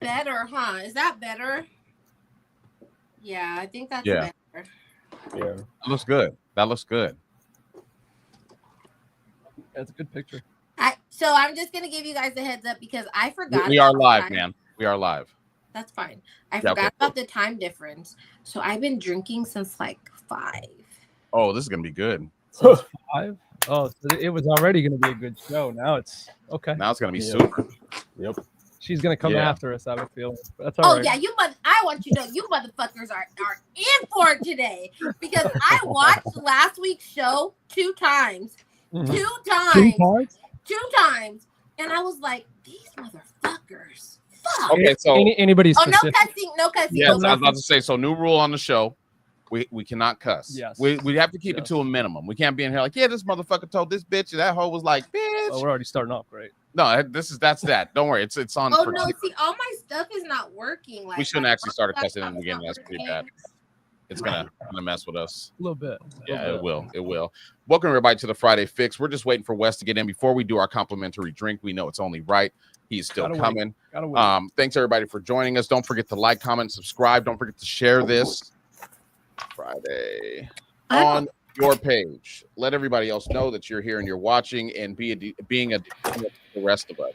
better, huh? Is that better? Yeah, I think that's Yeah. better. Yeah. That looks good. That looks good. That's a good picture. So I'm just gonna give you guys a heads up because I forgot. We are about the live, time. man. We are live. That's fine. I Yeah, forgot okay. about the time difference. So I've been drinking since like 5. Oh, this is gonna be good. Since 5? Oh, so it was already going to be a good show. Now it's okay. Now it's gonna be Yeah. super. Yep. She's going to come Yeah. after us, I have a feeling. But that's all Oh right. yeah, I want you to know you motherfuckers are in for it today because I watched last week's show 2 times. Mhm. 2 Two times. times? 2 times. And I was like, these motherfuckers. Fuck. Okay, so Anybody Oh, no specific? cussing, no cussing. yes, no I was cussing. about to say. So new rule on the show. We cannot cuss. Yes. We have to keep it Yes. to a minimum. We can't be in here like, yeah, this motherfucker told this bitch, and that hoe was like, bitch. Oh, we're already starting off great. No, that's that. Don't worry, it's on. Oh for no, keep. see, all my stuff is not working. Like We shouldn't my actually start a laptop cussing in the is beginning. not That's pretty working. bad. It's gonna mess with us. A little bit. Yeah, it will. It will. Welcome everybody to the Friday Fix. We're just waiting for Wes to get in before we do our complimentary drink. We know it's only right. He's still Gotta wait. coming. Gotta wait. Thanks everybody for joining us. Don't forget to like, comment, subscribe. Don't forget to share this Friday on your page. Let everybody else know that you're here and you're watching, and being a the rest of us.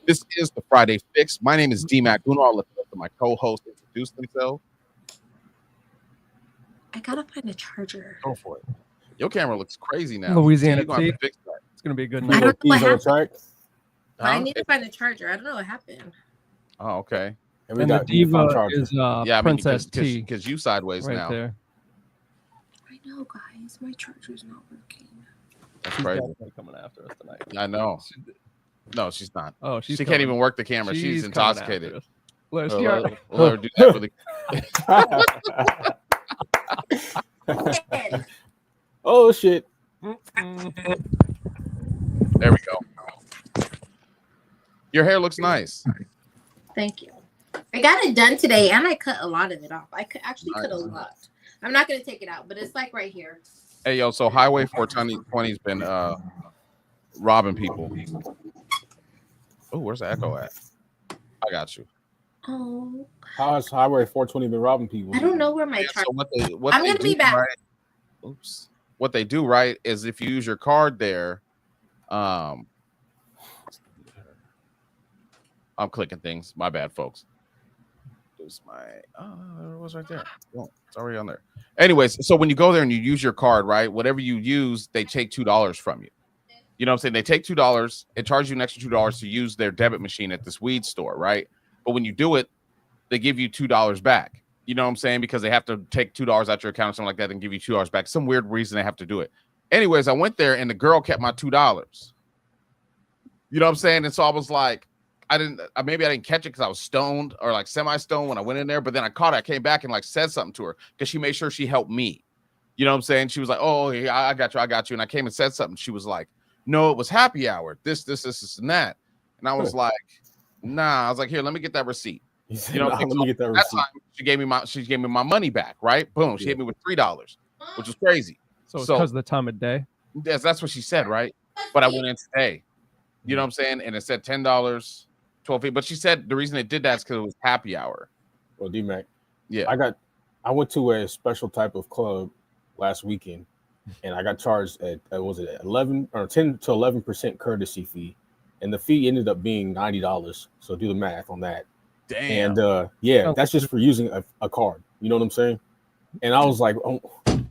This is the Friday Fix. My name is D-Mac Uno. I'll let the rest of my co-host introduce themselves. I gotta find a charger. Go for it. Your camera looks crazy now. Louisiana You're gonna have to tea. fix that. It's going to be a good I night. don't know what Keys on the happened. track. I Huh? need to find a charger. I don't know what happened. Oh, okay. And we And the got the phone diva charger. is Yeah, I mean, Princess T because you sideways right now. there. I know, guys. My charger's not working. That's She's crazy. definitely coming after us tonight. I know. No, she's not. Oh, She can't even work the camera. She's coming after intoxicated. us. Let We'll her- let her do that for the. Yes. Oh shit. There we go. Your hair looks nice. Thank you. I got it done today, and I cut a lot of it off. I actually cut a Nice. lot. I'm not gonna take it out, but it's like right here. Hey, yo, so Highway 420's been robbing people. Oh, where's the echo at? I got you. Oh, How has Highway 420 been robbing people? I don't know where my Yeah, charger. so what I'm they gonna be do, back. right? Oops. What they do, right, is if you use your card there, I'm clicking things. My bad, folks. There's my it was right there. Oh, it's already on there. Anyways, so when you go there and you use your card, right, whatever you use, they take $2 from you. You know what I'm saying? They take $2. It charges you an extra $2 to use their debit machine at this weed store, right? But when you do it, they give you $2 back. You know what I'm saying? Because they have to take $2 out your account or something like that and give you $2 back. Some weird reason they have to do it. Anyways, I went there and the girl kept my $2. You know what I'm saying? And so I was like, maybe I didn't catch it because I was stoned or like semi-stoned when I went in there, but then I caught it. I came back and like said something to her because she made sure she helped me. You know what I'm saying? She was like, oh, yeah, I got you. And I came and said something. She was like, no, it was happy hour. This, and that. And I was like, nah. I was like, here, let me get that receipt. You know, Let me get that that receipt. time she gave me my money back, right? Boom. She hit me with $3, which was crazy. So it's because of the time of day. Yes, that's what she said, right? But I went in today. You know what I'm saying? And it said $10, 12 feet. But she said the reason it did that is because it was happy hour. Well, D-Mac. Yeah. I went to a special type of club last weekend, and I got charged at 11 or 10 to 11% courtesy fee, and the fee ended up being $90. So do the math on that. Damn. And yeah, that's just for using a card. You know what I'm saying? And I was like, oh,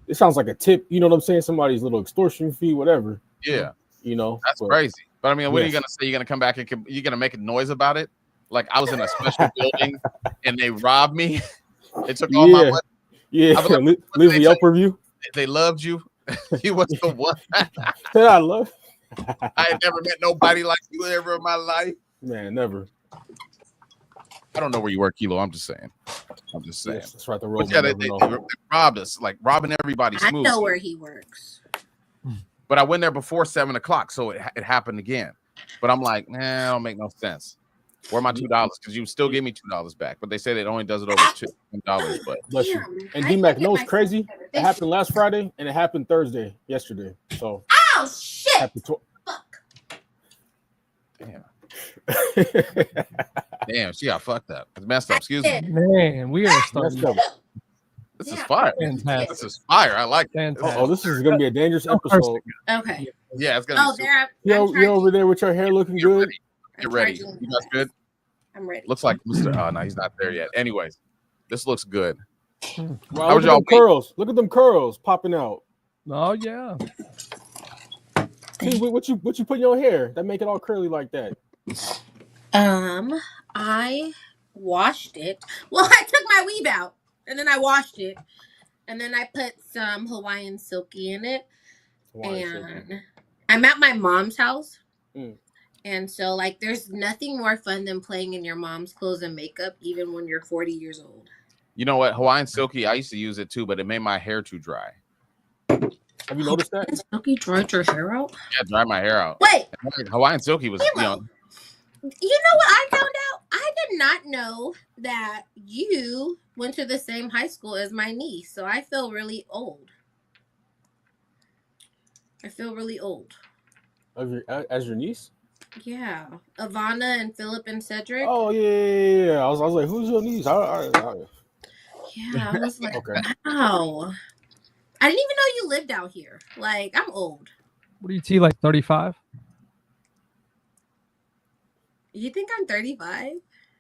it sounds like a tip. You know what I'm saying? Somebody's little extortion fee, whatever. Yeah. You know, That's crazy. But I mean, what are you Yes. gonna say? You're gonna come back and you're gonna make a noise about it? Like I was in a special building and they robbed me. They took all my Yeah. money. Yeah, I was like, leave they a Yelp review. They loved you. You was the one. That I love. I had never met nobody like you ever in my life. Man, never. I don't know where you work, Kilo. I'm just saying. Yes, that's right. The road. But yeah, they robbed us, like robbing everybody I smooth. know where he works. But I went there before 7:00, so it happened again. But I'm like, nah, it don't make no sense. Where my $2? Because you still give me $2 back. But they said it only does it over $2. But Bless you. Damn, And I D-Mac, can't no, get it's crazy. myself together. It happened last Friday and it happened yesterday. So Oh shit! happy Fuck. damn. Damn, she got fucked up. It's messed up. Excuse me. Man, we are starting. Let's go. This is fire. Fantastic. This is fire. I like it. Fantastic. Oh, this is gonna be a dangerous episode. Okay. Yeah, it's gonna Oh, be. there. You over there with your hair looking Get good? ready. Get ready. You guys good? I'm ready. Looks like Mr. Oh no, he's not there yet. Anyways, this looks good. Wow, How look was at y'all them curls. Look at them curls popping out. Oh yeah. What you put in your hair that make it all curly like that? I washed it. Well, I took my weave out and then I washed it, and then I put some Hawaiian Silky in it. And I'm at my mom's house. And so, like, there's nothing more fun than playing in your mom's clothes and makeup, even when you're 40 years old. You know what? Hawaiian Silky, I used to use it too, but it made my hair too dry. Have you noticed that? Hawaiian Silky dried your hair out? Yeah, dry my hair out. Wait, Hawaiian Silky was, you know what I found out? I did not know that you went to the same high school as my niece, so I feel really old. I feel really old. As your niece? Yeah, Ivana and Philip and Cedric. Oh yeah. I was like, who's your niece? Yeah, I was like, Okay. wow. I didn't even know you lived out here. Like, I'm old. What are you, T, like 35? You think I'm 35?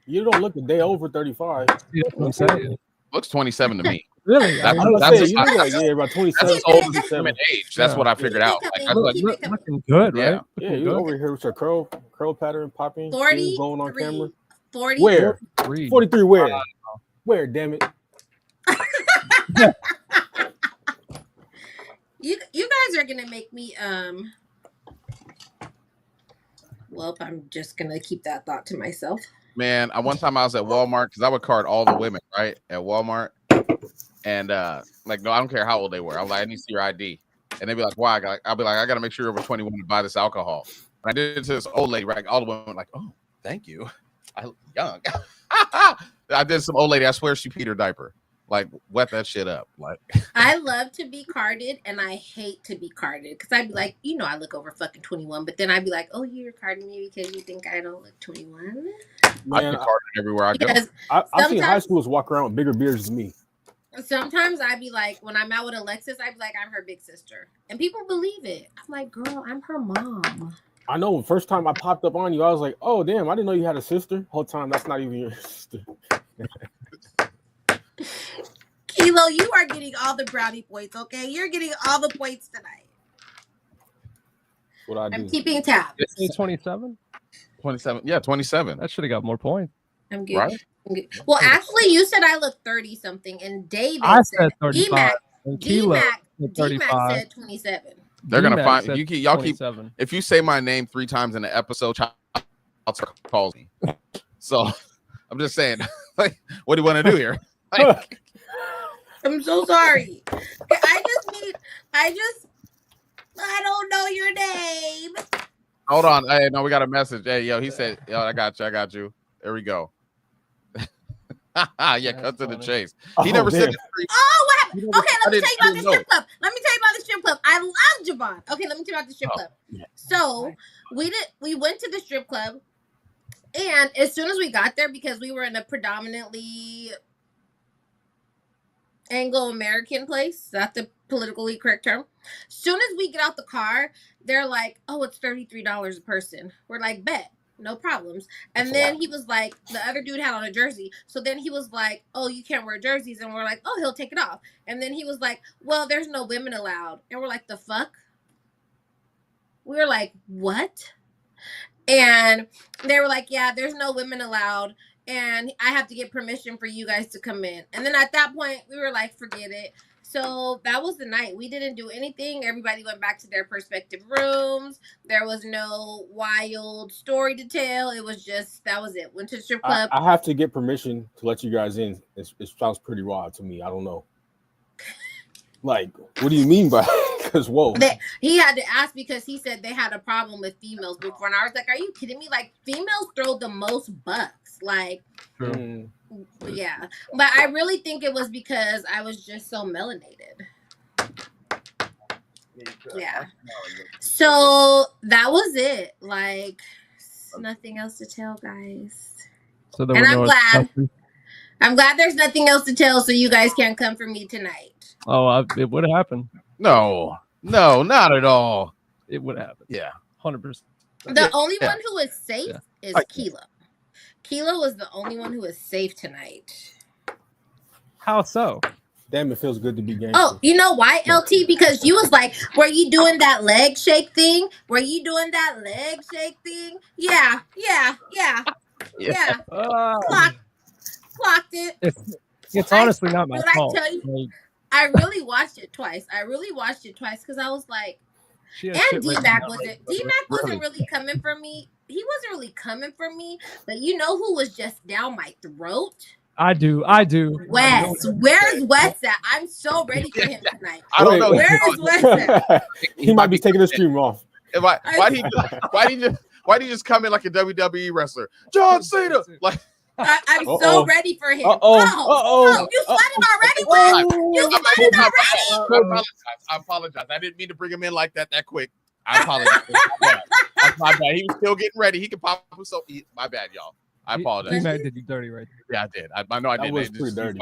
You don't look a day over 35. Yeah, that's what I'm saying. looks 27 to me. Really? That's- I was that's saying, just- you look like about 27, That's as old as 27. human age. That's what I figured out. Like, I was like, Keep it coming. Looking good, Yeah. right? Yeah, Looking you good. over here with your curl pattern popping, 40, going on camera. 40. Where? 43. 43 where? Where, damn it? You guys are gonna make me well, I'm just gonna keep that thought to myself. man, one time I was at Walmart because I would card all the women, right? At Walmart. And like, no, I don't care how old they were. I'm like, I need to see your ID. And they'd be like, why? I'll be like, I gotta make sure you're over 21 to buy this alcohol. And I did it to this old lady, right? All the women were like, oh, thank you. I look young. I did some old lady, I swear she peed her diaper. Like, wet that shit up. Like, I love to be carded and I hate to be carded because I'd be like, you know, I look over fucking 21, but then I'd be like, oh, you're carding me because you think I don't look 21. I Man, get carded everywhere I go. Because I've seen high sometimes- schools walk around with bigger beards than me. sometimes I'd be like, when I'm out with Alexis, I'd be like, I'm her big sister. And people believe it. I'm like, girl, I'm her mom. I know. First time I popped up on you, I was like, "Oh damn! I didn't know you had a sister." Whole time, that's not even your sister. Kilo, you are getting all the brownie points, okay? You're getting all the points tonight. What I do? I'm keeping tabs. 27? 27. Yeah, 27. That should have got more points. I'm good. Right? I'm good. Well, actually, you said I look 30 something, and David I said said 35. And Kilo D-Mac said D-Mac 35. said 27. They're gonna D-Mac find said y'all keep 27. if you say my name 3 times in the episode, child calls me. So I'm just saying, like, what do you want to do here? Like, I'm so sorry. I don't know your name. hold on. Hey, no, we got a message. Hey, yo, he said, yo, I got you. There we go. Yeah, cut to the funny. chase. Oh, He never said damn. the three. Oh, what happened? You never- Okay, I let me didn't- tell you about didn't the know. strip club. Let me tell you about the strip club. I love Javon. Okay, let me tell you about the strip club. yeah. So we went to the strip club, and as soon as we got there, because we were in a predominantly Anglo-American place, that's the politically correct term. As soon as we get out the car, they're like, "Oh, it's $33 a person." We're like, "Bet, no problems." And That's a then lot. he was like, the other dude had on a jersey, so then he was like, "Oh, you can't wear jerseys," and we're like, "Oh, he'll take it off." And then he was like, "Well, there's no women allowed," and we're like, "The fuck?" We were like, "What?" And they were like, "Yeah, there's no women allowed, and I have to get permission for you guys to come in." And then at that point, we were like, "Forget it." So that was the night. We didn't do anything. Everybody went back to their respective rooms. There was no wild story to tell. It was just, that was it. Went to the strip club. I have to get permission to let you guys in. It sounds pretty raw to me. I don't know. Like, what do you mean by? Because whoa, He had to ask because he said they had a problem with females before. And I was like, are you kidding me? Like, females throw the most bucks. Like, Mm, yeah. But I really think it was because I was just so melanated. Yeah. So that was it. Like, nothing else to tell, guys. So there And were I'm no glad. I'm glad there's nothing else to tell, so you guys can't come for me tonight. Oh, it would happen. No, not at all. It would happen. Yeah. 100%. The only one who is safe Yeah. is Like- Keela. Keela was the only one who is safe tonight. How so? Damn, it feels good to be gangster. Oh, you know why, LT? Because you was like, were you doing that leg shake thing? Were you doing that leg shake thing? Yeah. Clocked it. It's honestly not my Did I fault. tell you? Like, I really watched it twice. Because I was like, she has and shit written D-Mac down. wasn't. D-Mac wasn't really coming for me. He wasn't really coming for me. But you know who was just down my throat? I do. Wes. Where's Wes at? I'm so ready for him tonight. I don't know. Where is Wes at? He might be taking the stream off. Why did he just come in like a WWE wrestler? John Cena. Like, I'm so ready for him. Uh-oh. You sweated already, Wes? You sweated already? I apologize. I didn't mean to bring him in like that quick. I apologize. That's my bad. He was still getting ready. He could pop himself. My bad, y'all. I apologize. D-Mac did you dirty right there. Yeah, I did. I know I That did. was pretty dirty.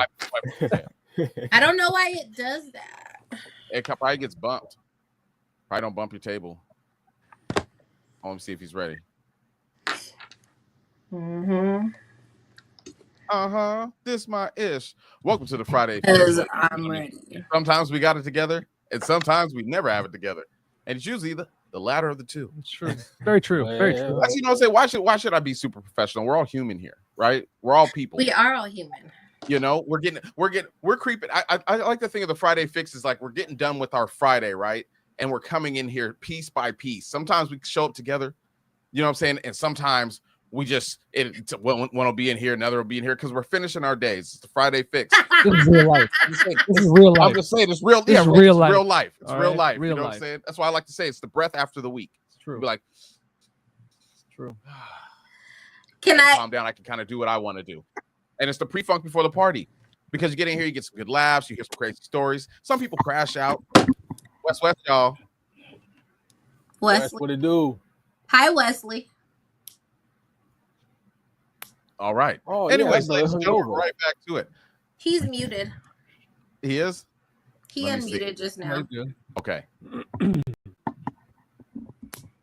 I don't know why it does that. It probably gets bumped. Probably don't bump your table. Let me see if he's ready. Mm-hmm. This my ish. Welcome to the Friday. Because I'm ready. Sometimes we got it together, and sometimes we never have it together. And it's usually the latter of the two. It's true. Very true. Very Yeah. true. That's, you know what I'm saying? Why should I be super professional? We're all human here, right? We're all people. We are all human. You know, we're creeping. I like the thing of the Friday fix is like we're getting done with our Friday, right? And we're coming in here piece by piece. Sometimes we show up together, you know what I'm saying? And sometimes we just one will be in here, another will be in here because we're finishing our days. It's the Friday fix. This is real life. This is real I'm life. just saying it's real. This is It's real life. real life. It's All real right? life. Real You know what life. I'm saying? That's why I like to say it's the breath after the week. It's true. Be like, It's true. Can I? calm down. I can kind of do what I want to do. And it's the pre-funk before the party. Because you get in here, you get some good laughs, you hear some crazy stories. Some people crash out. West, y'all. That's Wesley. what it do. Hi, Wesley. All right. Oh, Anyways, yeah, ladies and gentlemen, hungover. we're right back to it. He's muted. He is? He Let me see. unmuted just now. Very good. Okay.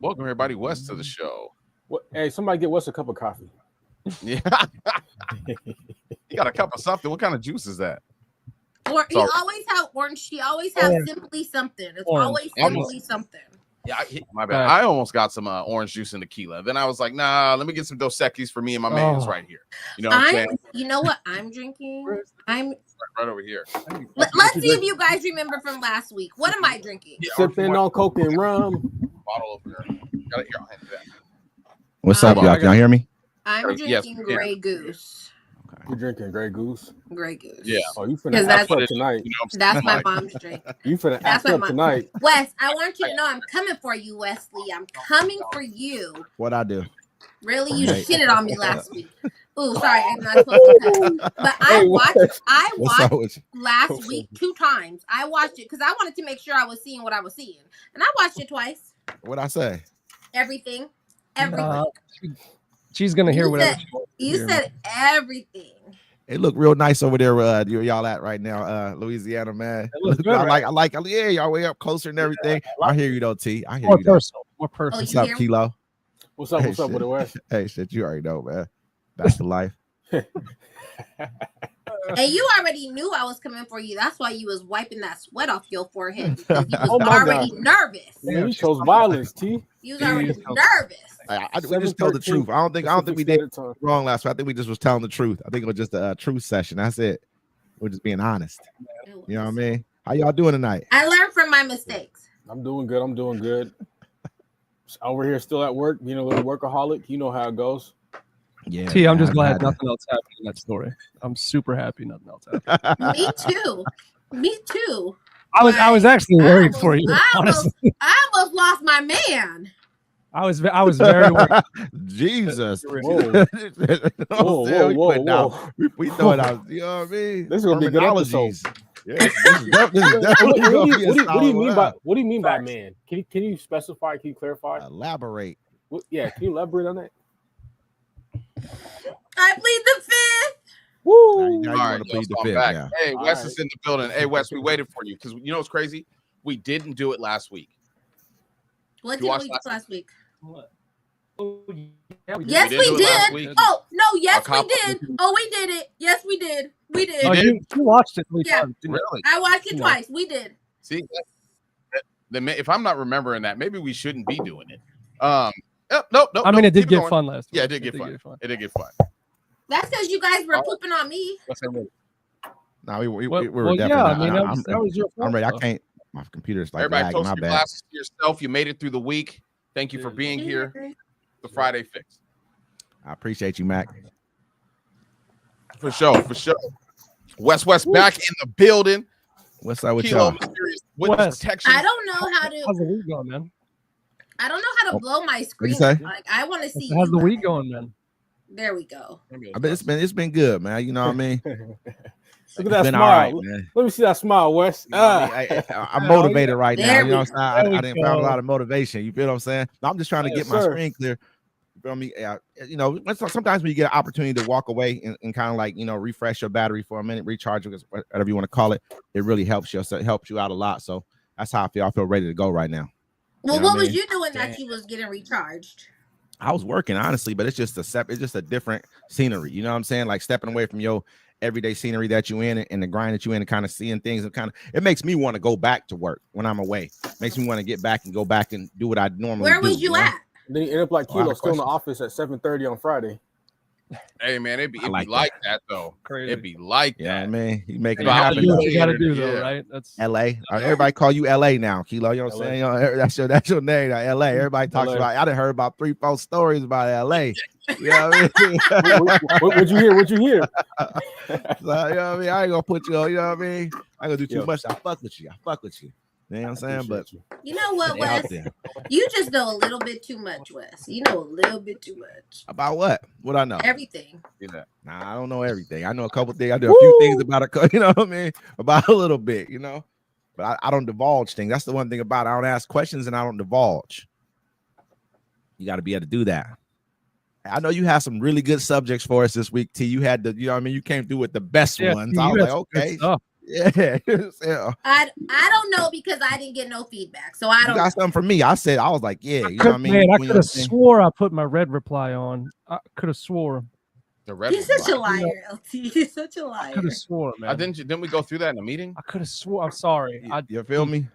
Welcome, everybody, West, to the show. What, hey, somebody get Wes a cup of coffee. Yeah. You got a cup of something. What kind of juice is that? Or he Sorry. always have orange. He always have Orange. simply something. It's Orange. always Almost. simply something. Yeah, my bad. I almost got some orange juice and tequila. Then I was like, nah, let me get some Dos Equis for me and my man's Oh. right here. You know what I'm saying? You know what I'm drinking? Right over here. Let's see if you guys remember from last week. What am I drinking? Yeah, Sipping on coke and rum. bottle over here. Got it here. I'll hand you that. What's Oh, up, y'all? Can y'all hear me? I'm Yes, drinking yeah. Grey Goose. You drinking Grey Goose? Grey Goose. Yeah. Oh, you 'Cause finna that's- act up tonight. You know what I'm That's saying? my Like, mom's drink. You finna That's act what up my- tonight. Wes, I want you to know I'm coming for you, Wesley. I'm coming for you. What I do? Really? You Hey. shitted on me last week. Ooh, sorry, I'm not supposed to cuss. But I Hey, watched Wes. What's up with you? last week 2 times. I watched it because I wanted to make sure I was seeing what I was seeing. And I watched it twice. What I say? Everything. Everything. She's gonna hear You whatever. said- she wants to You hear. said everything. It look real nice over there. Y'all at right now, Louisiana, man. It looks good, I right? like. Yeah, y'all way up closer and everything. I hear you though, T. I hear More you though. personal. More Oh, personal. you What's up, hear me? Kilo? What's up? Hey, What's up shit. with the West? Hey, shit, you already know, man. That's the life. And you already knew I was coming for you. That's why you was wiping that sweat off your forehead. Because you was Oh my already nervous. Man, you chose violence, T. You was already Jeez. nervous. We just tell the 7:13 truth. I don't think we did Pacific Standard Time. wrong last week. I think we just was telling the truth. I think it was just a truth session. That's it. We're just being honest. You know what I mean? How y'all doing tonight? I learned from my mistakes. I'm doing good. I'm doing good. Over here, still at work, being a little workaholic. You know how it goes. Yeah. T, I'm man, just I've glad had nothing else happened in that story. I'm super happy nothing else happened. that. Me too. Me too. I was actually worried for you. I Honestly, almost lost my man. I was very worried. Jesus. Whoa, Whoa, whoa. We throw it out. You know what I mean? This is gonna be a good episode. Terminologies. Yeah, this is definitely gonna be a solid round. What do you mean by man? Can you specify? Can you clarify? Elaborate. Can you elaborate on that? I plead the fifth. Woo! Now you All want right, to yo, plead so the I'm fifth, back. yeah. Hey, All Wes right. is in the building. Hey, Wes, we waited for you because you know what's crazy? We didn't do it last week. What You did watched we do last last week? What? Oh, yeah, we Yes, didn't we do it last did. week. Oh no, yes, we cop- did. Oh, we did it. Yes, we did. We did. You Oh, did? you watched it 3 Yeah. times. didn't you? Really? I watched it You know. twice. We did. See, if I'm not remembering that, maybe we shouldn't be doing it. Nope. I mean, it did keep get going. fun last week. Yeah, it did get fun. It did get fun. That's because you guys were Oh. pooping on me. Let's say what- No, we were Well, definitely yeah, not. I mean, I'm that was your fault. ready. I though. can't. My computer's like Everybody, lagging. toast My your bad. glasses to yourself. You made it through the week. Thank you for being here. The Friday Fix. I appreciate you, Mac. For sure. West back in the building. What's up with Kilo y'all? Mysterious Witness Wes. Protection. I don't know how to. How's the week going, man? I don't know how to blow my screen. you say? Like I want to see. How's you the week guys. going, man? There we go. I bet it's been good, man. You know what I mean? Look at that Been all smile. right, man. Let me see that smile, Wes. You know what I mean? I'm motivated right now. There You know what I'm saying? There I we didn't find a go. lot of motivation. You feel what I'm saying? I'm just trying to Yes, get my sir. screen clear. You feel me? You know, sometimes when you get an opportunity to walk away and kind of like, you know, refresh your battery for a minute, recharge, whatever you want to call it, it really helps you. So it helps you out a lot. So that's how I feel. I feel ready to go right now. Well, You know what what I was mean? you doing that you was getting recharged? I was working honestly, but it's just a different scenery. You know what I'm saying? Like stepping away from your everyday scenery that you in and the grind that you in and kind of seeing things and kind of it makes me want to go back to work when I'm away. Makes me want to get back and go back and do what I normally Where do. was you know? at? Then you end up like Oh, I have Kilo a still in the question. office at 7:30 on Friday. Hey man, it'd be I like like that though. Crazy. It'd be like Yeah, that. man, you making But it I'll happen. Do what though. you gotta do, though, Yeah. right? That's LA. Everybody call you LA now, Kilo. You know what I'm LA. saying? You know, that's your name, now, LA. Everybody talks LA. about. I done heard about 3-4 stories about LA. You know what I mean? What'd you hear? What'd you hear? So, you know what I mean? I ain't gonna put you on. You know what I mean? I ain't gonna do too Yeah. much. I fuck with you. You know what I'm saying? But You know what, they out Wes? there. You just know a little bit too much, Wes. You know a little bit too much. About what? What I know? Everything. Nah, I don't know everything. I know a couple things. I do a few things about you know what I mean? About a little bit, you know. But I don't divulge things. That's the one thing about it. I don't ask questions and I don't divulge. You got to be able to do that. I know you have some really good subjects for us this week, T. You had the, you know what I mean? You came through with the best ones. I was like, okay. Yeah. Yeah. I don't know because I didn't get no feedback, so I You don't. got something for me. I was like, yeah, you know what I mean? Man, I When could have you- swore I put my red reply on. I could have swore. The red He's such a reply. liar, LT. He's such a I liar. could have swore, man. Didn't we go through that in a meeting? I could have swore. I'm sorry. You feel me?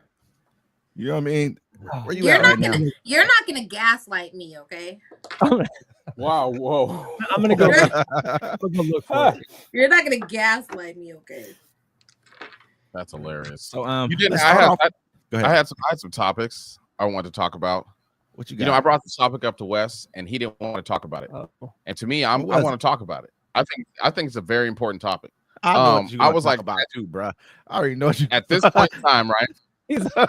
You know what I mean? Where you You're at not right now? gonna. You're not gonna gaslight me, okay? Wow, whoa. I'm gonna go. You're, I'm gonna look for it. you're not gonna gaslight me, okay? That's hilarious. So You didn't. let's I start had, off- Go ahead. I had some topics I wanted to talk about. What you You got? know, I brought this topic up to Wes, and he didn't want to talk about it. Oh. And to me, I What was want to talk about it. I think it's a very important topic. I know what you I gonna was talk like- about too, bro. I already know what you At this point in time, right?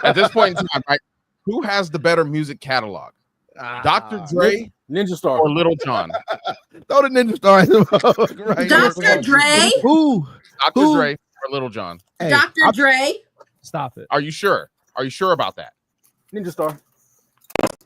At this point in time, right? Who has the better music catalog, Dr. Dre Ninja Star. or Little John? Throw the Ninja Star in the right. Dr. Dre, Who? Dr. Who? Dre or Little John? Hey, Dr. I'm- Dre. Stop it. Are you sure? Are you sure about that? Ninja Star.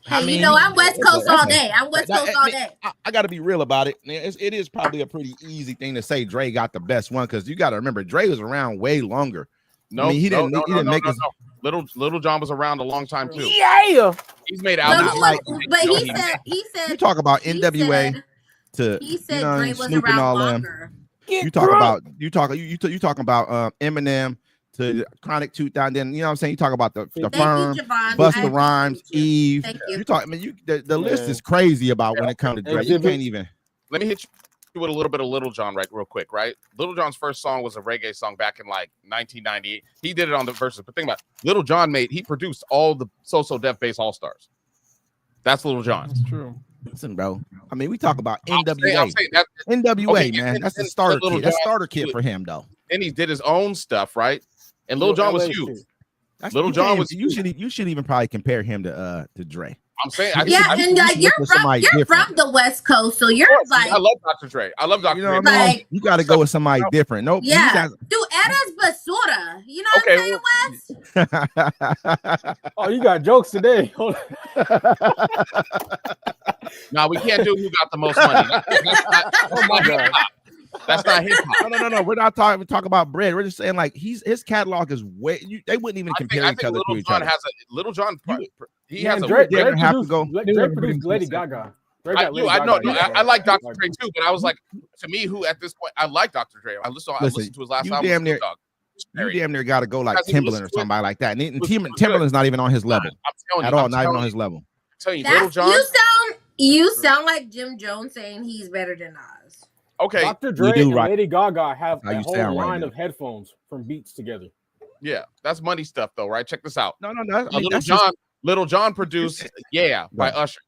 Hey, I you mean, know I'm West that's a- Coast that's all a- day. I'm West Coast all day. I got to be real about it. It is probably a pretty easy thing to say Dre got the best one because you got to remember Dre was around way longer. No, he didn't. no, he didn't no, make no, his. no. Little John was around a long time too. Yeah. He's made But, albums. who like- was, but You know, he You said talk about he NWA said- to he said you know, Dre was Snoop and around all them. longer. You talk about you talking about Eminem to Chronic 2000. Then you know what I'm saying. You talk about the Thank Firm, you, Javon. I Busta appreciate Rhymes, you. Eve. Thank you. You talk. I mean, the list Yeah. is crazy about when it comes to Dre. You Exhibit. can't even. Let me hit you with a little bit of Little John real quick, right? Little John's first song was a reggae song back in like 1998. He did it on the Versus, but think about it. Little John he produced all the So Def Bass All Stars. That's Little John. That's true. Listen, bro. I mean, we talk about I'm NWA. saying that. NWA, Okay, man. and- That's the and starter Little kit. That's John- starter kit for him, though. Then he did his own stuff, right? And Little John was LA huge. shit. That's, Little you John can't- was you should even probably compare him to Dre. I'm saying, Yeah, I think and you should you're look for somebody different. from the West Coast, so you're like, I love Dr. Dre. I love Dr. You know Dre. what I mean? Like- You got to go with somebody different. Nope. yeah, dude, Eras Basura. You know what I'm saying, Wes? Oh, you got jokes today. No, we can't do who got the most money. Oh my god. That's not hip hop. No. We're not talking. We're talking about bread. We're just saying like his catalog is way. They wouldn't even compare I each think other to Little each John other. has a Little John. He Man, has a. Drake, Drake have to produced, go. Drake produced Lady Gaga. Drake got Lady I know. Gaga. I like Dr. Dre too, but I was like, to me, who at this point, I like Dr. Dre. I listened to his last you album. damn near- Snoop Dogg. You damn near got to go like Because if you Timberland or listen to it, somebody like that. And listen to it. Timberland's not even on his level I'm telling at you, all. I'm Not even telling on you, his level. I'm telling you, Little That's, John. you sound like Jim Jones saying he's better than Nas. Okay, Dr. Dre do, and right. Lady Gaga have How a you whole sound right line now. of headphones from Beats together. yeah, that's money stuff though, right? Check this out. No. I mean, Little John produced "Yeah" by Usher.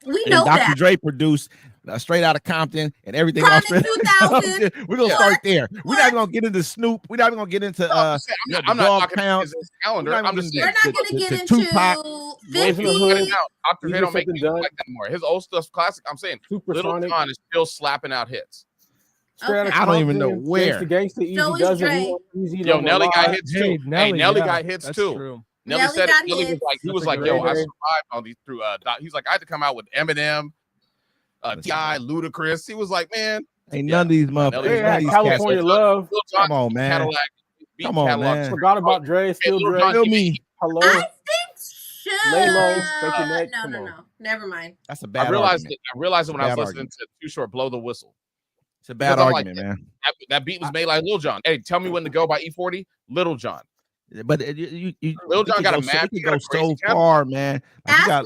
We and know Dr. that. Dre produced Straight Out of Compton and everything Chronic else. 2000. We're gonna start there. We're not even gonna get into Snoop. We're not even gonna get into I'm not Dog knocking Pound. his calendar. We're not I'm just even We're saying. not going to get to into Tupac. Boys in the 50. Hood. Dr. Dre Either don't make something music done. like that anymore. His old stuff's classic. I'm saying Little Supersonic. John is still slapping out hits. Straight Outta I don't even know Compton, where. Gangsta, Easy So is does it. Dre. Easy Yo, Number Nelly got Live. hits too. Nelly yeah, got hits that's too. true. Nelly Nelly said got Nelly was hits. like, he That's was a like, good yo, I idea. survived on these through he's like, I had to come out with Eminem, T.I., Ludacris. He was like, man, Ain't none of these Nelly motherfuckers. They none of had these California cats. Love. Lil Jon Come on, man. Cadillac, beat Come on, catalog. man. Forgot about Dre. Still Lil Dre. Jon, Feel me? Hello. I think should. Lay low, fake your neck, No, come no, on. no. Never mind. That's a bad I realized argument. it when I was Bad listening argument. to Too Short, Blow the Whistle. It's a bad Because I'm like, argument, man. That beat was made like Lil Jon. Hey, tell me when to go by E40. Little John. But Lil Jon got a so, mad- it he can got go a crazy so catalog. far, man. Like, you got-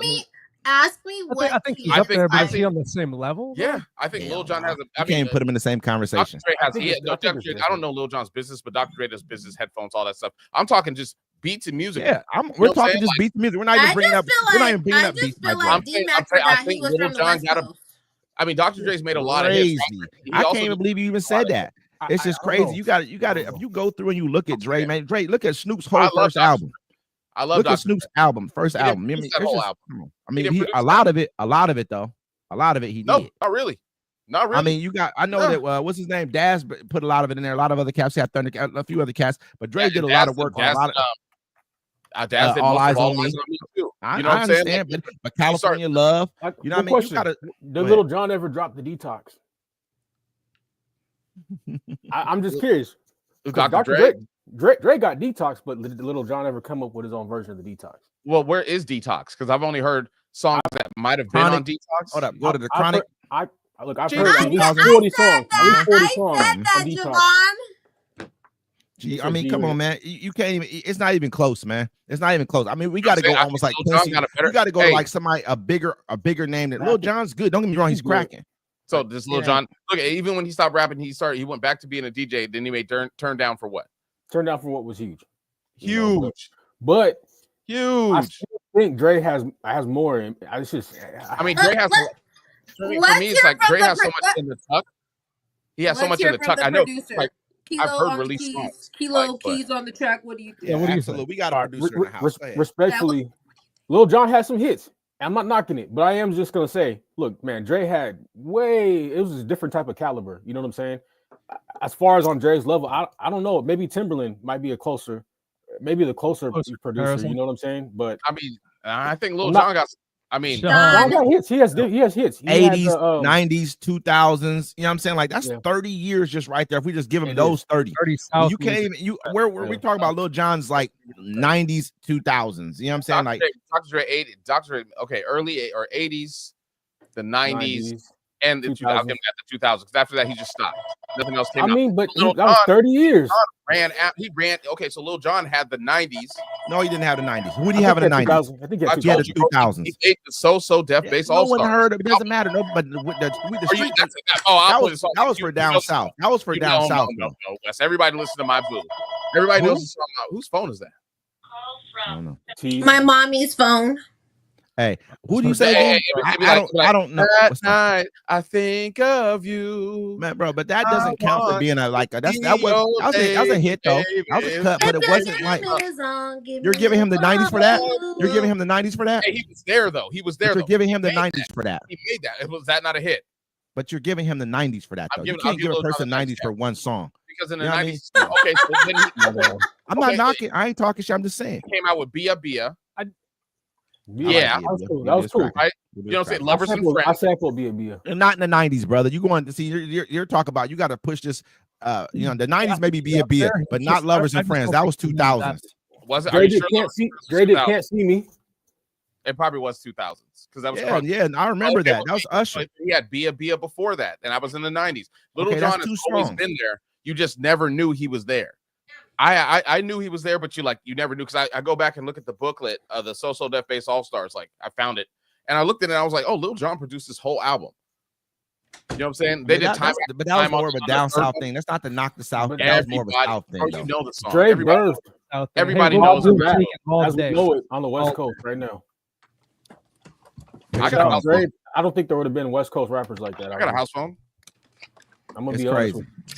Ask me what. I think he's I up think- there, but I is he think- on the same level? though? Yeah, I think Hell Lil Jon no. has a. You I can't mean, even put him in the same conversation. Dr. Dre has. I think He, it's- no, I think Dr. it's Dre, I different. don't know Lil Jon's business, but Dr. Dre does business headphones, all that stuff. I'm talking just beats and music. Yeah, You we're know what I'm talking saying? just beats music. We're not even bringing up. We're not even bringing up beats by feel Dre. like I'm saying- D-Mac I'm saying- I forgot he think was Lil from the Jon West got a- Coast. I mean, Dr. Dre's made a lot of hits. Crazy. He I also can't even did- believe you even said that. It's just I don't crazy. know. You got to. If you go through and you look at Dre, man, Dre, look at Snoop's whole love first Dr. album. I love Look at Dr. Snoop's album, first He didn't album. produce It's that whole just- album. come on. I He mean, didn't produce a lot of it though. A lot of it he No, did. not really. Not really. I mean, you got. I know No. that. What's his name? Daz put a lot of it in there. A lot of other cats. He had Thunder, a few other cats, but Dre Yeah, did a and lot Daz of work did- on a lot of. Daz did All most Eyes of All on Me. Eyes on Me too. I, You know I what I'm saying? understand, Like, but California Love. You know what I Good mean? question. You gotta. Did Little John ever drop the detox? I'm just curious. Dr. Dre. Dre got detox, but did Little John ever come up with his own version of the detox? Well, where is Detox? Because I've only heard songs that might have been on Detox. Hold up. Go to the I've Chronic. heard- I've Jesus. heard at least I 40 said songs. At least that. 40 I songs said on that, detox. Javon. Gee, I mean, come on, man. You can't even. It's not even close, man. It's not even close. I mean, we got to go saying, I almost think like Lil Jon Quincy. got a better- You got to go Hey. to like somebody a bigger name than Lil Jon's good. Don't get me wrong, he's He's good. cracking. So this Lil Yeah. Jon, look, even when he stopped rapping, he went back to being a DJ. Then he made turn down for what? Turned out for what was huge. You know, Huge, But I huge. still think Dre has more. It's just. I mean, Dre has. For me, it's like Dre has so much in the tuck. He has so much in the tuck. I know. Like, I've heard release songs. Kilo like, but- keys on the track. What do you think? Yeah, what do you absolutely. think? We got a producer in the house. Go ahead. Respectfully, Lil Jon had some hits. I'm not knocking it, but I am just gonna say, look, man, Dre had it was a different type of caliber. You know what I'm saying? As far as on Dre's level, I don't know. Maybe Timberland might be the closer Closer producer. comparison. You know what I'm saying? But I mean, I think Lil I'm Jon got. I mean, Sean. Jon got hits. He has hits. He had 80s, the, 90s, 2000s. You know what I'm saying? Like that's Yeah. 30 years just right there. If we just give him It those 30. 30 You South can't music. even where we Yeah. talking about Lil Jon's like 90s, 2000s. You know what I'm saying? Like Dr. Dre 80, Dr. Dre, okay, early or 80s, the 90s, and the 2000s. I'll give him at the 2000s. Because after that, he just stopped. Nothing else came I out. mean, but Lil that was Jon- 30 years. He ran. Okay, so Lil Jon had the 90s. no, he didn't have the 90s. Who did he have in the 90s? I think he I had He had the 2000. told you, 2000s. He ate the So Def Yeah, Bass no All one Star. heard of it. It doesn't matter. No, but with the street, that was for down south. That was for down south. No, Wes. Everybody listen to my boo. Everybody Who? knows the song. Whose phone is that? I don't know. T. My mommy's phone. Hey, who do you say Hey, again? it'd be I like- don't. like, I don't know. That What's that? night, I think of you. Man, bro, but that I doesn't count for want being a like. That be was your that was a hit though. baby. That was a cut, but If it your wasn't like name is on, give you're me giving him the 90s for that. love. You're giving him the 90s for that. Hey, he was there though. He was But there. you're Though. giving him the He made 90s for that. He made that. Was that not a hit? But you're giving him the 90s for that I'm though. giving- You can't I'll give give a Lil Jon person the 90s for one song. Because in the You know what I 90s, okay, so then I'm Okay, not knocking. I ain't talking shit. I'm just saying. he came out with Bia Bia. Yeah, that was cool. That was cool. Right? You know what I'm saying? Lovers and I Friends. sampled Bia. And not in the 90s, brother. You going to see? You're talking about. You got to push this. You know, the 90s maybe be a beer, but not lovers and friends. That was 2000s. Was it? Are you sure? Dre can't see me. It probably was 2000s because that was Yeah, yeah. I remember that. That was Usher. He had Bia Bia before that, and I was in the 90s. Little Okay, that's John has too always strong. been there. You just never knew he was there. I knew he was there, but you never knew because I go back and look at the booklet of the So Deaf Bass All Stars. Like I found it and I looked at it and I was like, oh, Lil Jon produced this whole album. You know what I'm saying? They did time, but that was time more on of a the down third south one. thing. That's not the knock the south. But That was more of a Everybody, south thing. bro, Though. you know the song. Dre Everybody, birthed everybody Hey, knows Will it. Smith all as we day. know it on the West Coast right now. I got a house Dre, phone. I don't think there would have been West Coast rappers like that. I got a house phone. I'm gonna It's be honest. crazy. With you.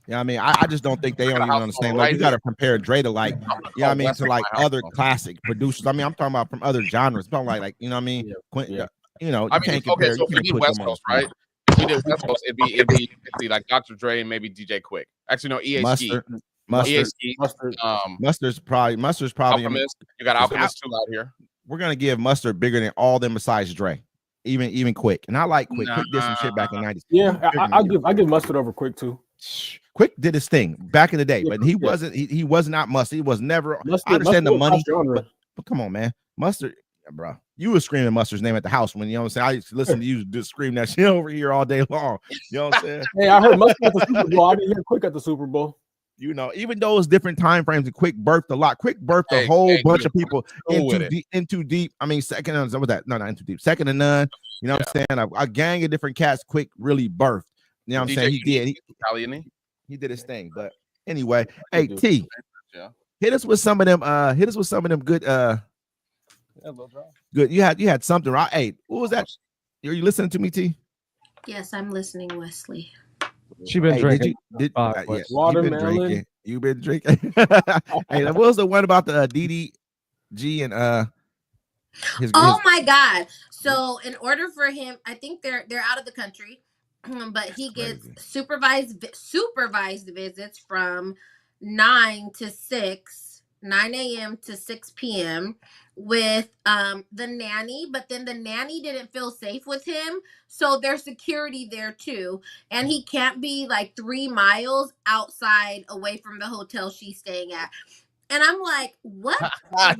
Yeah, I mean, I just don't think they don't even on the same level. You got to compare Dre to like, you know what I mean, to like other classic producers. I mean, I'm talking about from other genres. I'm talking like you know what I mean? Yeah. You know, you I mean, can't compare. okay, so You if we can't did put West them on Coast, the right? If we did West Coast, it'd be like Dr. Dre and maybe DJ Quick. Actually, no, EA Ski. EA Ski. Mustard's probably Alchemist. You got Alchemist too out here. We're gonna give Mustard bigger than all them besides Dre. Even Quick. And I like Quick. Quick did some shit back in the 90s. Yeah, I give Mustard over Quick too. Quick did his thing back in the day, but he was not Mustard. He was never. I understand the money, but come on, man, Mustard, bro. You were screaming Mustard's name at the house when you know what I'm saying. I used to listen to you just scream that shit over here all day long. You know what I'm saying? Hey, I heard Mustard at the Super Bowl. I didn't hear Quick at the Super Bowl. You know, even though it's different time frames, and Quick birthed a lot. Quick birthed a whole bunch of people into deep. I mean, second and what that? No, not into deep. Second to none. You know what I'm saying? A gang of different cats. Quick really birthed. You know what I'm saying? He did. He did his thing. But anyway, hey T, hit us with some of them. Hit us with some of them good. Good. You had something right. Hey, what was that? Are you listening to me, T? Yes, I'm listening, Wesley. She been drinking. Watermelon. You've been drinking. Hey, what was the one about the DDG and Oh my God! So in order for him, I think they're out of the country, but he gets supervised visits from 9 a.m. to 6 p.m. with the nanny, but then the nanny didn't feel safe with him, so there's security there too, and he can't be like 3 miles outside away from the hotel she's staying at. And I'm like, what type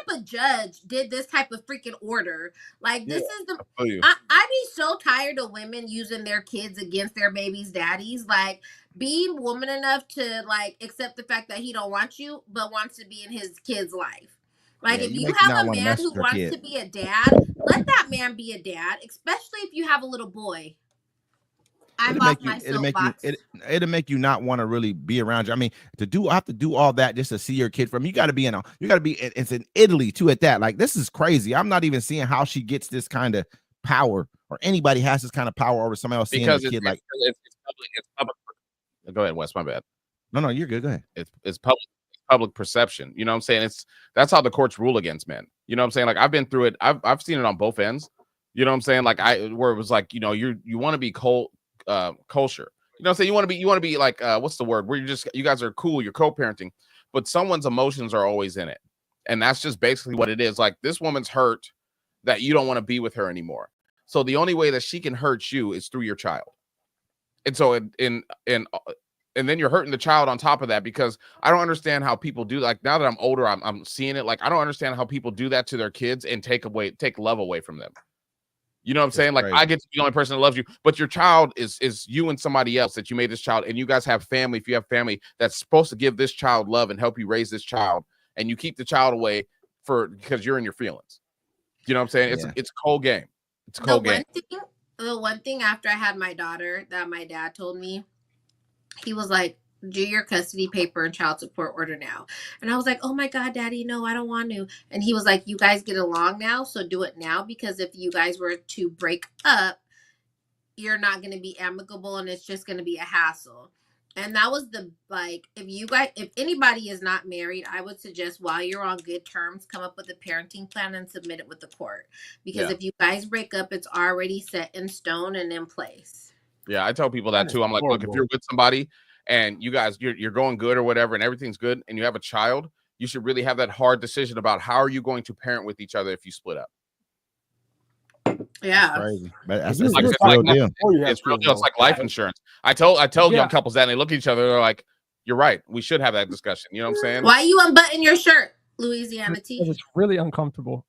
of judge did this type of freaking order? Like, this is the I be so tired of women using their kids against their baby's daddies. Like, be woman enough to like accept the fact that he don't want you, but wants to be in his kid's life. Like, if you have a man who wants to be a dad, let that man be a dad, especially if you have a little boy. It'll make you not want to really be around you. I mean, I have to do all that just to see your kid from you. Got to be it's in Italy too at that. Like, this is crazy. I'm not even seeing how she gets this kind of power, or anybody has this kind of power over somebody else seeing a kid. Like, it's public. Go ahead, Wes. My bad. No, you're good. Go ahead. It's public perception. You know what I'm saying? That's how the courts rule against men. You know what I'm saying? Like, I've been through it. I've seen it on both ends. You know what I'm saying? Like, where it was like, you know, you want to be kosher. You know what I'm saying? You want to be like what's the word? Where you guys are cool, you're co-parenting, but someone's emotions are always in it. And that's just basically what it is. Like, this woman's hurt that you don't want to be with her anymore. So the only way that she can hurt you is through your child. And so and then you're hurting the child on top of that, because I don't understand how people do, like, now that I'm older, I'm seeing it. Like, I don't understand how people do that to their kids and take love away from them. You know what I'm saying? Like, I get to be the only person that loves you, but your child is you and somebody else that you made this child, and you guys have family. If you have family that's supposed to give this child love and help you raise this child, and you keep the child away because you're in your feelings. You know what I'm saying? It's a cold game. It's a cold game. The one thing after I had my daughter that my dad told me, he was like, do your custody paper and child support order now. And I was like, oh my God, Daddy, no, I don't want to. And he was like, you guys get along now, so do it now, because if you guys were to break up, you're not going to be amicable and it's just going to be a hassle. And that was if anybody is not married, I would suggest while you're on good terms, come up with a parenting plan and submit it with the court. Because if you guys break up, it's already set in stone and in place. Yeah, I tell people that too. I'm like, look, if you're with somebody and you guys, you're going good or whatever, and everything's good, and you have a child, you should really have that hard decision about how are you going to parent with each other if you split up. Yeah, That's crazy. But It's that's like a real deal. It's real deal. It's like life insurance. I tell young couples that, and they look at each other. They're like, "You're right. We should have that discussion." You know what I'm saying? Why you unbutton your shirt, Louisiana T? It's really uncomfortable.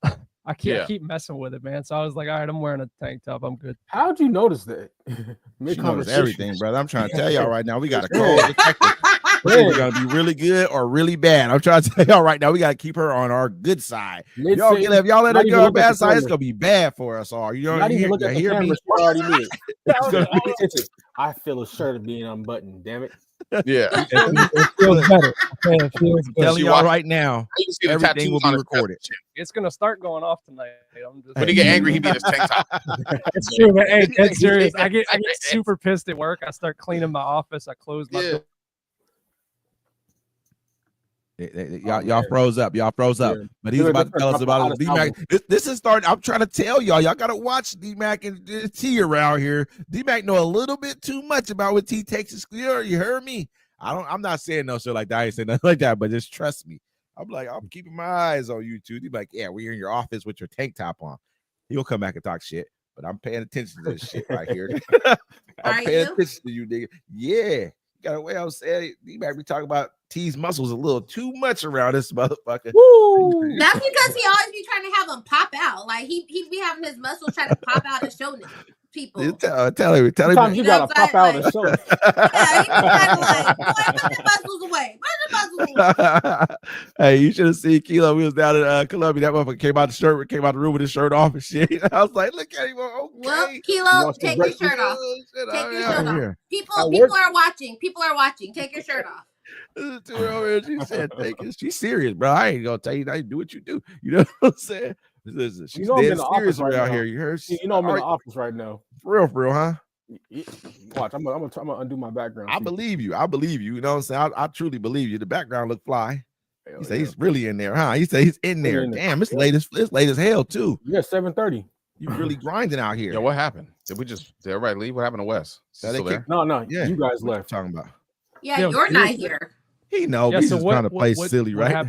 I keep messing with it, man. So I was like, all right, I'm wearing a tank top. I'm good. How'd you notice that? She knows everything, brother. I'm trying to tell y'all right now. We got a cold detective. We're gonna be really good or really bad. I'm trying to tell y'all right now. We gotta keep her on our good side. If y'all let her go on bad side, it's gonna be bad for us all. You know, not even look at the camera. She already knew. I feel a shirt being unbuttoned. Damn it. Yeah, it feels better. Okay, it feels I'm telling y'all right now, everything will be recorded. It's gonna start going off tonight. When he get angry, he be in his tank top. It's true, man. Hey, that's serious. I get super pissed at work. I start cleaning my office. I close my door. Y'all froze up. Y'all froze up. But he's about to tell us about it. D-Mac. This is starting. I'm trying to tell y'all. Y'all got to watch D-Mac and T around here. D-Mac know a little bit too much about what T takes to school. You heard me? I'm not saying no shit like that. I ain't saying nothing like that. But just trust me. I'm keeping my eyes on you two. He's like, yeah, we're in your office with your tank top on. He'll come back and talk shit. But I'm paying attention to this shit right here. I'm paying attention to you, nigga. Yeah. Got a way I'm saying it. You might be talking about T's muscles a little too much around this motherfucker. Woo! That's because he always be trying to have them pop out. Like he be having his muscles trying to pop out and show people. Tell him. Sometimes you gotta pop out and show it. Yeah, he be kind of like, boy, put the muscles away. Put the muscles away. Hey, you should have seen Kilo. We was down in Columbia. That motherfucker came out the room with his shirt off and shit. I was like, look at him. Okay. Well, Kilo, take your shirt off. Take your shirt off. People are watching. People are watching. Take your shirt off. She said, she's serious, bro. I ain't gonna tell you that. Do what you do. You know what I'm saying? She's dead serious around here. You heard? You know I'm in the office right now. For real, huh? Watch, I'm gonna undo my background. I believe you. You know what I'm saying? I truly believe you. The background look fly. He said he's really in there, huh? He said he's in there. Damn, it's late as hell too. Yeah, 7:30. You really grinding out here. Yo, what happened? Did everybody leave? What happened to Wes? No. Yeah, you guys left. Talking about. Yeah, you're not here. He know. He's just trying to play silly, right?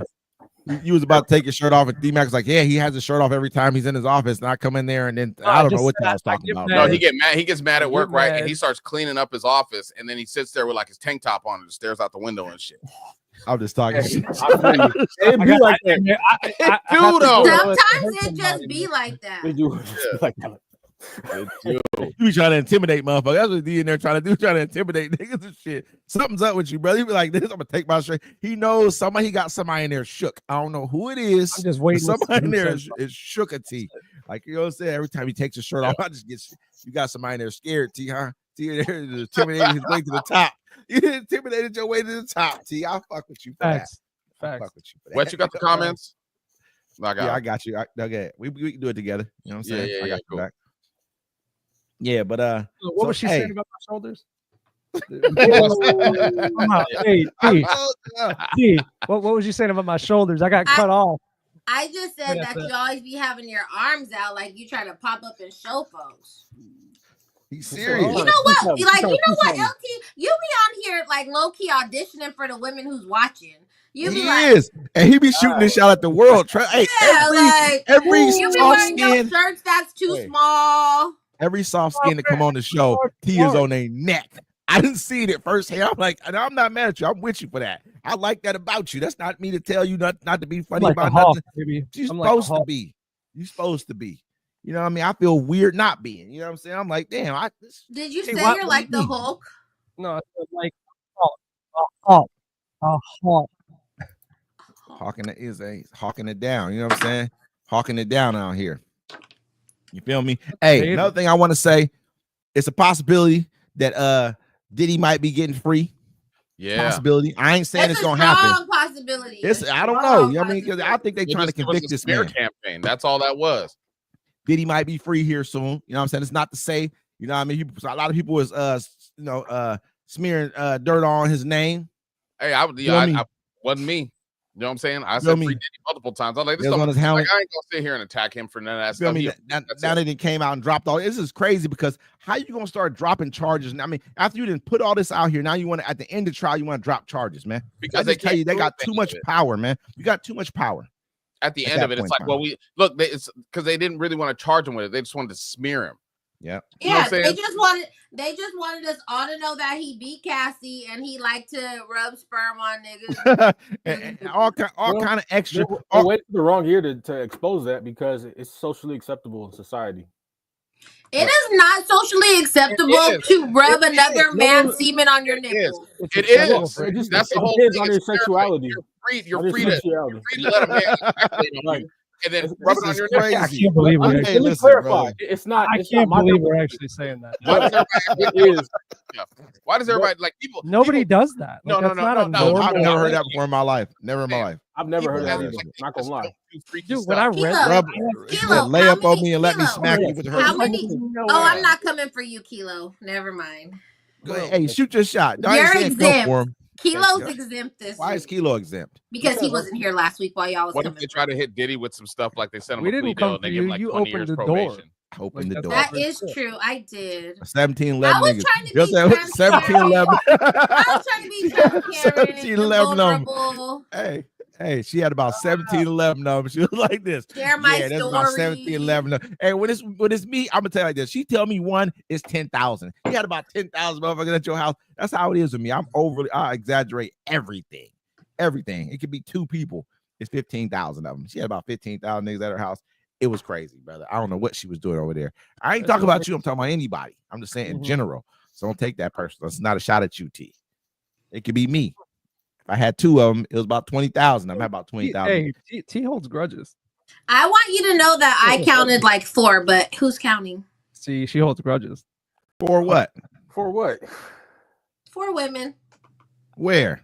You was about to take your shirt off, and D-Mac was like, "Yeah, he has his shirt off every time he's in his office." And I come in there, and then I don't know what I was talking about. No, he gets mad at work, right? And he starts cleaning up his office, and then he sits there with like his tank top on and stares out the window and shit. I'm just talking shit. It be like that. Sometimes it just be like that. It do like that. You be trying to intimidate motherfuckers. That's what D in there trying to do, trying to intimidate niggas and shit. Something's up with you, brother. He be like this. I'm gonna take my shirt. He knows he got somebody in there shook. I don't know who it is. I'm just waiting. Somebody in there is shook a T. Like you know what I'm saying? Every time he takes his shirt off, I just get you got somebody in there scared, T, huh? T in there intimidating his way to the top. You intimidated your way to the top, T. I'll fuck with you for Facts. that. I'll fuck with you for that. What you got the comments? I got you. Okay. We can do it together. You know what I'm saying? Yeah, I got cool. you back. Yeah, but what was she saying about my shoulders? Hey, what was you saying about my shoulders? I got cut off. I just said that you always be having your arms out like you try to pop up and show folks. He's serious. You know what? LT, you be on here like low key auditioning for the women who's watching. You be and he be shooting this shot at the world. Hey, every you be wearing those shirts that's too small. Every soft skin to come on the show, T is on their neck. I didn't see it at first. Hey, I'm like, and I'm not mad at you. I'm with you for that. I like that about you. That's not me to tell you not to be funny about nothing. You're supposed to be. You're supposed to be. You know what I mean? I feel weird not being. You know what I'm saying? I'm like, damn. Did you say you're like the Hulk? No, I said like Hulk. Hawking it down. You know what I'm saying? Hawking it down out here. You feel me? Hey, another thing I want to say, it's a possibility that Diddy might be getting free. Yeah. Possibility. I ain't saying it's a gonna happen. strong possibility. I don't know. Strong You know what I mean, because I think they It trying to just- it was convict a this smear man. campaign. That's all that was. Diddy might be free here soon. You know what I'm saying? It's not to say, you know what I mean? A lot of people was smearing dirt on his name. Hey, I wasn't me. You know what I'm saying? I said free Diddy multiple times. I was like, this on his helmet. I ain't gonna sit here and attack him for none of that stuff. I mean, now they didn't came out and dropped all. This is crazy because how you gonna start dropping charges? I mean, after you didn't put all this out here, now you want to at the end of the trial you want to drop charges, man. Because they tell you they got too much power, man. You got too much power. At the end of it, it's like, well, it's because they didn't really want to charge him with it. They just wanted to smear him. Yeah. You know they just wanted us all to know that he beat Cassie and he liked to rub sperm on niggas. and all kind of extra. We're waiting for the wrong year to expose that because it's socially acceptable in society. It is not socially acceptable to rub another man's semen on your nipples. It is. That's the whole thing. On your sexuality. You're free to let a man ejaculate on you and then rub it on your crazy. neck. I can't believe we're Let me clarify. It's not. I can't believe we're actually saying that. Why does everybody like people? Nobody does that. No. I've never heard that before in my life. Never in my life. I've never heard that either. Not gonna lie. Dude, when I read lay up on me and let me smack you with her. How many? Oh, I'm not coming for you, Kilo. Never mind. Hey, shoot your shot. You're exempt. Kilo's exempt this Why is Kilo exempt? Because he wasn't here last week while y'all was What coming. if they try to hit Diddy with some stuff like they sent him We a plea didn't deal come and they for give him you. like You 20 opened years the door. probation? Open the door. That is true. I did. 1711 I was niggas. trying to You be know what I'm saying? 1711. I was trying to be transparent and 1711 of them. vulnerable. Hey, she had about 1711 of them. She was like this. Share my that's about story. 1711 of them. Hey, when it's me, I'm gonna tell you like this. She tell me one is 10,000. You had about 10,000 motherfuckers at your house. That's how it is with me. I exaggerate everything. Everything. It could be two people. It's 15,000 of them. She had about 15,000 niggas at her house. It was crazy, brother. I don't know what she was doing over there. I ain't talking about you. I'm talking about anybody. I'm just saying in general. So don't take that personal. It's not a shot at you, T. It could be me. If I had two of them, it was about 20,000. I'm at about 20,000. Hey, T holds grudges. I want you to know that I counted like 4, but who's counting? See, she holds grudges. For what? For what? 4 women. Where?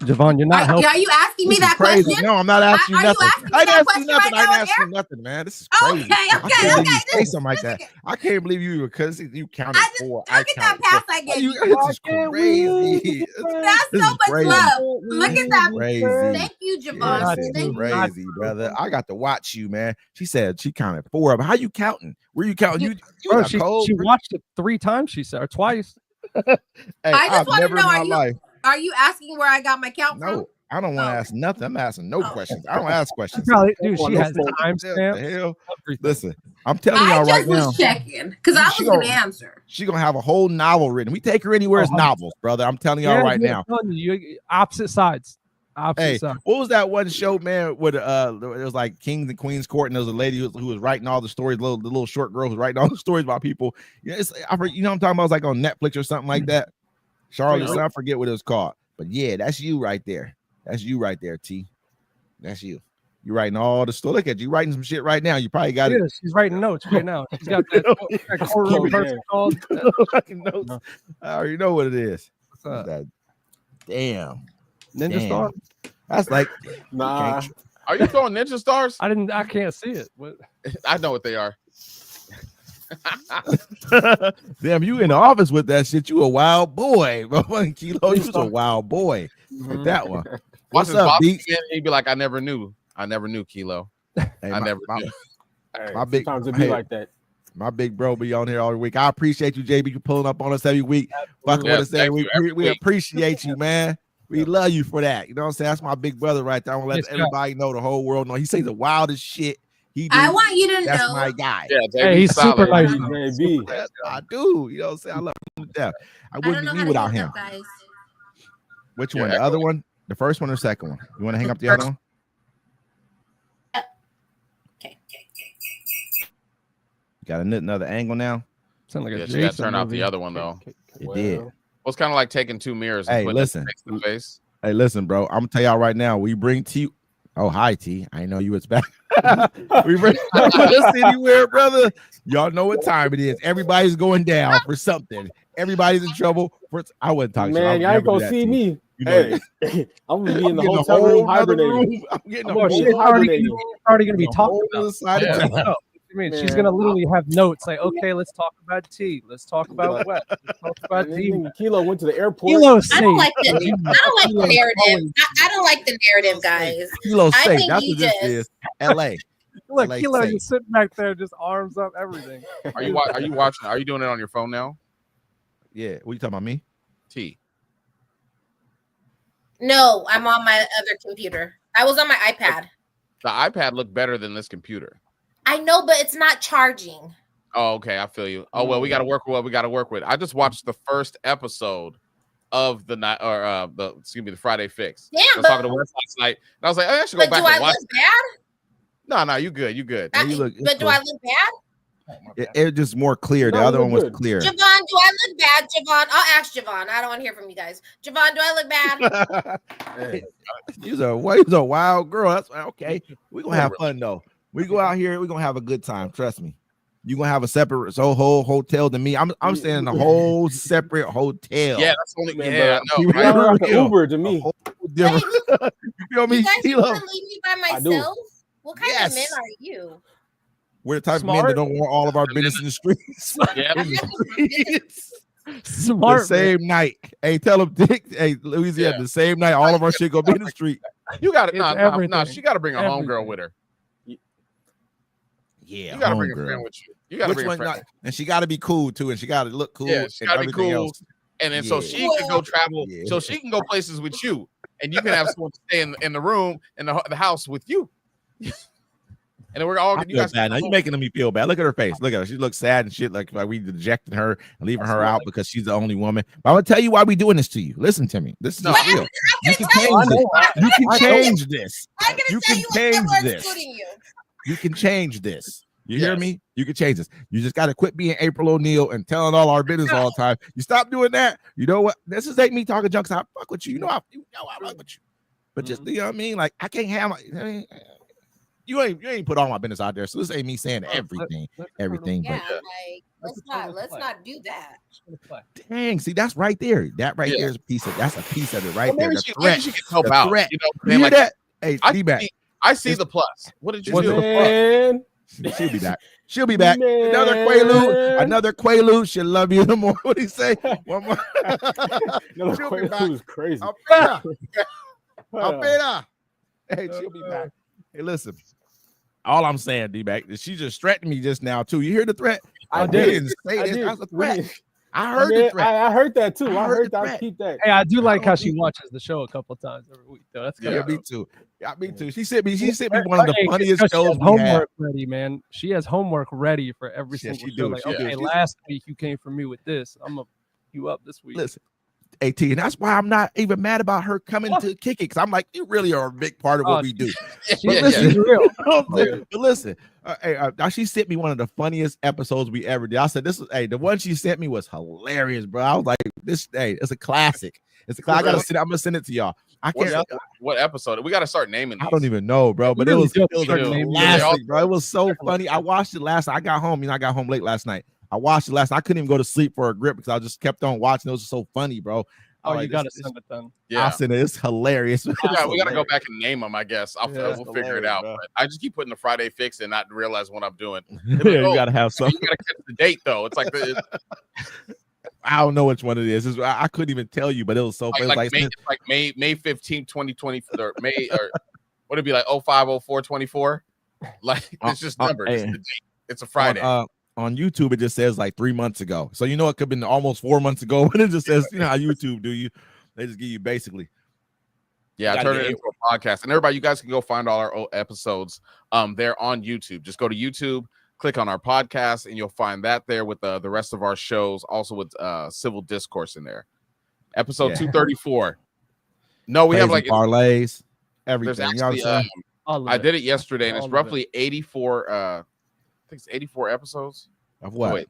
Javon, you're not helping. Are you asking me This is that crazy. question? No, I'm not asking you Are you nothing. asking me I didn't that ask you question right nothing. I now didn't on ask you air? nothing, man. This is crazy. Okay. I can't believe you say something like that. I can't believe you because you counted 4. Look at that pass I gave you. This is crazy. That's This so is much crazy. love. Look at that. Crazy. Thank you, Yeah, Javon. this is Thank you. crazy, brother. I got to watch you, man. She said she counted 4 of them. How you counting? Where you counting? You Bro, got she cold? watched it 3 times, she said, or twice. Hey, I just I've want to never know, in my life. are you asking where I got my count from? No, I don't want to ask nothing. I'm asking no questions. I don't ask questions. Probably, dude, she has What the timestamps. hell? Listen, I'm telling y'all I right just now. was checking because I was She going to gonna- answer. She gonna have a whole novel written. We take her anywhere as novels, brother. I'm telling y'all right dude, now. I'm telling you, opposite sides. Opposite Hey, sides. what was that one show, man? With it was like Kings and Queens Court, and there was a lady who was writing all the stories. The little short girl who was writing all the stories about people. Yeah, you know what I'm talking about? It was like on Netflix or something like that. Charlotte, I forget what it was called, but yeah, that's you right there. That's you right there, T. That's you. You're writing all the story. Look at you writing some shit right now. You probably got it. She's writing notes right now. She's got that courtroom person called. Fucking notes. I already know what it is. What's That, damn. Ninja Damn. Star? That's like Nah. Are you throwing ninja stars? I can't see it. What? I know what they are. damn, you in the office with that shit. You a wild boy, bro. Kilo, you was a wild boy with that one. Watch What's his up, boss Beats? again, he'd be like, I never knew, Kilo. Hey, I never knew. my big- Sometimes it be hey, like that. My big bro be on here all week. I appreciate you, JB, you pulling up on us every week. Fucking Yes, with us every thank week. you, every We week. appreciate you, man. We love you for that. You know what I'm saying? That's my big brother right there. I want to let Yes, sir. everybody know, the whole world know. He say the wildest shit. He I do. want you to That's know. my guy. Yeah, Hey, he's super nice. JB. That's I do. You know what I'm saying? I love him to death. I I don't wouldn't know be how me to without use him. that, guys. Which You're one? The other one? The first one or second one? You want to hang up the other one? Okay. Got another angle now? Sound like a Yeah, she got to Jason turn off movie. the other one though. It did. Well, it's kind of like taking 2 mirrors and Hey, putting it listen. next to the face. Hey, listen, bro. I'm gonna tell y'all right now. We bring T. Oh, hi, T. I know you was back. We bring us anywhere, brother. Y'all know what time it is. Everybody's going down for something. Everybody's in trouble. I wasn't talking shit. I Man, would y'all ain't never do gonna that see to you. me. You know Hey, I'm gonna be in the getting a hotel whole room nother hibernating. room. I'm getting a I'm whole gonna be She's already hibernating. gonna be a talking whole about other side of Yeah. town. No, what you mean? She's Man, gonna literally have notes like, okay, let's talk about tea. Let's talk about wet. Let's talk about And tea. then Kilo went to the airport. Kilo's I don't safe. like the narrative. I don't like the narrative, guys. Kilo I safe. think That's you what this just- is. LA. Look, LA Kilo safe. just sitting back there, just arms up, everything. Are you watching? Are you doing it on your phone now? Yeah. What you talking about me? T. No, I'm on my other computer. I was on my iPad. The iPad looked better than this computer. I know, but it's not charging. Oh, okay. I feel you. Oh well, we got to work with what we got to work with. I just watched the first episode of the night or the Friday Fix. Damn, I was talking to Wes last night, and I was like, I should go But back do I and watch. look bad? No, you good. You good. Yeah, you look- But do I look bad? It just more clear. The No, other you one look was good. clear. Javon, do I look bad? Javon, I'll ask Javon. I don't want to hear from you guys. Javon, do I look bad? You's a wild girl. That's okay. We're gonna have fun though. We go out here, we're gonna have a good time. Trust me. You're gonna have a separate whole hotel than me. I'm staying in a whole separate hotel. Yeah, that's only. Man, Yeah, but I know. you Right? Y'all like an real. Uber to me. Different. You feel me? You guys Kilo. want to leave me by I do. myself? What kind Yes. of men are you? We're the type of men Smart. that don't want all of our business in the streets. Yeah. In the streets. The Smart. man. same night. Hey, tell them, Dick. Hey, Louisiana, Yeah. the same night, all of our shit gonna be in the street. You got to It's no. everything. She got to bring a homegirl Everything. with her. Yeah, You got to bring a homegirl. friend with you. You got to Which bring a one? friend. Not, and she got to be cool too, and she got to look cool. Yeah, she and gotta be everything cool. else. And then so Yeah. she can go travel, Yeah. so she can go places with you, and you can have someone stay in the room in the house with you. And then we're all I you feel guys bad now. You're making me feel bad. Look at her face. Look at her. She looks sad and shit. Like we dejecting her and leaving her out because she's the only woman. But I'm gonna tell you why we doing this to you. Listen to me. This is just real. You can change this. You can change this. I'm You gonna tell can you what change we're this. excluding you. You can change this. You hear Yes. me? You can change this. You just got to quit being April O'Neil and telling all our business all the time. You stop doing that. You know what? This is me talking junk. I fuck with you. You know I fuck with you. But just you know what I mean? Like I can't have you ain't put all my business out there. So this ain't me saying everything. Everything. Yeah, But like let's not do that. dang, see that's right there. That right Yeah. there is that's a piece of it right Well, there. maybe The she threat. can help The out. threat. You know, You man, hear like, that? Hey, I D-back. see the plus. What did you What's do? the Man, She'll be back. She'll be back. Man. Another Quaalude. She'll love you the more. What do you say? One more. no, She'll be back. was crazy. Alpera. Hey, she'll be back. Hey, listen. All I'm saying, D-back, is she just threatened me just now too. You hear the threat? I We did. didn't say I this. did. That's a We threat. did. I heard the threat. I heard that too. I I heard heard the that. threat. Keep that. Hey, I do like don't how she think- watches the show a couple times every week, though. That's Yeah, good. me too. Yeah, me too. She sent me one of the Hey, funniest because she shows has we had. homework ready, man. She has homework ready for every Yeah, single she show. do. Like, She do. okay, She's- last week you came for me with this. I'm gonna you up this week. Listen, AT, and that's why I'm not even mad about her coming to kick it because I'm like, you really are a big part of what Oh, we do. Yeah, But yeah, listen, yeah. She's real. You know what I'm saying? But listen, she sent me one of the funniest episodes we ever did. I said, "This is the one she sent me was hilarious, bro." I was like, "This, it's a classic. It's a classic. I'm gonna send it to y'all. I can't. What episode? We got to start naming these. I don't even know, bro. But You it really was, do it was start a naming classic, bro. It was so funny. I watched it last night. I got home. I got home late last night. I watched it last night. I couldn't even go to sleep for a grip because I just kept on watching. It was so funny, bro. Oh, All right, you gotta this- send it then. Yeah. I'll send it. It's hilarious. Yeah, we got to go back and name them, I guess. Yeah, we'll figure it hilarious, out. bro. But I just keep putting the Friday fix and not realize what I'm doing. Yeah, Oh, you gotta have some. You got to catch the date, though. It's like I don't know which one it is. I couldn't even tell you, but it was so funny. like May 15, 2020, or May, or would it be like 05, 04, 24? Like, it's just numbers. It's hey. the date. It's a Friday. On YouTube, it just says like 3 months ago. So you know it could have been almost 4 months ago, but it just says, you know how YouTube do you? They just give you basically. Yeah, I gotta turned get it into a podcast. And everybody, you guys can go find all our old episodes. They're on YouTube. Just go to YouTube, click on our podcast, and you'll find that there with the rest of our shows, also with Civil Discourse in there. Episode Yeah. 234. No, we have like parlays, there's everything. You know what I'm actually saying? All of I it. did it yesterday, and it's All of roughly 84. I think it's 84 episoeds. Of what? Wait,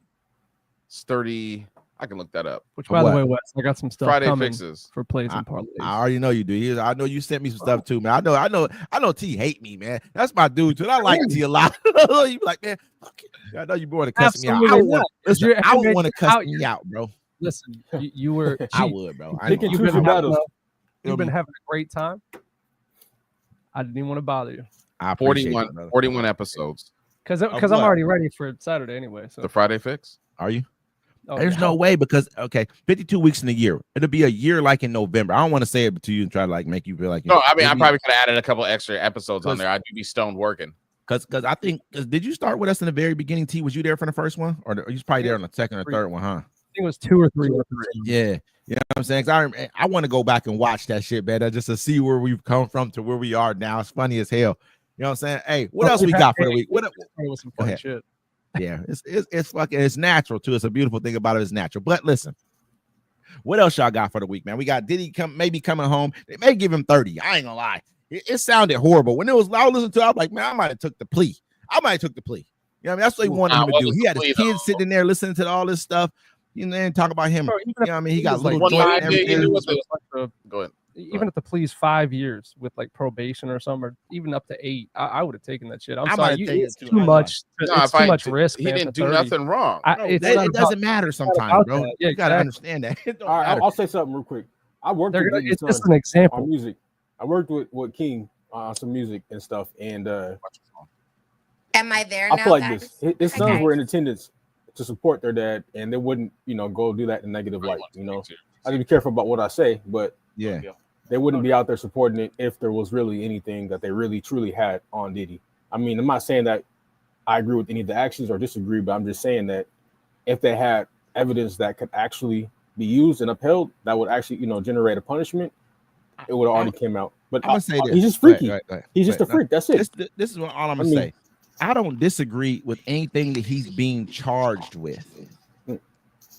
it's 30. I can look that up. Which, by What? the way, Wes, I got some stuff Friday coming fixes. for plays and parlays. I already know you do. I know you sent me some stuff too, man. I know T hate me, man. That's my dude too. And I like T a lot. You be like, man, fuck it. I know you want to cuss me out. Absolutely not. Listen, You're I would estimating want to cuss out me out, bro. Listen, you were. I Chief, would, bro. I Pick know. and You've choose been your having battles. You've been having a great time. I didn't even want to bother you I appreciate 41, it, brother. 41 episodes. because Of I'm what? already ready for Saturday anyway. So The Friday fix. Are you? oh, There's yeah. no way because 52 weeks in a year. It'll be a year like in November. I don't want to say it to you and try to like make you feel like No, I mean I probably could have added a couple extra episodes on Cause- there. I do be stoned working. because I think did you start with us in the very beginning? T, was you there for the first one, or you was probably there on the second or third one, huh? I think it was 2 or 3 episodes. Yeah, you know what I'm saying. 'Cause I want to go back and watch that shit, man, just to see where we've come from to where we are now. It's funny as hell. You know what I'm saying? Hey, what else we got for the week? What? With some Go funny ahead. shit. Yeah, it's fucking it's natural too. It's a beautiful thing about it. It's natural. But listen, what else y'all got for the week, man? We got Diddy maybe coming home. They may give him 30. I ain't gonna lie. It sounded horrible when it was. I was listening to it, I was like, man, I might have took the plea. You know what I mean? That's what he wanted him to what do. was He the had his plea, kids though? sitting there listening to all this stuff. You know, and talk about him. Bro, You know what I mean? He got was like little joint and he everything. knew what the- Go ahead. Even if the plea's 5 years with like probation or something, or even up to 8, I would have taken that shit. I'm I might sorry, have taken it's it too. too I know. much. No, It's if too I- much risk. He man, didn't for do 30. nothing wrong. It's It not doesn't matter sometimes, about bro. that. Yeah, You gotta exactly. understand that. It don't All right, matter. I'll say something real quick. I worked with Diddy's It's just son an example. on music. I worked with King on some music and stuff, and Am I there I now, feel like guys? this. His Hi, sons guys. were in attendance to support their dad, and they wouldn't, go do that in a negative light. I need to be careful about what I say, but Yeah. they wouldn't be out there supporting it if there was really anything that they really truly had on Diddy. I mean, I'm not saying that I agree with any of the actions or disagree, but I'm just saying that if they had evidence that could actually be used and upheld, that would actually, generate a punishment, it would have already came out. But I'm gonna say this. he's just Go ahead, freaky. go ahead, go ahead. He's just Go a ahead. freak. That's it. This is what all I'm I gonna mean- say. I don't disagree with anything that he's being charged with.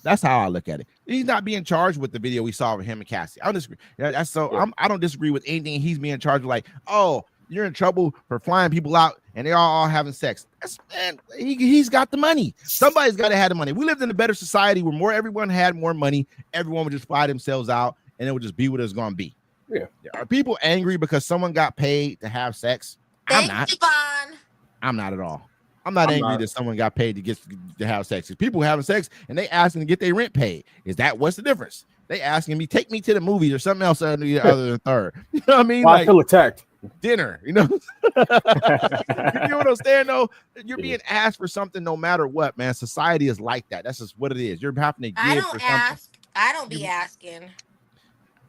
That's how I look at it. He's not being charged with the video we saw of him and Cassie. I don't disagree. Yeah, that's so. Yeah. I don't disagree with anything he's being charged with. Like, oh, you're in trouble for flying people out and they're all having sex. That's, man, he's got the money. Somebody's got to have the money. We lived in a better society where everyone had more money. Everyone would just fly themselves out and it would just be what it's going to be. Yeah. Are people angry because someone got paid to have sex? I'm not. Thanks, Yvonne. I'm not at all. I'm not I'm angry not. that someone got paid to have sex. If people having sex and they asking to get their rent paid, what's the difference? They asking me, take me to the movies or something else other than third. You know what I mean? Well, I Like feel attacked. dinner, you know? You know what I'm saying? Though you're being asked for something no matter what, man. Society is like that. That's just what it is. You're having to give I for don't something. ask. I don't be asking.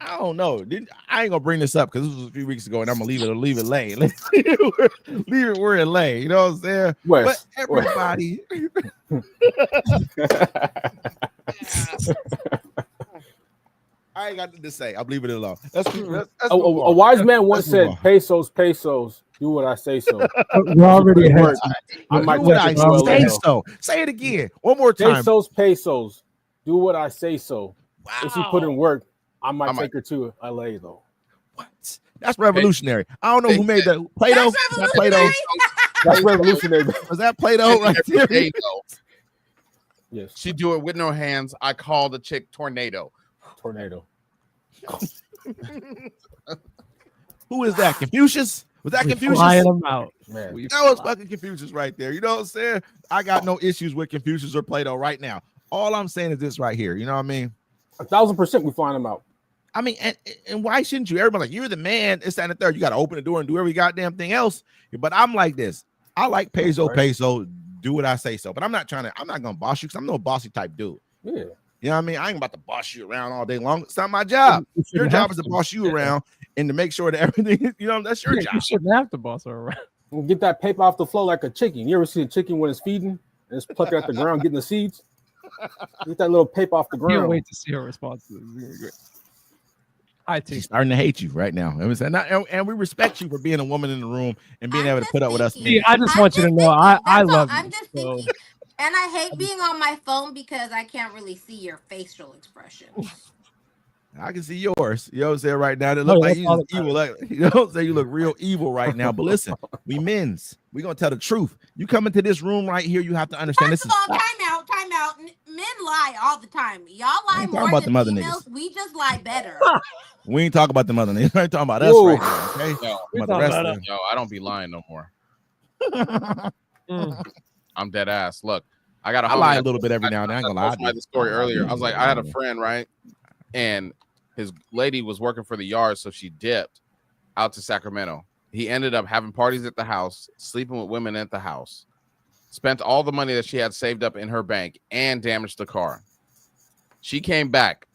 I don't know. I ain't gonna bring this up because this was a few weeks ago, and I'm gonna leave it lay. leave it where it lay. You know what I'm saying? Wes, But everybody. I ain't got nothing to say. I'll leave it alone. Let's move a on. wise man once Let's move said, on. pesos, do what I say so. We're already ahead. Word. I might Do what take I it to say LA. so. Say it again. One more time. Pesos, do what I say so. If she put in work, I might take her to LA though. What? That's revolutionary. I don't know who made that. Plato? That's Was that Plato? That's revolutionary. Was that Plato right there? Tornado. Yes, She do it with no hands. I call the chick tornado. tornado. Who is that? Confucius? Was that We Confucius? flying them out. Man, That was fucking Confucius right there. You know what I'm saying? I got no issues with Confucius or Plato right now. All I'm saying is this right here. You know what I mean? 1,000% we find them out. I mean, and why shouldn't you? Everybody like, you're the man. It's that and the third. You got to open the door and do every goddamn thing else. But I'm like this. I like peso. Do what I say so. But I'm not going to boss you because I'm no bossy type dude. Yeah. You know what I mean? I ain't about to boss you around all day long. It's not my job. Your job is to boss you around and to make sure that everything, that's your job. You shouldn't have to boss her around. We'll get that paper off the floor like a chicken. You ever see a chicken when it's feeding and it's plucking out the ground, getting the seeds? Get that little paper off the Can't ground. wait to see her response to this. It's gonna be great. Hi, T. She's starting to hate you right now. And we respect you for being a woman in the room and being able to put up with us. T, I just want you to know I love I'm you. just So, thinking. And I hate being on my phone because I can't really see your facial expressions. I can see yours. You know what I'm saying right now? It look like that's all you that evil. You know what I'm saying? You look real evil right now. But listen, we men's. We're gonna tell the truth. You come into this room right here, you have to understand First this of is all, time out. Men lie all the time. Y'all lie ain't more talking about than them other females. niggas. We just lie better. we ain't talking about the mother niggas. We ain't talking about us Whoa. right now. Okay. No, About the rest of no, I don't be lying no more. mm. I'm dead ass. Look, I got a I homie lie a that- little bit every now and then. I ain't gonna lie. I told somebody do. the story earlier. I was like, I had a friend, right? And his lady was working for the yard, so she dipped out to Sacramento. He ended up having parties at the house, sleeping with women at the house, spent all the money that she had saved up in her bank, and damaged the car. She came back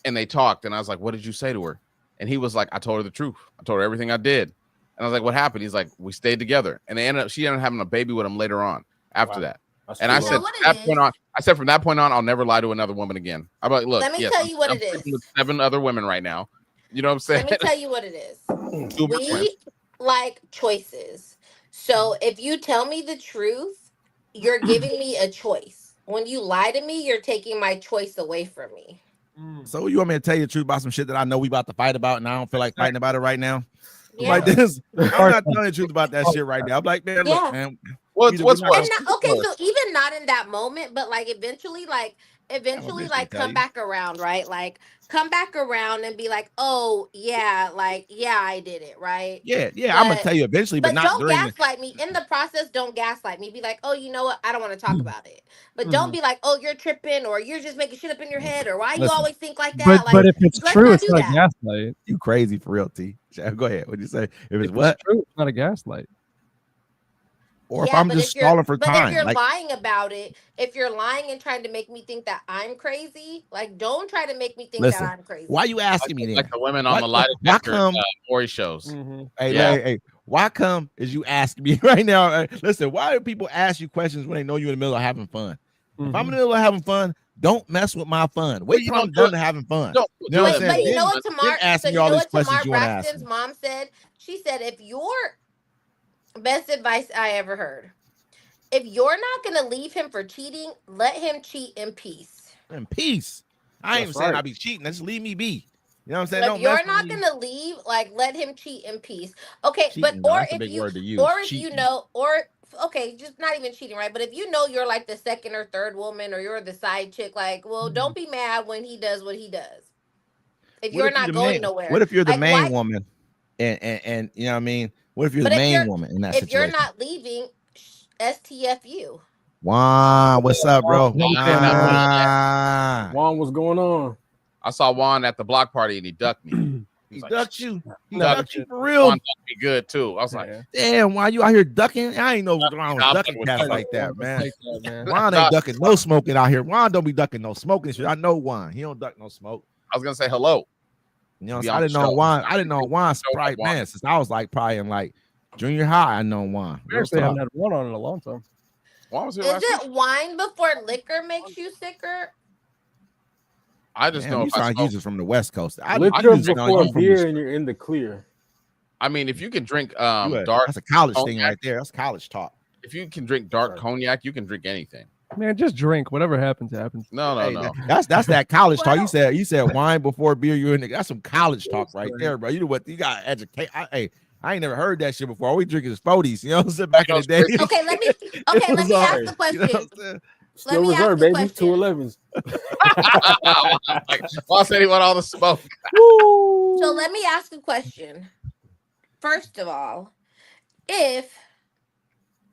and they talked, and I was like, what did you say to her? And he was like, I told her the truth. I told her everything I did. And I was like, what happened? He's like, we stayed together. And she ended up having a baby with him later on after that. That's And I cool. said, what from that it point is? on, from that point on, I'll never lie to another woman again. I'm like, look, Let me yes, tell you what I'm it is. sleeping with 7 other women right now. You know what I'm saying? Let me tell you what it is. Two of my friends. We like choices. So if you tell me the truth, you're giving me a choice. When you lie to me, you're taking my choice away from me. So you want me to tell you the truth about some shit that I know we about to fight about, and I don't feel like fighting about it right now? Yeah. Like this, I'm not telling the truth about that shit right now. I'm like, man, Yeah. look, man. What's Either worse? we're not And not, okay, so even not in that moment, but like eventually, bitch like tell come you. back around, right? Like come back around and be like, oh yeah, like yeah, I did it, right? Yeah, I'm gonna But- tell you eventually, but not don't during the. gaslight me in the process. Don't gaslight me. Be like, oh, you know what? I don't want to talk Mm. about it. But don't be like, oh, you're tripping, or you're just making shit up in your head, or why you Listen. always think like that. But if it's let's true, not it's do not that. gaslight. You crazy for real, T. Go ahead. What do you say? If it's If what? it's true, it's not a gaslight. Or if I'm but just if you're- stalling for but time. if you're Like, lying about it, if you're lying and trying to make me think that I'm crazy, like don't try to make me think Listen, that I'm crazy. why you asking me then? Like the women on Why- the lie why detector come- Maury shows. Hey, Yeah. hey, why come is you asking me right now? Listen, why do people ask you questions when they know you're in the middle of having fun? If I'm in the middle of having fun, don't mess with my fun. Wait you till don't I'm do done it. to having fun. Don't You know what I'm Wait, saying? but you know Then- what Tamar? then ask So me you all know these what questions Tamar you wanna ask Braxton's me. mom said? She said, "If you're best advice I ever heard. If you're not gonna leave him for cheating, let him cheat in peace. In peace. I ain't even That's saying right. I be cheating. Just leave me be. You know what I'm saying? If Don't you're mess not with me. gonna leave, like let him cheat in peace. Okay, Cheating, but no, or that's a if big you word to use. or if Cheating. you know, or okay, just not even cheating, right? But if you know you're like the second or third woman, or you're the side chick, like, well, don't be mad when he does what he does. If What you're if you're not the going main- nowhere, What if you're the Like, main why- woman? And you know what I mean? What if you're But the if main you're- woman in that if you're situation? not leaving, STFU. Juan, what's up, bro? Juan, Juan. Juan, what's going on? I saw Juan at the block party and he ducked me. He He's like, ducked you. He No, ducked you for real. Juan ducked me good too. I was like, Damn, why you out here ducking? I ain't know Juan was I'm ducking fucking cats with you. like that, man. Like that, man. Juan ain't ducking no smoking out here. Juan don't be ducking no smoking shit. I know Juan. He don't duck no smoke. I was gonna say hello. You know, Be so on I didn't the know show. Juan. I didn't know Juan. Show Probably, Juan. man, since I was like probably in like junior high. I know Juan. We Real actually talk. haven't had one on in a long time. Juan was here Is last week. it wine before liquor makes you sicker? I just Damn, know you if I sound smoke. used from the West Coast. I Liquor just know before you from beer the- and you're in the clear. I mean, if you can drink you a- dark, That's a college thing cognac. right there. That's college talk. if you can drink dark Sorry. cognac, you can drink anything. Man, just drink. Whatever happens, happens. No, Hey, no. That's that college talk. Well- You said wine before beer. You in the, that's some college talk right there, bro. You know what? You got educate. I ain't never heard that shit before. All we drink is 40s. You know what I'm saying? Back in the day. Okay, let me ask the You know question. what I'm saying? Still me ask reserved, the baby. question. 211s. Like, Juan said he want all the smoke. So let me ask a question. First of all, if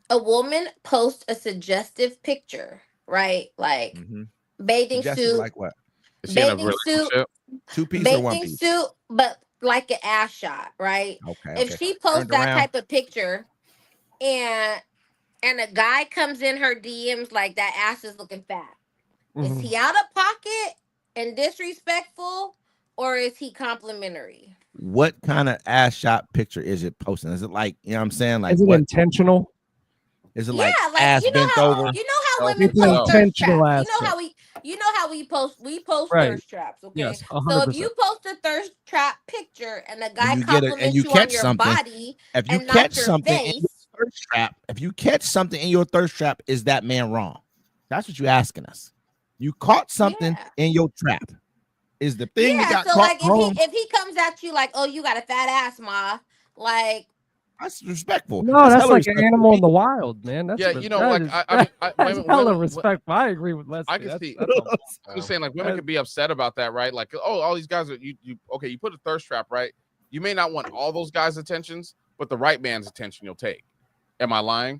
a woman posts a suggestive picture, right? Like Mhm. bathing Suggestive suit, like what? Is she in a Bathing suit. relationship? 2-piece or one bathing piece? suit, but like an ass shot, right? Okay. If she posts Turned that around. type of picture and a guy comes in her DMs like that ass is looking fat, is Mhm. he out of pocket and disrespectful, or is he complimentary? What kind of ass shot picture is it posting? Is it like, you know what I'm saying? Like Is it what intentional? is it Yeah, like like ass you know bent how over? you know how Oh, women it's post thirst intentional traps. ass You know how we post Right. thirst traps. Okay, Yes, so 100%. if you post a thirst trap picture and a guy you get it- and compliments you you, on catch your something, body If you and not catch your something in face, your thirst trap, if you catch something in your thirst trap, is that man wrong? That's what you're asking us. You caught something Yeah. in your trap. Is the thing that yeah. got So caught like wrong? if he comes at you like, oh, you got a fat ass, ma, like That's respectful. No, that's hella like an respectful. animal in the wild, man. That's Yeah, you know, like that's women- hella women- respectful. I agree with Leslie. I can That's- see- that's a- I'm just saying, like, women could be upset about that, right? Like, oh, all these guys are you okay, you put a thirst trap, right? You may not want all those guys' attentions, but the right man's attention you'll take. Am I lying?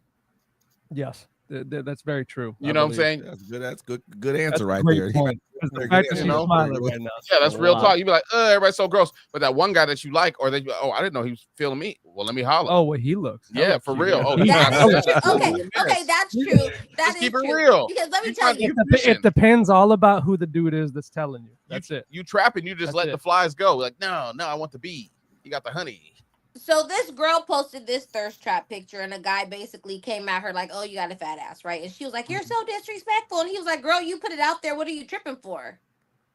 yes. That's very true. You I know what I'm believe. saying? That's good answer That's a right great there. point. Because the Very fact good that answer. she's You know? smiling right now. Yeah, that's real Wow. talk. You'd be like, everybody's so gross. But that one guy that you like, or that you, I didn't know he was feeling me. Well, let me holler. Oh, well, he looks. Yeah, hella for cute. real. Oh, That yeah. is true. Okay, okay, that's true. That Let's is keep it true. real. Because let me You tell trying you, to- It depends all about who the dude is that's telling you. That's it. You trapping, you just That's let it. the flies go. Like, no, I want the bee. You got the honey. so this girl posted this thirst trap picture, and a guy basically came at her like, "Oh, you got a fat ass, right?" And she was like, "You're so disrespectful." And he was like, "Girl, you put it out there. What are you tripping for?"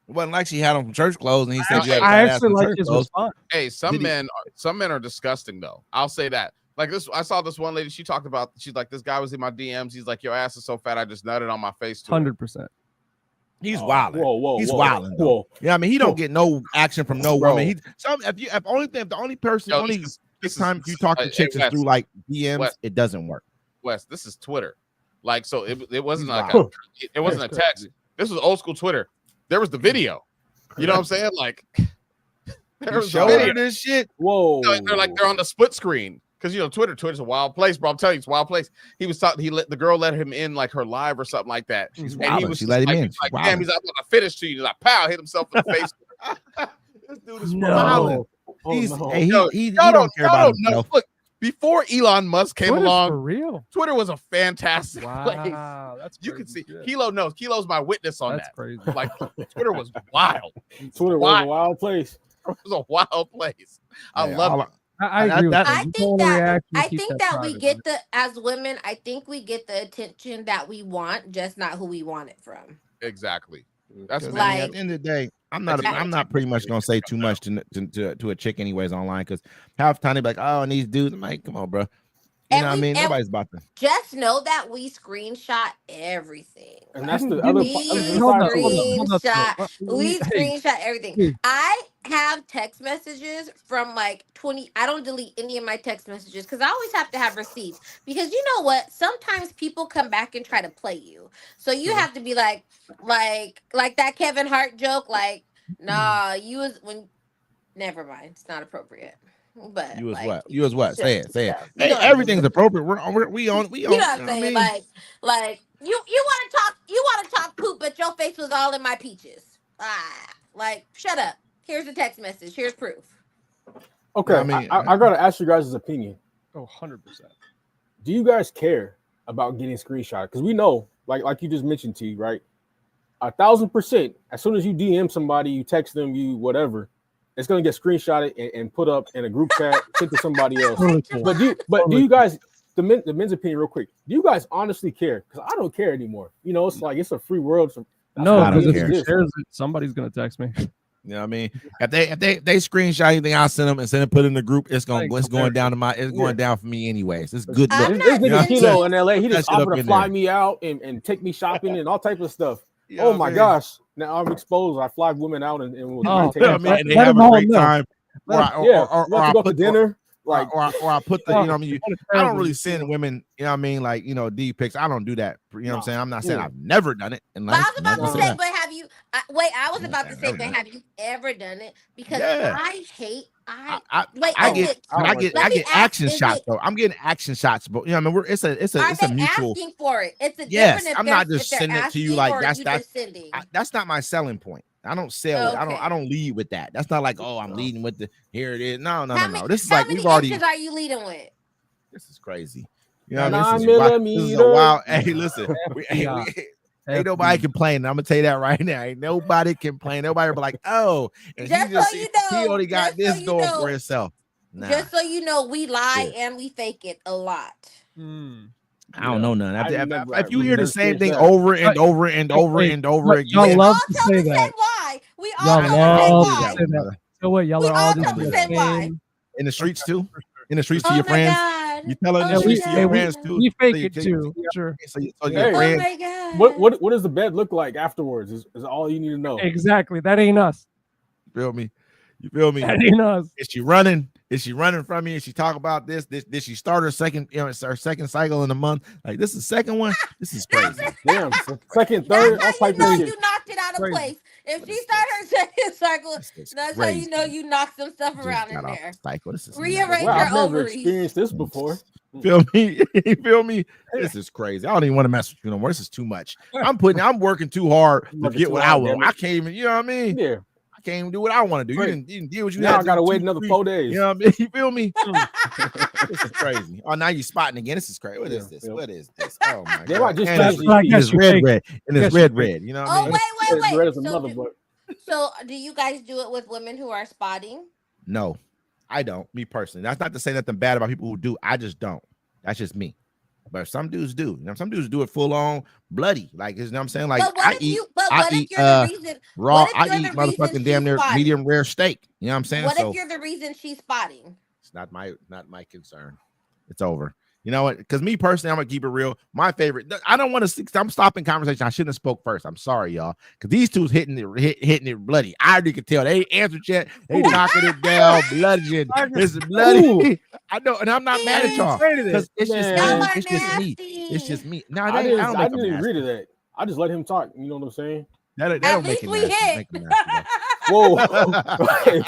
It wasn't like she had on some church clothes, and he said you had a I fat ass actually in like church his clothes. response. Hey, some Did he- men are disgusting though. I'll say that. Like this, I saw this one lady. She talked about. She's like, this guy was in my DMs. He's like, your ass is so fat, I just nutted on my face. 100%. He's Oh, wilding. Whoa, He's whoa, wilding. Though. whoa. Yeah, I mean, he don't get no action from no Bro. woman. The only person, Yo, only this time is- you talk to hey, chicks is Wes, through like DMs. Wes. It doesn't work. Wes, this is Twitter. Like, so it wasn't He's like wild. it wasn't a That's text. This was old school Twitter. There was the video. You know what I'm saying? Like, there You was the showed video. her this shit. Whoa. They're on the split screen because Twitter's a wild place, bro. I'm telling you, it's a wild place. He was talking. The girl let him in like her live or something like that. She's And he wilding. was She just let him like, in. he's like, She's damn, he's like, I'm gonna finish to you. He's like, pow, hit himself in the face. This dude is No. wilding. Oh, He's no. hey, Yo, he y'all don't care about know. himself. Look, before Elon Musk came Twitter's along, for real. Twitter was a fantastic place. Wow, that's You can see crazy shit. Kilo knows. Kilo's my witness on That's that. crazy. Like Twitter was wild. Twitter was a wild place. It was a wild place. I Yeah, love all it. I That- agree with that- that. I You think don't that react, you I keep think that we private, get the as women. I think we get the attention that we want, just not who we want it from. Exactly. That's 'Cause, me. I mean, like- at the end of the day, I'm Exactly. not pretty much gonna say too much to a chick anyways online because half the time they be like, oh, and these dudes, I'm like, come on, bro. You And know what I we- mean? and- Nobody's about to. Just know that we screenshot everything. And that's the We other We side hold up, to it. hold up. screenshot. We Hey, screenshot everything. hey. I have text messages from like 20. I don't delete any of my text messages because I always have to have receipts. Because you know what? Sometimes people come back and try to play you. So you have to be like that Kevin Hart joke. Like, nah, you was when. Never mind. It's not appropriate. But You was like, what? You was what? Say it. Say it. stuff. Hey, You know what I mean? everything's appropriate. We on. You know what I'm I saying? mean? Like you want to talk poop, but your face was all in my peaches. Like shut up. Here's the text message. Here's proof. Okay, I mean- I gotta ask you guys' opinion. Oh, 100%. Do you guys care about getting screenshot? Because we know, like you just mentioned, T, right? 1,000%. As soon as you DM somebody, you text them, you whatever, it's gonna get screenshotted and put up in a group chat, sent to somebody else. Totally cool. But do you guys, the men's opinion, real quick? Do you guys honestly care? Because I don't care anymore. You know, it's like it's a free world. So No, I don't because if care. he shares it, somebody's gonna text me. You know what I mean? If they screenshot anything, I'll send them and send it, put it in the group. It's going down to it's going down for me anyways. It's good I'm look. not This You know nigga what I'm Kilo saying? in LA, he That just shit up offered to in fly there. me out and take me shopping and all type of stuff. You know Oh what my I mean? gosh! Now I'm exposed. I fly women out and we'll Oh, take You know them what I mean? shopping. And they Let have them a all great know. time. Or I Let's go to put dinner. Like, or I put the, you know what I mean? I don't Terrible. really send women, you know what I mean? Like, you know, D pics. I don't do that. You know what I'm saying? I'm not saying Yeah. I've never done it in But life. I was about Not to saying say, that. but have you? Wait, I was Yeah, about to I've say, never but done have you ever done it? Because Yeah. I hate. I Wait. I okay, get I don't like Let I me get ask, action is shots it- though. I'm getting action shots, but you know, I mean, it's Are a they mutual. asking for it? It's a Yes, different. If I'm not they're- just if they're sending it to you asking, like or that's you that's just sending. that's not my selling point. I don't sell it. Okay. I don't lead with that. That's not like, oh, I'm leading with the here it is. No. This is How like many we've already. inches are you leading with? This is crazy. You know, what I 9 mean? This is a millimeter. wild. Hey, listen, Yeah. ain't nobody complaining. I'm gonna tell you that right now. Ain't nobody complain. Nobody be like, oh, and Just so you know, he only got just so this you going know. for himself. Nah, Just so you know, we lie Yeah. and we fake it a lot. I don't know none. I If never- you hear the never same experienced thing that. over and over and over Wait, and over what, y'all again, love all to tell say the that. same lie. We all Y'all tell the same love to lie. say that. So what? Y'all We are all all tell just the the same lie. same. in the streets too, in the streets to Oh your my friends. God. You tell in the Oh streets my to your God. friends too. We fake So you it take- too. Sure. So your Hey. Oh friends. my God. What does the bed look like afterwards? Is all you need to know. Exactly. That ain't us. You feel me? You feel me? That ain't us. Is she running? Is she running from me? Is she talk about this? Did she start her second, her second cycle in a month? Like this is the second one. This is crazy. Damn, second, third, all That's how you type know of shit. you knocked it out of Crazy. place. If What she is started her second cycle, This is that's how you know crazy. you knocked some stuff Just around in got off there. the cycle. This is Rearrange Well, your I've never ovaries. experienced this before. Feel me? You feel me? This is crazy. I don't even want to mess with you no more. This is too much. I'm working too hard to Working get too what hard, I want. damn it. I can't even, you know what I mean? Yeah. I can't even do what I want to do. Right. You didn't deal with you. Now had I gotta to wait do another 2, 4 days. You know what I mean? You feel me? This is crazy. Oh, now you spotting again. This is crazy. What is this? Yeah. What is this? Oh my They god. might just And change it's, the I key. guess it's you red, fake. red. And it's Guess you red, fake. red. You know what I Oh, mean? wait. Red as a So mother, do, but so do you guys do it with women who are spotting? No, I don't. Me personally. That's not to say nothing bad about people who do. I just don't. That's just me. But some dudes do. You know, some dudes do it full on bloody. Like, you know what I'm saying? Like, But what if you? But I what if eat you're the reason? raw. What if I you're eat the reason motherfucking she's damn near spotting? medium rare steak. You know what I'm saying? What So if you're the reason she's spotting? it's not my concern. It's over. You know what? Because me personally, I'm gonna keep it real. My favorite. I don't want to. I'm stopping conversation. I shouldn't have spoke first. I'm sorry, y'all. Because these two's hitting it bloody. I already could tell. They ain't answered yet. They knocking it down, bludgeon. It's bloody. I know, and I'm not mad at y'all because it's just Man. me. Y'all are It's just me. nasty. It's just me. No, I they, didn't. I don't I make them didn't agree nasty. to that. I just let him talk. You know what I'm saying? That At don't make least him we nasty. hit. Make him nasty, Whoa. Hey,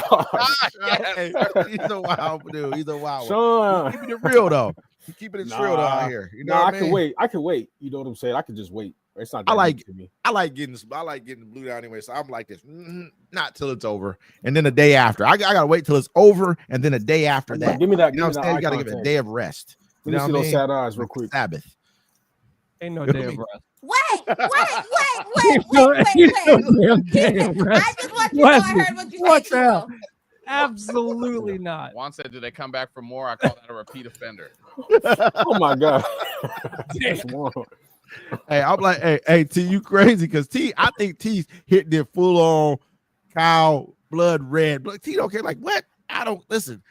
Hey, he's a wild dude. He's a wild one. Sean. Keeping it real though. You keeping it real out here. You know Nah, what I mean? can wait. I can wait. You know what I'm saying? I can just wait. It's not that I like- deep to me. I like getting the blue down anyway. So I'm like this. Not till it's over. And then the day after. I gotta wait till it's over and then a day after Like, that. give me that. You know Give what me I'm saying? that You gotta eye give it a contact. day of rest. Let You me know see what I those mean? sad eyes real Like quick. Sabbath. Ain't no Feel day of me? rest. Wait. No damn I rest. just want you to know I heard what you What said, the hell? Timo. Absolutely not. Juan said, "Did they come back for more?" I call that a repeat offender. Oh my god. Damn. Come on. Hey, I'm like, hey, T, you crazy? Because I think T's hitting it full on cow blood red. But T don't care. Like, what? I don't listen.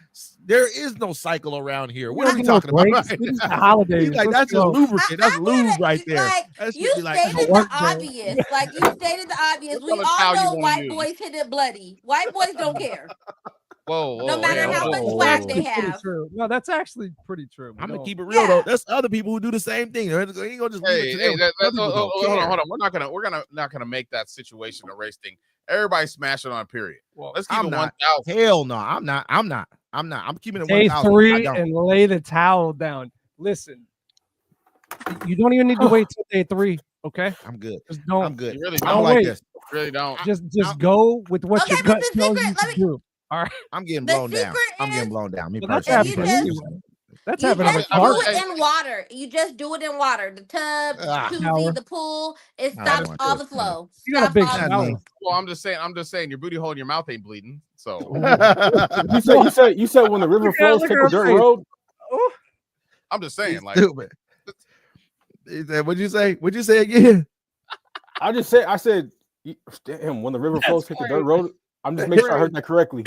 There is no cycle around here. What are we talking about? breaks. Right This is the now? holidays. He's like, Let's that's just go. lubricant. That's I lube get it. right there. Like, That should you be like, stated work the day. obvious. Like, you stated the obvious. What We color towel all you know wanna white use? boys hit it bloody. White boys don't care. Whoa, No matter hey, how hold much on. swag That's they actually pretty have. true. No, that's actually pretty true. I'm gonna No. keep it real Yeah. though. There's other people who do the same thing. He ain't gonna just leave Hey, it to hey, them. that, Other people don't hold on, care. hold on. We're not gonna make that situation a race thing. Everybody smash it on a period. Well, Let's keep I'm it not. 1,000. Hell no, I'm not. I'm keeping it day 1,000. I 3 don't. and lay the towel down. Listen, you don't even need to wait till day 3. Okay, I'm good. just don't. I'm good. You really I'm don't like wait. this. Really don't. Just go with what Okay, your but gut the tells secret- you let to do. I'm getting The blown down. secret I'm getting is- blown down. Me Well, that's personally. If you happening just- anyway. That's You happening on just the do carpet. it in water. You just do it in water. The tub, Ah. the Shower. jacuzzi, the pool. It I don't stops want all this. the flow. You got a Stops big all the shower. flow. Well, I'm just saying your booty hole in your mouth ain't bleeding. So You said when the river flows, look take at a her dirt face. road. I'm just saying, like, Stupid. He said, what'd you say? What'd you say again? I said, damn, when the river flows, take a dirt road. I'm just making sure I heard that correctly.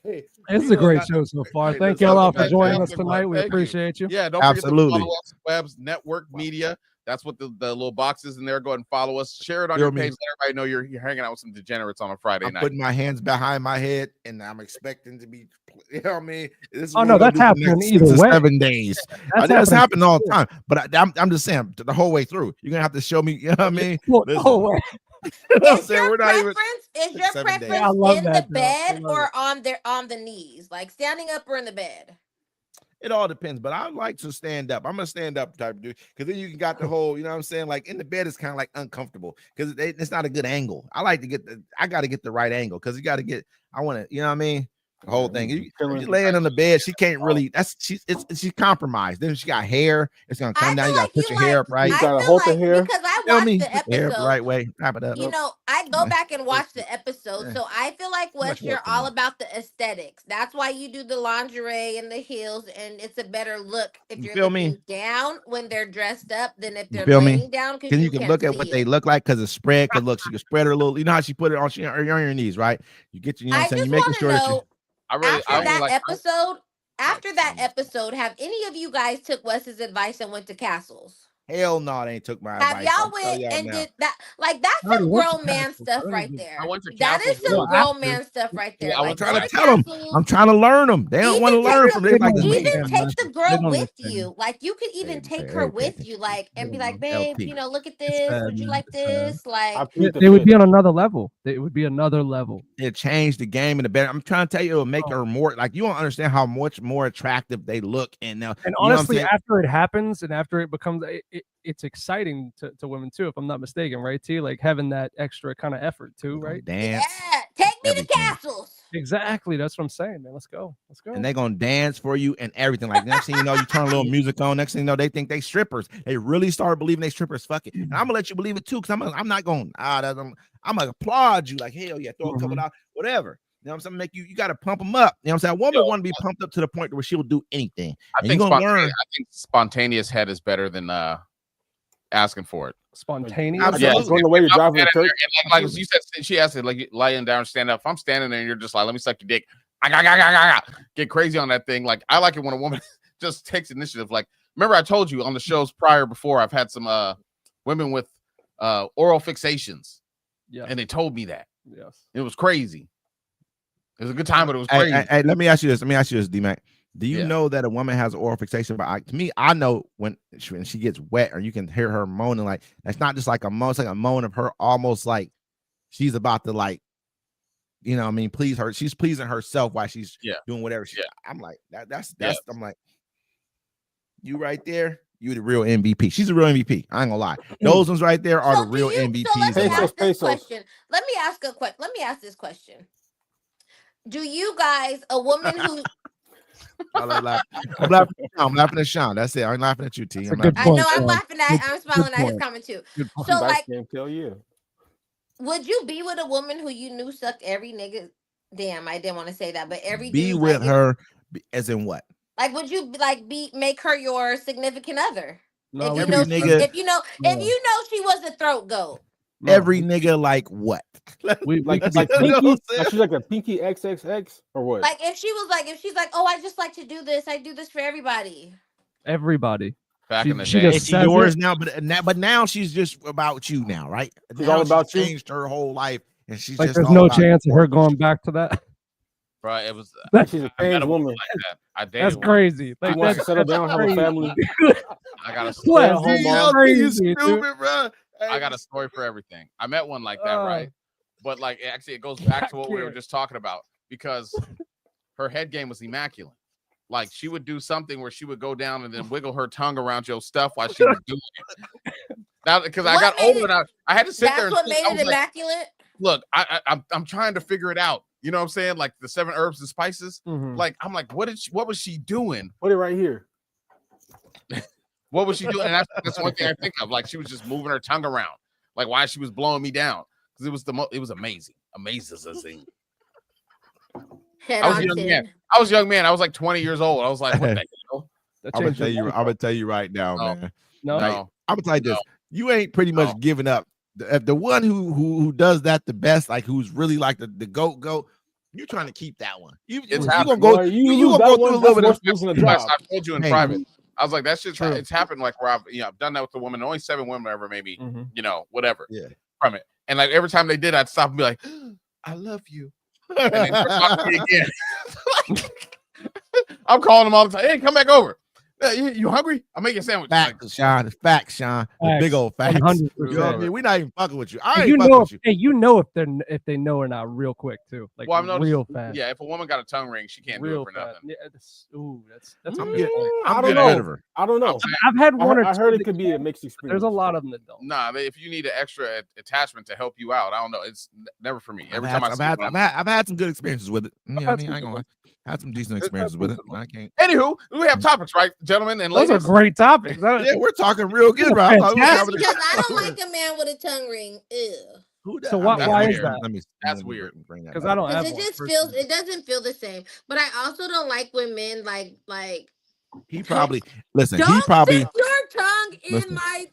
This is a great show so far. Hey, Thank listen, y'all all okay, for joining us fantastic, tonight. We thank you. appreciate you. yeah, don't forget Absolutely. to follow us, Webs Network Media. That's what the little box is in there. Go ahead and follow us. Share it on Feel your me. page. Let everybody know you're hanging out with some degenerates on a Friday I'm night. putting my hands behind my head and I'm expecting to be, you know what I mean? This is Oh, what no, we're gonna that's do for the happening next either 6 or way. 7 days. That's That's happening all the too. time. But I'm just saying the whole way through. You're gonna have to show me, you know what I mean? Well, Listen. no way. You know what I'm Is saying? your We're not even preference? Is 6, your 7 days. preference Yeah, I love in that, the though. I bed love or it. on the knees, like standing up or in the bed? It all depends, but I like to stand up. I'm a stand up type of dude because then you got the whole, you know what I'm saying? Like in the bed, it's kind of like uncomfortable because it's not a good angle. I like to I got to get the right angle because you got to get, I want to, you know what I mean? The whole thing. You laying on the bed, she can't really, she's compromised. Then she got hair. It's going to come I down. feel You got to like put you your hair up right. You I gotta feel hold the like hair. because I Feel watched me? the Put the hair up the episode. right way. Wrap it up. You know, I go back and watch the episode, so I feel like much Wes, you're work for all me. about the aesthetics. That's why you do the lingerie and the heels, and it's a better look if You you're feel me? looking down when they're dressed up than if You they're feel me? laying down because Because you you can can't look at see what it. they look like because it's spread. Because look, she can spread her a little. You know how she put it on? She on your knees, right? You get you know what I I'm saying. just You making want to sure that you. know I really after like. after that episode, have any of you guys took Wes's advice and went to Castles? Hell no, they ain't took my Have advice. y'all I'll tell went y'all and now. did that? Like that's I already some went to grown man Castles. stuff I right didn't there. I went to That is Castles. some No, grown after. man stuff right there. Yeah, I Like went I'm to trying to go to tell them. Castles. I'm trying to learn them. They don't want to Even learn take from the, They everybody don't like even me. understand take the nothing. They girl don't with understand. you. Like you could even take her Hey, with you, like and be like, babe, LT. you know, look at It's this. bad, Would you man. like It's bad. this? Like I plead the They would fifth. be on another level. It would be another level. It changed the game in the better. I'm trying to tell you, it'll make her more like you don't understand how much more attractive they look. And now, And you know what I'm honestly, saying? after it happens and after it becomes, it's exciting to women too, if I'm not mistaken, right? T, like having that extra kind of effort too, right? Dance, yeah, take me to everything. Castles. Exactly. That's what I'm saying, man. Let's go. Let's go. and they gonna dance for you and everything. Like next thing you know, you turn a little music on. Next thing you know, they think they strippers. They really start believing they strippers. Fuck it, and I'm gonna let you believe it too, because I'm not gonna. I'm gonna applaud you. Like hell yeah, throw a couple out, whatever. You know what I'm saying? Make you gotta pump them up. You know what I'm saying? A woman want to be pumped up to the point where she'll do anything. I think spontaneous head is better than asking for it. Spontaneous. Absolutely. Like on the way to drive to church. Like you said, she asked it like lying down, stand up. If I'm standing there and you're just like, let me suck your dick, get crazy on that thing. Like I like it when a woman just takes initiative. Like remember I told you on the shows before, I've had some women with oral fixations. Yeah. And they told me that. Yes. It was crazy. It was a good time, but it was crazy. Hey, let me ask you this, D-Mac. Do you know that a woman has oral fixation? But to me, I know when she gets wet, or you can hear her moaning. Like that's not just like a moan; it's like a moan of her, almost like she's about to you know what I mean, please her. She's pleasing herself while she's doing whatever she. I'm like that's I'm like, you right there. You the real MVP. She's a real MVP. I ain't gonna lie. Those ones right there are the real MVPs. So let me ask this question. Let me ask this question. Do you guys, a woman who I'm laughing at Sean. That's it. I'm laughing at you, T. I know I'm laughing at I'm smiling at his comment too. So like would you be with a woman who you knew sucked every nigga? Damn, I didn't want to say that, but every be dude, with her as in what? Like would you make her your significant other? No, if you know she was a throat goat. Every nigga like what? Like pinky, she's like a pinky XXX or what? Like if she's like, oh, I just like to do this. I do this for everybody. Everybody. Back in the day, day, it's yours now, but now she's just about you now, right? She's all about you. Changed her whole life, and she's like just there's all no about chance of her going back to that. Right, it was. She's a changed woman. Like that. I dated That's crazy. Like, wants to settle down, have a family. I got a story. I got a story for everything. I met one like that, right? But like, actually, it goes back to what we were just talking about, because her head game was immaculate. Like she would do something where she would go down and then wiggle her tongue around your stuff while she was doing it. Now, because I got older, and I had to sit there. That's what made it immaculate. Look, I'm trying to figure it out. You know what I'm saying? Like the 7 herbs and spices. Like I'm like, what was she doing? Put it right here. What was she doing? And that's one thing I think of. Like she was just moving her tongue around, like why she was blowing me down, because it was amazing. Amazing. I was a young man. I was like 20 years old. I was like, what the hell? I'm gonna tell you right now, man. No. Like, I'm gonna tell you this. You ain't pretty much giving up. The one who does that the best, like who's really like the goat, you trying to keep that one. You gonna go. You gonna go through a little bit of I told you in private. I was like, that's just it's happened. Like where I've done that with a woman. Only 7 women ever made me, whatever. Yeah. From it, and like every time they did, I'd stop and be like, I love you. And then talk to me again. I'm calling them all the time. Hey, come back over. You hungry? I'll make you a sandwich. Facts, Sean. Facts, Sean. The big old facts. 100%. You know what I mean? We're not even fucking with you. You know if they know or not real quick too. Like real fast. Yeah, if a woman got a tongue ring, she can't do it for nothing. Yeah, that's I don't know. I've had one or two. I heard it could be a mixed experience. There's a lot of them that don't. Nah, if you need an extra attachment to help you out, I don't know. It's never for me. Every time I've had some good experiences with it. You know what I mean? I ain't gonna had some decent experiences with it. I can't. Anywho, we have topics, right, gentlemen and ladies? Those are great topics. Yeah, we're talking real good, right? Because I don't like a man with a tongue ring. Ew. So why is that? That's weird. Because I don't have it just feels it doesn't feel the same. But I also don't like when men like he probably listen. Don't he probably stick your tongue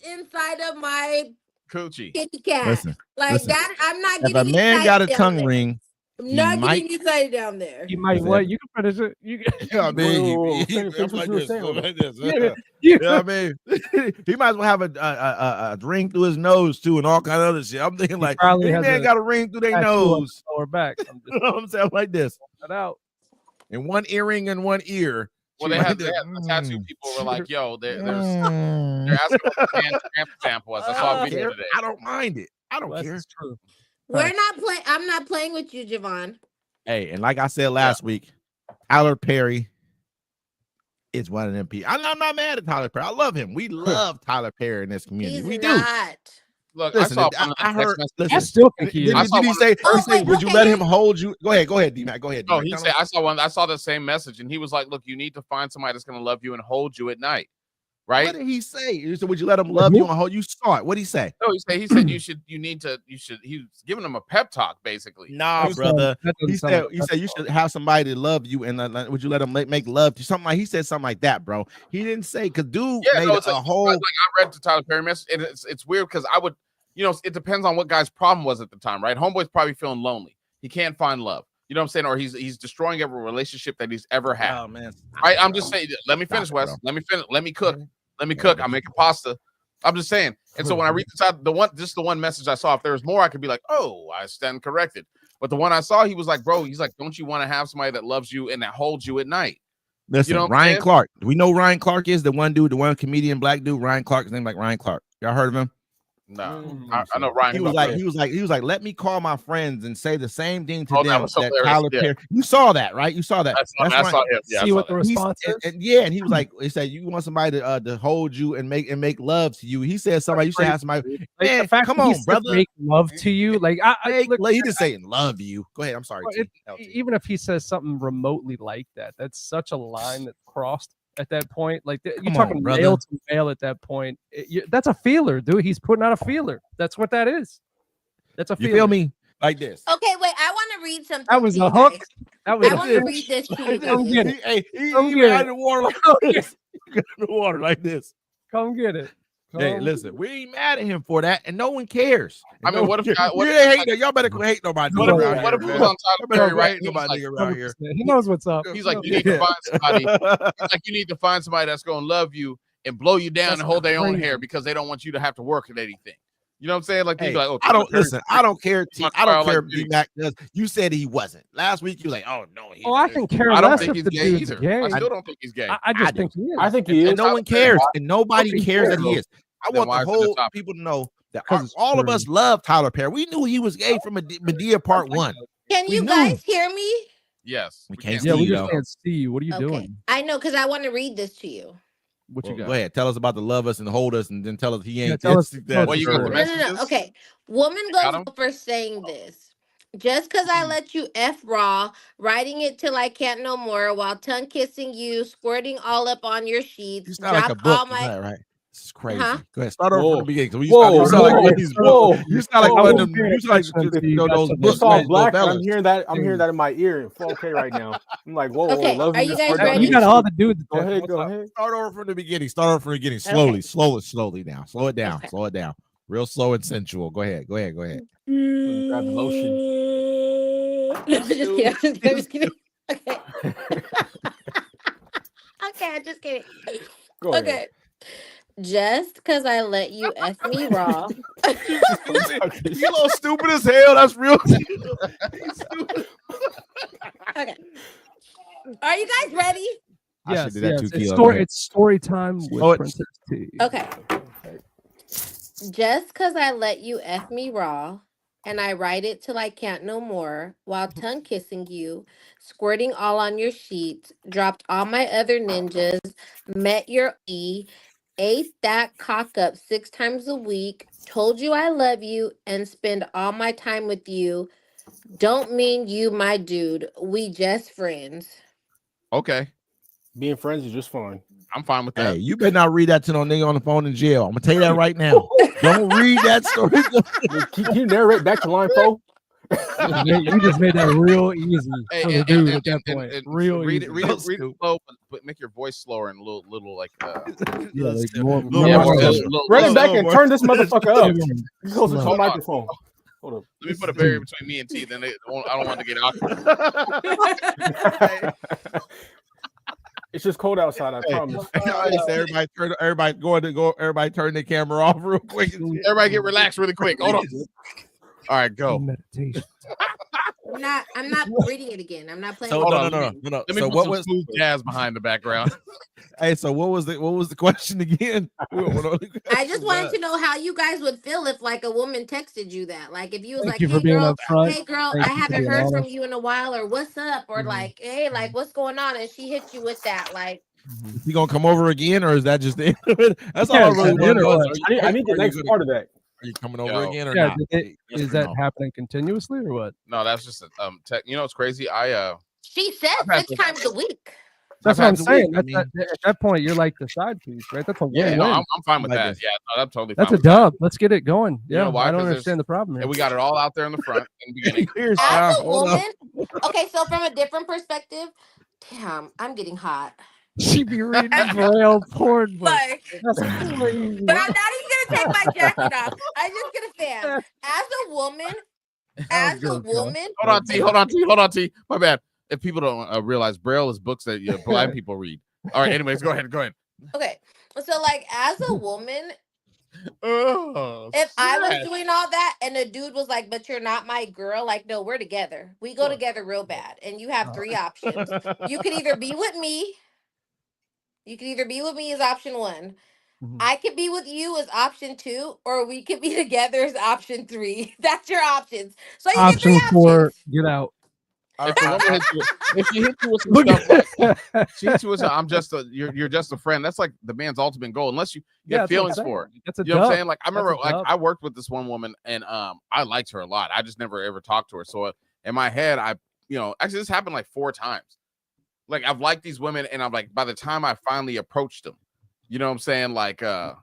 inside of my coochie. kitty cat. Listen, that I'm not if getting. a man got a tongue ring, I'm not might- getting excited down there. You might Is what? it- You can finish it. You can, Yeah, I mean, Whoa, he- finish I'm what like you were this, saying, I'm bro. like this. you, You know what I mean? He might as well have a ring through his nose too, and all kind of other shit. I'm thinking like, probably any has man a got a ring through their tattoo on nose. Or back. I'm You know what I'm saying? Like this, just out. and one earring and one ear. Well, She they like had this. the tattoo people were like, "Yo, they're Mm. asking what the stamp stamp was." I saw a I video don't care. today. I don't mind it. I don't Well, care. that's true. We're not playing. I'm not playing with you, Javon. Hey, and like I said last week, Tyler Perry is one of them people. I'm not mad at Tyler Perry. I love him. We love Tyler Perry in this community. He's we do. not. Look, Listen, I saw I one of the heard. text messages. Listen, I still think did, he is. I saw he one- say? Oh, he say, wait, would you okay, let yeah. him hold you? Go ahead, D-Mac. Go ahead. No, D-Mac. he Tell said him. I saw one. I saw the same message, and he was like, "Look, you need to find somebody that's going to love you and hold you at night, right?" What did he say? He said, would you let him love you and hold you? Saw it. What did he say? No, he said you should. You need to. You should. He was giving him a pep talk, basically. Nah, That brother. doesn't He sound said like he said you should have somebody to love you, and would you let him make love to you? Something like he said something like that, bro. He didn't say because dude Yeah, made no, it's a like, whole. like I read the Tyler Perry message, and it's weird because I would, it depends on what guy's problem was at the time, right? Homeboy's probably feeling lonely. He can't find love. You know what I'm saying? Or he's destroying every relationship that he's ever had. Oh man, Right? I'm just saying. Let me Stop finish, it, Wes. bro. Let me finish. Let me cook. Let me cook. I'm making pasta. I'm just saying. And so when I read this the one message I saw. If there was more, I could be like, oh, I stand corrected. But the one I saw, he was like, bro, he's like, don't you want to have somebody that loves you and that holds you at night? Listen, know what I'm Ryan saying? Clark. Do we know who Ryan Clark is? The one dude, the one comedian, black dude, Ryan Clark. His name like Ryan Clark. Y'all heard of him? No, Mm. I know Ryan. He was like, let me call my friends and say the same thing to Oh, that them was that hilarious. Tyler Yeah. Perry. You saw that, right? You saw that. I saw him. Yeah, I See saw what the that. response is. And he was like, he said, you want somebody to hold you and make love to you. He said somebody you should have somebody. Like, Man, the fact come that he on, said brother. make love to you. Like He didn't say love you. Go ahead. I'm sorry. Well, T. LT. even if he says something remotely like that, that's such a line that's crossed at that point. Like you're Come talking on, brother. male to male at that point. That's a feeler, dude. He's putting out a feeler. That's what that is. That's a You feeler. feel me? Like this. Okay, wait. I want to read something. That was to a you hook. guys. That was I a want to finish. read this to you Come guys. get it. He Come even get had it. the water like Come get this. He got the water like this. Come get it. Hey, Come listen, we ain't mad at him for that, and no one cares. I mean, No what one if cares. what You if, ain't like, hate y'all better quit hate nobody What if- around what here, if it was man. on Y'all Tyler better Perry, quit right? hating He was nobody like, around here. He knows what's up. He's like, you need to find somebody. He's like, you need to find somebody that's gonna love you and blow you down That's and hold their own crazy. hair because they don't want you to have to work at anything. You know what I'm saying? Like, Hey, he'd be like, oh, I don't Tyler Perry's listen. I don't care. T, Much I don't fire care. like D Mac does. You said he wasn't last week. You like, oh no. He's Oh, I can care I don't less think if he's the gay dude's either. gay. I still don't think he's gay. I just I do. think he is. I think he is. And no one cares, and nobody Nobody cares that cares. he is. I Then want why the is it a whole topic? people to know that 'Cause it's all of true. us love Tyler Perry. We knew he was gay from Medea Part 1. Can We you knew. guys hear me? Yes. We can't Yeah, see we you, just though. can't see you. What are you Okay. doing? I know because I want to read this to you. What you Well, got? go ahead. Tell us about the love us and hold us, and then tell us he Yeah, ain't tell us- this, tell that. us What you the got story. the No, no, no. messages? Okay. Woman Got goes 'em? for saying this. Just because I let you F raw, writing it till I can't no more while tongue kissing you, squirting all up on your You sheets, sound like a dropped all book. my. Right. This is crazy. Huh? Go ahead. Start over Whoa. from the beginning. 'Cause Whoa, you sound like whoa, one of these whoa. books. You sound like Whoa. one of them. You sound like those It's books. all those black. And I'm novellas. hearing that. I'm hearing that in my ear in 4K right now. I'm like, whoa, Okay, whoa, love are you guys ready? You got all the dudes. Go ahead, What's go up? ahead. Start over from the beginning. Start over from the beginning. Slowly, slowly now. Slow it down. Okay. Slow it down. Real slow and sensual. Go ahead. Go ahead. Go ahead. Grab the lotion. No, I'm just kidding. I'm just kidding. Okay. Okay, I'm just kidding. Go ahead. Okay. Just because I let you F me raw. You a little stupid as hell. That's real. He's stupid. Okay. Are you guys ready? I Yes, should do that yes. too, It's Keelan. Go story, ahead. it's story time with Oh, it's- Princess T. Okay. Just because I let you F me raw and I write it till I can't no more while tongue kissing you, squirting all on your sheets, dropped all my other ninjas, met your E, ate that cock up 6 times a week, told you I love you, and spend all my time with you. Don't mean you, my dude. We just friends. Okay. Being friends is just fun. I'm fine with Hey, that. you better not read that to no nigga on the phone in jail. I'm gonna tell you that right now. Don't read that story. Can you narrate back to line 4? You just made that real easy Hey, for the and- dude and- at that and- point. and Real read easy. it, read So it, read it stupid. slow, but make your voice slower and a little like Yeah, like Still- more- little yeah, more- more but special. little- Run it little- back Oh, and boy. turn this motherfucker up. Closer to the Hold on. microphone. Hold up. Let me put a barrier between me and T. Then I don't want to get awkward. It's just cold outside. I promise. Everybody turn the camera off real quick. Everybody get relaxed really quick. Hold on. All right, go. Meditation. I'm not reading it again. I'm not playing. So Hold no. on, Let me So put what some was? smooth jazz behind the background. Hey, so what was the question again? I just wanted to know how you guys would feel if like a woman texted you that. Like if you was Thank like, you for hey being girl, upfront. hey girl, Thank I you for haven't being heard from honest. you in a while, or what's up, or Mhm. like, hey, like what's going on? And she hit you with that, like, Is he gonna come over again, or is that just the end of it? That's all Yeah, I really is that want it to or know. what? I need the next part of that. Are you coming over Yo. again or Yeah, not? is Yes or that no? happening continuously or what? No, that's just you know what's crazy? she said I've had 6 times a week. That's I've what I'm had the week, saying. I That's at that point, you're like the side piece, right? That's a yeah, win-win. no, I'm fine with Like that. this. Yeah, no, I'm totally That's fine a with that. dub. Let's get it going. You know Yeah, why? I don't 'Cause there's- understand the problem here. And we got it all out there in the front in the beginning. Here's As Sal. a Hold up. woman, okay, so from a different perspective, damn, I'm getting hot. She be reading Braille porn books. Like, That's crazy. but I'm not even gonna take my jacket off. I'm just gonna fan. As a woman, That was good, bro. Hold on, T. My bad. If people don't realize, Braille is books that blind people read. All right. Anyways, go ahead. okay, so like as a woman, Oh, if I was snap. doing all that and a dude was like, but you're not my girl, like, no, we're together. We go together real bad. And you have 3 options. You could either be with me. You could either be with me as option 1. Mhm. I could be with you as option 2, or we could be together as option 3. That's your options. So you get 3 Option 4, options. get out. If the woman hits you, if she hits you with some Look stuff like at she hits you with, you're just a friend. That's like the man's ultimate goal. Unless you get that's what I'm feelings saying. for it. That's a You know what I'm dub. saying? Like I That's a remember, like dub. I worked with this one woman, and I liked her a lot. I just never ever talked to her. So in my head, actually this happened like 4 times. Like I've liked these women, and I'm like, by the time I finally approached them, you know what I'm saying? Like, oh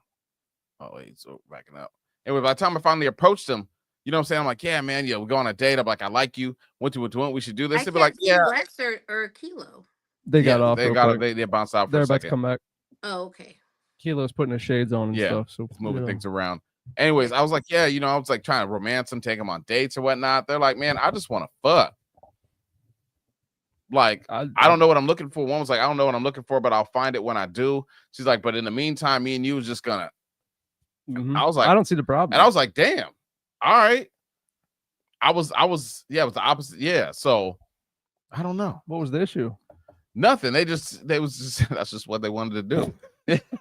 wait, so backing up. Anyway, by the time I finally approached them, you know what I'm saying? I'm like, yeah, man, we go on a date. I'm like, I like you. Went to a we should do this. I They'd can't be like, see yeah, Lex or Kilo. They got off. They real got quick. they bounced out for They're a about to second. come back. Oh, okay. Kilo's putting his shades on and Yeah, stuff. So moving things around. Anyways, I was like, yeah, I was like trying to romance them, take them on dates or whatnot. They're like, man, I just want to fuck. Like, I don't know what I'm looking for. One was like, I don't know what I'm looking for, but I'll find it when I do. She's like, but in the meantime, me and you was just gonna. I was like, I don't see the problem. And I was like, damn, all right. I was, yeah, it was the opposite. Yeah. So I don't know. What was the issue? Nothing. That's just what they wanted to do.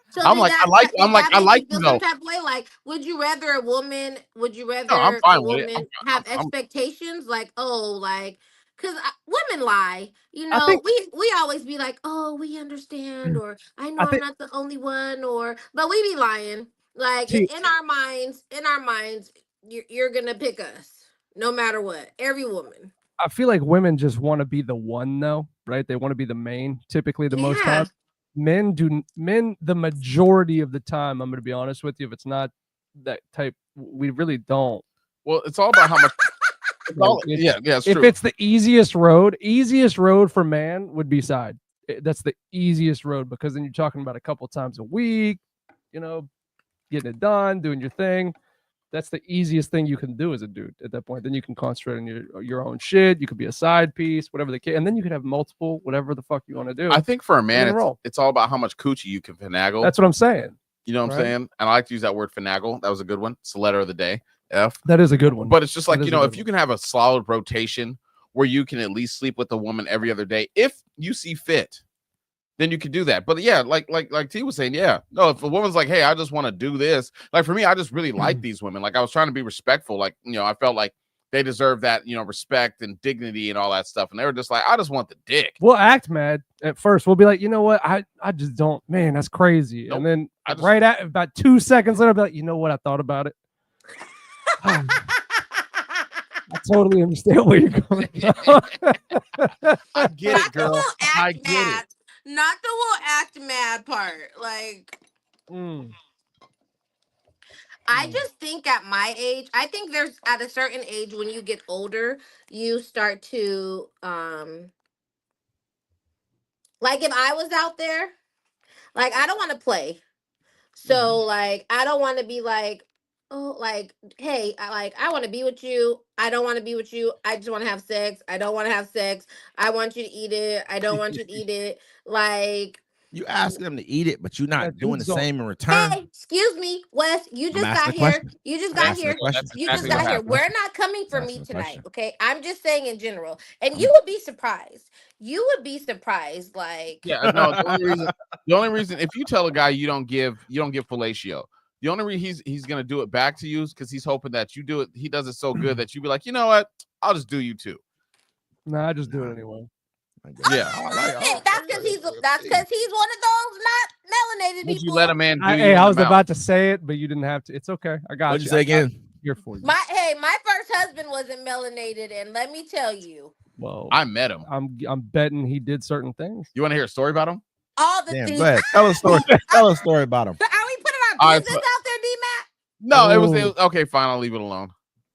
So I'm then like, that- I like you you feel though. some type of way. Like, would you rather I'm fine a with it. woman have expectations? Like, oh, like, because women lie. You I know, think- we always be like, oh, we understand, or I know I I'm think- not the only one, but we be lying. Like See- in our minds, you're gonna pick us no matter what. Every woman. I feel like women just want to be the one, though, right? They want to be the main, typically the most Yeah. time. Men the majority of the time, I'm going to be honest with you, if it's not that type, we really don't. Well, it's all about how much. It's If true. it's the easiest road for man would be side. That's the easiest road, because then you're talking about a couple times a week, getting it done, doing your thing. That's the easiest thing you can do as a dude at that point. Then you can concentrate on your own shit. You could be a side piece, whatever the case, and then you could have multiple, whatever the fuck you want to do. I think for a man, roll. it's all about how much coochie you can finagle. That's what I'm saying. You know what I'm right? saying? And I like to use that word finagle. That was a good one. It's the letter of the day. F. That is a good one. But it's just like, That is a good if you can have a solid rotation where you can at least sleep with a woman every other day, if you see fit, then you can do that. But yeah, like T was saying, yeah. No, if a woman's like, hey, I just want to do this. Like for me, I just really like these women. Like I was trying to be respectful. Like, I felt like they deserve that, respect and dignity and all that stuff. And they were just like, I just want the dick. We'll act mad at first. We'll be like, you know what? I just don't, man, that's crazy. Nope. And then I just- right at about 2 seconds later, I'll be like, you know what? I thought about it. I totally understand where you're coming from. I get it, girl. I get mad. it. Not the will act mad part. Like, I just think at my age, I think there's at a certain age when you get older, you start to like if I was out there, like I don't want to play. So like I don't want to be like, oh, like, hey, I want to be with you. I don't want to be with you. I just want to have sex. I don't want to have sex. I want you to eat it. I don't want you to eat it. Like, You ask them to eat it, but you're Yeah, not doing the dudes don't- same in return. hey, excuse me, Wes, you just asking got a here. question. You just I'm got asking a here. question. That's You exactly just what got here. happened. We're not coming for Asking me a tonight, question. okay? I'm just saying in general. And you would be surprised. You would be surprised, like, Yeah, no. The only reason, if you tell a guy you don't give fellatio, the only reason he's gonna do it back to you is because he's hoping that you do it. He does it so good that you be like, you know what? I'll just do you too. Nah, I just do it anyway. Yeah. that's because he's one of those not melanated Would you people. let a man do Hey, you I in was the mouth? about to say it, but you didn't have to. It's okay. I got What'd you you. say I got again? you. Here for you. My first husband wasn't melanated, and let me tell you, Well, I met him. I'm betting he did certain things. You want to hear a story about him? all the Damn, things. go ahead. Tell a story. Tell a story about him. Are we putting All our right, business out there, D-Mac? No, it was Oh. okay. Fine, I'll leave it alone.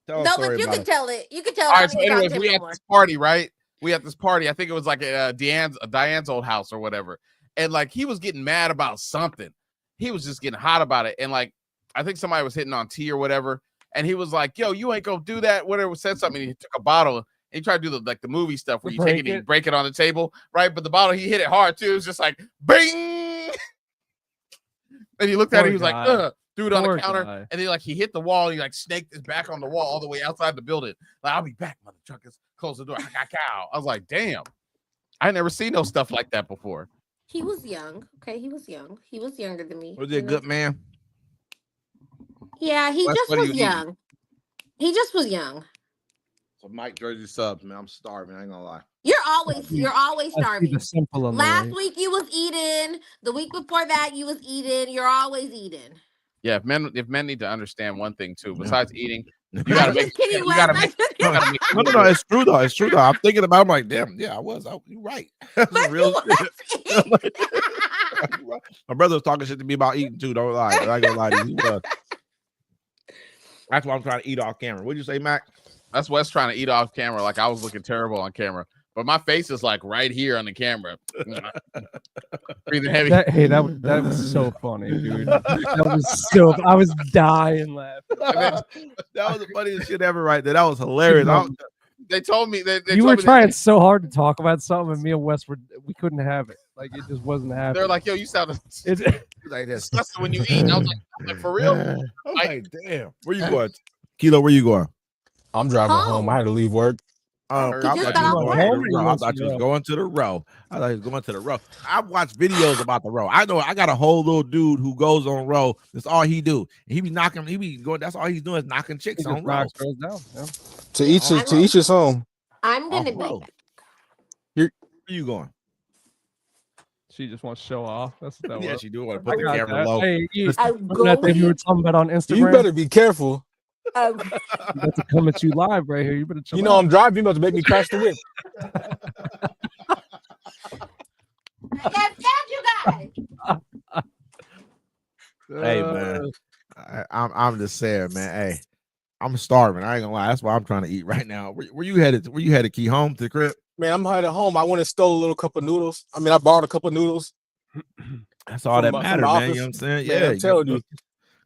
Tell a No, story but you about can him. tell it. You can tell. All I right. don't So, need to talk anyways, to him we no at more. this party, right? We at this party. I think it was like Diane's old house or whatever. And like he was getting mad about something. He was just getting hot about it. And like I think somebody was hitting on T or whatever. And he was like, "Yo, you ain't gonna do that." Whatever, said something. And he took a bottle and he tried to do the movie stuff where you take it and you break it on the table, right? But the bottle, he hit it hard too. It was just like bing. And he looked at it. He was like, "Ugh." Threw it on the counter, and then he hit the wall. He like snaked his back on the wall all the way outside the building. Like, I'll be back, mother truckers. Close the door. I was like, damn. I never seen no stuff like that before. He was young. Okay, he was young. He was younger than me. Was he a good man? Yeah, he What just are was you eating? young. He just was young. So Mike Jersey subs, man. I'm starving. I ain't gonna lie. You're always starving. The simple on Last the week you was eating. The week before that you was eating. You're always eating. Yeah, if men need to understand one thing too, besides eating, you gotta make. Kidding, You gotta Wes. make. You gotta make No. It's true though. It's true though. I'm thinking about. I'm like, damn. Yeah, I was. You're right. That's But real you shit. was eating. My brother was talking shit to me about eating too. Don't lie. I ain't gonna lie to you. He was. That's why I'm trying to eat off camera. What'd you say, Mac? That's Wes trying to eat off camera. Like I was looking terrible on camera, but my face is like right here on the camera. Breathing heavy. That was so funny, dude. I was dying laughing. That was the funniest shit ever, right there. That was hilarious. They told me they You told were me trying so hard to talk about something, and me and Wes we couldn't have it. Like it just wasn't happening. They're like, "Yo, you sound like this disgusting when you eat." And I was like, "For real?" I'm like, damn. Where you going? Kilo, where you going? I'm driving home. I had to leave work. I just thought got off work. you was going to the row. I thought he was going to the row. I've watched videos about the row. I know I got a whole little dude who goes on row. That's all he do. He be going. That's all he's doing is knocking chicks on row. Down, yeah. To each his own. I'm gonna be. Where you going? She just wants to show off. That's what that Yeah, was. she do want to put the I got camera that. low. Hey, I'm that thing you were talking about on Instagram. You better be careful. I'm about to come at you live right here. You better chill You know out. I'm driving. You about to make me crash the whip. I can't stand you guys. Hey man, I'm just saying, man. Hey, I'm starving. I ain't gonna lie. That's why I'm trying to eat right now. Where you headed? Where you headed? Key home to the crib? Man, I'm headed home. I went and stole a little cup of noodles. I mean, I borrowed a couple of noodles. That's all that From matters, the man. office. You know what I'm saying? Man, Yeah, I'm telling you. a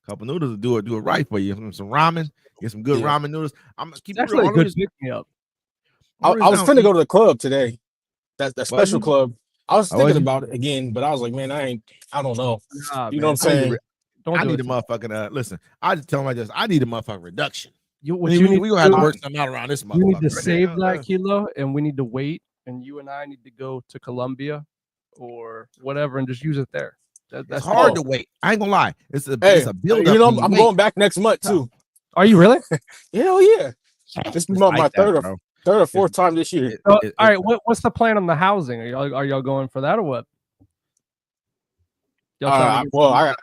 couple noodles to do it right for you. Some ramen. Get some good Yeah. ramen noodles. I'm gonna keep It's it real. actually a good pick me up. I was finna go to the club today. That special you? club. I was Oh, was thinking you? about it again, but I was like, man, I don't know. Nah, You know what I'm man. saying? Don't I do need it a motherfucking listen. I just tell him like this. I need a motherfucking reduction. What We you need gonna have to do- work something out around this motherfucker. You need to right save now. that kilo, and we need to wait. And you and I need to go to Colombia or whatever, and just use it there. It's That's hard the to wait. I ain't gonna lie. It's a Hey, build up. you know, I'm going back next month too. Are you really? Hell yeah! This is my third or fourth time this year. All right. What's the plan on the housing? Are y'all going for that or what? Y'all trying to get Well,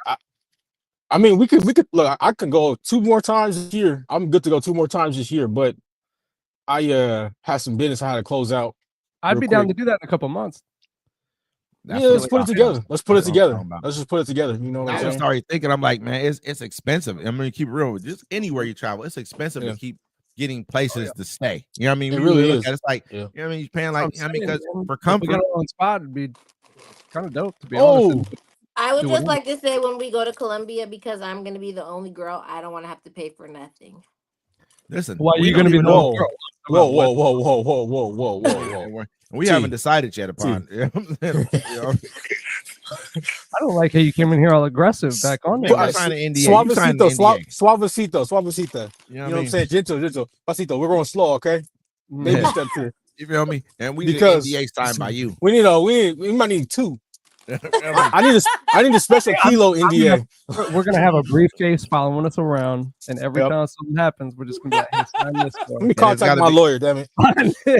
I mean, we could look. I could go 2 more times this year. I'm good to go 2 more times this year, but I had some business I had to close out. I'd real be down quick. to do that in a couple months. Yeah, let's put it together. Let's put it That's what I'm together. talking about. Let's just put it together. You know what I I'm was saying? started thinking. I'm like, man, it's expensive. I'm gonna keep it real. Just anywhere you travel, it's expensive Yeah. to keep getting places to stay. You know what I mean? It We really look is. at it, it's like, Yeah. you know what I mean? You're paying That's like, what I'm I mean, saying, because man. for If we got comfort. our own spot, it'd be kind of dope to be Oh, honest. I would Do just whatever. like to say when we go to Colombia, because I'm gonna be the only girl, I don't want to have to pay for nothing. Listen, Why are we you don't going to be even the know. only girl? Whoa, About what? whoa. And we T. haven't decided yet upon. You know? I don't like how you came in here all aggressive back on Maybe there. I signed an NDA. You signed an NDA. Suavecito. You know You what know what I I'm mean? saying? Gentle. Pasito. We're going slow, okay? Baby Mm. steps here. You feel me? And we Because need an NDA signed by you. we need we might need two. You know what I mean? I need a special kilo NDA. We're going to have a briefcase following us around, and every Yep. time something happens, we're just going to be like, hey, sign this Let for me contact gotta my be- lawyer, damn it.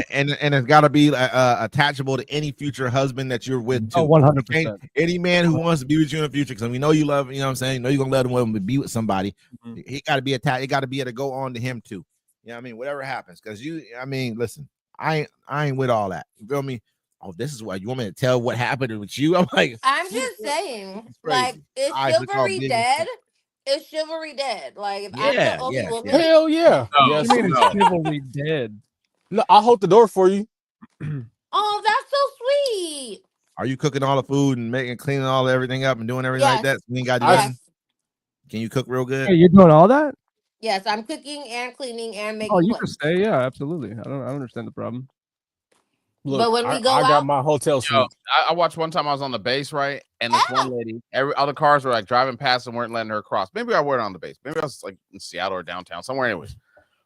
and it's got to be attachable to any future husband that you're with too. Oh, 100%. Okay? Any man who wants to be with you in the future, because we know you love, you know what I'm saying? You know you're gonna let him be with somebody. Mhm. He got to be attached. It got to be able to go on to him too. You know what I mean? Whatever happens, because listen, I ain't with all that. You feel me? Oh, this is what you want me to tell what happened with you? I'm like, I'm just saying, It's crazy. like, is Eyes look all chivalry big and dead? Is chivalry dead? Like, if I'm Yeah, the only yeah, woman, yeah. Hell yeah. No, Yes. You mean no. it's chivalry dead? No, I'll hold the door for you. oh, that's so sweet. Are you cooking all the food and cleaning all everything up and doing everything like that? Yes. We ain't got to do I- nothing? Yes, Can you cook real good? Hey, you're doing all that? yes, I'm cooking and cleaning and making Oh, you can plates. stay. Yeah, absolutely. I don't understand the problem. Look, But when we go I got out- my hotel suite. Yo, I watched one time I was on the base, right? And this one lady, every other cars were like driving past and weren't letting her cross. Maybe I weren't on the base. Maybe I was like in Seattle or downtown, somewhere anyways.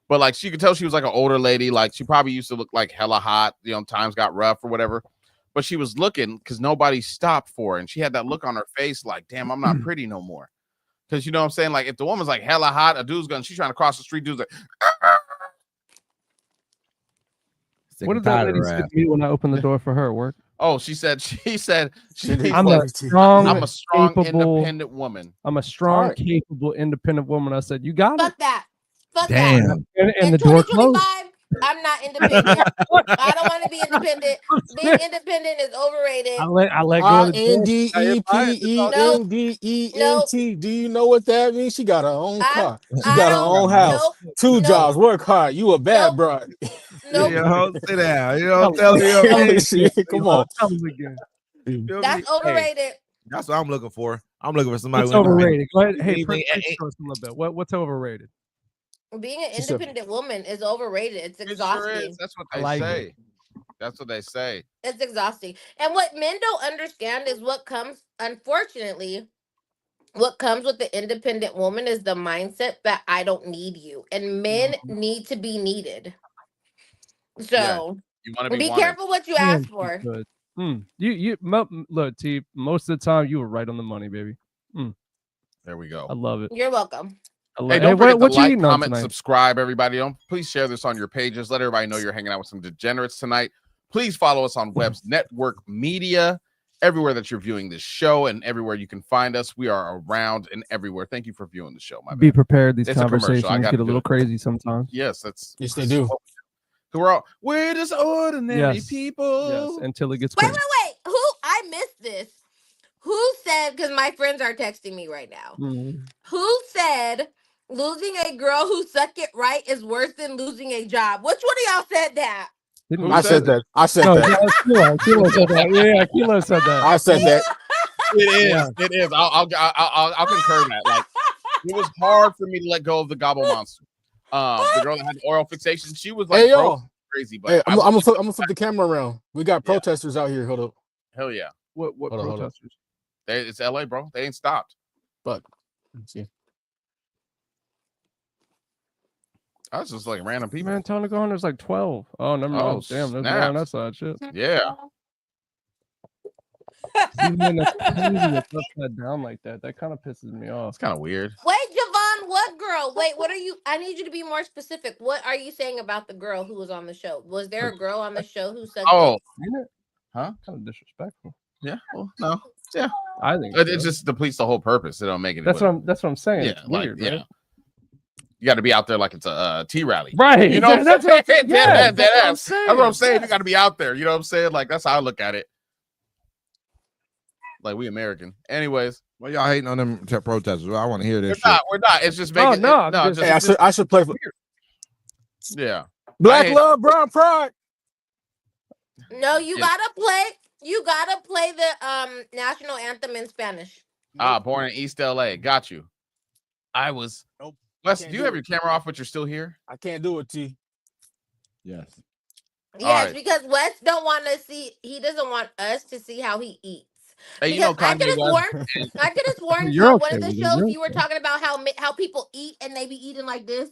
But like she could tell she was like an older lady, like she probably used to look like hella hot, times got rough or whatever. But she was looking because nobody stopped for her, and she had that look on her face, like, damn, I'm not pretty no more. Because you know what I'm saying? Like if the woman's like hella hot, a dude's she's trying to cross the street, dude's like, Sick What and did that tired lady of say her to me when I opened the door for her at work? oh, she said, I'm a strong, I'm a strong, capable, independent woman. I'm a strong, Alright. capable, independent woman. I said, you got it. Fuck that. Fuck that. Damn. And In the door 2025, closed. I'm not independent. I don't want to be independent. Being independent is overrated. I let go of the door. INDEPENDENT. Do you know what that means? She got her own car. She I got her don't- own house. Nope. 2 Nope. jobs. Work hard. You a bad Nope. broad. Nope. Sit down. Tell me your Tell me name. shit. Come on. Tell us again. Feel me? That's Hey, overrated. that's what I'm looking for. I'm looking for somebody What's who independent. overrated? Go ahead. Hey, Anything- preach to us a little bit. What's overrated? Being an She said- independent woman is overrated. It's It sure exhausting. is. That's what I they like say. it. That's what they say. It's exhausting. And what men don't understand is what comes, unfortunately, what comes with the independent woman is the mindset that I don't need you. And men need to be needed. So You want to be wanted. careful what you Man, ask for. good. Look, T. Most of the time, you were right on the money, baby. There we go. I love it. You're welcome. I love Hey, it. don't forget what to you like, eating on comment, tonight? subscribe, everybody. Don't please share this on your pages. Let everybody know you're hanging out with some degenerates tonight. Please follow us on Webb's Network Media, everywhere that you're viewing this show and everywhere you can find us. We are around and everywhere. Thank you for viewing the show. My Be bad. prepared. These It's a commercial. I conversations gotta get a do little it. crazy sometimes. Yes, that's Yes, they do. we're just ordinary Yes. people. Yes, until it gets Wait, crazy. wait, wait. Who? I missed this. Who said, because my friends are texting me right now. Mhm. Who said losing a girl who suck it right is worse than losing a job? Which one of y'all said that? Didn't Who we I said said that. I said No, that. yeah, that's Kilo. Kilo said that. Yeah, Kilo said that. I said that. It is. It is. I'll concur that. Like it was hard for me to let go of the gobble monster. The girl that had the oral fixation, she was like Hey, broke, yo. crazy, but Hey, I I'm was gonna flip the camera around. We got Yeah. protesters out here. Hold up. hell yeah. What Hold on, hold on. protesters? It's LA, bro. They ain't stopped. But let's see. I was just like random people. Man, Tony Gone, there's like 12. Oh, never mind. Oh, Damn, there's more on that snaps. side. Shit. Yeah. Even that's crazy that's upside down like that. That kind of pisses me off. It's kind of weird. Wait, Javon, what girl? Wait, what are you? I need you to be more specific. What are you saying about the girl who was on the show? Was there a girl on the show who said, Oh, Ain't it? Huh? Kind of disrespectful. yeah. Well, no. I think It so. just depletes the whole purpose. It don't make it. That's what I'm saying. Yeah, It's like, weird, yeah. right? You got to be out there like it's a tea rally. Right. You know what I'm that's saying? what, yeah, That's what I'm saying. That's what I'm saying. You got to be out there. You know what I'm saying? Like that's how I look at it. Like we American. Anyways, Well, y'all hating on them protesters. Well, I want to hear this. we're not. It's just Oh, making no, I'm no, just- just, Hey, I should play for yeah. Black I- Love, Brown Pride. no, you Yeah. gotta play. You gotta play the national anthem in Spanish. Born in East LA. Got you. I was. Nope. Wes, Can't do you do have it. your camera off, but you're still here? I can't do it, T. Yes. Yes, right. because Wes don't want to see. He doesn't want us to see how he eats. Hey, you Because know I could Kanye have West. sworn, I could have sworn You're one okay of the with it. shows You're you were okay. talking about how people eat and they be eating like this.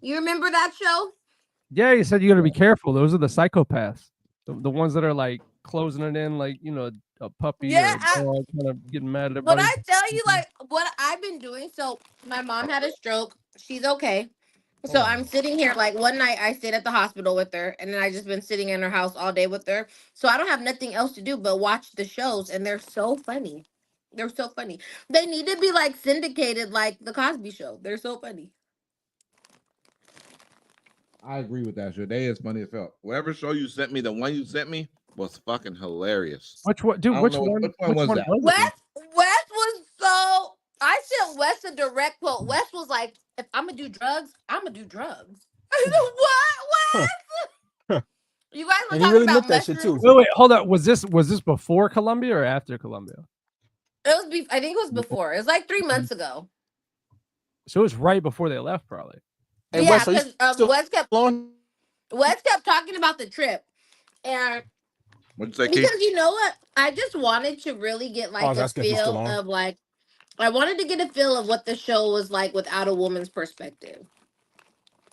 You remember that show? Yeah, you said you got to be careful. Those are the psychopaths, the ones that are like closing it in, like a puppy Yeah, or a dog, kind of getting mad at but everybody. I tell you, like what I've been doing. So my mom had a stroke. She's okay. So I'm sitting here like one night I stayed at the hospital with her, and then I just been sitting in her house all day with her. So I don't have nothing else to do but watch the shows, and they're so funny. They're so funny. They need to be like syndicated, like the Cosby Show. They're so funny. I agree with that shit. They is funny as hell. Whatever show you sent me, the one you sent me was fucking hilarious. Which one, dude? I don't Which know one? which one was that? it? Wes was so. I sent Wes a direct quote. Wes was like, "If I'm gonna do drugs, I'm gonna do drugs." I said, "What, Wes?" You guys were And he talking really about meant that shit mushrooms. too. Wait, hold up. Was this before Columbia or after Columbia? It was. I think it was before. It was like 3 months ago. So it was right before they left, probably. Hey, Yeah, Wes, are you because still on? Wes kept talking about the trip, and What'd you say, Keith? because you know what, I just wanted to really get like I was a asking if he's still feel on. of like, I wanted to get a feel of what the show was like without a woman's perspective,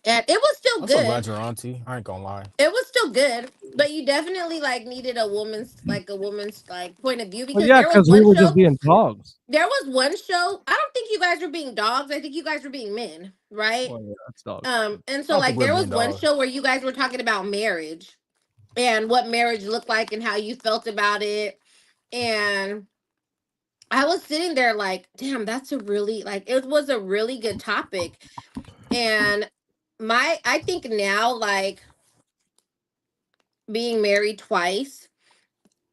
and it was still I'm so good. glad you're on, T. I ain't gonna lie. It was still good, but you definitely like needed a woman's point of view, Well, because yeah, there was because we one were show. just being dogs. There was one show. I don't think you guys were being dogs. I think you guys were being men, right? Well, yeah, that's dogs. And I so don't like think we're there was being one dogs. show where you guys were talking about marriage and what marriage looked like and how you felt about it. And I was sitting there like, damn, that's a really it was a really good topic. And I think now, like, being married twice,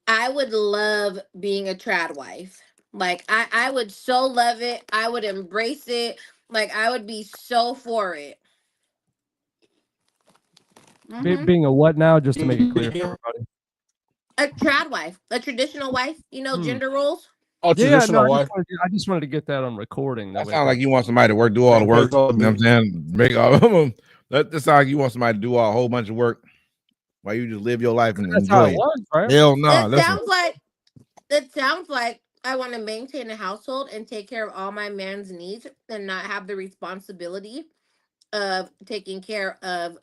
I would love being a trad wife. Like I would so love it. I would embrace it. Like I would be so for it. Being a what now? Just to make it clear for everybody. A trad wife, a traditional wife. You know, gender roles. Oh, Yeah, traditional no, wife. I just wanted to get that on recording. That way sounds like you want somebody to do all the work. You know what I'm saying? Make all of them. That sounds like you want somebody to do a whole bunch of work while you just live your life and That's how enjoy it it. was, right? Hell no. It Listen, sounds like I want to maintain a household and take care of all my man's needs and not have the responsibility of taking care of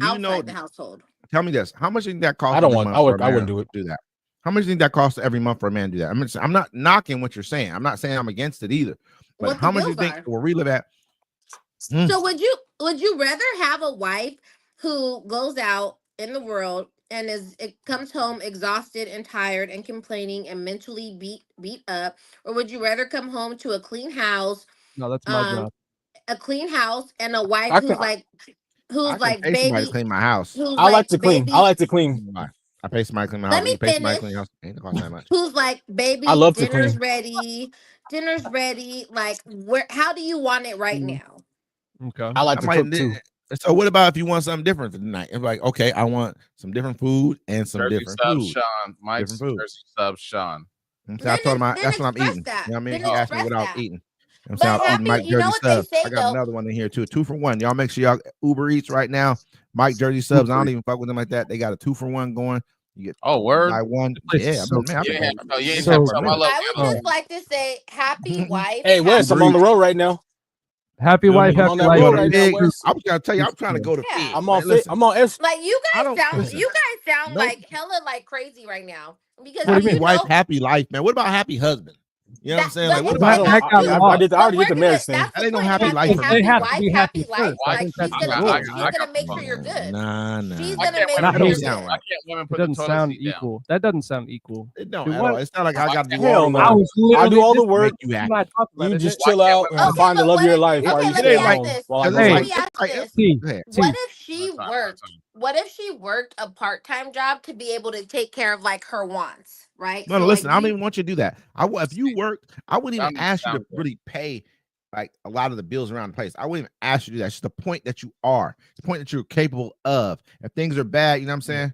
outside the household. tell me this. How much do you think that costs? I don't want. I wouldn't do it. Do that. How much do you think that costs every month for a man to do that? I'm not knocking what you're saying. I'm not saying I'm against it either. But What the how much do you bills think are. where we live at? So would you rather have a wife who goes out in the world and it comes home exhausted and tired and complaining and mentally beat up, or would you rather come home to a clean house, No, that's my job. a clean house, and a wife I can who's I can like pay somebody baby, to clean my house. who's I like to clean. baby, I like to clean. I pay somebody to clean my Let house. me You pay somebody to finish. clean your house. Ain't cost that much. who's like, baby, I love to dinner's clean. ready, dinner's ready. Like, how do you want it right now? Okay. I like I to might- cook too. So what about if you want something different for the night? It's like, okay, I want some different food and some Jersey different subs, food. Sean. Mike's Different food. Jersey subs, Sean. So I told him Then that's what I'm express eating. that. You know what I mean? Then He asked me what express I was that. eating. I'm But saying I'm eating Happy, Mike you know Jersey what they subs. say, I got though? another one in here too. 2-for-1. Y'all make sure y'all Uber Eats right now. Mike Jersey subs. I don't even fuck with them like that. They got a 2-for-1 going. You get word. buy one. place Yeah, is so man, I've You been ain't paying you ain't So have good. some. I love I would just like to say, happy wife. Hey, Wes, happy I'm on the life. road right now. Happy wife, I'm happy on that life. road right now, big. Wes. I was trying to tell you, I'm trying to go to Yeah. FIG. I'm Man, on fit. listen, I'm on F. Like you I guys don't- sound, listen. sound Nope. like hella like crazy right now because What do you Happy mean? wife, happy life, man. What about happy husband? You know what I'm saying? Like, what it's about like that got you- lost. I already but did we're the gonna- marriage thing. That's That the ain't no point. happy Happy, life for me. They have to wife, be happy happy life. first. I Like think she's that's gonna, the goal, she's right? gonna make sure you're good. Nah. She's I gonna can't make women Not sure put you're the- me. good. I can't women It put the doesn't toilet sound seat down. equal. That doesn't sound equal. It don't Dude, at what? all. It's not like I got to do Hell all the no. I work. was I literally do all the just work. Make you happy. not talking about You it. just Why chill can't out women- and find the but love of what your if- life while okay, you let stay me at ask home. this. While I go Hey. to Let work. me ask this. T, Go ahead. What T. if she what if she worked a part-time job to be able to take care of like her wants, right? No, So, listen, like, I don't even want you to do that. If you worked, I wouldn't even Sound- ask you to sound good. really pay like a lot of the bills around the place. I wouldn't even ask you to do that. It's just the point that you are, the point that you're capable of. If things are bad, you know what I'm saying?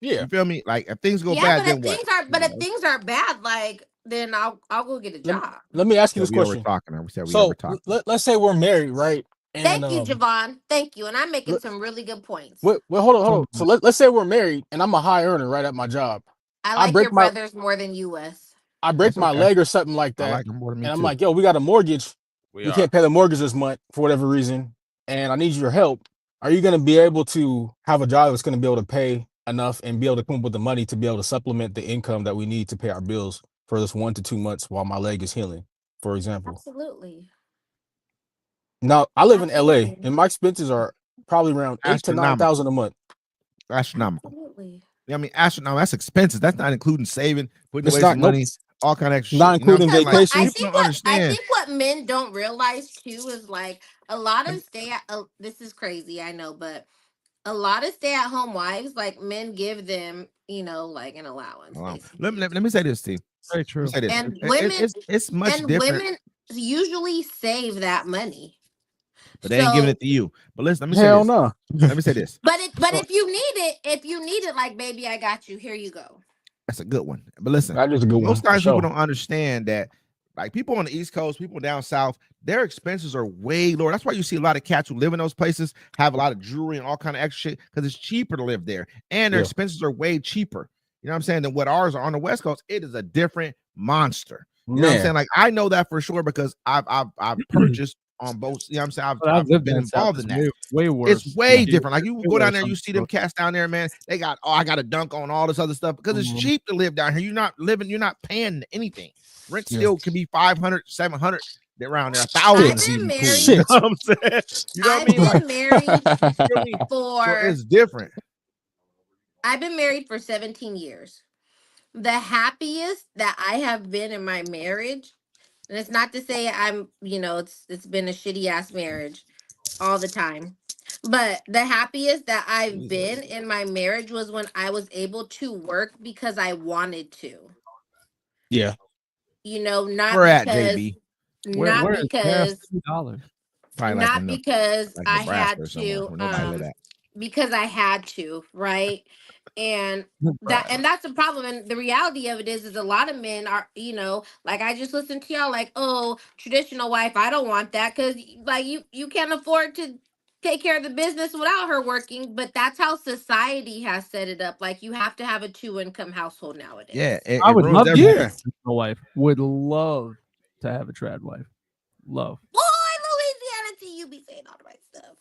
Yeah. You feel me? Like if things go Yeah, bad, but then if what? things are bad, like then I'll go get a job. Let me ask you So this we over question. talking. We said we So over talking. let's say we're married, right? And Thank you, Javon. Thank you. And I'm making let- some really good points. well, hold on. So let's say we're married, and I'm a high earner right at my job. I I like break your my brothers more than you, Wes. I break That's my okay. leg or something like I that, like them more than me and I'm too. like, yo, we got a mortgage. We We are. can't pay the mortgage this month for whatever reason, and I need your help. Are you going to be able to have a job that's going to be able to pay enough and be able to come up with the money to be able to supplement the income that we need to pay our bills for this 1 to 2 months while my leg is healing, for example? Absolutely. Now, I live in LA, Absolutely. and my expenses are probably around 8,000 to 9,000 a month. Astronomical. Absolutely. I mean, astronomical. That's expensive. That's not including saving, putting It's away not some money, all kind of extra not shit. You know what I'm including saying? Like, vacation. people don't understand. I think what men don't realize too is like a lot of this is crazy, I know, but a lot of stay-at-home wives, like men give them, like an allowance. Hold on. Basically. Let me say this, Steve. Very Let true. me say this. And It's much different, women usually save that money. but they ain't giving it to you. But listen, let me say Hell this. no. Let me say this. But So- if you need it, like baby, I got you. Here you go. That's a good one. But listen, That is a good one. most for times sure. people don't understand that, like people on the East Coast, people down south, their expenses are way lower. That's why you see a lot of cats who live in those places have a lot of jewelry and all kind of extra shit because it's cheaper to live there, and their Yeah. expenses are way cheaper. You know what I'm saying? Than what ours are on the West Coast. It is a different monster. You know what I'm Man, saying? Like I know that for sure because I've purchased on both. You know what I'm saying? But I've lived been down south, involved it's in that. way worse. It's way Yeah. different. Like you Way go down worse there, on you the see them coast. cats down there, man. They got I got to dunk on all this other stuff because it's Mhm. cheap to live down here. You're not paying anything. Rent Yeah. still can be 500, 700 around there. 1,000 I've is been even cool. married. You know what I'm saying? You know what I I've mean? Like been married feel me? So for it's different. I've been married for 17 years. The happiest that I have been in my marriage, and it's not to say I'm, it's been a shitty ass marriage all the time. But the happiest that I've been in my marriage was when I was able to work because I wanted to. yeah. Not Where at, because JB? not Where is gas because $2? Probably like not in because like I Nebraska had or somewhere to, where nobody live at. because I had to, right? And that's the problem. And the reality of it is a lot of men are, like I just listened to y'all like, oh, traditional wife, I don't want that because like you can't afford to take care of the business without her working. But that's how society has set it up. Like you have to have a 2-income household nowadays. Yeah, I it would ruins love to everything. have a traditional wife. Would love to have a trad wife. Love. Boy, Louisiana T, you be saying all the right stuff.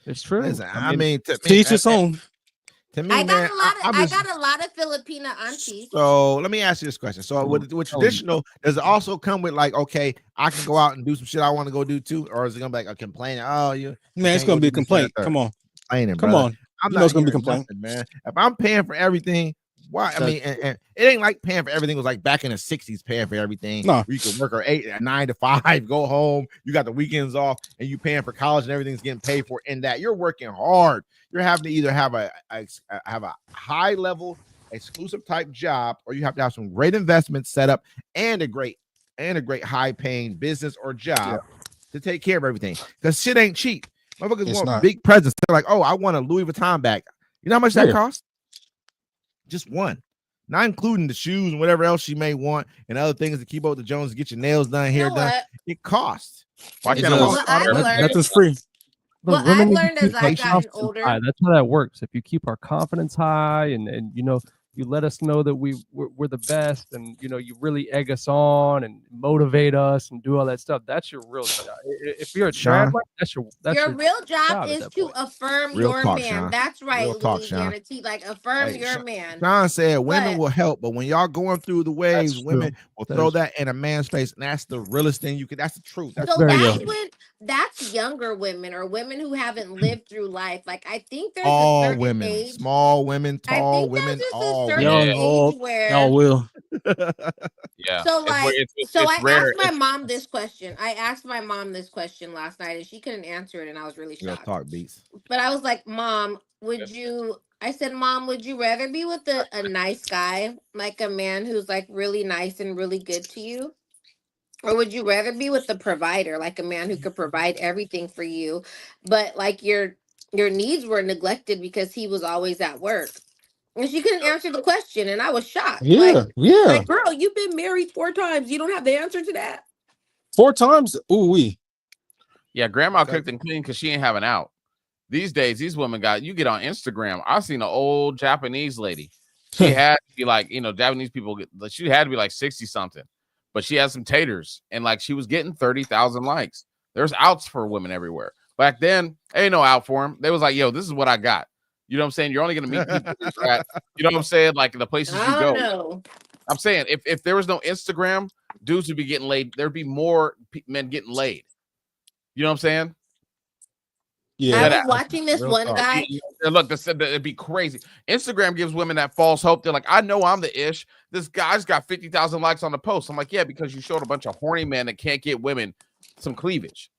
It's true. Listen, I mean, to me, Teach its own. to me, I man, got a lot of Filipina aunties. So let me ask you this question. So with traditional, does it also come with like, okay, I can go out and do some shit I want to go do too, or is it gonna be like a complaint? Oh, Man, it's can't gonna go be a do this, that, complaint. third. Come on. Complaining, Come brother. on. I'm You know not it's gonna be hearing complaint. nothing, man. If I'm paying for everything, why? I mean, and it ain't like paying for everything was like back in the 60s, paying for everything. No. Where you could work 9 to 5, go home, you got the weekends off, and you paying for college and everything's getting paid for. In that you're working hard. You're having to either have a high level exclusive type job, or you have to have some great investments set up and a great high paying business or job to take care of everything. Because shit ain't cheap. Motherfuckers It's want not. big presents. They're like, oh, I want a Louis Vuitton bag. You know how much that costs? Just one. Not including the shoes and whatever else you may want and other things to keep up with the Jones, get your nails done, hair done. It costs. Why It can't I does. walk I've learned- Nothing's free. Well, women I've need to learned keep as our I've gotten confidence older. high. That's how that works. If you keep our confidence high and you let us know that we're the best, and you really egg us on and motivate us and do all that stuff, that's your real job. If you're a Sean? trad wife, that's your real job at is that to point. affirm Real your talk, man. Sean. That's right, Real talk, Louisiana T. Like affirm Hey, your man. Sean said women But- will help, but when y'all going through the waves, That's women true. will That throw is that in a man's face, and that's the realest thing you could. That's the truth. That's So very that's true. that's younger women or women who haven't lived through life. Like I think there's a all certain women, age. small women, I tall think women, there's just a all certain women. Young, old, age where y'all will. Yeah. So It's like, it's I rare. asked my mom this question. I asked my mom this question last night, and she couldn't answer it, and I was really Real shocked. talk beats. But I was like, Mom, would you? I said, Mom, would you rather be with a nice guy, like a man who's like really nice and really good to you, or would you rather be with a provider, like a man who could provide everything for you, but like your needs were neglected because he was always at work? And she couldn't answer the question, and I was shocked. Yeah, Like, girl, you've been married 4 times. You don't have the answer to that. 4 times. Ooh wee. Yeah, grandma cooked and cleaned because she ain't having out. These days, these women you get on Instagram. I seen an old Japanese lady. She had to be like, Japanese people, she had to be like 60 something, but she had some taters and like she was getting 30,000 likes. There's outs for women everywhere. Back then, ain't no out for them. They was like, yo, this is what I got. You know what I'm saying? You're only going to meet people you know what I'm saying? Like the places you go. Know. I'm saying if there was no Instagram, dudes would be getting laid. There'd be more men getting laid. You know what I'm saying? Yeah. I was watching this one guy. Look, it'd be crazy. Instagram gives women that false hope. They're like, I know I'm the ish. This guy's got 50,000 likes on the post. I'm like, yeah, because you showed a bunch of horny men that can't get women some cleavage.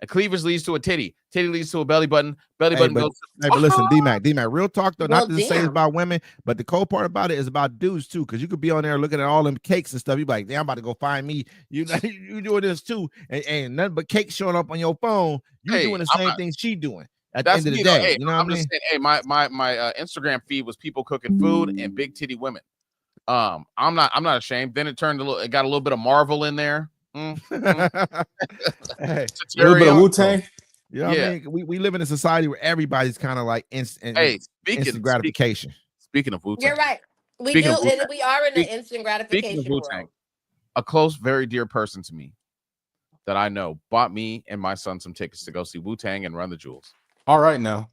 A cleavage leads to a titty. Titty leads to a belly button. Belly button goes. Hey, but listen, D-Mac, real talk though. Well, not to say it's about women, but the cool part about it is about dudes too. Because you could be on there looking at all them cakes and stuff. You be like, damn, I'm about to go find me. You doing this too, and nothing but cakes showing up on your phone. You doing the same thing she doing. At the end of the day, hey, you know what I mean? Just saying, hey, my Instagram feed was people cooking food and big titty women. I'm not ashamed. Then it got a little bit of Marvel in there. Hey, a little bit of Wu-Tang. You know what I mean? We live in a society where everybody's kind of like instant gratification. Speaking of Wu-Tang. You're right. We are in the instant gratification world. A close, very dear person to me that I know bought me and my son some tickets to go see Wu-Tang and Run the Jewels. All right now.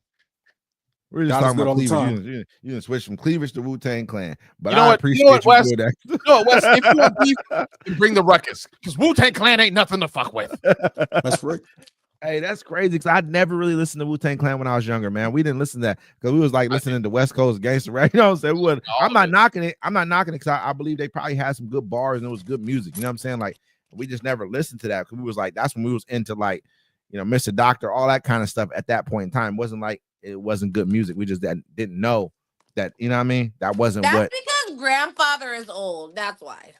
We're just talking about cleavage. You didn't switch from cleavage to Wu-Tang Clan. But you know I what, appreciate you Wes? doing that. No, Wes, if you want beef, bring the ruckus. Because Wu-Tang Clan ain't nothing to fuck with. That's right. Hey, that's crazy because I never really listened to Wu-Tang Clan when I was younger, man. We didn't listen to that because we was like listening to West Coast gangster rap. You know what I'm saying? I'm not knocking it. I'm not knocking it because I believe they probably had some good bars and it was good music. You know what I'm saying? Like we just never listened to that because we was like, that's when we was into like, Mr. Doctor, all that kind of stuff at that point in time. It wasn't like it wasn't good music. We just didn't know that, you know what I mean? That wasn't That's because grandfather is old. That's why.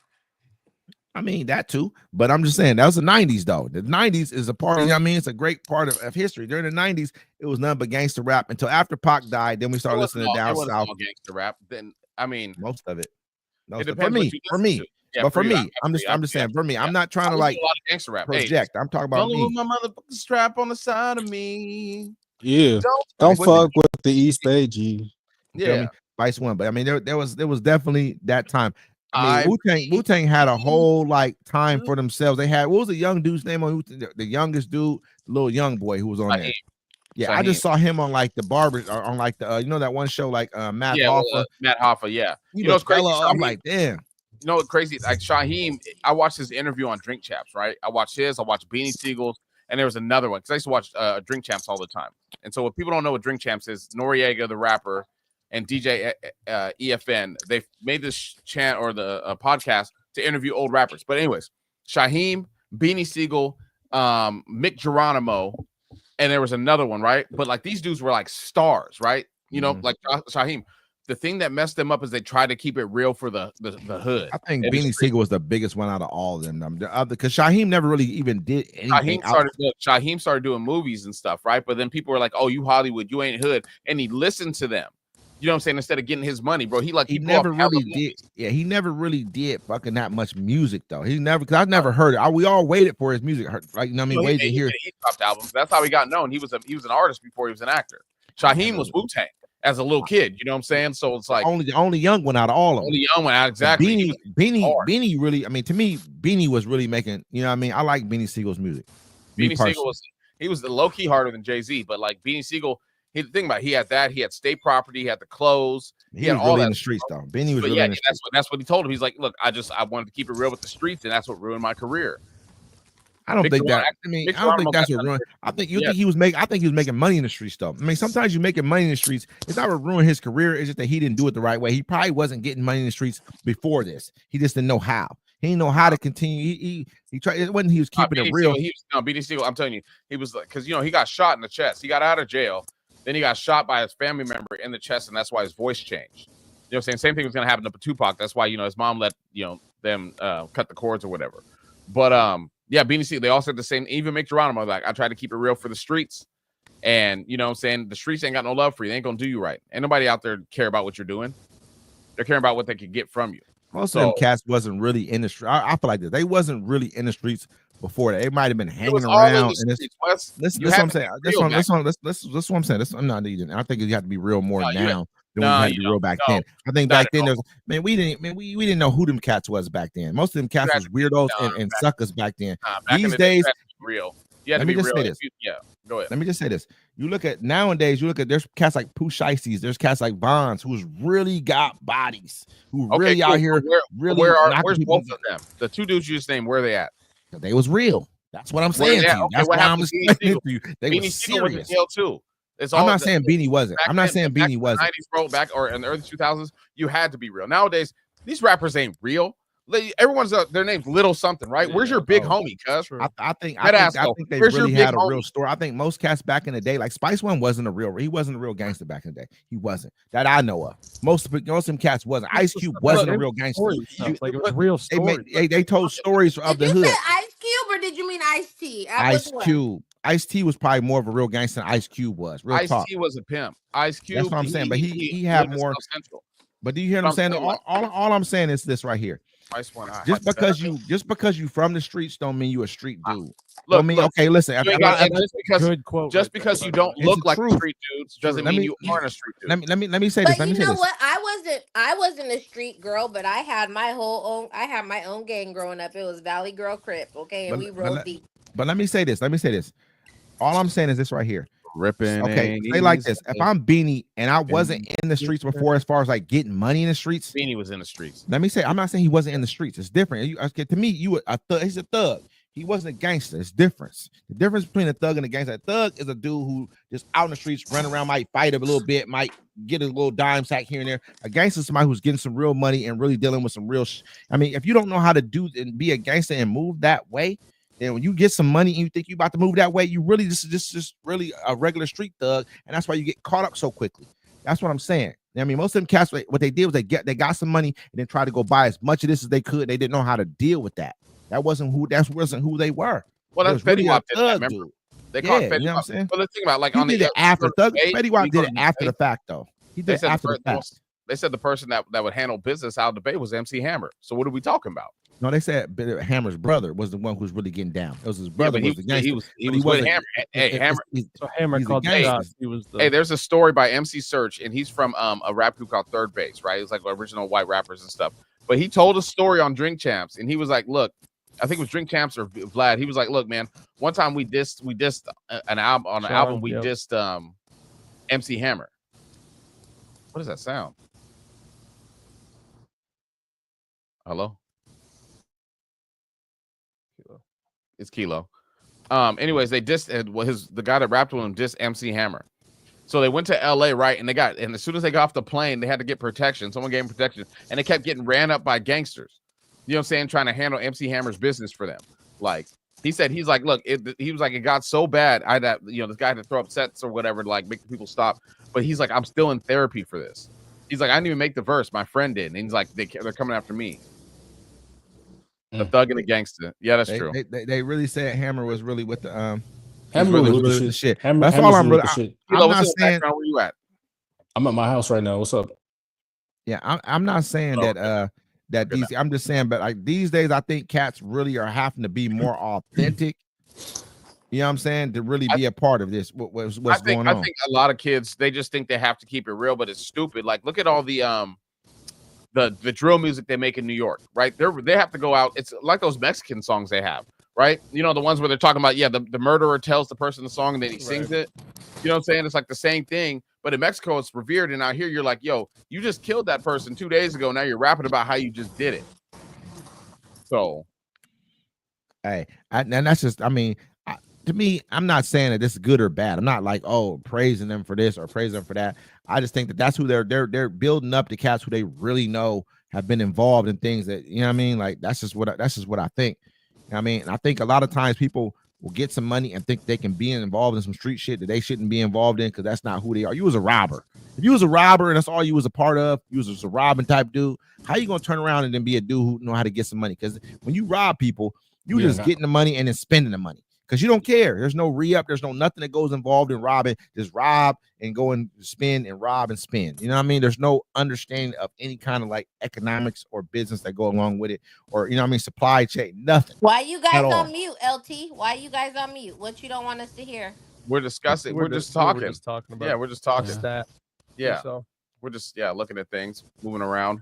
I mean, that too. But I'm just saying that was the 90s, though. The 90s is a part of, it's a great part of history. During the 90s, it was nothing but gangster rap until after Pac died. Then we started listening to Down South. Gangster rap. Then, I mean, most of it. For me. Yeah, but for me, I'm just saying, for me, I'm not trying to like gangster rap. Project. I'm talking about me. My motherfucking strap on the side of me. Yeah. Don't fuck with the East Bay G. Yeah. Vice One. But I mean, there was definitely that time. I mean, Wu-Tang had a whole like time for themselves. They had, what was the young dude's name on the youngest dude, the little young boy who was on there? Yeah, I just saw him on like the barber on like the that one show like Matt Hoffa. Matt Hoffa, yeah. It's crazy. I'm like, damn. You know what's crazy? Like Shaheem, I watched his interview on Drink Champs, right? I watched Beanie Siegel's, and there was another one because I used to watch Drink Champs all the time. And so what people don't know what Drink Champs is, Noriega, the rapper, and DJ EFN, they made this chant or the podcast to interview old rappers. But anyways, Shaheem, Beanie Siegel, Mick Geronimo, and there was another one, right? But like these dudes were like stars, right? Like Shaheem. The thing that messed them up is they tried to keep it real for the hood. I think Beanie Siegel was the biggest one out of all of them. Because Shaheem never really even did anything. Shaheem started doing movies and stuff, right? But then people were like, "Oh, you Hollywood, you ain't hood," and he listened to them. You know what I'm saying? Instead of getting his money, bro, he never really did. Yeah, he never really did fucking that much music though. He never, because I've never heard it. We all waited for his music, like waited to hear. He dropped albums. That's how he got known. He was an artist before he was an actor. Shaheem was Wu-Tang as a little kid. You know what I'm saying? So it's like the only young one out of all of them. Only young one out, exactly. Beanie really. I mean, to me, Beanie was really making. You know what I mean? I like Beanie Siegel's music. Beanie Siegel was low key harder than Jay-Z, but like Beanie Siegel. The thing about he had state property, he had the clothes, he had all really that in the streets though. Benny was really in the streets. That's what he told him. He's like, look, I wanted to keep it real with the streets, and that's what ruined my career. I don't think that. I mean, I don't think that's what ruined. I think think he was making. I think he was making money in the streets though. I mean, sometimes you're making money in the streets. It's not what ruined his career. It's just that he didn't do it the right way. He probably wasn't getting money in the streets before this. He just didn't know how. He didn't know how to continue. He tried. It wasn't. He was keeping it real. Beanie Siegel. I'm telling you, he was like, because he got shot in the chest. He got out of jail. Then he got shot by his family member in the chest, and that's why his voice changed. You know what I'm saying? Same thing was going to happen to Tupac. That's why, his mom let, them cut the cords or whatever. But, Beanie Siegel, they all said the same. Even Mick Geronimo, like, I tried to keep it real for the streets. And, you know what I'm saying? The streets ain't got no love for you. They ain't going to do you right. Ain't nobody out there care about what you're doing. They're caring about what they can get from you. Most of them cats wasn't really in the street. I feel like this. They wasn't really in the streets before that. They might have been hanging around. This what I'm saying. This what I'm saying. I'm not needing. I think you have to be real more now than we had to be real back then. I think back then there's we didn't know who them cats was back then. Most of them cats was weirdos and suckers back then. These days, real. Let me just say this. Go ahead. Let me just say this. You look at nowadays, there's cats like Pooh Shiesties, there's cats like Bonds who's really got bodies, who really out here. Where's both of them? The two dudes you just named, where are they at? They was real. That's what I'm saying to you. That's what I'm explaining to you. They were serious. Too. I'm not saying Beanie wasn't. I'm not saying Beanie wasn't. 90s, bro, back or in the early 2000s, you had to be real. Nowadays, these rappers ain't real. Everyone's their name's Little something, right? Where's your big homie, cuz? I think they really had a real story. I think most cats back in the day, like Spice One wasn't a real gangster back in the day. He wasn't, that I know of. Most of them cats wasn't. Ice Cube wasn't a real gangster. Like it was real story. They told stories of the hood. Did you say Ice Cube or did you mean Ice-T? Ice Cube. Ice-T was probably more of a real gangster than Ice Cube was. Ice-T was a pimp. Ice Cube. That's what I'm saying. But he had more. But do you hear what I'm saying? All I'm saying is this right here. Just because you from the streets don't mean you a street dude. Okay, listen. Just because you don't look like street dudes doesn't mean you aren't a street dude. Let me say this. But you know what? I wasn't a street girl, but I had my own gang growing up. It was Valley Girl Crip, okay, and we rolled deep. But let me say this. All I'm saying is this right here. Ripping. Okay, say like this. If I'm Beanie and I wasn't in the streets before, as far as like getting money in the streets, Beanie was in the streets. Let me say, I'm not saying he wasn't in the streets. It's different. To me, you a thug. He's a thug. He wasn't a gangster. It's different. The difference between a thug and a gangster. A thug is a dude who just out in the streets, run around, might fight a little bit, might get a little dime sack here and there. A gangster is somebody who's getting some real money and really dealing with some real. I mean, if you don't know how to do and be a gangster and move that way, then when you get some money and you think you about to move that way, you really just really a regular street thug, and that's why you get caught up so quickly. That's what I'm saying. I mean, most of them cats, what they did was they got some money and then tried to go buy as much of this as they could. They didn't know how to deal with that. That wasn't who they were. Well, that's Fetty Wap did that, remember? They called Fetty Wap. You know what I'm saying? Well, let's think about on the after Fetty Wap did it after the fact, though. He did it after the fact. They said the person that would handle business out of the Bay was MC Hammer. So what are we talking about? No, they said Hammer's brother was the one who's really getting down. It was his brother. He was with Hammer. Hey, Hammer. So Hammer called the shots. Hey, there's a story by MC Search, and he's from a rap group called Third Base, right? It's like original white rappers and stuff. But he told a story on Drink Champs, and he was like, "Look, I think it was Drink Champs or Vlad." He was like, "Look, man, one time we dissed an album on an album. We dissed MC Hammer." What does that sound? Hello. It's Kilo. Anyways, they dissed the guy that rapped with him dissed MC Hammer. So they went to LA, right? And as soon as they got off the plane, they had to get protection. Someone gave them protection, and they kept getting ran up by gangsters. You know what I'm saying? Trying to handle MC Hammer's business for them. Like he's like, look, it got so bad. This guy had to throw up sets or whatever to like make the people stop. But he's like, I'm still in therapy for this. He's like, I didn't even make the verse. My friend did. And he's like, they're coming after me. The thug and the gangster. Yeah, that's true. They really said Hammer was really with the Hammer was with the shit. That's all I'm really. I'm not saying. Where you at? I'm at my house right now. What's up? Yeah, I'm not saying that these. I'm just saying, but like these days, I think cats really are having to be more authentic. You know what I'm saying? To really be a part of this. What's going on? I think a lot of kids, they just think they have to keep it real, but it's stupid. Like, look at all the drill music they make in New York, right? They have to go out. It's like those Mexican songs they have, right? You know, the ones where they're talking about, the murderer tells the person the song and then he sings it. You know what I'm saying? It's like the same thing, but in Mexico it's revered, and out here you're like, yo, you just killed that person 2 days ago. Now you're rapping about how you just did it. So, hey, and that's just, I mean, to me, I'm not saying that this is good or bad. I'm not like, praising them for this or praising them for that. I just think that that's who they're building up the cats who they really know have been involved in things that, you know what I mean? Like, that's just what I think. You know what I mean? I think a lot of times people will get some money and think they can be involved in some street shit that they shouldn't be involved in because that's not who they are. You was a robber. If you was a robber and that's all you was a part of, you was a robbing type dude, how you going to turn around and then be a dude who know how to get some money? Because when you rob people, you just getting the money and then spending the money. because you don't care. There's no re-up. There's no nothing that goes involved in robbing. Just rob and go and spin and rob and spin. You know what I mean? There's no understanding of any kind of like economics or business that go along with it, or you know what I mean, supply chain, nothing. Why you guys At all. on mute, LT? Why you guys on mute? What you don't want us to hear? We're discussing. We're just talking. We're just talking about. Yeah, we're just talking. stat. Yeah, So we're just looking at things, moving around.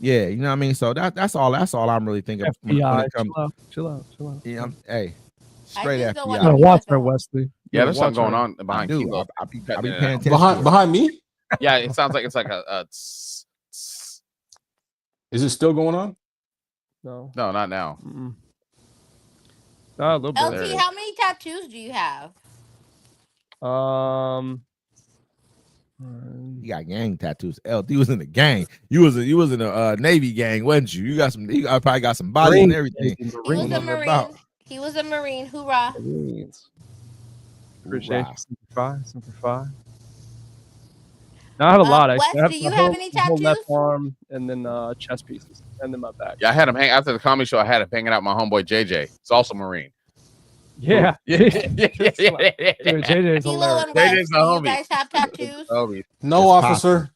Yeah, you know what I mean. So that's all I'm really thinking when FBI, it comes. chill out. Yeah, hey, I straight just don't FBI. want Yeah, to watch her, Wesley. Yeah, there's something watch going her. on behind Dude, Kilo. I be Cutting paying it out. attention. Behind me? Yeah, it sounds like it's like a tss, tss. Is it still going on? No. No, not now. Mm-mm. Ah, a little bit. There it LT, is. how many tattoos do you have? You got gang tattoos. LT was in the gang. You was in a Navy gang, wasn't you? You got some. You probably got some bodies and everything. He was a Marine. Marine. He was a Marine. Hoorah. Marines. Appreciate Wow. you. Simplify. Now, I have a lot. Wes, Actually. I do you the have whole- any the whole left tattoos? arm and then chest pieces and then my back. Yeah, I had him hang after the comedy show. I had him hanging out with my homeboy JJ. It's also Marine. Yeah. Yeah, Dude, JJ's Kilo hilarious. and Wes, JJ's do a you homie. guys have tattoos? Homie. No, It's officer.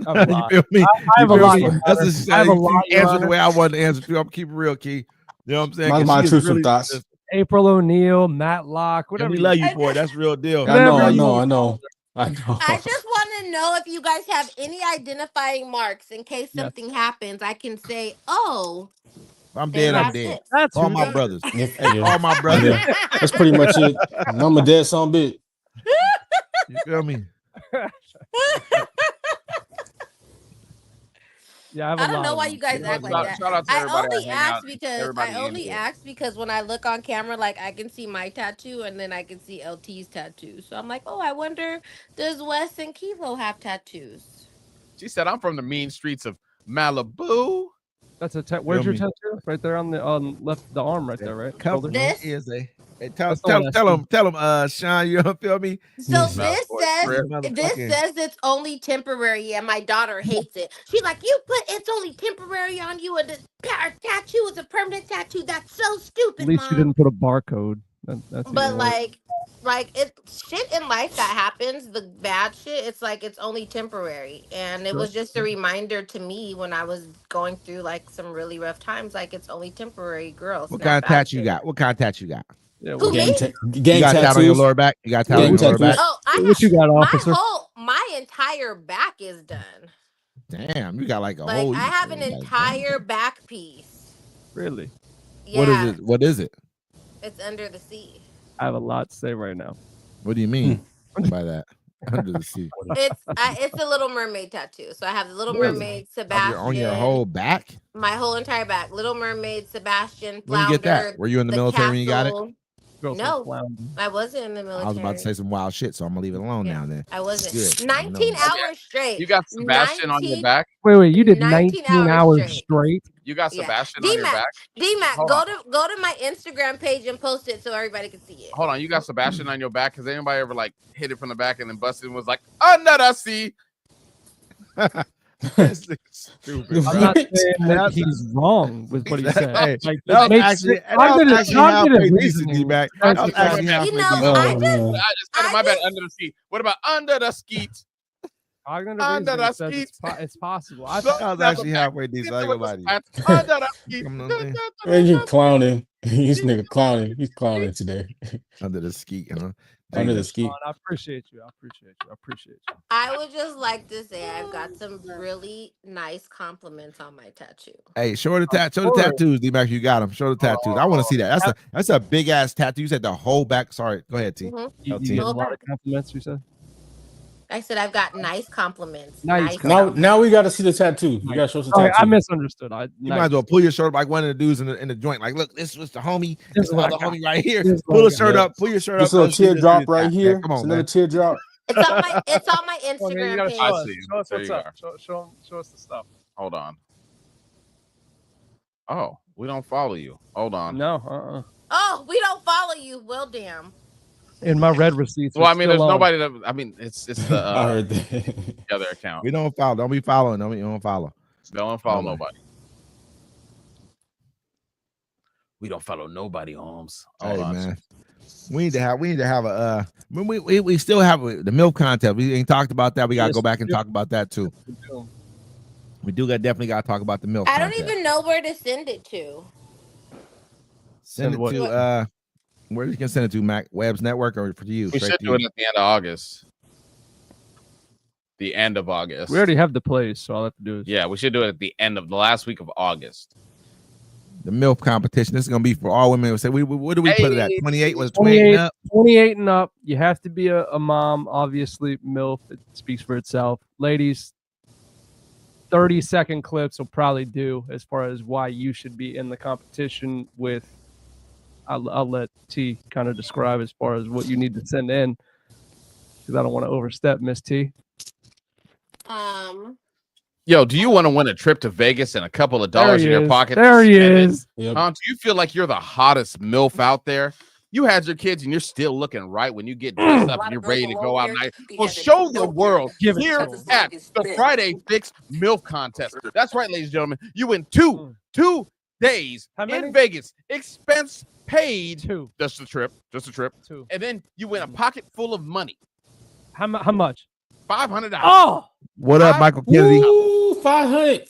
I have a You lot. feel me? I have You a feel lot. me? Your That's Honor. just I have a you lot, Your answer the Honor. way I wanted to answer to. I'm keeping it real, Key. You know what I'm saying? That's 'Cause my she is truthful really thoughts. just- April O'Neil, Matt Locke, and whatever. we you love you I for it. That's real deal. I know, Whatever I you know, want. I know. I know. I just want to know if you guys have any identifying marks in case Yes. something happens. I can say, oh, If I'm they dead, I'm have dead. this. That's All who my that- brothers. If- Hey, yeah. all my brothers. Yeah. That's pretty much it. I'm a dead son bitch. You feel me? Yeah, I have a I don't lot know of why them. you guys act like Shout- that. shout out to I everybody only that hang out, asked because everybody in here. when I look on camera, like I can see my tattoo and then I can see LT's tattoo. So I'm like, oh, I wonder, does Wes and Kilo have tattoos? She said, "I'm from the mean streets of Malibu." That's a where's your me? tattoo? Right there on the left, the arm right there, right? Couple Shoulder? This? is a. Hey, tell That's the one I him, Sean. You don't feel me? So Yes. this Boy, says Chris. Motherfucking- it's only temporary, and my daughter hates it. She's like, "You put it's only temporary on you, and the tattoo is a permanent tattoo. That's so stupid, At least Mom." you didn't put a barcode. That's But even worse. like it shit in life that happens, the bad shit, it's like it's only temporary. And it Sure. was just a reminder to me when I was going through like some really rough times, like it's only temporary, girl. What snap kind of out tat you it. got? What kind of tat you got? Yeah, Who, well, me? Gang You got tat on your tattoos. lower back? You got tat on Gang your lower back? tattoos. Oh, I what you got, officer? my entire back is done. Damn, you got like a Like whole. I have an you got- entire back piece. Really? Yeah, What is it? What is it? It's under the sea. I have a lot to say right now. What do you mean by that? Under the sea. It's a Little Mermaid tattoo. So I have the Little Really? Mermaid, Sebastian, On your whole back? my whole entire back. Little Mermaid, Sebastian, When you get that? Flounder. Were you in the the military when you got it? castle. Girls No. are floundering. I wasn't in the military. I was about to say some wild shit, so I'm gonna leave it alone Yeah. now. Then I wasn't. Good. 19 I know. hours straight. You got Sebastian on your 19 back. Wait, you did 19 19 hours hours straight. straight? You got Yeah. Sebastian on your D-Mac, back. D-Mac, Hold go to my Instagram page and post it so everybody can see it. Hold on, you got Sebastian on your back. Has anybody ever like hit it from the back and then busted and was like, under the sea? This nigga's stupid, I'm bro. not saying that That's- he's wrong with what he said. Hey, Like, that was it makes actually, sense. that was I'm actually gonna halfway decent, reasoning. D-Mac. That's That was okay. actually halfway You know, decent. Oh, I just- man. Instead of I my bad, just- under the sea. What about under the skeet? Cognitive Under reasoning the says skeet. it's possible. Look, That was actually halfway Hit decent. it I ain't with gonna lie the to you. spat. Under the skeet. Come on, man. Man, you clowning. This nigga clowning. He's clowning today. Under the skeet, huh? Under the Damn. ski. I appreciate you. I appreciate you. I would just like to say I've got some really nice compliments on my tattoo. Hey, show the course. tattoos, D-Mac. You got them. Show the tattoos. I want to see that. That's a big ass tattoo. You said the whole back. Sorry, go ahead, T. Mhm. You LT. get a lot of compliments, you said? I said I've got nice compliments. Nice Now we got to see the tattoo. You got to show us the Sorry, tattoo. I misunderstood. You might as well pull your shirt up like one of the dudes in the joint. Like, look, this was the homie. This This is is what I the got. homie right here. This is what Pull I the shirt got. up. Pull your shirt This up. little Let's see this teardrop dude's right tat, man. here. Come It's on, another man. teardrop. It's on my Well, man, you Instagram gotta page. I show us. see. Show us There what's you up. are. Show us the stuff. Hold on. Oh, we don't follow you. Hold on. No, Oh, we don't follow you. Well, damn. In my red receipts. Well, are I mean, still there's on. nobody that. I mean, it's the I heard that. the other account. We don't follow. Don't be following. Don't follow. Don't follow Nobody. nobody. We don't follow nobody, Holmes. Hey, Hold on. man. We need to have a. We still have the milk contest. We ain't talked about that. We gotta Yes, go back we and do. talk about that too. We definitely gotta talk about the milk. I don't contest. even know where to send it to. Send it what? to where you can send it to, Mac Webb's Network or for you. We straight should to do you? it at the end of August. The end of August. We already have the place, so all I have to do is Yeah, we should do it at the end of the last week of August. The milk competition. This is gonna be for all women. Say, what do we put it at? Hey. 28 was 28 and up. 28 and up. You have to be a mom. Obviously, MILF, it speaks for itself. Ladies, 30-second clips will probably do as far as why you should be in the competition with. I'll let T kind of describe as far as what you need to send in because I don't want to overstep, Miss T. Yo, do you want to win a trip to Vegas and a couple of There dollars he in your is. pocket? There he Spend it? is. Yep. Do you feel like you're the hottest MILF out there? You had your kids and you're still looking right when you get dressed up and you're ready to go out night. Well, show the world Give it here to 'em. at the Friday Fix MILF Contest. That's right, ladies and gentlemen. You win two days How many? in Vegas, expense paid. Two. Just a trip, Two. and then you win a pocket full of money, How much? $500. Oh, What up, Michael Kennedy? Ooh, 500.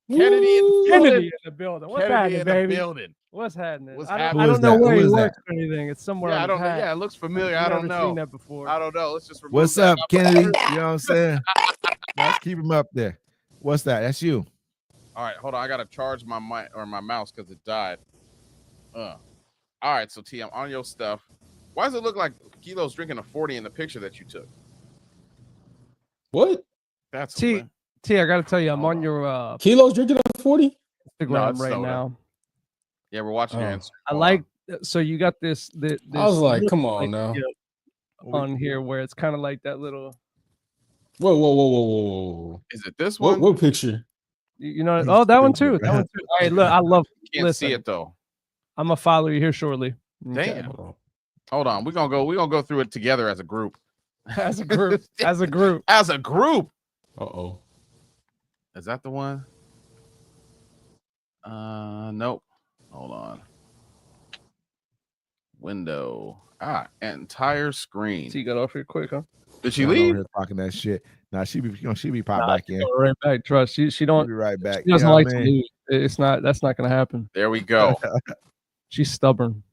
Kennedy in the Kennedy building. in the building. What's Kennedy happening, in the baby? building. What's happening? What's I happening? don't Who is know that? where Who he is works or anything. It's somewhere. Yeah, I on don't the know. path. Yeah, it looks familiar. I I've don't never seen know. that before. I don't know. Let's just remove What's that up, out. Kennedy? You know what I'm saying? Let's keep him up there. What's that? That's you. All right, hold on. I gotta charge my mic or my mouse because it died. All right, so T, I'm on your stuff. Why does it look like Kilo's drinking a 40 in the picture that you took? What? That's T, hilarious. I gotta tell you, I'm Hold on your Kilos drinking a 40? Instagram it's right soda. now. Yeah, we're watching your Oh. Instagram. I Hold like so you got this. I was like, little, come on now. yeah, on here where it's kind of like that little. Whoa. Is it this one? What picture? You know, He's oh, that one too. stupid, That man. one too. All right, look, I love. Can't listen. see it though. I'm gonna follow you here shortly. Damn. Hold on. Hold on. We're gonna go through it together as a group. As a group. As a group. As a group. Uh-oh. Is that the one? Nope. Hold on. Window. Entire screen. So you got off here quick, huh? Did she Y'all over leave? here talking that shit. Nah, she be pop Nah, back she in. go right back. Trust. She She'll don't. be right back. She doesn't You know like what I to mean? lose. It's not. That's not gonna happen. There we go. She's stubborn.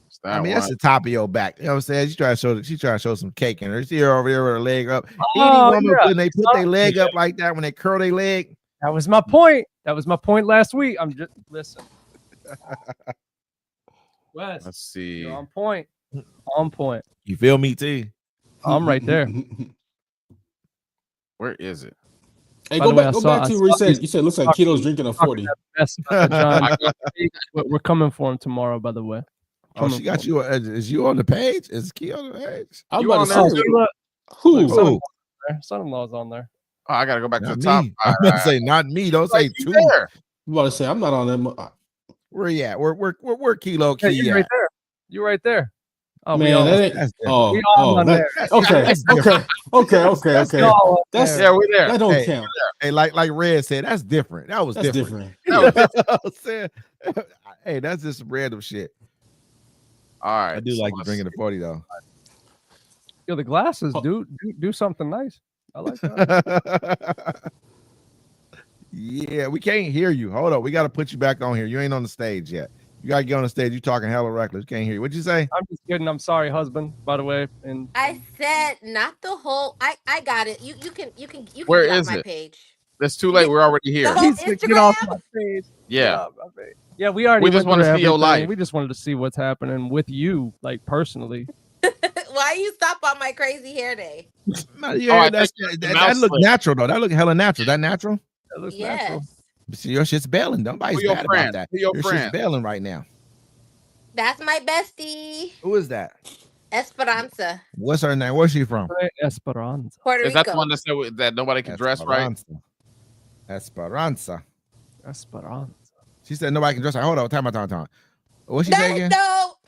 It's that I mean, one. that's the top of your back. You know what I'm saying? She trying to show some cake in her. See her over there with her leg up. Oh, Any woman yeah. when they put their leg up like that, when they curl their leg, That was my point. That was my point last week. I'm just listen. Wes, Let's see. you're on point. On point. you feel me, T? I'm right there. Where is it? Hey, By go the way, back, I go saw- back I to where you saw said these- you said it looks like Kilo's drinking a 40. That's John. I got- We're coming for him tomorrow, by the way. Oh, she got you. Is you on the page? Is Key on the page? I was You about on to there say, too? who? Who? Son-in-law's on there. Oh, I gotta go back to Not the top. me. I'm about to say not me. Don't say Like, you two. there. I'm about to say I'm not on them. Where you at? Where Kilo Yeah, Key you're at? right there. You're right there. Oh, we Man, all, that ain't. That's different. Oh, we all on that- there. okay, That's okay. We all up That's- there. Yeah, we're there. That don't Hey, count. Hey, like Red said, that's different. That was That's different. different. No, I'm saying, hey, that's just some random shit. all right. I do so like you let's drinking the see. 40 though. Yo, the glasses, Oh. do something nice. I like that. Yeah, we can't hear you. Hold on, we got to put you back on here. You ain't on the stage yet. You got to get on the stage. You talking hella reckless. Can't hear you. What'd you say? I'm just kidding. I'm sorry, husband. By the way, and I said not the whole. I got it. You can Where get off is my it? page. It's too late. We're already here. The whole He's gonna get off Instagram? my page. Yeah. Get off my page. Yeah, we already. We just went wanna through see your everything. life. We just wanted to see what's happening with you, like personally. Why you stop on my crazy hair day? No, yeah, I that's, think the that mouse look slip. natural though. That look hella natural. That natural. That looks natural. Yes, See, your shit's bailing. Nobody's Who your mad friend? about that. Who your Your friend? shit's bailing right now. that's my bestie, Who is that? Esperanza, What's her name? Where's she from? Esperanza. Puerto Is that Rico. the one that said that nobody can dress right? Esperanza. Esperanza. She said nobody can dress right. Hold on. Time. What's she say again?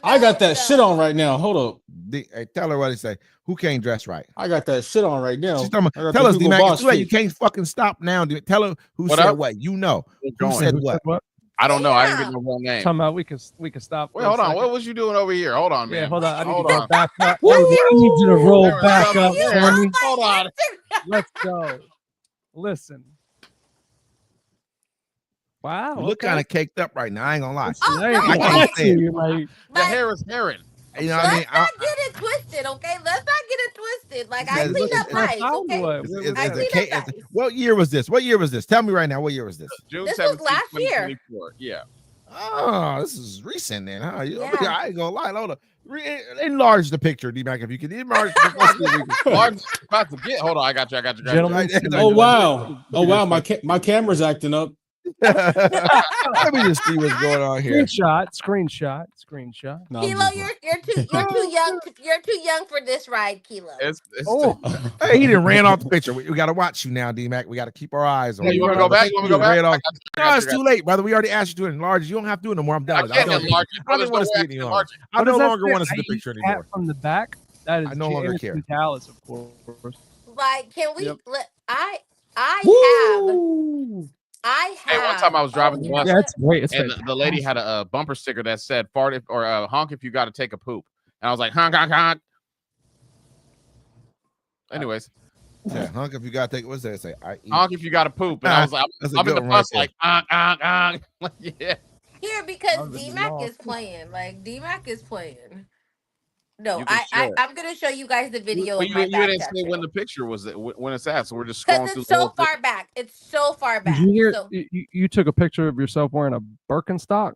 I got that shit on right now. Hold up. Hey, tell her what he say. Who can't dress right? I got that shit on right now. She's talking I about, got tell the us, Hugo D-Mac. Boss It's too late. You fit. can't fucking stop now. Dude. Tell her who What said up? what. You know. Who Going. said Who what? I don't know. I didn't Damn. get my real name. Talking about we can stop. Wait, for a hold on. second. What was you doing over here? Hold on, man. Yeah, hold on. I need Hold to go on. back up. Woo! I need you to roll There was back something up there. for me. Hold on. Let's go. Listen. Wow. You look kind of caked up right now. I ain't gonna lie. Oh, Like, no, I can't like, stand it. like, The like, hair is Aaron. You know what I mean? let's not get it twisted, okay? Let's not get it twisted. Like, I Because cleaned it's- up it's- nice, found okay? what? It's- Where it's- was I it's that? a cleaned cake- up it's- nice. What year was this? What year was this? Tell me right now. What year was this? June This was 17th, last year. 2024. Yeah. Oh, this is recent then, huh? Yeah. I ain't gonna lie. Hold on. Enlarge the picture, D-Mac, if you can. Enlarge the picture. Large about to get. Hold on. I got you. Gentlemen, Oh wow! Oh wow! My camera's acting up. Let me just see what's going on here. screenshot. No, I'm Kilo, just- you're too young. You're too young for this ride, Kilo. It's Oh, Hey, he didn't ran off the picture. We got to watch you now, D-Mac. We got to keep our eyes on Yeah, you want to go back? You want me to go ran back? off. No, it's too late, brother. We already asked you to enlarge. You don't have to do it no more. I'm I done. can't don't- enlarge it. I There's don't no want to way see I it can anymore. enlarge it. I what no does that longer say? want to see the I picture eat cat anymore. from the back. That is I no longer care. Dallas, of course. Like, can we? Yep. I Woo! have. Hey, one time I was driving the you bus know Yeah, it's great. It's and the lady had a bumper sticker that said "fart if or honk if you got to take a poop," and I was like, "Honk, honk, honk." Anyways, Yeah, honk if you got to take. What's that say? I eat. honk if you got to poop, and I was like, That's a I'm in good the one right bus there. like honk, honk, honk. Like, yeah. Here That because was a DMAC long- is playing. Like DMAC is playing. No, You can share. I'm gonna show you guys the video Well, of my you back didn't say tattoo. when the picture was when it's at, so we're just scrolling Because through it's the so whole thing. far back. It's so far Did back. you hear? So, You took a picture of yourself wearing a Birkenstock.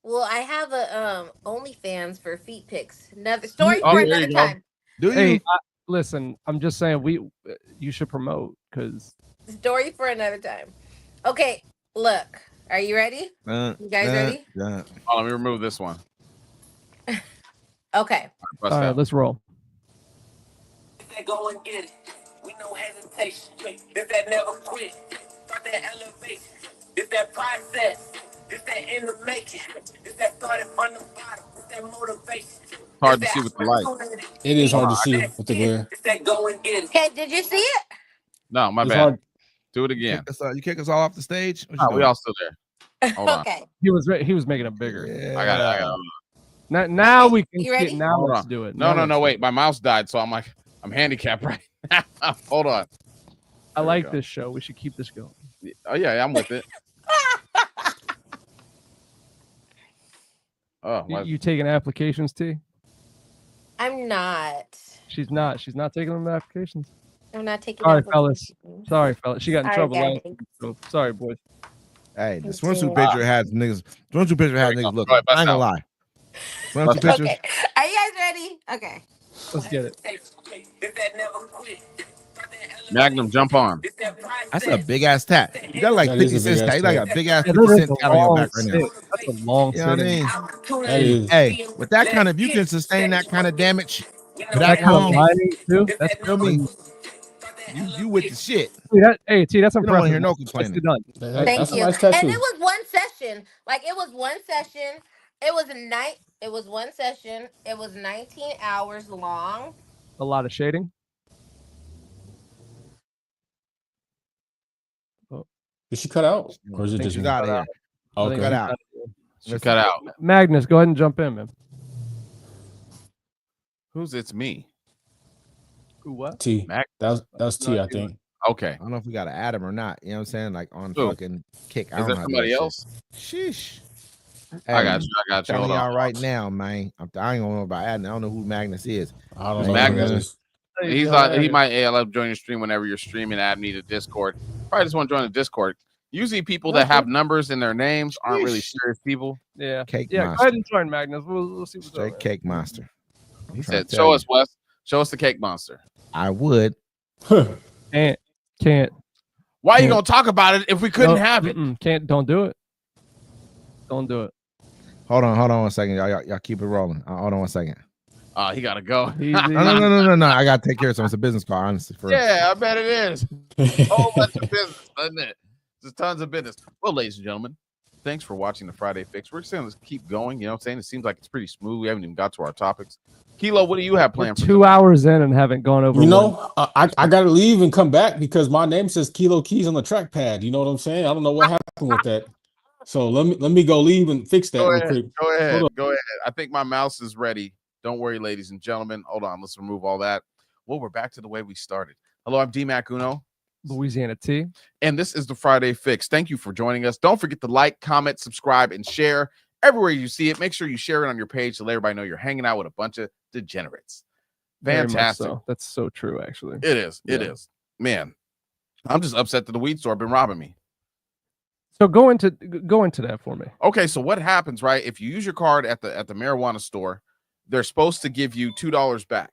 well, I have a OnlyFans for feet pics. Another story Oh, for there you another go. time. Do you? Hey, listen. I'm just saying you should promote because Story for another time. Okay, look. Are you ready? You guys ready? Oh, let me remove this one. Okay. Bust all right, out. let's roll. That go and get it. We no hesitation. This that never quit. Start that elevation. This that process. This that in the making. This that started from the bottom. This that motivation. Hard to see with the light. It is hard to see with the glare. This that go and get it. Okay, did you see it? No, my It's bad. hard. Do it again. You kick us all off the stage? What you Oh, we doing? all still there. Hold on. Okay. He was making it bigger. Yeah. I got it. Now we can You see ready? it. Now Hold let's on. do it. No, Now let's- wait. My mouse died, so I'm handicapped right now. Hold on. I There we like go. this show. We should keep this going. Oh yeah, I'm with it. Oh, You taking applications, T? I'm not. She's not. She's not taking them applications. I'm not taking Sorry, applications. Sorry, fella. She got in Sorry, trouble guys. last week. So sorry, boys. Hey, the Let's swimsuit see. picture has niggas. Swimsuit picture has There we go. niggas look. Go ahead, I ain't bust gonna lie. Swimsuit Bust pictures. Okay. Are you guys ready? Okay. Let's get it. This that never quit. Start that elevation. Magnum, jump on. This that process. That's a big ass tat. You got like That 50 is a big cents ass tat. You like tat. a big ass Yeah, 50 that is cent a tat on your long back right now. sit. That's a long You know what I sitting. mean? That is. Hey, with that kind of, you can sustain that kind of damage. That That kind of long. lighting too. That's Feel me? You with the shit. Hey, T, that's You don't want to impressive. hear no Nicely complaining. done. Thank That's a you. nice And tattoo. it was one session. Like it was one session. It was a night. It was one session. It was 19 hours long. A lot of shading. Did she cut out, or is it Think just she's me? out of here. I think Okay. Cut we out. got it. She cut out. Magnus, go ahead and jump in, man. Who's it's me? Who what? T. Mac? That was T. No, I think. Okay. I don't know if we got to add him or not. You know what I'm saying? Like on Who? fucking kick. I Is don't there know how to do somebody that else? shit. Sheesh. I got you. I'm telling Hold y'all on. right now, man. I ain't gonna know about adding. I don't know who Magnus is. I don't know. Magnus. who that is. He's like, he might let join your stream whenever you're streaming. Add me to Discord. Probably just want to join the Discord. Usually, people that have numbers in their names aren't really serious people. Yeah. Cake Yeah, go monster. ahead and join Magnus. We'll see what's up. Straight man. cake monster. I'm He trying said, to tell "Show you. us, Wes. Show us the cake monster." I would. Can't. Why are you Yeah. gonna talk about it if we couldn't No, have it? Can't. Don't do it. Don't do it. Hold on one second. Y'all keep it rolling. Hold on one second. Oh, he gotta go. Easy. No. I gotta take care of something. It's a business call, honestly. For real. Yeah, I bet it is. A whole bunch of business, doesn't it? There's tons of business. Well, ladies and gentlemen, thanks for watching the Friday Fix. We're just gonna keep going. You know what I'm saying? It seems like it's pretty smooth. We haven't even got to our topics. Kilo, what do you have We're planned for 2 hours in and haven't gone over. You one. know, I gotta leave and come back because my name says Kilo Keys on the trackpad. You know what I'm saying? I don't know what happened with that. So let me go leave and fix that Go real ahead. quick. Go ahead. Hold Go ahead. I think my mouse is ready. Don't worry, ladies and gentlemen. Hold on. Let's remove all that. Well, we're back to the way we started. Hello, I'm D-Mac Uno. Louisiana T. And this is the Friday Fix. Thank you for joining us. Don't forget to like, comment, subscribe, and share everywhere you see it. Make sure you share it on your page to let everybody know you're hanging out with a bunch of degenerates. Very much Fantastic. so. That's so true, actually. It is. It Yeah. is. Man, I'm just upset that the weed store been robbing me. So go into that for me. Okay, so what happens, right? If you use your card at the marijuana store, they're supposed to give you $2 back.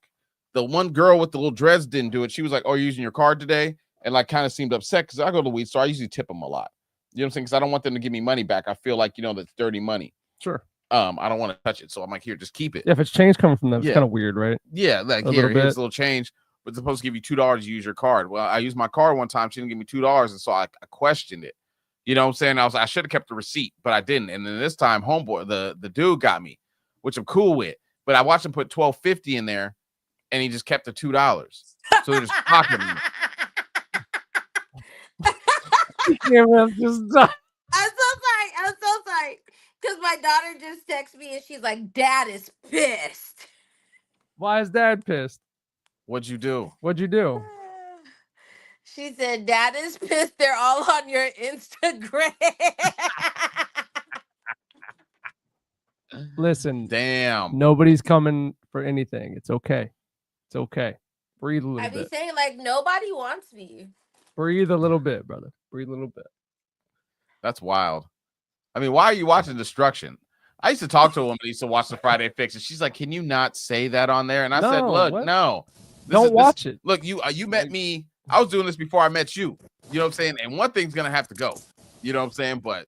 The one girl with the little dreads didn't do it. She was like, "Oh, you're using your card today," and like kind of seemed upset because I go to the weed store. I usually tip them a lot. You know what I'm saying? Because I don't want them to give me money back. I feel like that's dirty money. Sure. I don't want to touch it, so I'm like, here, just keep it. Yeah, if it's change coming from them, Yeah. it's kind of weird, right? Yeah, like A here's little a bit. little change, but it's supposed to give you $2 to use your card. Well, I used my card one time. She didn't give me $2, and so I questioned it. You know what I'm saying? I should have kept the receipt, but I didn't. And then this time, homeboy, the dude got me, which I'm cool with. But I watched him put $12.50 in there, and he just kept the $2. So they're just pocketing me. Yeah, man, just I'm so sorry. Because my daughter just texted me and she's like, Dad is pissed. why is Dad pissed? What'd you do? What'd you do? She said, Dad is pissed. They're all on your Instagram. Listen, Damn. nobody's coming for anything. It's okay. It's okay. Breathe a I little be bit. saying, like, nobody wants me. Breathe a little bit, brother. Breathe a little bit. That's wild. I mean, why are you watching Destruction? I used to talk to a woman who used to watch the Friday Fix, and she's like, "Can you not say that on there?" And I said, No, "Look, what? no, Don't watch it. Look, you met me. I was doing this before I met you. You know what I'm saying? And one thing's gonna have to go. You know what I'm saying? But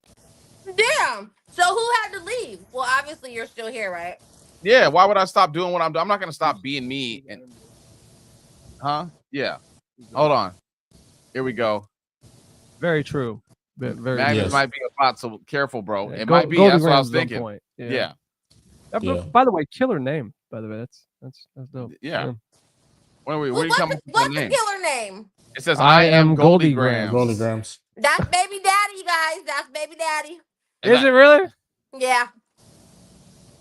Damn. So who had to leave? Well, obviously you're still here, right? yeah, why would I stop doing what I'm doing? I'm not gonna stop being me. And yeah. Hold on. Here we go. Very true. Very Magnus Yes. might be a bot, so careful, bro. Yeah, It might be. Goldie That's what I was Graham's on thinking. point. Yeah. Yeah. By the way, killer name. By the way, that's dope. Yeah. What are you What's coming with the the name? killer name? It says, I "I am Goldie Grams." Grams." Grams. That's baby daddy, guys. That's baby daddy. And Is it really? Yeah. He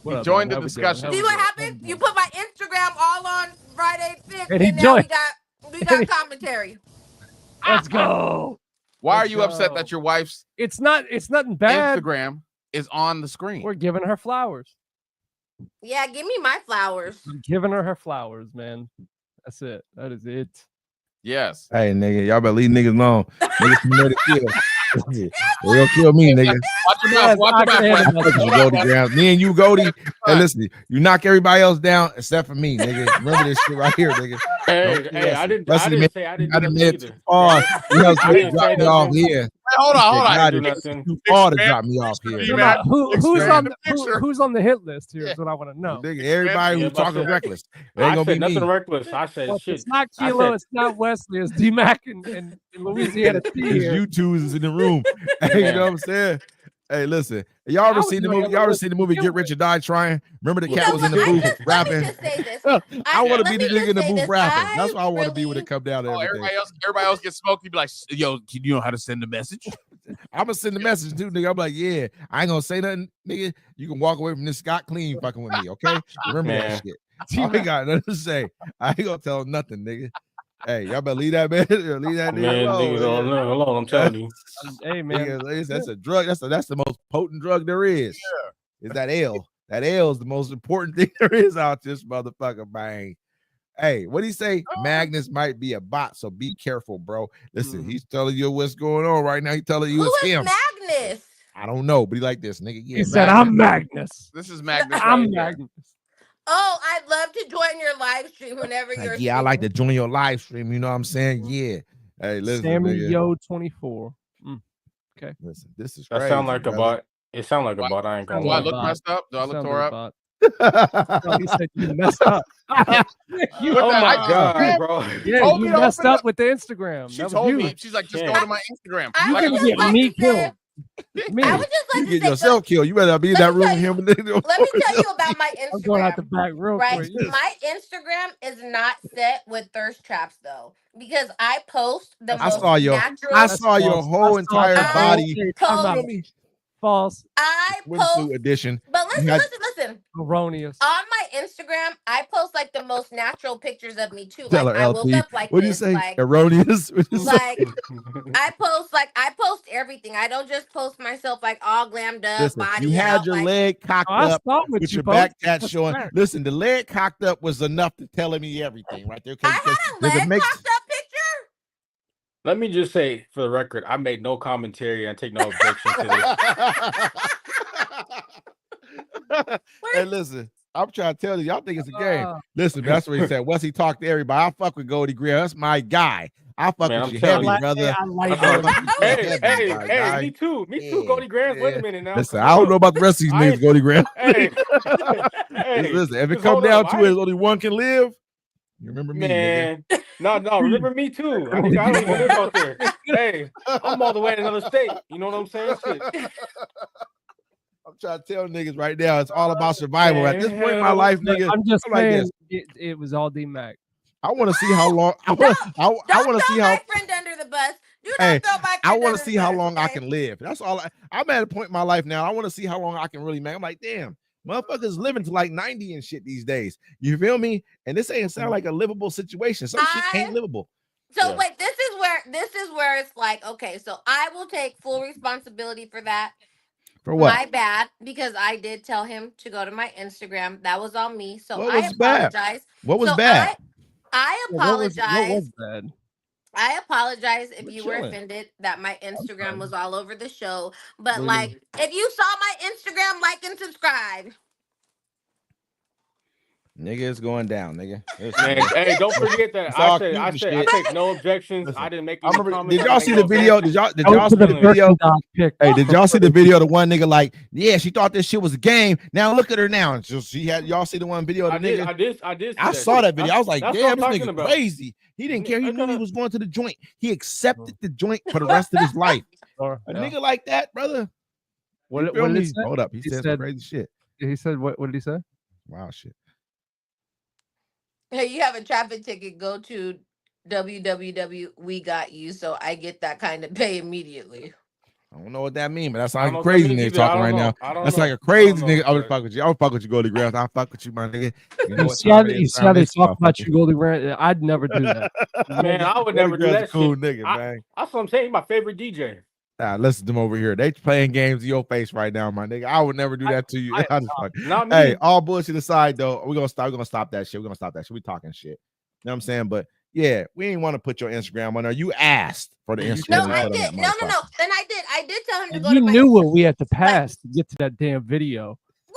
What up, joined man? the How we doing? discussion. How See we what doing? happened? You put my Instagram all on Friday Fix, And he and now joined. we got commentary. Let's go. Why are Let's you upset go. that your wife's It's nothing bad. Instagram is on the screen? We're giving her flowers. Yeah, give me my flowers. I'm giving her flowers, man. That's it. That is it. Yes. Hey, nigga, y'all better leave niggas alone. Niggas from there to kill. They gonna kill me, nigga. Watch your Yes, mouth. Watch I your can mouth. handle Frank. that. Hold on, Goldie Frank. Grams. Me and you, Goldie. Hey, listen, you knock everybody else down except for me, nigga. Remember this shit right here, nigga. Hey, Don't- hey, I didn't Listen, say I didn't I do done nothing made it too either. far. You know, I didn't drop say me off nothing. here. Hey, hold on, hold Shit, on. I God, didn't do it's nothing. too far to Expand- drop me off here. expand- No, man, no, who's expand on the picture. who's on the hit list here? Yeah. Is what I want to know. Nigga, everybody Yeah, who's but I talking said- reckless. It I ain't gonna said be nothing me. reckless. I said Well, if shit. it's not I Kilo, said- it's not Wesley, it's D-Mac and Louisiana T Because here. you two is in the room. Hey, you know what I'm saying? Hey, listen. Y'all ever I was seen the doing movie? it Y'all ever with seen the movie you. Get Rich or Die Trying? Remember the You cat know was in what? the I booth let me rapping? just say this. I want to let be the me just nigga in the say booth this. rapping. That's what I I want to be when really- it come down to Oh, everything. everybody else gets smoked. You'd be like, "Yo, do you know how to send a message?" I'm gonna send the message too, nigga. I'm like, yeah, I ain't gonna say nothing, nigga. You can walk away from this scot clean fucking with me, okay? Remember Man. that shit. I ain't got nothing to say. I ain't gonna tell him nothing, nigga. Hey, y'all better leave that man. Leave that nigga Man, alone. niggas don't nigga. live alone. I'm telling you. Hey man, Nigga, that's a drug. That's the most potent drug there is. Is that L? That L is the most important thing there is out this motherfucker, bang. Hey, what do you say? Magnus might be a bot, so be careful, bro. Listen, he's telling you what's going on right now. He's telling you Who it's is him. Magnus? I don't know, but he like this, nigga. Yeah, he said, Magnus. "I'm Magnus. This is Magnus. I'm right here. Magnus." Oh, I'd love to join your live stream whenever you're. Like, yeah, I like to streaming. join your live stream. You know what I'm saying? Yeah. Hey, listen, Sammy nigga. Yo 24. Listen, this is That crazy. sound like a brother. bot. It sound like a bot. I ain't gonna Do I Sound look lie. bot. messed up? Do I look Sounds tore like up? bot. No, he said you messed up. You- Oh my I- god, bro. Yeah, Told you me to messed open up with the Instagram. She That was told you. me. She's like, "Just Yeah. go to my Instagram." I You would can just get like me to say- killed. Me. I would just like You to get say yourself killed. You better be in Let that me room tell with you- him. Let me tell you about my Instagram. I'm going out the back real Right, quick. my Instagram is not set with thirst traps though, because I post the I most saw your- natural. I saw your whole entire I body. Hey, post time out. False. I Swimsuit post, edition. but listen, You had- listen. Erroneous. On my Instagram, I post like the most natural pictures of me too. Tell Like her, I woke LT. up like What do you this. say? Like Erroneous. What'd you say? like I post everything. I don't just post myself like all glammed up, Listen, body you had out, your like, leg cocked Oh, I up saw what with you your back posted. tat That's showing. fact. Listen, the leg cocked up was enough to tell me everything right there. I Okay, had a there's leg a mix. cocked up picture. Let me just say, for the record, I made no commentary and take no objection to this. Hey, listen, I'm trying to tell you, y'all think it's a game. Uh, Listen, that's what he said. Once he talked to everybody, I fuck with Goldie Graham. That's my guy. I fuck Man, with I'm you telling heavy, you. brother. I like That's I what- fuck with you Hey, heavy, hey, my hey, guy. me too, Yeah, Goldie Grams. Wait yeah. a minute now. Listen, come I don't on. know about the rest of these I niggas, ain't- Goldie Graham. Hey, hey, Listen, if it just come hold down up. to I it, ain't- only one can live. You remember me, nigga. Man, no, remember me too. I don't even live out there. Hey, I'm all the way in another state. You know what I'm saying? Shit. I'm trying to tell niggas right now, it's all about survival. At this point in my Hell, life, nigga, I'm just I'm like saying this. it was all D Mac. I want to see how long. I want Don't to throw see how. my friend under the bus. Do Hey, not throw my friend I want under to the see how bus, long I okay? can live. That's all. I'm at a point in my life now. I want to see how long I can really make. I'm like, damn, motherfuckers living to like 90 and shit these days. You feel me? And this ain't sound like a livable situation. Some shit ain't livable. So Yeah. wait, this is where it's like, okay, so I will take full responsibility for that. For what? My bad, because I did tell him to go to my Instagram. That was on me. So What I was bad? apologize. What was So bad? I What was apologize. bad? I apologize if We're you were chilling. offended that my Instagram fine. was all over the show. But Really? like, if you saw my Instagram, like and subscribe. Nigga, it's going down, nigga. Man, hey, don't forget that It's all I said cute I and said I shit. take no objections. Listen, I didn't make I any remember. comments. Did I y'all didn't see make the no video? objections. Did I y'all went see to the the video? Birkin Dog pick. Hey, did y'all see the video? The one nigga like, yeah, she thought this shit was a game. Now look at her now. And so she had y'all see the one video of I the did. nigga. I did. I saw shit. that video. I was like, That's what damn, I'm this talking nigga about. crazy. He didn't care. He I knew he kinda- was going to the joint. He accepted the joint for the rest of his life. A Yeah. nigga like that, brother. What, You feel what did me? he say? Hold up. He He said some said- crazy shit. He said, what did he say? Wow, shit. Hey, you have a traffic ticket, go to www. We got you. So I get that kind of pay immediately. I don't know what that means, but that's I like don't a know what that crazy means nigga either. talking I right don't now. know. I don't That's know. like a I crazy don't know, nigga. I was but- fuck with you. I was fuck with you, Goldie Grass. I fuck with you, my nigga. You know You what see time how it they, is, you see how time they it is, talk about motherfucker. you, Goldie Grant? I'd never do that. Man, I would Goldie never do Grass that a cool shit. nigga, man. That's what I'm saying. He's my favorite DJ. Nah, listen to them over here. They playing games in your face right now, my nigga. I would never do that to you. I- I just fuck- Not me. Hey, all bullshit aside, though, we're gonna stop that shit. We're gonna stop that shit. We talking shit. You know what I'm saying? But yeah, we ain't want to put your Instagram on there. You asked for the You Instagram. No, said we I put on did. that No. motherfucker. And I did. I did tell him to And go you to my knew what we had to pass to get to that damn video. Wait,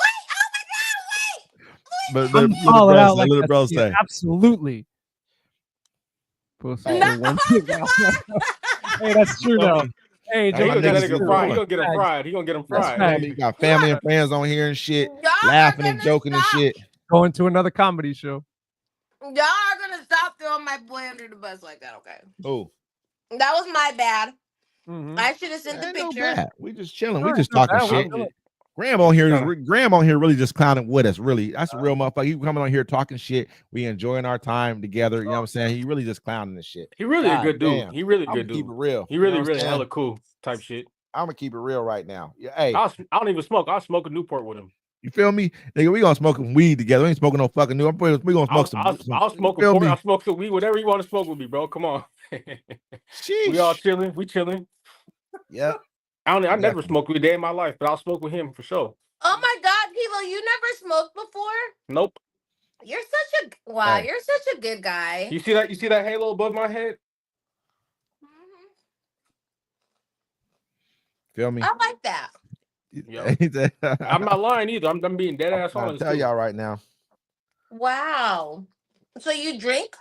oh my But God, I'm little calling bro out say, like little that. bro Yeah, say. absolutely. Pussy Hey. for one thing. Hey, that's true Feel though. me? Hey, That's Hey, he my gonna get niggas that you nigga fried. He doing. gonna get him fried. He gonna get him That's fried. facts. You got family and friends on here and shit, Y'all are laughing and gonna joking and stop. shit. going to another comedy show. Y'all are gonna stop throwing my boy under the bus like that, okay? Oh, That was my bad. Mhm. I should have sent the ain't no picture. bad. We just chilling. We Alright, just no talking bad. shit. We're- Graham on here, Kinda. Graham on here really just clowning with us. Really, that's a real motherfucker. He coming on here talking shit. We enjoying our time together. You know what I'm saying? He really just clowning this shit. He really a God good dude. damn. He really a I'm good gonna keep dude. it real. He really, You know what I'm really saying? hella cool type shit. I'm gonna keep it real right now. Yeah, hey, I don't even smoke. I'll smoke a Newport with him. you feel me, nigga? We gonna smoke some weed together. We ain't smoking no fucking new. We gonna smoke some. I'll smoke a feel port. me? I'll smoke some weed. Whatever you want to smoke with me, bro. Come on. Sheesh. We all chilling. We chilling. Yeah. I never Exactly. smoked weed a day in my life, but I'll smoke with him for sure. Oh my God, Kilo, you never smoked before? Nope. You're such a wow. Hey. You're such a good guy. You see that? You see that halo above my head? Mhm. Feel me? I like that. I'm not lying either. I'm being dead ass I'll honest. tell too. y'all right now. Wow. So you drink?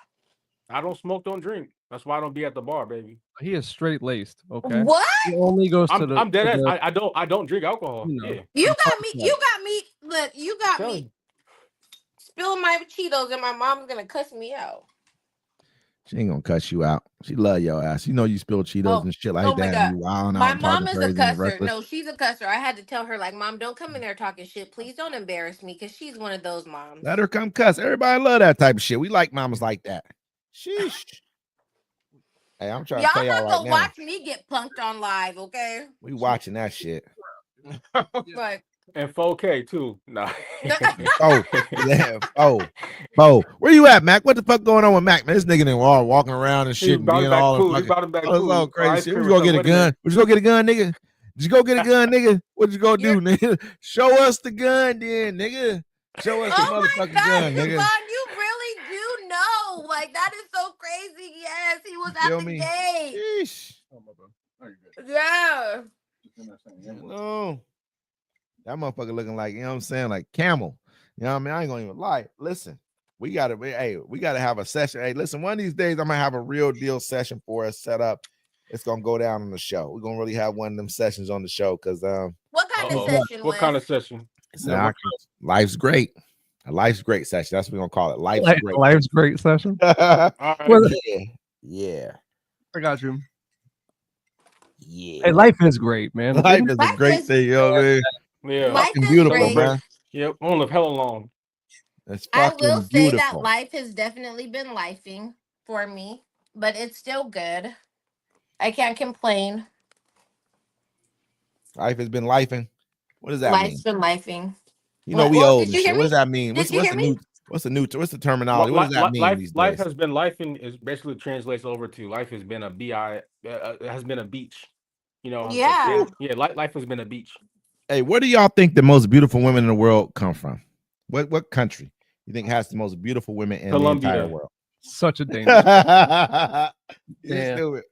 I don't smoke, don't drink. That's why I don't be at the bar, baby. He is straight laced. Okay. What? He only goes to the. I'm dead to ass. the- I don't drink alcohol. You know. Yeah. You I'm got me. fucking You got me. Look, you got Tell me you. spilling my Cheetos, and my mom's gonna cuss me out. She ain't gonna cuss you out. She love your ass. You know you spill Cheetos Oh, and shit like oh my that. God. And you wilding My out and mom talking is a crazy and cusser. reckless. No, she's a cusser. I had to tell her, like, Mom, don't come in there talking shit. Please don't embarrass me, because she's one of those moms. Let her come cuss. Everybody love that type of shit. We like mamas like that. Sheesh. Hey, I'm trying Y'all to tell y'all not right gonna now. watch me get punked on live, okay? We watching that shit. Like, And 4K too. Nah. Oh, yeah. Oh. Where you at, Mac? What the fuck going on with Mac, man? This nigga didn't walking around and He shit and brought him being back all food. He fucking. brought him back Oh, it's all food. crazy Ice shit. cream Would you or go get a something. Wait a gun? minute. Would you go get a gun, nigga? Did you go get a gun, nigga? What you go do, nigga? Show us the gun, then, nigga. Show us the oh my motherfucking God, gun, nigga. Devon, you really do know. Like, that is so crazy. Yes, he was at Feel the me? gate. Sheesh. Yeah. No. That motherfucker looking like, you know what I'm saying, like camel. You know what I mean? I ain't gonna even lie. Listen, we gotta have a session. Hey, listen, one of these days I'm gonna have a real deal session for us set up. It's gonna go down on the show. We're gonna really have one of them sessions on the show because What kind of Uh-oh. session? What kind of session? life's great. A life's great session. That's what we're gonna call it. Life's great. Life's great session. All right. Well, Yeah. I got you. Yeah. Hey, life is great, man. Life is a Life great is- thing, you know what I mean? Yeah. Life Fucking is beautiful, great. man. Yep. I don't live hella long. It's I fucking will say beautiful. that life has definitely been lifing for me, but it's still good. I can't complain. Life has been lifing. What does that mean? Life's been lifing. You know, Well, we well, old did and you shit. hear What me? does that mean? Did you hear me? What's the terminology? What does that mean these days? Life has been lifing is basically translates over to life has been a has been a beach. You know. Yeah. Yeah. Life has been a beach. Hey, where do y'all think the most beautiful women in the world come from? What country you think has the most beautiful women in Colombia. the entire world? Such a danger. You Damn. stupid.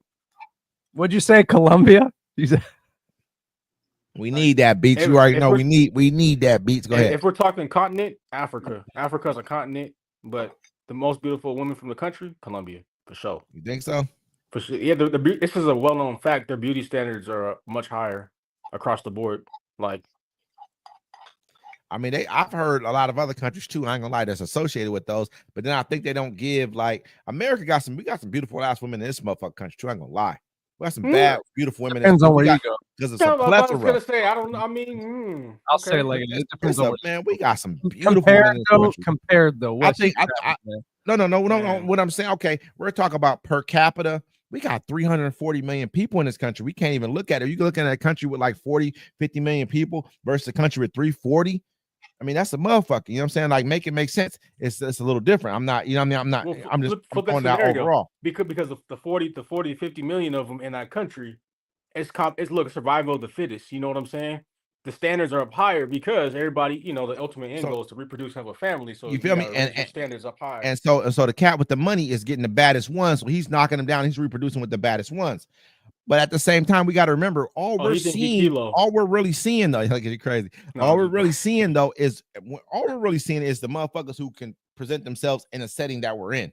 What'd you say, Colombia? You said We need that beats. If- You already if know we're- we need that beats. Go ahead. If we're talking continent, Africa. Africa's a continent, but the most beautiful women from the country, Colombia, for sure. You think so? For sure. Yeah, this is a well-known fact. Their beauty standards are much higher across the board. Like, I mean, I've heard a lot of other countries too. I ain't gonna lie, that's associated with those. But then I think they don't give like America we got some beautiful ass women in this motherfucking country too. I ain't gonna lie. We got some bad, beautiful women. depends on where you go. Because it's a I was plethora. gonna say, I don't. I mean, I'll okay. say like it depends on Man, we got some beautiful compared women in this though. country. Compared though, I what's think your I, average, no. man? Man. What I'm saying, okay, we're talking about per capita. We got 340 million people in this country. We can't even look at it. You can look at a country with like 40, 50 million people versus a country with 340. I mean, that's a motherfucker. You know what I'm saying? Like, make it make sense. It's a little different. I'm not, you know what I mean? I'm not, Well, I'm just flip that going down scenario. overall. because of the 40 to 50 million of them in that country, it's look, survival of the fittest. You know what I'm saying? The standards are up higher because everybody, you know, the ultimate end So- goal is to reproduce, have a family. So You feel me? gotta And- raise your standards up high. And so the cat with the money is getting the baddest ones. So he's knocking them down. He's reproducing with the baddest ones. But at the same time, we got to remember all Oh, we're he think he seeing, kilo. all we're really seeing though, like it's crazy. No, all I'm we're just- really seeing though is the motherfuckers who can present themselves in a setting that we're in.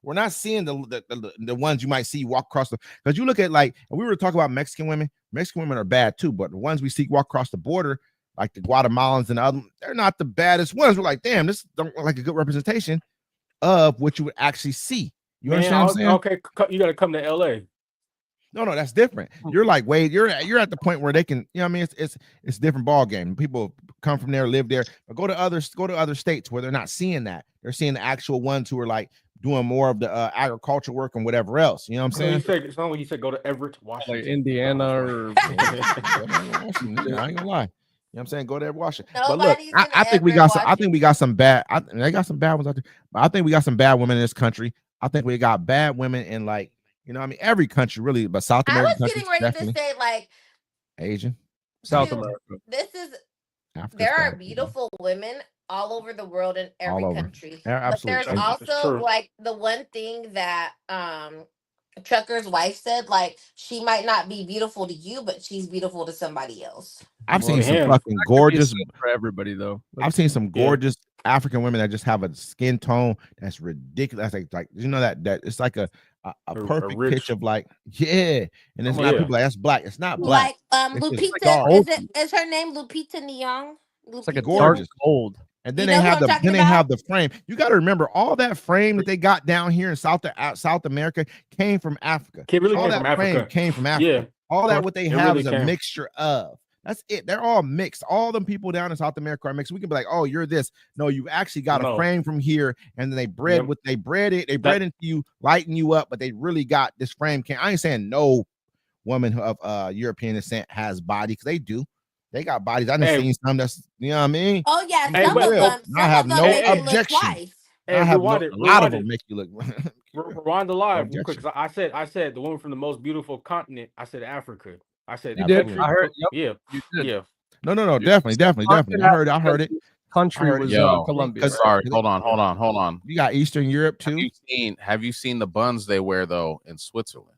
We're not seeing the ones you might see walk across because you look at like, and we were talking about Mexican women. Mexican women are bad too, but the ones we see walk across the border, like the Guatemalans and other, they're not the baddest ones. We're like, damn, this don't look like a good representation of what you would actually see. You Man, understand what I'm saying? okay, you got to come to LA. No, that's different. You're like Wade. You're at the point where they can, you know what I mean? It's a different ball game. People come from there, live there, but go to other states where they're not seeing that. They're seeing the actual ones who are like doing more of the agriculture work and whatever else. You know what I'm saying? It's not like you said go to Everett, Washington. Like Indiana or I ain't gonna lie. You know what I'm saying? Go there, Washington. But look, Nobody's in I think we Everett, got some. I think we got some bad. They got some bad ones out there. But I think we got some bad women in this country. I think we got bad women in like, you know, what I mean, every country really, but South I American was countries getting ready definitely. to say, like, Asian, South Dude, America. this is Africa's there are bad, you know. beautiful women all over the world in every All over. country. Yeah, But there's absolutely. That's also true. like the one thing that Trucker's wife said, like, she might not be beautiful to you, but she's beautiful to somebody else. I've Well, seen some him. fucking That could be gorgeous. said for everybody though. I've seen some Yeah. gorgeous African women that just have a skin tone that's ridiculous. Like you know that it's like a perfect rich- pitch of like, yeah. And it's Oh, not yeah. people like that's black. It's not black. Like It's just Lupita, dark. is her name Lupita Nyong'o? It's like a Lupita? dark Gorgeous. gold. And then You they know who have I'm the talking then they about? have the frame. You got to remember all that frame that they got down here in South America came from Africa. Kid really all came that from frame Africa. came from Africa. Yeah. All that what they It have really is a can. mixture of. That's it. They're all mixed. All them people down in South America are mixed. We can be like, oh, you're this. No, you actually got a No. frame from here, and then they bred Yep. what they bred it. They bred into you, lighten you up, but they really got this frame. I ain't saying no woman of European descent has body because they do. They got bodies. I done Hey. seen some that's, you know what I mean? Oh yeah, Hey, some but- of them. I Some have of them no make you look objection. twice. Hey, I have rewind a it. lot of Rewind them it. make you look. Rewind the live real quick. Objection. 'Cause I said the woman from the most beautiful continent. I said Africa. I said You did. country- I heard. Yep. Yeah, You did. yeah. No, You- definitely. I heard it. Country I heard it. was Yo, Colombia. Cause- Right? Sorry, hold on. You got Eastern Europe too. Have you seen the buns they wear though in Switzerland?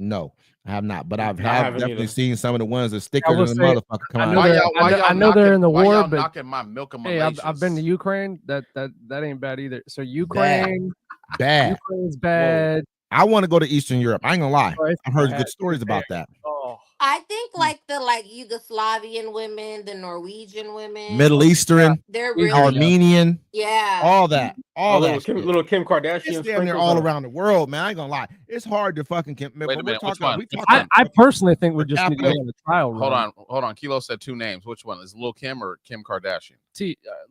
No, I have not, but I've I haven't definitely either. seen some of the ones that sticker will than the say, motherfucker come I out. know they're- I know they're in the why war, y'all but- knocking my milk and my Hey, I've been to Ukraine. That ain't bad either. So Ukraine, Bad. Ukraine's bad. I want to go to Eastern Europe. I ain't gonna lie. Oh, it's I've heard bad. good stories about that. Oh, I think like the Yugoslavian women, the Norwegian women, Middle Eastern, they're Yeah. really Armenian, yeah. all that, all little that. Kim, shit. little Kim It's Kardashian. damn near sprinkles all on. around the world, man. I ain't gonna lie. It's hard to fucking. Wait a minute, which one? I personally think we just need to go capita. on a trial run. Hold on. Kilo said two names. Which one is Lil Kim or Kim Kardashian?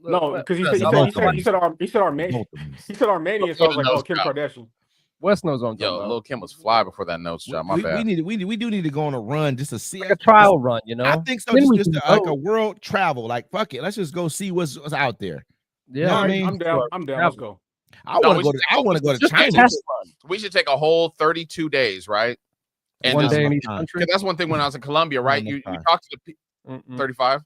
No, because he That's said both Armenian. Both of them. He said Armenian, so I was like, oh, Kim Knows Kardashian. West knows on. Yo, Lil Kim was fly before that nose job. My bad. We do need to go on a run just to see Like a trial run, you know. I think so. Then we Just can like go. a world travel. Like fuck it, let's just go see what's out there. Yeah, know what I Alright, mean? I'm down. I'm down. Let's go. I No, want we to go should to. I want to go to just China. test We should take a whole 32 days, right? And one just- day in each time. country. 'cause that's one thing when I was in Colombia, right? no You time. talk to the Mm-mm. 35.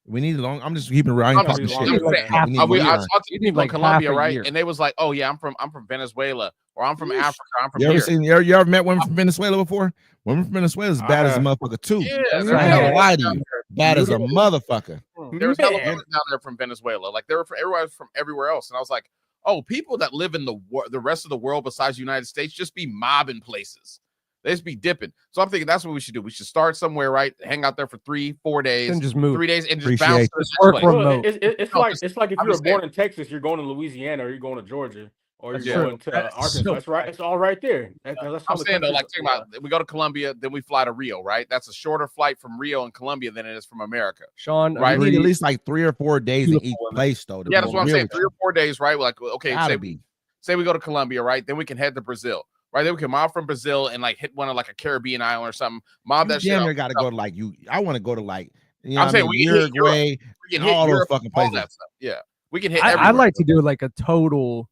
We need a long. I'm just keeping it real. I ain't I'm talking just- shit. I'm saying, We need I more time. talked to You people need in like Colombia, half a right? year. And they was like, "Oh yeah, I'm from Venezuela, or I'm from Africa, I'm from You ever here." seen? You ever met women from Venezuela before? Women from Venezuela is bad as a motherfucker too. Yeah, I ain't man. gonna lie to you. Bad as a motherfucker. There was hella Man. women down there from Venezuela. Like they were from everywhere from everywhere else, and I was like, "Oh, people that live in the rest of the world besides the United States just be mobbing places. They just be dipping." So I'm thinking that's what we should do. We should start somewhere, right? Hang out there for 3-4 days, Then just move. 3 days, and just Appreciate bounce it. to the Just next work place. from- Well, remote. it's No, like just- it's like if I'm you were just saying. born in Texas, you're going to Louisiana or you're going to Georgia or you're That's going to That's Arkansas. true. That's right. It's all right there. That's how I'm the saying though, countries- like think about we go to Colombia, then we fly to Rio, right? That's a shorter flight from Rio and Colombia than it is from America. Sean, Right. We need at agreed. least like 3 or 4 days in Beautiful each women. place, though. to Yeah, be that's what I'm real saying. with 3 you. or 4 days, right? Like okay, Gotta be. say we go to Colombia, right? Then we can head to Brazil, right? Then we can mob from Brazil and like hit one of like a Caribbean island or something. Mob that shit. Damn up. near got to go to like you. I want to go to like you know I'm what saying I mean, we can hit Uruguay, We can and hit all those Europe, fucking all places. that stuff. Yeah, we can hit. I'd everywhere. like to do like a total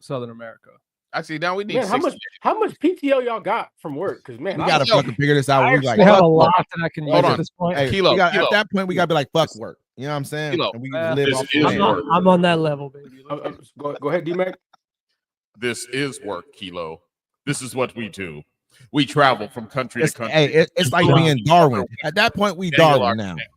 Southern America. Actually, now we need Man, how 60 much PTO y'all got from work? Because man, We I got to don't- fucking figure this out. I We actually like have a fuck lot work. that I can use Hold at on. this point. Hey, Kilo, we got, Kilo. at that point, we got to be like fuck work. You know what I'm saying? Kilo. And we can live This off is the I'm, land. work. I'm on that level, baby. Go ahead, D-Mac. This is work, Kilo. This is what we do. We travel from country It's, to country. hey, it's like Yeah. being Darwin. At that point, we Daniel Darwin now. Archibald.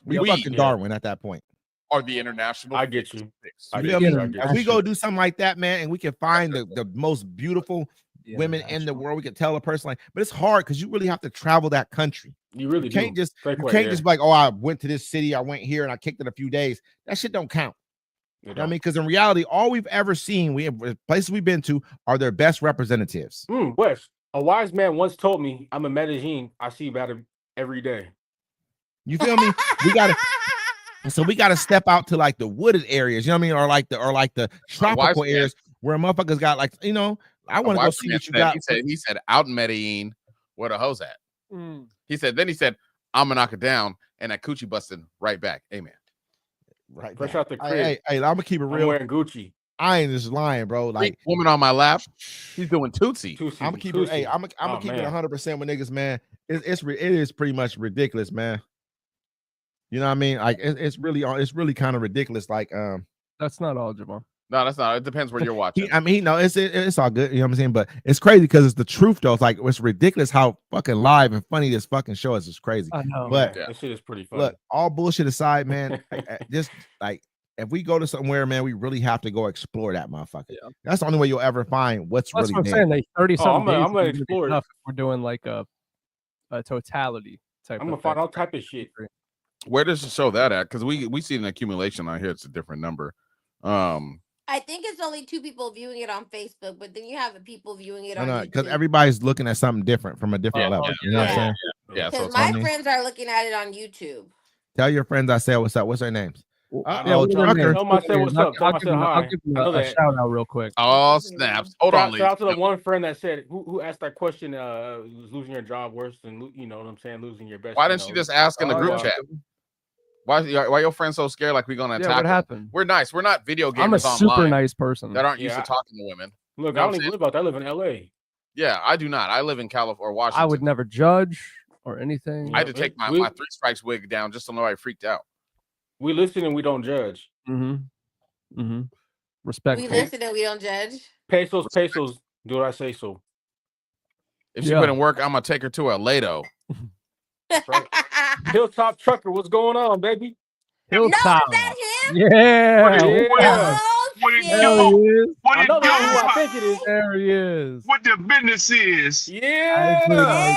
We We- fucking yeah. Darwin at that point. Are the international. I get you. I You get feel you. me? I get If you. we go do something like that, man, and we can find the most beautiful women in the world, we can tell a person like, but it's hard because you really have to travel that country. You really You can't do. just Fake you way, can't yeah. just be like, oh, I went to this city, I went here, and I kicked it a few days. That shit don't count. You You know what I mean? Because in reality, all we've ever seen, places we've been to are their best representatives. Wes, a wise man once told me, I'm a Medellin. I see about him every day. You feel me? We gotta step out to like the wooded areas, you know what I mean, or like the tropical man. areas where motherfuckers got like, you know, I want to go see what you got. He said out in Medellin, where the hoes at. He said, I'm gonna knock it down, and that coochie busting right back. Amen. Right, Fresh now. out the crib. Hey, I'm gonna keep it I'm real. wearing Gucci. I ain't just lying, bro. Like Woman on my lap. He's doing Tootsie. Tusi, I'm gonna keep it. Hey, Tusi. I'm gonna Oh, keep man. it 100% with niggas, man. It is pretty much ridiculous, man. You know what I mean? Like it's really kind of ridiculous. Like That's not all, Javon. No, that's not. It depends where you're watching. it's all good. You know what I'm saying? But it's crazy because it's the truth though. It's like it's ridiculous how fucking live and funny this fucking show is. It's crazy. I know. But Yeah. That shit is pretty funny. look, all bullshit aside, man. Just like if we go to somewhere, man, we really have to go explore that motherfucker. Yeah. That's the only way you'll ever find what's That's really what I'm there. saying. Like 30 something I'm gonna- days. I'm gonna is be explore it. enough if we're doing like a totality type. I'm of gonna find thing. all type of shit. Where does it show that at? Because we see an accumulation on here. It's a different number. I think it's only 2 people viewing it on Facebook, but then you have the people viewing it on Because YouTube. everybody's looking at something different from a different Yeah, level. yeah, You know what I'm yeah. saying? Yeah. So Because it's my funny. friends are looking at it on YouTube. Tell your friends I said what's up. What's their names? Uh-oh, what are their Trucker. names? Tell them I said what's up. Tell them I said I'll hi. give them I know a that. shout out real quick. Oh snaps! Hold on, Shout out to Lee. the one friend that said who asked that question. Was losing your job worse than you know what I'm saying? Losing your best. Why didn't you just ask in the Oh, group yeah. chat? Why your friends so scared? Like we gonna Yeah, attack? what them? happened? We're nice. We're not video gamers I'm a super online nice person. that aren't used Yeah, to talking to women. Look, know I what don't I'm even live out there. I live in LA. Yeah, I do not. I live in California or Washington. I would never judge or anything. I had to take my 3 strikes wig down just so nobody freaked out. We listen and we don't judge. Respect. We listen and we don't judge. Pesos. Do what I say so. If she put in work, I'm gonna take her to a Lato. That's right. Hilltop Trucker, what's going on, baby? Hilltop. No, is that him? Yeah. Yeah. What it There he do? is. What I it know that's who I do? think it is. There he is. What the business is? Yeah.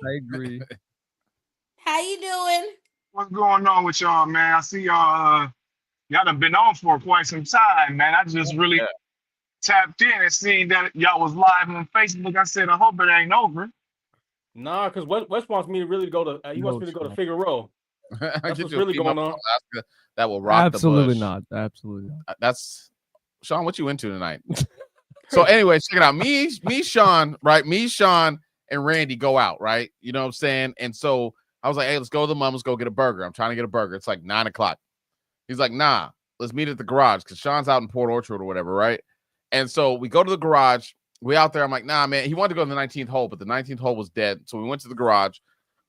I agree. How you doing? What's going on with y'all, man? I see y'all. Y'all done been on for quite some time, man. I just really tapped in and seen that y'all was live on Facebook. I said, I hope it ain't over. Nah, because West wants me to really go to. He wants me to go to Figueroa. That's what's really going on. That will rock Absolutely the bush. not. Absolutely not. That's Sean. What you into tonight? So anyway, check it out. Me, Sean, right? Me, Sean, and Randy go out, right? You know what I'm saying? And so I was like, hey, let's go to the mom. Let's go get a burger. I'm trying to get a burger. It's like 9:00. He's like, nah, let's meet at the garage because Sean's out in Port Orchard or whatever, right? And so we go to the garage. We out there. I'm like, nah, man. He wanted to go to the 19th hole, but the 19th hole was dead. So we went to the garage.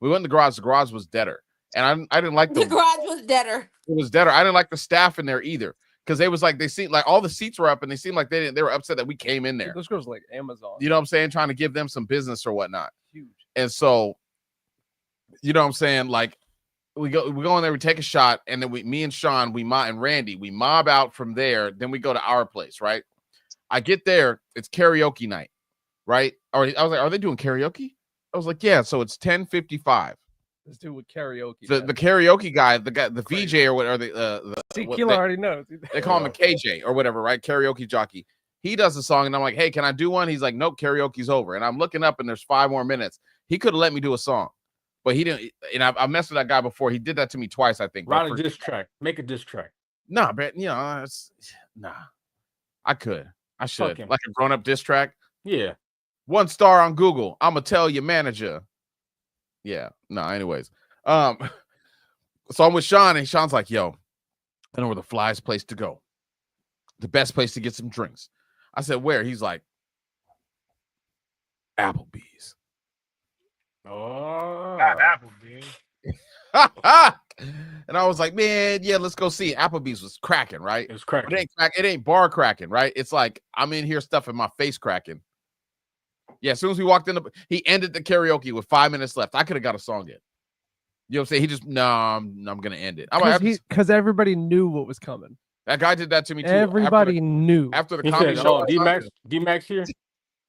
We went in the garage. The garage was deader. And I didn't like The garage was deader. It was deader. I didn't like the staff in there either because they was like, they seemed like all the seats were up and they seemed like they were upset that we came in there. Those girls like Amazon. You know what I'm saying? Trying to give them some business or whatnot. Huge. And so, you know what I'm saying? Like, we go in there, we take a shot, and then me and Sean, and Randy, we mob out from there. Then we go to our place, right? I get there, it's karaoke night, right? Or I was like, are they doing karaoke? I was like, yeah. So it's 10:55. Let's do with karaoke. The karaoke guy, the VJ or whatever, Tequila already knows. They call him a KJ or whatever, right? Karaoke jockey. He does the song, and I'm like, hey, can I do one? He's like, nope, karaoke's over. And I'm looking up, and there's 5 more minutes. He could have let me do a song, but he didn't. And I messed with that guy before. He did that to me twice, I think. Write a diss track. Make a diss track. Nah, but nah. I could. I should. Fuck him. Like a grown-up diss track. Yeah. 1 star on Google. I'ma tell your manager. Yeah. No, anyways. So I'm with Sean, and Sean's like, yo, I know where the flyest place to go. The best place to get some drinks. I said, where? He's like, Applebee's. Oh. Not Applebee's. And I was like, man, yeah, let's go see. Applebee's was cracking, right? It was cracking. It ain't bar cracking, right? It's like I'm in here stuffing my face cracking. Yeah, as soon as we walked in, he ended the karaoke with 5 minutes left. I could have got a song in. You know what I'm saying? He just, no, I'm gonna end it. Because everybody knew what was coming. That guy did that to me too. Everybody knew. After the He comedy said, show. D-Max here.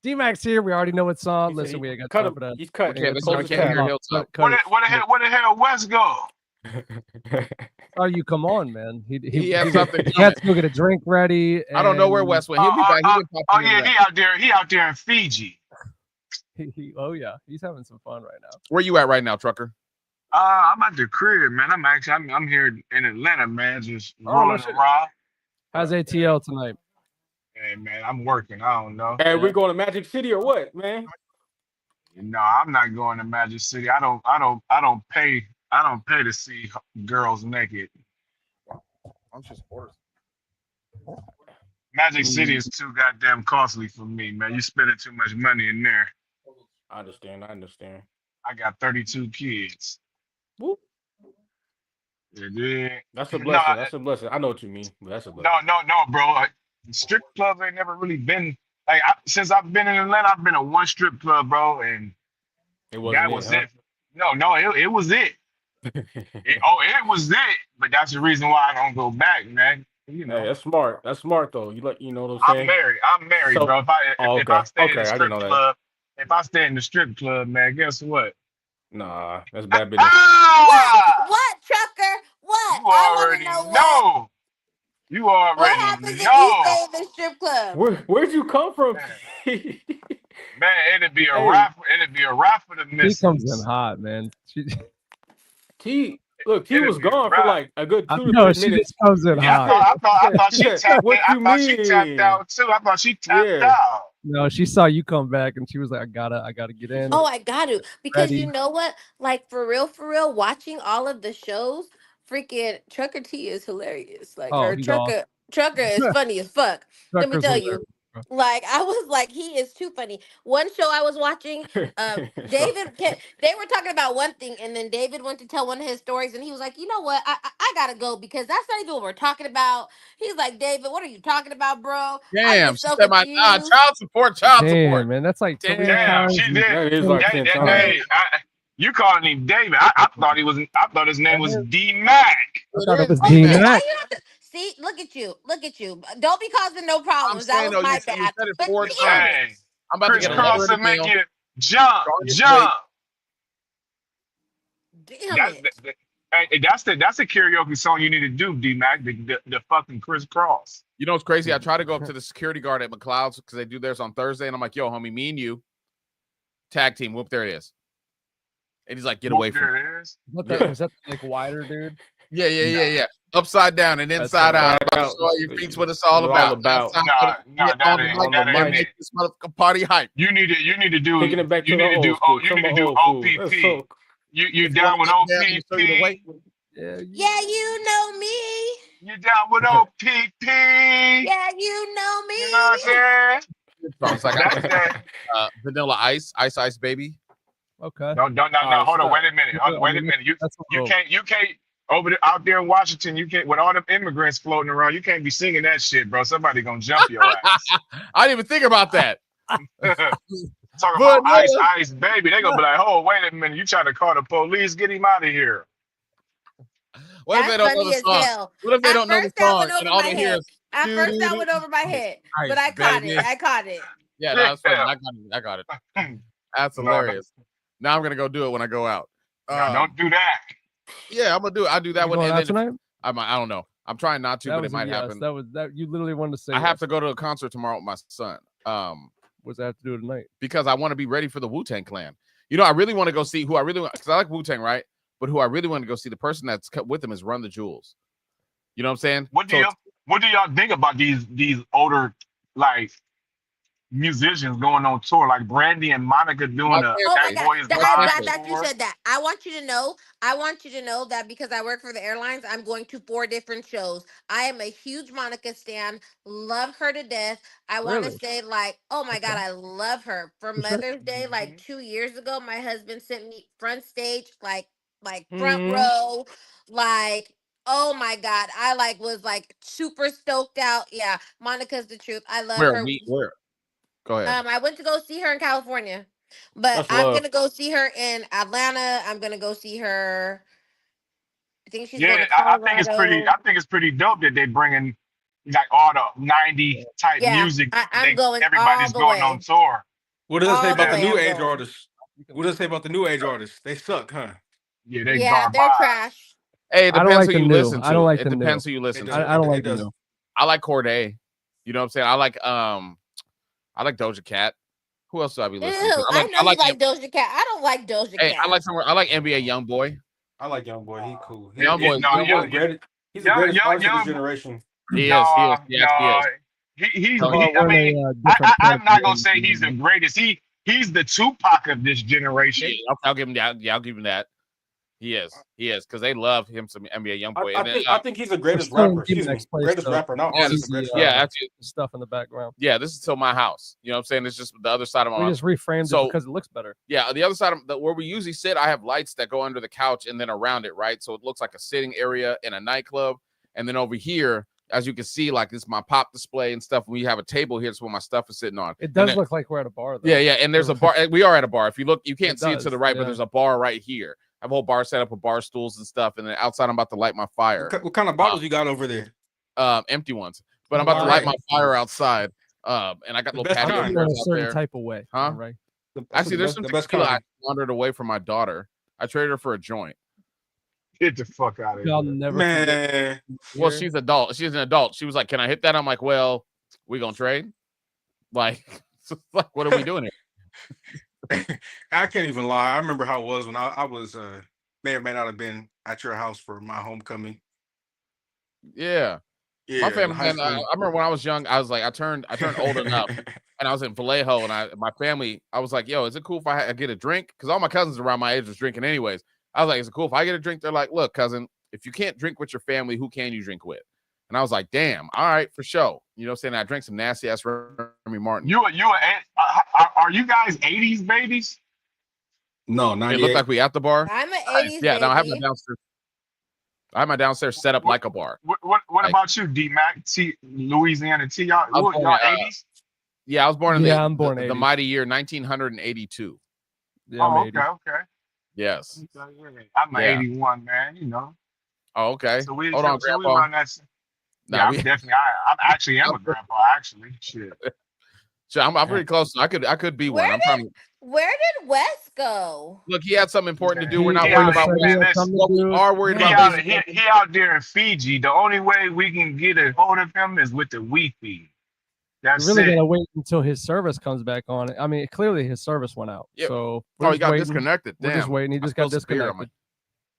D-Max here. We already know what song. He said Listen, he we ain't got cut time him. for that. He's cut. Okay, listen, I Close can't his hear tab. Hilltop. Where the hell West go? Oh, you come on, man. He has something He had to go get a drink ready. I don't know where and West went. He'll be back. He'll be Oh yeah, he out there in Fiji. Oh yeah, he's having some fun right now. Where you at right now, trucker? I'm at the crib, man. I'm here in Atlanta, man. Just Oh, rolling no shit. around. How's ATL tonight? Hey man, I'm working. I don't know. Hey, we going to Magic City or what, man? No, I'm not going to Magic City. I don't pay to see girls naked. I'm just orders. Magic City is too goddamn costly for me, man. You spending too much money in there. I understand. I got 32 kids. Whoop. Yeah. That's a blessing. That's a blessing. I know what you mean, but that's a blessing. No, bro. Strip clubs ain't never really been like since I've been in Atlanta. I've been to one strip club, bro, and It wasn't that was it. it. No, it was it. It was it. But that's the reason why I don't go back, man. You know, Hey, that's smart. That's smart though. You know what I'm saying? I'm married, So- bro. If I stay in the I didn't strip know that. club, if I stay in the strip club, man, guess what? Nah, that's bad business. What, Trucker? What? You already know. You What already happens if you know. stay in the strip club? Where'd you come from? Man, it'd be a Hey. wrap. It'd be a wrap for the He missus. comes in hot, man. T, Look, he was interview, gone right? for like a good 2 to No, 3 she minutes. just comes in Yeah, hot. I thought She she said, tapped. "What I you thought she tapped mean?" out too. I thought she tapped Yeah. out. No, she saw you come back and she was like, I gotta get in. Oh, I got to. Because Ready. you know what? Like, for real, watching all of the shows, freaking Trucker T is hilarious. Like, Oh, or he's awesome. Trucker is funny as fuck. Let me Trucker's tell hilarious, you. bro. Like, I was like, he is too funny. One show I was watching, they were talking about one thing, and then David went to tell one of his stories, and he was like, you know what? I gotta go because that's not even what we're talking about. He's like, David, what are you talking about, bro? I Damn, get she so said my confused. child support. Damn, man, that's like 3 Damn, times. she in did. That is 20 like 10 times. Hey, you calling him David? I thought he was. I thought his name was D Mac. I thought it was Wait a D minute, why Mac. you have to see? Look at you, look at you. Don't be causing no I'm problems. That saying was though, my you bad. said it But 4 damn times. it. Hey, I'm about to Chris get a Cross letter to in the make mail. you jump, Go on your jump. Damn That's it. hey, that's a karaoke song you need to do, D Mac. The fucking Chris Cross. You know what's crazy? I tried to go up to the security guard at McLeod's because they do theirs on Thursday, and I'm like, "Yo, homie, me and you, tag team. Whoop, there it is." And he's like, "Get away from me." There it is. Is that like wider, dude? Yeah. Upside down and inside out. I'm about to show you feet's what it's all about. Outside, that ain't make this motherfucking party hype. You need to do. Taking it back to You the need to do. old school. You need to Some do old school. That's OPP. so- You If you down with wanna get there, let me show you the OPP? way. Yeah, you know me. You down with OPP? Yeah, you know me. You know what I'm saying? It's like That's that. Vanilla Ice Baby. Okay. No. Hold on. Wait a minute. Wait a minute. You can't over there, out there in Washington. You can't with all them immigrants floating around. You can't be singing that shit, bro. Somebody gonna jump your ass. I didn't even think about that. Talking about ice, baby. They gonna be like, oh, wait a minute. You trying to call the police? Get him out of here. What if they don't know funny the as song? hell. What if they At don't know the first, that song went and over all my they hear head. is At first, that went over my head. But I caught it. I caught it. Yeah, no, that's funny. I got it. That's hilarious. Now I'm gonna go do it when I go out. No, don't do that. Yeah, I'm gonna do it. I do that You one. going And out then tonight? I don't know. I'm trying not to, That but was it a might yes. happen. That was that you literally wanted to say. I have yes. to go to a concert tomorrow with my son. What's that have to do tonight? Because I want to be ready for the Wu-Tang Clan. You know, I really want to go see who I really want because I like Wu-Tang, right? But who I really want to go see, the person that's with them is Run the Jewels. You know what I'm saying? What do y'all think about these older like musicians going on tour, like Brandy and Monica doing a Oh my Bad God. Boys I'm Live glad that you tour? said that. I want you to know that because I work for the airlines, I'm going to 4 different shows. I am a huge Monica stan, love her to death. I want to Really? say like, oh my God, I love her. For Is that- Mother's Day, like 2 years ago, my husband sent me front stage, like front Mhm. row, like oh my God, I was super stoked out. Yeah, Monica's the truth. I love her. Where? Go ahead. I went to go see her in California, but That's I'm love. gonna go see her in Atlanta. I'm gonna go see her. I think she's going Yeah, to Colorado. I think it's pretty dope that they bringing like all the 90 type music. I'm going everybody's all the going way. on tour. What does it say All the about the way new I'm age going. artists? What does it say about the new age artists? They suck, huh? Yeah, They're garbage. trash. Hey, it I don't depends like who the you new. listen to. I don't like it the depends new. who you listen It to. does. I don't It like the does. new. I like Cordae. You know what I'm saying? I like Doja Cat. Who else do I be Ew, listening to? I know you like Doja Cat. I don't like Doja Hey, Cat. I like NBA YoungBoy. I like YoungBoy. He cool. YoungBoy. He's the greatest artist of his generation. He is. Yes, he is. He's. So I mean, I'm not gonna say he's the greatest. He's the Tupac of this generation. Yeah, I'll give him that. Yeah, I'll give him that. He is because they love him some NBA YoungBoy. I think he's the greatest rapper. Excuse me, greatest rapper. Not Yeah, artist, greatest yeah, rapper. actually, stuff in the background. Yeah, this is Till My House. You know what I'm saying? It's just the other side of my We house. just reframed So- it because it looks better. Yeah, the other side of where we usually sit, I have lights that go under the couch and then around it, right? So it looks like a sitting area in a nightclub. And then over here, as you can see, like this is my pop display and stuff. We have a table here, that's where my stuff is sitting on. It does And then- look like we're at a bar, though. Yeah, and there's a bar. We are at a bar. If you look, you can't It see it to does, the right, but yeah. there's a bar right here. I have a whole bar set up with bar stools and stuff. And then outside, I'm about to light my fire. What kind of bottles you got over there? Empty ones. But I'm about to light my fire outside. And I got little best patio kind. in a chairs out certain there. type of way. Huh? Right. Actually, there's some the best tequila I kind. wandered away from my daughter. I traded her for a joint. Get the fuck out of Y'all here. never Man, Well, she's adult. She's an adult. She was like, "Can I hit that?" I'm like, "Well, we gonna trade." Like, what are we doing here? I can't even lie. I remember how it was when I was may or may not have been at your house for my homecoming. Yeah. Yeah, My the family, high man, I school. remember when I was young, I was like, I turned old enough, and I was in Vallejo, and my family, I was like, yo, is it cool if I get a drink? Because all my cousins around my age was drinking anyways. I was like, is it cool if I get a drink? They're like, look, cousin, if you can't drink with your family, who can you drink with? And I was like, damn, all right, for sure. You know what I'm saying? I drank some nasty ass Remy Martin. Are you guys 80s babies? No, It 98. looked like we at the bar. I'm an 80s Yeah, no, I have my baby. downstairs. I have my downstairs set up like a bar. What Like- about you, D-Mac, Louisiana T? Y'all I was born y'all in, 80s? Yeah, I was born in Yeah, I'm born the 80s. mighty year 1982. Yeah, I'm Oh, 80. okay. Yes. I'm an Yeah. 81, man, you know. Oh, okay. So we Hold on, so we Grandpa. run that. Nah, Yeah, I'm we- definitely. I'm actually am a grandpa. Actually, shit. So I'm pretty close. I could be one. Where I'm trying to Where did Wes go? look. He had something important to do. We're not He worried out- about he- Wes. man, something What to we do. are worried He about out, is he out there in Fiji. The only way we can get a hold of him is with the Wi-Fi. That's You really it. gotta wait until his service comes back on. I mean, clearly his service went out. Yep. So Oh, he just got waiting. disconnected. We're just Damn. waiting. He I just got spilled some beer on disconnected.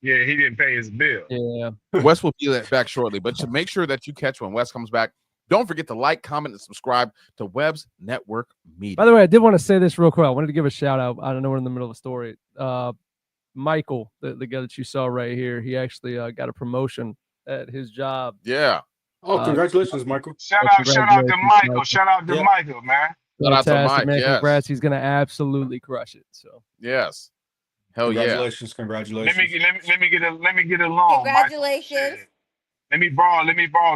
Yeah, he didn't pay his bill. Yeah. Wes will be back shortly, but to make sure that you catch when Wes comes back, don't forget to like, comment, and subscribe to Webb's Network Media. By the way, I did want to say this real quick. I wanted to give a shout out. I don't know, we're in the middle of a story. Michael, the guy that you saw right here, he actually got a promotion at his job. Yeah. Oh, congratulations, Michael. Shout out to congratulations, Michael. Shout out to Yeah. Michael, man. Shout out to Fantastic, Mike, man. yes. Congrats. He's gonna absolutely crush it. So Yes. Hell yeah. Congratulations, Let congratulations. me get a loan. Congratulations. Michael. Shit. Let me borrow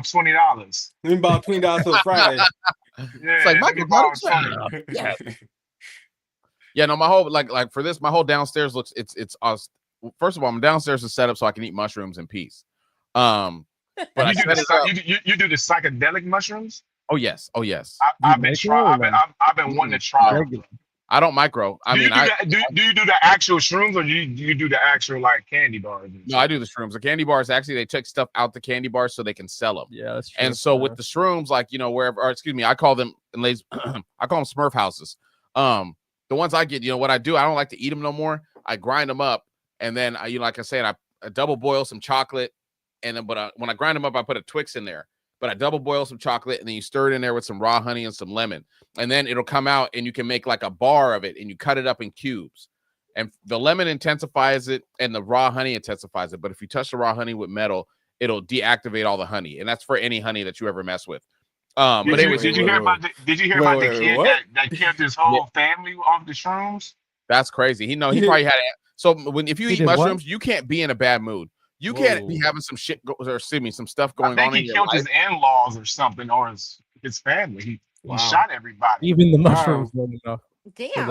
$20. Let me borrow $20 till Friday. Yeah, It's like, let me Michael, borrow got it. 20. Yeah. Yeah, no, my whole like for this, my whole downstairs looks it's us. First of all, I'm downstairs to set up so I can eat mushrooms in peace. But I You do, set it up. you do the psychedelic mushrooms? Oh yes, oh yes. I've been make trying. your own, I've been wanting to try. them. regular. I don't micro. I mean, do you do the actual shrooms or do you do the actual like candy bars? and no, I do the shrooms. The candy bars actually they took stuff out the candy bars so they can sell them. yeah, that's true. And so with the shrooms, like wherever, or excuse me, I call them I call them Smurf houses. The ones I get, what I do, I don't like to eat them no more. I grind them up, and then like I said, I double boil some chocolate, and then when I grind them up, I put a Twix in there. But I double boil some chocolate, and then you stir it in there with some raw honey and some lemon, and then it'll come out, and you can make like a bar of it, and you cut it up in cubes. And the lemon intensifies it, and the raw honey intensifies it. But if you touch the raw honey with metal, it'll deactivate all the honey, and that's for any honey that you ever mess with. But Did you hear about the kid that killed his whole family off the shrooms? That's crazy. He probably had it. So if you He eat did what? mushrooms, you can't be in a bad mood. You can't be having some shit some stuff going I on think in he your killed life. his in-laws or something, or his family. He shot everybody. even the mushrooms. No. Damn.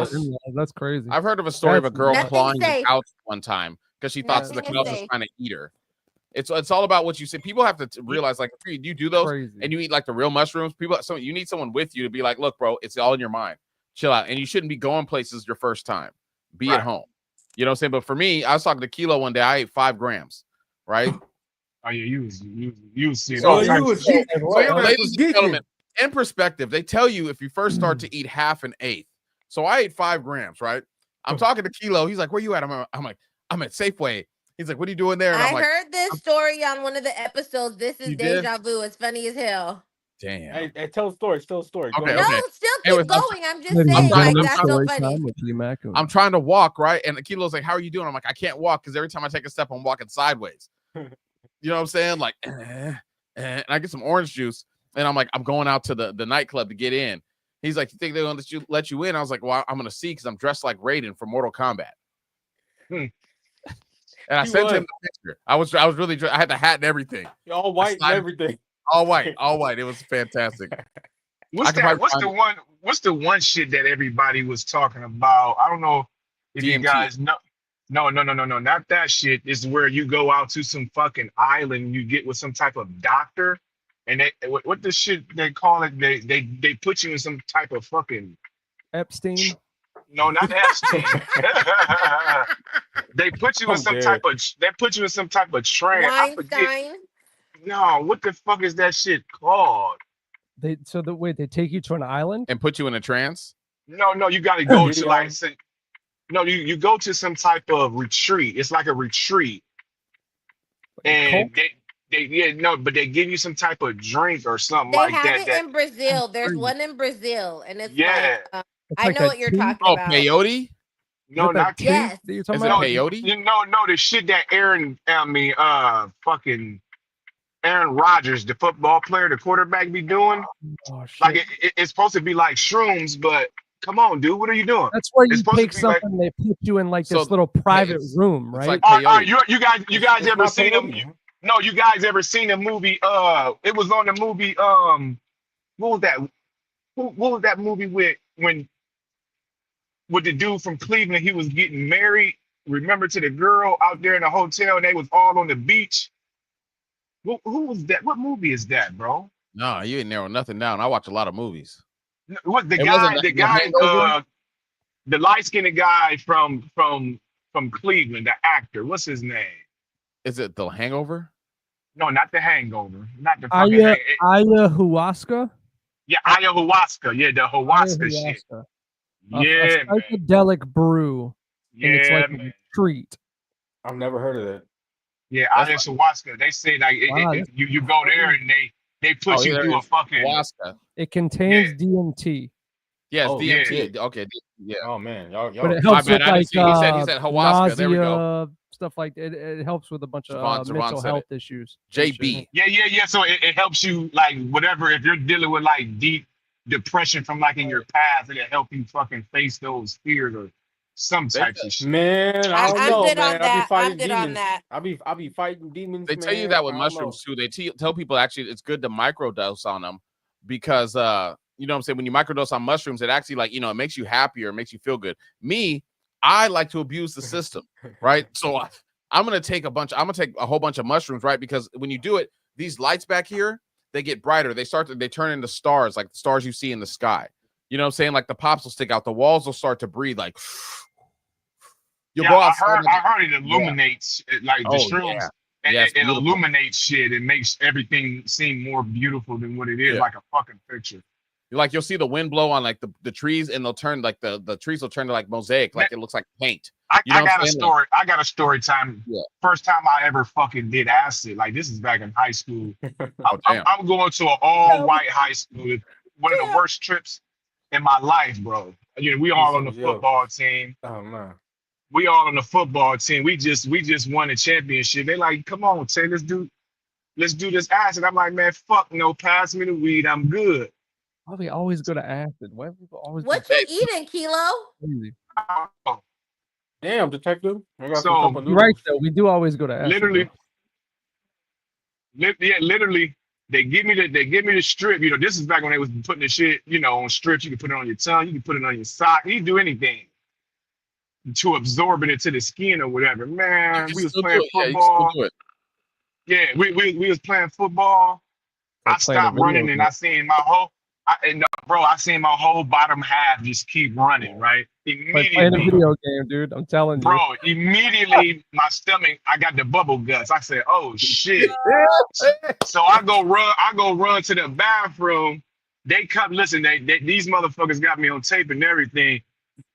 That's crazy. I've heard of a story of a That's girl nothing clawing the safe. couch one time because she thought the Nothing couch was safe. trying to eat her. It's all about what you say. People have to realize, like, if you do those Crazy. and you eat like the real mushrooms, you need someone with you to be like, look, bro, it's all in your mind. Chill out. And you shouldn't be going places your first time. Be at home. You know what I'm saying? But for me, I was talking to Kilo one day. I ate 5 grams, right? Oh yeah, you was seeing So all you types was of shit. Ladies and gentlemen, in perspective, they tell you if you first start to eat half an eighth. So I ate 5 grams, right? I'm talking to Kilo. He's like, where you at? I'm like, I'm at Safeway. He's like, what are you doing there? And I I'm like, heard this story on one of the episodes. This is You did? deja vu. It's funny as hell. damn. Hey, tell a story. Tell a story. Go Okay, ahead. No, okay. still Anyways, keep I'm- going. I'm just Ladies and saying, like, gentlemen, that's so story funny. time with Lee Mack. I'm trying to walk, right? And Kilo's like, how are you doing? I'm like, I can't walk because every time I take a step, I'm walking sideways. You know what I'm saying? Like, and I get some orange juice, and I'm like, I'm going out to the nightclub to get in. He's like, you think they're gonna let you in? I was like, well, I'm gonna see because I'm dressed like Raiden from Mortal Kombat. And I He sent him was. the picture. I was really I had the hat and everything, All white and slide- everything. all white, all white. It was fantastic. What's I could probably What's find the one? What's the one shit that everybody was talking about? I don't know if you DMT. guys know. No, not that shit. It's where you go out to some fucking island, you get with some type of doctor, and they what the shit they call it? They put you in some type of fucking Epstein. no, not Epstein. They put you in some dead. type of trance. I forget. Weinstein. No, what the fuck is that shit called? They take you to an island. And put you in a trance. No, you got to go to Video. like say, No, you go to some type of retreat. It's like a retreat, and but they give you some type of drink or something They like have that. it That in Brazil. There's Crazy. one in Brazil, and it's yeah, like It's I like know that what you're tea? talking Oh, about. peyote? no, Is that not tea Yes. that you're Is talking it about? peyote? you know, no, the shit that fucking Aaron Rodgers, the football player, the quarterback, be doing. Oh Like shit. it's supposed to be like shrooms, but come on, dude, what are you doing? That's where It's you supposed to take be like, something, they put you in like So, this little private it's- room, it's right? like all right, peyote. you guys It's ever not seen them? peyote. No, you guys ever seen the movie? It was on the movie. What was that? What was that movie with the dude from Cleveland? He was getting married. Remember, to the girl out there in the hotel, and they was all on the beach. Who was that? What movie is that, bro? No, you ain't narrowing nothing down. I watch a lot of movies. What the It wasn't guy? The The guy. Hangover? The light skinned guy from Cleveland, the actor. What's his name? Is it The Hangover? No, not the Hangover. Not the fucking. Ayahuasca. Yeah, ayahuasca. Yeah, the ayahuasca shit. Ayahuasca. Yeah, A man. psychedelic brew, and it's Yeah, like a man. retreat. I've never heard of that. Yeah, That's ayahuasca. They say like Wow, you go there and they put Oh, you yeah, through a fucking. Ayahuasca. It contains Yeah. DMT, Yes, Oh, DMT. yeah. Okay, yeah. Oh man, y'all. but it My helps bad, with I didn't like see. He said Ayahuasca. There we go. nausea, stuff like that. It helps with a bunch of Javon mental said health it. issues. and shit. JB. Yeah. So it helps you like whatever if you're dealing with like deep depression from like in your past, it'll help you fucking face those fears or some They types said- of shit. Man, I don't I'm know, good man. on I be that. I'm fighting good on demons. that. I be fighting demons. They tell you man. that with I don't know. mushrooms too. They tell people actually it's good to microdose on them because you know what I'm saying, when you microdose on mushrooms, it actually like, it makes you happier, it makes you feel good. Me, I like to abuse the system, right? So I'm gonna take a whole bunch of mushrooms, right? Because when you do it, these lights back here, they get brighter. They turn into stars, like the stars you see in the sky. You know what I'm saying? Like the pops will stick out, the walls will start to breathe, like you'll go I outside. heard it illuminates like the Oh, shrooms. yeah. And Yeah, it's it beautiful. illuminates shit. It makes everything seem more beautiful than what it is, Yeah. like a fucking picture. Like you'll see the wind blow on like the trees, and they'll turn like the trees will turn to like mosaic, like it looks like paint. I You know what got I'm a saying? story. I got a story time. Yeah. First time I ever fucking did acid. Like this is back in high school. Damn. I'm going to an all white high school. One of the worst trips in my life, bro. We all on the Yo. football team. Oh man. We all on the football team. We just won a championship. They like, come on, Tay, let's do this acid. I'm like, man, fuck no, pass me the weed. I'm good. Why we always go to acid? Why do people always What do you eating, Kilo? crazy? Damn, detective. I got So, some cup of You're right noodles. though. We do always go to acid. Literally, though. literally, they give me the strip. This is back when they was putting the shit, on strips. You can put it on your tongue, you can put it on your sock, you can do anything to absorb it into the skin or whatever. Man, You we can was still playing do it. Yeah, you can football. still do it. Yeah, we was playing football. Or I playing a stopped video running and I seen my whole, I seen my whole bottom half just keep running, right? Like playing a Immediately, video game, dude. I'm telling you. bro, immediately my stomach, I got the bubble guts. I said, oh shit. So I go run to the bathroom. They come, listen, these motherfuckers got me on tape and everything.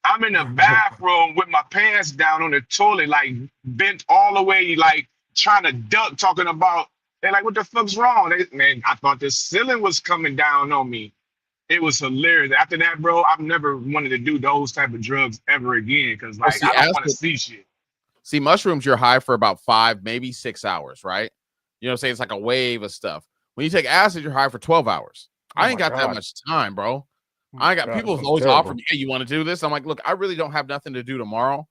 I'm in the bathroom with my pants down on the toilet, like bent all the way, like trying to duck, talking about, they're like, what the fuck's wrong? Man, I thought the ceiling was coming down on me. It was hilarious. After that, bro, I've never wanted to do those type of drugs ever again because, like, see, I don't want to acid- see shit. See, mushrooms, you're high for about 5, maybe 6 hours, right? You know what I'm saying? It's like a wave of stuff. When you take acid, you're high for 12 hours. Oh I ain't my got that God. much time, bro. I got God, people that's always terrible. offer me, hey, you want to do this? I'm like, look, I really don't have nothing to do tomorrow,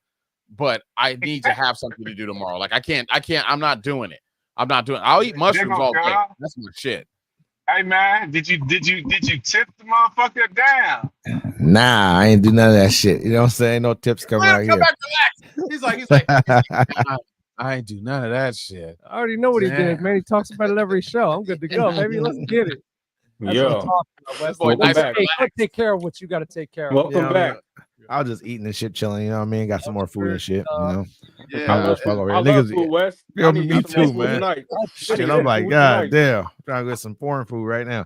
but I need to have something to do tomorrow. Like, I can't, I'm not doing it. I'll eat mushrooms all day. girl. That's my shit. Hey man, did you tip the motherfucker down? Nah, I ain't do none of that shit. You know what I'm saying? No tips coming out Come here. back, relax. He's like, I ain't do none of that shit. I already know what he did, Damn. man. He talks about it every show. I'm good to go, baby. Let's get it. That's what I'm Yo, talking about, Wes. Boy, Let's nice back. take care of what you got to take care of. welcome Yeah, back. I was just eating and shit, chilling. You know what I mean? Got some more food and shit. You know? Yeah. I love fuck over I here. love Niggas, food, Wes. Yeah, I need me some more too, food man. tonight. shit, I'm like, God damn, I'm trying to get some foreign food right now.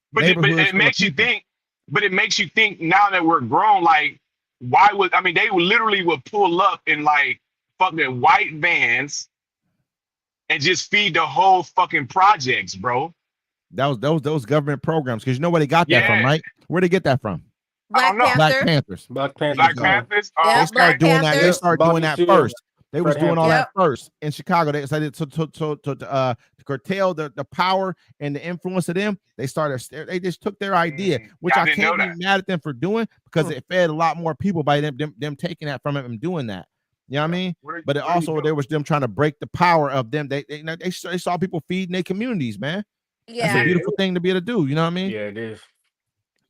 whole But neighborhoods it full of makes you people. think. But it makes you think now that we're grown. Like why would they would literally pull up in like fucking white vans and just feed the whole fucking projects, bro. Those government programs, because you know where they got that from, Yeah. right? Where they get that from? I don't know. Black Panthers. Black Panthers. Black Panthers. Yeah, They Okay. started doing that. They Panthers. started doing Bobby that Seale, first. They was Fred doing all Hampton. that first in Chicago. They decided to curtail the power and the influence of them. They just took their idea, which I I didn't can't know be that. mad at them for doing, because it fed a lot more people by them taking that from them and doing that. You know what I mean? But it also there was them trying to break the power of them. They saw people feeding their communities, man. That's a Yeah. beautiful thing to be able to do. You know what I mean? Yeah, it is.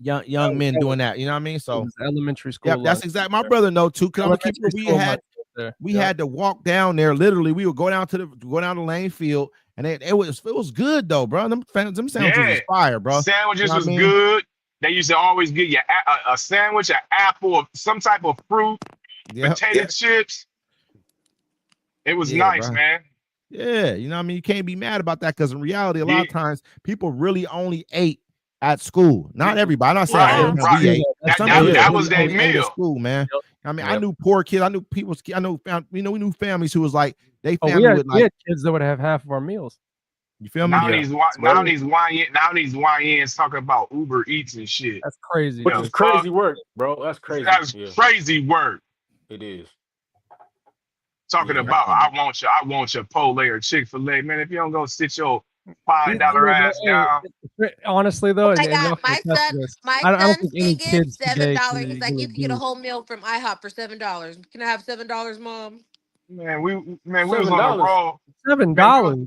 Young men doing that. You know what I mean? It So was elementary school. yeah, that's life. exactly. My brother know too. Cause I'm gonna keep it. Elementary school life there. We Yeah. had to walk down there. Literally, we would go down to Lane Field, and it was good though, bro. Them sandwiches Yeah. was fire, bro. Sandwiches You know what was I mean? good. They used to always get you a sandwich, an apple, or some type of fruit, Yeah, potato chips. It was Yeah, nice, bro. man. yeah. You know what I mean? You can't be mad about that, because in reality, a lot of times people really only ate at school. Not everybody. I'm not saying Right, everybody right. ate. That- Some that- people that really was their only ate at meal. school, man. I mean, I Yep. knew poor kids. I knew people. We knew families who was like they Oh, family would we like. had kids that would have half of our meals. You feel me? Now Yeah. these YNs talking about Uber Eats and shit. That's crazy. Which Yeah. is crazy work, bro. That's crazy. That's Yeah, crazy work. it is. Talking Yeah. about I want your Chipotle or Chick-fil-A, man. If you don't go sit your $5 ass down. Honestly, though, I and y'all got my can attest to son. this, My I don't son's think any thing kids is today $7. can He's like, you can get a do- whole meal from IHOP for $7. Can I have $7, Mom? Man, we was on the $7. road. $7.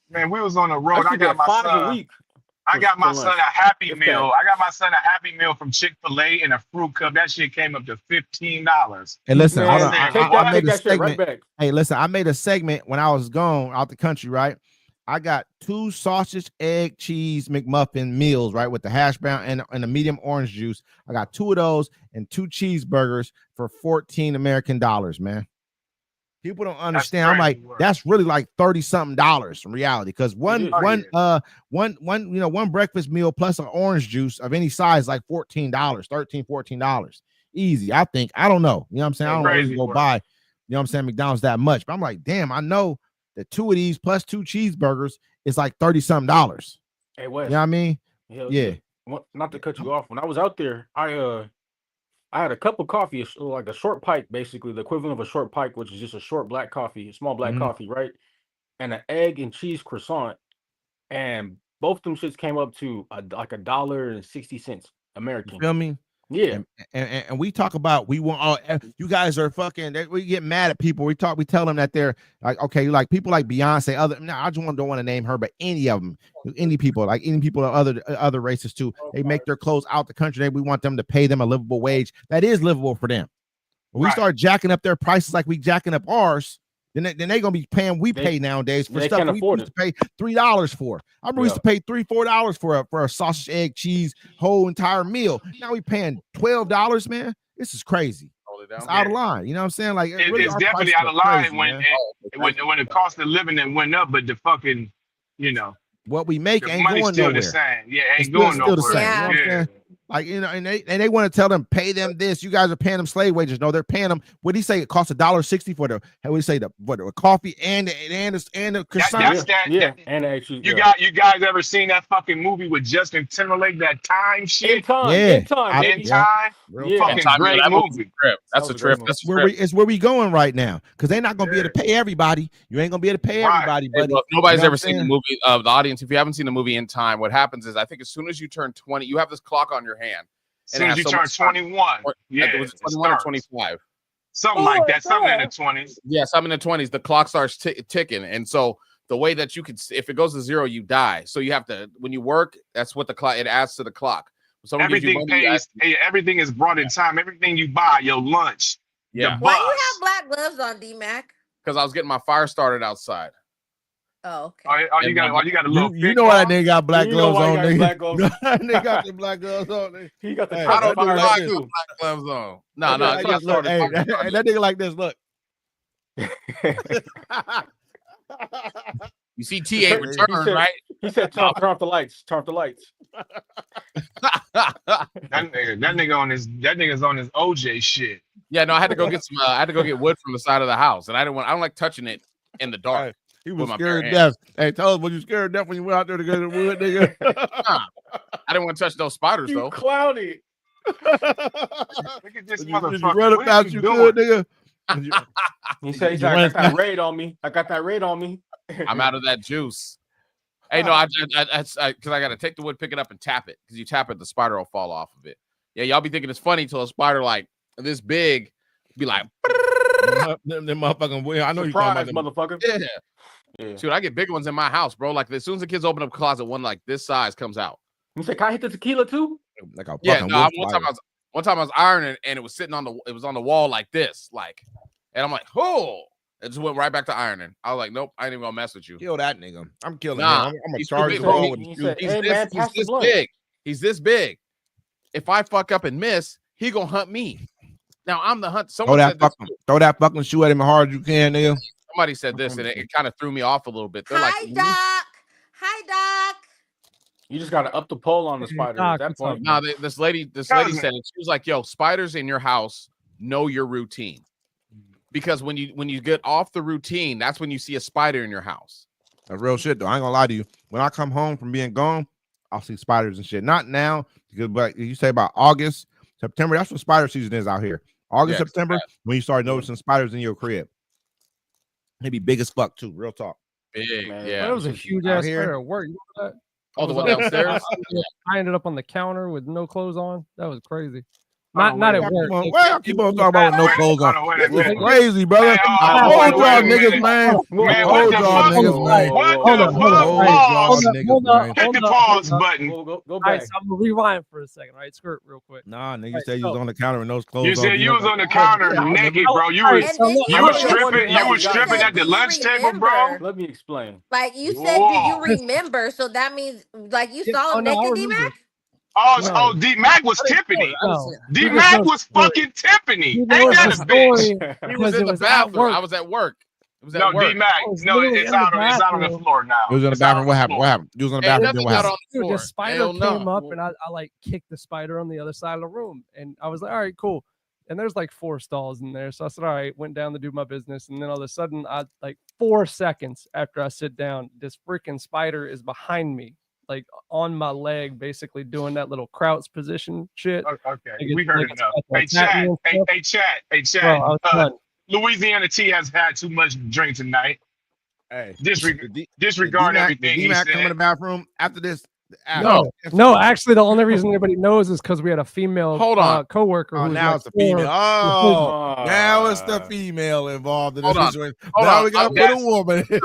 Man, we was on the road. I I should got get my 5 a son. week. I got my for son lunch. a Happy If Meal. that. I got my son a Happy Meal from Chick-fil-A and a fruit cup. That shit came up to $15. And listen, Man, hold on. take I made a that shit right segment. back. Hey, listen, I made a segment when I was gone out the country, right? I got 2 sausage, egg, cheese McMuffin meals, right, with the hash brown and the medium orange juice. I got 2 of those and 2 cheeseburgers for $14 American dollars, man. People don't understand. I'm like, crazy work. that's really like $30-something in reality, because one breakfast meal plus an orange juice of any size like $14, $14 easy. I think. I don't know. You know what I'm saying? I don't Crazy really go work. buy, you know what I'm saying, McDonald's that much. But I'm like, damn, I know that 2 of these plus 2 cheeseburgers is like $30-something. Hey, Wes. You know what I mean? Hell Yeah. Not to cut you off. When I was out there, I had a cup of coffee, like a short pike, basically the equivalent of a short pike, which is just a short black coffee, a small black Mhm. coffee, right? And an egg and cheese croissant, and both them shits came up to like $1.60 You American. feel me? Yeah, And we talk about we want you guys are fucking we get mad at people. We tell them that they're like, okay, like people like Beyonce, I don't want to name her, but any of them, any people of other races too, they make their clothes out the country. We want them to pay them a livable wage that is livable for them. When we Right. start jacking up their prices like we jacking up ours, then they gonna be paying They- pay nowadays for they stuff can't we afford used to pay $3 for. I remember we used to pay $3-4 for a sausage, egg, cheese, whole entire meal. Now we paying $12, man. This is crazy. Hold it down. It's out of line. You know what I'm saying? Like It's our definitely prices out are of line crazy, when man. when the cost of living then went up, but the fucking What we make the ain't money's going still nowhere. the same. Yeah, It's ain't going still the nowhere. same. Yeah. You know what I'm saying? Like, and they want to tell them, pay them this. You guys are paying them slave wages. No, they're paying them. What do you say? It costs $1.60 for the. How would you say the coffee and the croissant? That's that. yeah, and actually, You guys ever seen that fucking movie with Justin Timberlake? That time in shit. time, Yeah. in time, I- baby. In yeah. time. Real Yeah. talk. Fucking Time, great that movie. movie. That's That a was a trip. great That's a Where trip. it's where we going right now, because they're not gonna be able to pay everybody. You ain't gonna be able to pay Right. everybody, Hey, buddy. look, nobody's You know ever what I'm seen the saying? movie of the audience. If you haven't seen the movie In Time, what happens is I think as soon as you turn 20, you have this clock on your hand. As soon as you so turn much time. 21. Yeah, it was it 21 or starts. 25. Something Oh like my that. Something in God. the 20s. Yes, I'm in the 20s. The clock starts ticking, and so the way that you could, if it goes to 0, you die. So you have to, when you work, that's what the clock it adds to the clock. When someone gives you Everything money, you pays. Everything is brought in time. Everything you buy, your lunch, yeah, the Why bus. you have black gloves on, D-Mac? because I was getting my fire started outside. Oh, okay. You got a little. You know why that nigga got black You know gloves why he on, got nigga. black gloves. That nigga got the black gloves on. Nigga. He got the Hey, I don't that know nigga why like I this. got black gloves on. No, That no, nigga like this, look, hey, that nigga like this. Look. You see He T8 said- return, right? He said, turn off the lights. Turn off the lights. That nigga's on his OJ shit. Yeah, no, I had to go get some. I had to go get wood from the side of the house, and I don't like touching it in the dark. He with was my bare scared to hands. death. Hey, tell us, was you scared to death when you went out there to get the wood, nigga? Nah, I didn't want to touch those spiders You though. clowny. Look at this Did you motherfucker. run What about is you he good, doing? nigga? He said, You I ran got that raid on me. I got that raid on me. I'm out of that juice. Hey, no, because I got to take the wood, pick it up, and tap it. Because you tap it, the spider will fall off of it. Yeah, y'all be thinking it's funny till a spider like this big be like, them motherfucking. I know you talking Surprise, about them. motherfucker. yeah. Shoot, I get big ones in my house, bro. Like as soon as the kids open up a closet, one like this size comes out. You said, can I hit the tequila too? Like a Yeah, fucking no, wood one spider. time I was ironing and it was sitting on the wall like this, like, and I'm like, oh, it just went right back to ironing. I was like, nope, I ain't even gonna mess with you. Kill that nigga. I'm killing Nah, him. I'm gonna he's too charge big the for ball me. with He the said, shoe. hey, man, pass the this blunt. big. He's this big. If I fuck up and miss, he gonna hunt me. Now I'm the hunt. Throw Someone that said this, fucking, throw that fucking shoe at him as hard as you can, nigga. somebody said this, and it kind of threw me off a little bit. They're Hi, like, Doc. Hi, Doc. You just got to up the pole on the spider Doc, at that what's point. nah, this lady said it. She was like, yo, spiders in your house know your routine. Because when you get off the routine, that's when you see a spider in your house. That's real shit, though. I ain't gonna lie to you. When I come home from being gone, I'll see spiders and shit. Not now, because but you say about August, September. That's when spider season is out here. August, Yeah, it's September, bad. when you start noticing spiders in your crib. They be big as fuck too. Real talk. Big, Man, yeah. That was a huge out ass here. spider at work. You know that? Oh, the I one was downstairs. I ended up on the counter with no clothes on. That was crazy. Oh, Not at wait. work. Well, I keep on talking about with no clothes on. Hold on, wait a This is minute. crazy, brother. Hey, Hold wait y'all a minute. niggas, man. Man, what Hold the y'all fuck? niggas, man. What Hold the on, fuck? hold on. Hold Pause. y'all niggas, man. Hit the pause button. Go All back. right, so I'm gonna rewind for a second. All right, skirt real quick. Nah, nigga, you Right, said you was so- on the counter with no clothes You on. said you was on the counter naked, bro. You All right, was so look, you I'm was not the one stripping. that You was got stripping it. at the Do you lunch table, bro. remember? Let me explain. Like you said, Whoa. do you remember? So that means like you Yeah, saw oh him no, I naked, D remember. Mac? Oh, D Mac was Tiffany. No, D he was Mac no was story. fucking Tiffany. He Ain't knows that the a bitch? story He was because in it the was at bathroom. work. I was at work. It was at No, D work. Mac. I was No, literally it's in the out. It's out on the bathroom. floor now. You was in the It's out bathroom. on What the happened? floor. What happened? You was in the Ain't bathroom. Then nothing what out happened? on the Dude, floor. the spider Hell no. came up and I like kicked the spider on the other side of the room. And I was like, all right, cool. And there's like 4 stalls in there. So I said, all right, went down to do my business. And then all of a sudden, I like 4 seconds after I sit down, this freaking spider is behind me, like on my leg, basically doing that little crouch position shit. Okay, Like we it's- heard like it's enough. about to Hey, attack chat. me and Hey, stuff. chat. Hey, chat. Bro, I was done. Louisiana T has had too much drink tonight. Hey, Disregard everything the he D-Mac come in said. the bathroom after this. No, actually, the only reason anybody knows is because we had a female Hold on. coworker Oh, who was now like it's the female. 4. Oh, now it's the female involved in this Hold on. situation. Hold Now on. we gotta put That's- a woman. That's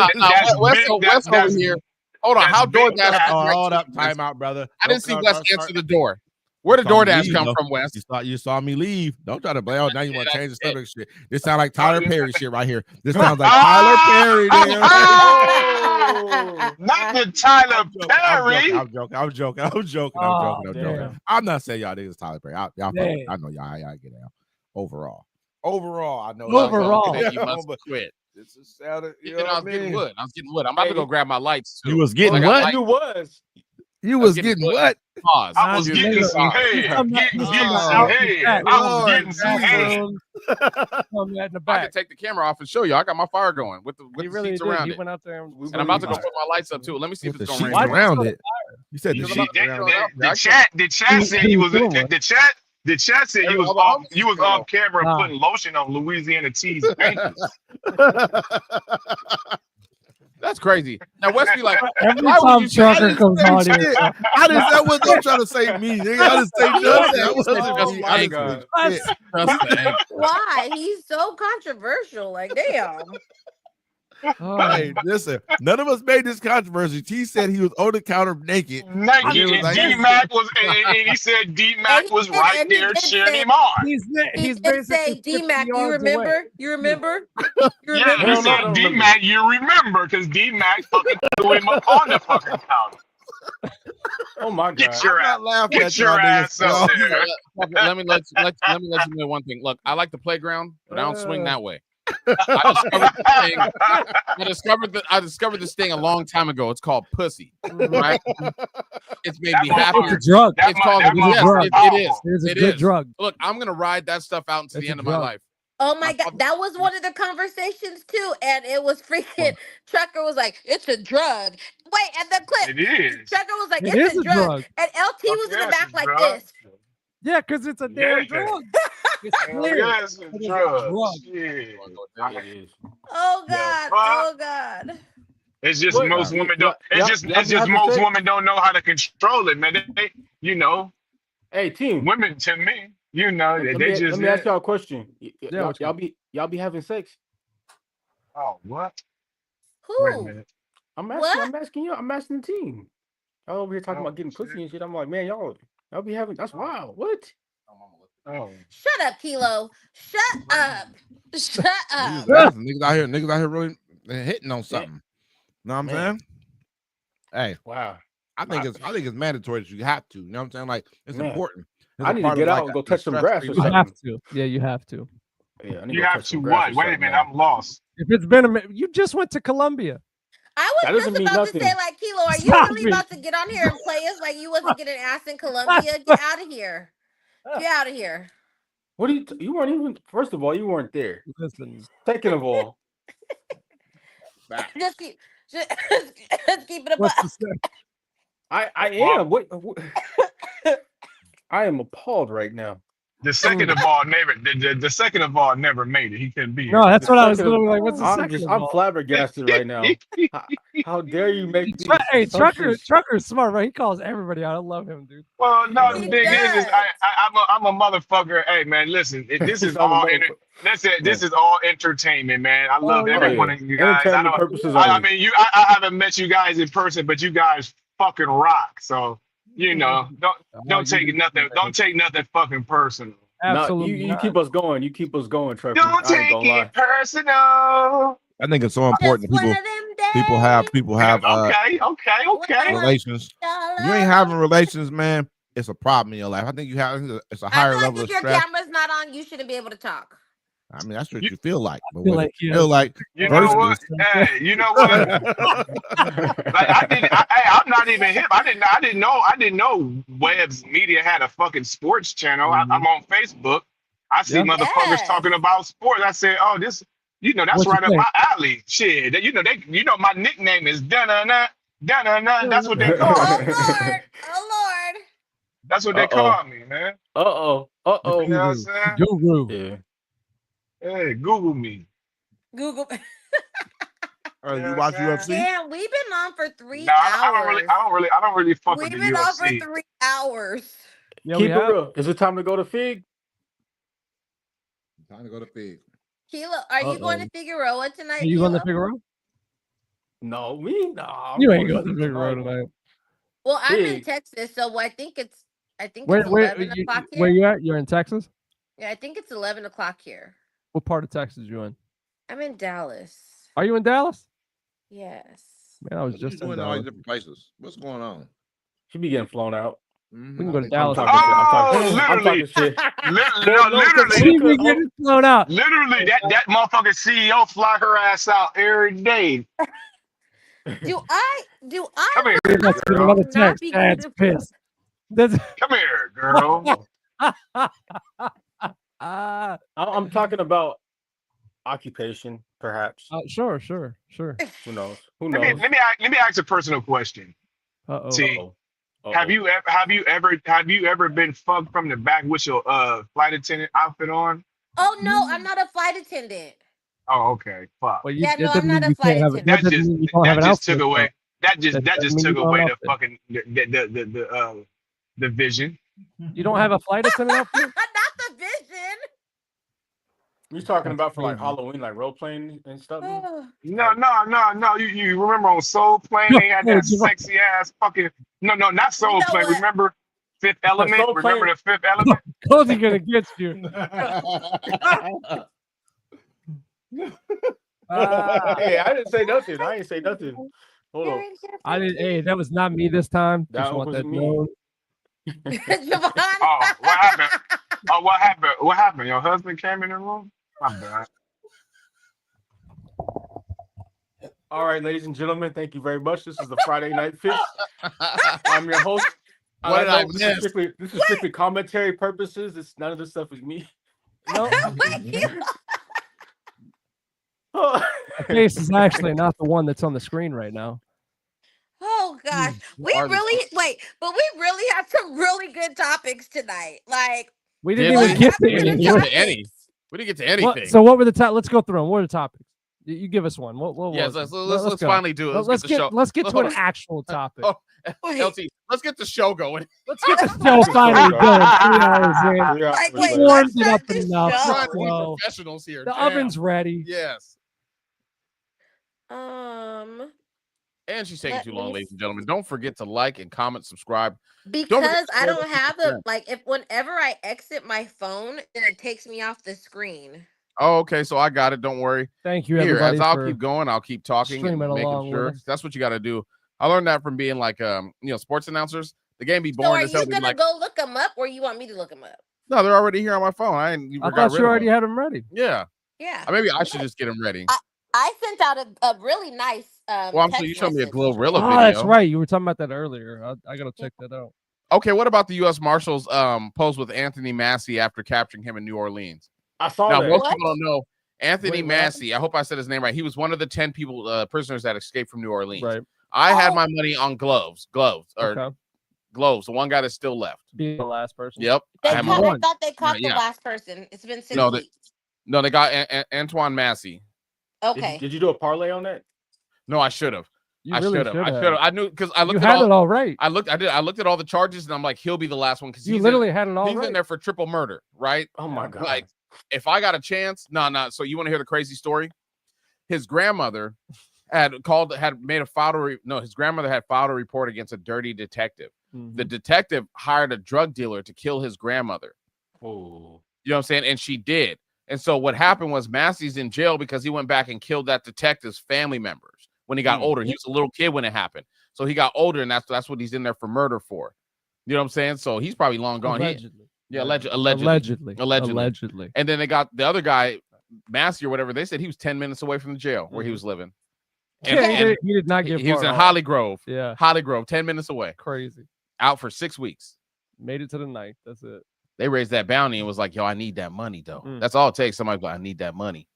West big- West over that's- here. Hold on. that's How big DoorDash? cat. Hold up, time out, brother. I didn't see Don't West start- answer the door. Where did Saw me DoorDash leave, come though. from, West? You saw me leave. Don't try to blame. Oh, now you want to Yeah, change the that's subject. Shit. This sound like Tyler yeah. Perry shit right here. This sounds like Tyler Perry. Nigga. Ah! Not the Tyler Perry. I'm joking. Oh, damn. I'm not saying y'all niggas Tyler Perry. Y'all fuck with it. Damn. I know y'all get out. Overall, I know. Overall. You must But quit. this is sounded. You You know know, I what was I getting mean? wood. I was getting wood. I'm about to go grab my lights too. You was getting I got what? lights. You was. You I was was getting getting wood. what? Pause. I was getting some head. Getting some head. I was getting some head. in the I could back. take the camera off and show you. I got my fire going with the He the really seats did. around He it. went out there and And I'm about to go put my lights up too. Let me see if With it's the going sheets to rain. around it. You said the Because sheets I'm around not- it. The chat said you was the chat said you was off camera Nah. putting lotion on Louisiana T's ankles. That's crazy. Now West be like, every why would time you say Trucker that? comes on here, Shit. I didn't. That wasn't. I'm trying to say me. Nigga. I didn't say nothing. That wasn't Oh me. my I didn't God. say shit. Just the ankle. Why? He's so controversial. Like, damn. Hey, listen. None of us made this controversy. T said he was on the counter naked. Nike It was and like- D-Mac was, and he said D-Mac was right And he there did cheering say- him on. He he's did say, basically 50 D-Mac, you yards remember? away. You remember? You Yeah, remember? he Hell no, I said don't D-Mac, you remember, because D-Mac fucking threw him up on the fucking counter. Oh my god. Get your I'm ass, not laughing get at your y'all niggas. ass up there. Let me let you know one thing. Look, I like the playground, but I don't swing that way. I discovered this thing a long time ago. It's called pussy. Right? It's made me happier. It's a drug. That It's called that yes, motherfucker it is. powerful. It's a It good is. drug. Look, I'm gonna ride that stuff out until It's the a end of my drug. life. Oh my god, that was one of the conversations too, and it was freaking. Trucker was like, "It's a drug." Wait, and the clip, It is. Trucker was like, It "It's is a a drug," drug. and LT Fuck was in yeah, the it's back a like drug. this. Yeah, because it's a Yeah. damn drug. It's Hell clear. yeah, it's a It is a drug. drug. Shit. It is. Oh The god, fuck? oh god. It's just What? most women don't. Y'all It's be just having most sex? women don't know how to control it, man. They you know, Hey, team. women to me, you know, Let they me, just. let me ask y'all a question. Yeah, what you Y'all be having sex? Oh what? Wait a Who? minute. I'm What? asking you. I'm asking the team. Y'all over here talking Oh about getting shit. pussy and shit. I'm like, man, y'all be having. That's wild. What? Oh. Shut up, Kilo. Shut up. Shut up. Niggas asking. Niggas out here really hitting on something. Know what I'm Man. saying? Hey, Wow. I think it's mandatory that you have to. You know what I'm saying? Like it's Man, important. It's I a need to part get of, out like, and go the touch some grass stress-free or You life. something. have to. Yeah, you have to. Yeah, I need You to go have touch to some grass what? or Wait a something, minute, man. I'm lost. If it's been a minute, you just went to Colombia. I That was doesn't just mean about to nothing. say, like, Kilo, are you Stop really me. about to get on here and play us like you wasn't getting ass in Colombia? Get out of here. Get out of here. What do you weren't even. First of all, you weren't there. Listen, Second of all, Just keep, just keep it what's above. the say? I Well, am. What? I am appalled right now. the second of all never the second of all never made it. He couldn't be No, here. that's The what I was second of literally like. What's the second of I'm all? flabbergasted right now. How dare you make these Hey, assumptions? Trucker's smart, right? He calls everybody out. I love him, dude. Well, You no, know the He what? thing is does. I'm a motherfucker. Hey, man, listen, this is I'm a all motherfucker. this Man. is all entertainment, man. I love Oh, Oh every yeah. one yeah, of you guys. entertainment purposes I only. mean, I haven't met you guys in person, but you guys fucking rock. So you know, don't you take do, nothing. man. Don't take nothing fucking personal. No, Absolutely you not. keep us going. You keep us going, Trucker. Don't I ain't take gonna lie. it personal. I think it's so Just important that one of them days. people have Okay. when relations. I If you ain't having relations, man, it's a problem in your life. I think it's a I higher feel like level if of your stress. camera's not on, you shouldn't be able to talk. I mean, that's what You- you feel like. But feel what like you he feel has- like You know what? versus Hey, you know what? I'm not even hip. I didn't know Webb's Media had a fucking sports channel. I'm on Facebook. I see Yeah. motherfuckers Yes. talking about sports. I said, oh, this, that's What you right up think? my alley. Shit, my nickname is Dun-na-na, Dun-na-na. That's what they call Oh me. Lord. Oh Lord. That's what they call me, man. Uh-oh. You know what I'm Guru. saying? Guru. Yeah. Hey, Google me. Google. you Yeah, watch man. UFC. Damn, we've been on for 3 No, I hours. don't really fuck We've with the been on for UFC. 3 hours. Yeah, we Keep it have. real. Is it time to go to Fig? Time to go to Fig. Kilo, are you going to Figueroa tonight? Are you going to Kilo? Figueroa? No, me? Nah. You ain't going to Figueroa tonight. Well, I'm in Fig. Texas, so I think it's Where 11 o'clock here. you at? You're in Texas? Yeah, I think it's 11 o'clock here. What part of Texas you in? I'm in Dallas. Are you in Dallas? Yes. Man, I was What you just in doing in all these Dallas. different places? What's going on? She be getting flown out. Mhm. We can go to I'm Dallas. I'm talking shit. I'm literally. talking shit. Literally, She be getting blown out. literally, that motherfucking CEO fly her ass out every day. Do I Come here, Let's get girl. another not text. be Dad's good? pissed. That's Come here, girl. I'm talking about occupation, perhaps. sure. Who knows? Who Let me knows? let me ask a personal question. Uh-oh. T, Uh-oh. have you ever been fucked from the back with your flight attendant outfit on? Oh no, I'm not a flight attendant. Oh, okay. Fuck. Well, Yeah, that no, doesn't I'm not mean a you flight can't have it. attendant. That doesn't mean you don't have an That just outfit. took away. That That just doesn't mean took you don't away have the an fucking the vision. You don't have a flight attendant outfit? Not the vision. You talking That's about for like crazy. Halloween, like role playing and stuff? Oh, No. You remember on Soul Plane they had that sexy ass fucking not Soul know Plane. what? Remember Fifth Element? Soul Remember Plane- the Fifth Element? Cozy gonna get you. Hey, I didn't say nothing. I ain't say nothing. Hold you're on. in here I for didn't. me. Hey, that was not me this time. That Just want wasn't that me. known. Javon. Oh, what happened? Oh, what happened? What happened? Your husband came in the room? My bad. All right, ladies and gentlemen, thank you very much. This is the Friday Night Fix. I'm your host. What did I know miss? This is strictly commentary purposes. It's none of this stuff is me. No, Oh, face is actually not the one that's on the screen right now. Oh gosh, we are the- really but we really have some really good topics tonight. Like, We didn't Did even we? get to We didn't any. get What- to any. We didn't get to anything. So what were the top? Let's go through them. What are the topics? You give us one. What yes, was let's, it? let's go. finally do it. Let's get the show. get to an Let's- actual topic. Oh, wait, LT, let's get the show going. Let's get the show finally going. 3 hours in. like, We wait, warmed let's it start up this enough. show. Trying to be Well, professionals here. The Damn. oven's ready. Yes. And she's taking Let too long, me ladies and gentlemen. Don't forget to like and comment, subscribe. because I share don't this have with your the like. If whenever I exit my phone, then it takes me off the screen. Oh, okay. So I got it. Don't worry. Thank you, Here, everybody. as I'll for- keep going, I'll keep talking and streaming making along with sure. us. That's what you got to do. I learned that from being like, sports announcers. The game be So boring are as hell. you Be gonna like, go look them up, or you want me to look them up? no, they're already here on my phone. I ain't even I got thought rid you of already them. had them ready. Yeah. Yeah, Maybe I should just get them ready. I sent out a really nice. Well, I'm sure you showed me a text Glorilla Oh, video. that's right. You were talking about that earlier. I gotta check that out. Okay, what about the U.S. Marshals post with Anthony Massey after capturing him in New Orleans? I saw Now, that. most What? people don't know Anthony Wait, what happened? Massey. I hope I said his name right. He was one of the 10 people, prisoners that escaped from New Orleans. Right. I had Oh. my money on gloves, Okay. gloves. The one guy that's still left. Be the last person. Yep. They I had my caught, I one. thought they caught the Yeah. last person. It's been 6 No, they- weeks. No, they got Antoine Massey. Okay. Did you do a parlay on that? No, I should have. You I really should have. should I have. should have. I knew because I You looked at had all. it all right. I looked at all the charges, and I'm like, he'll be the last one because You he's literally had it all he's right. in there for triple murder, right? Oh my god! Like, if I got a chance, no. So you want to hear the crazy story? His grandmother had his grandmother had filed a report against a dirty detective. Mhm. The detective hired a drug dealer to kill his grandmother. Oh, You know what I'm saying? And she did. And so what happened was Massey's in jail because he went back and killed that detective's family members when he got older. He was a little kid when it happened. So he got older, and that's what he's in there for murder for. You know what I'm saying? So he's probably long gone. Allegedly. Allegedly. Allegedly. And then they got the other guy, Massey or whatever. They said he was 10 minutes away from the jail where he was living. And, Yeah, and he did not get he was far in off. Holly Grove. Yeah, Holly Grove, 10 minutes away. crazy. Out for 6 weeks. Made it to the ninth. That's it. They raised that bounty and was like, yo, I need that money, though. Mm. That's all it takes. Somebody's like, I need that money.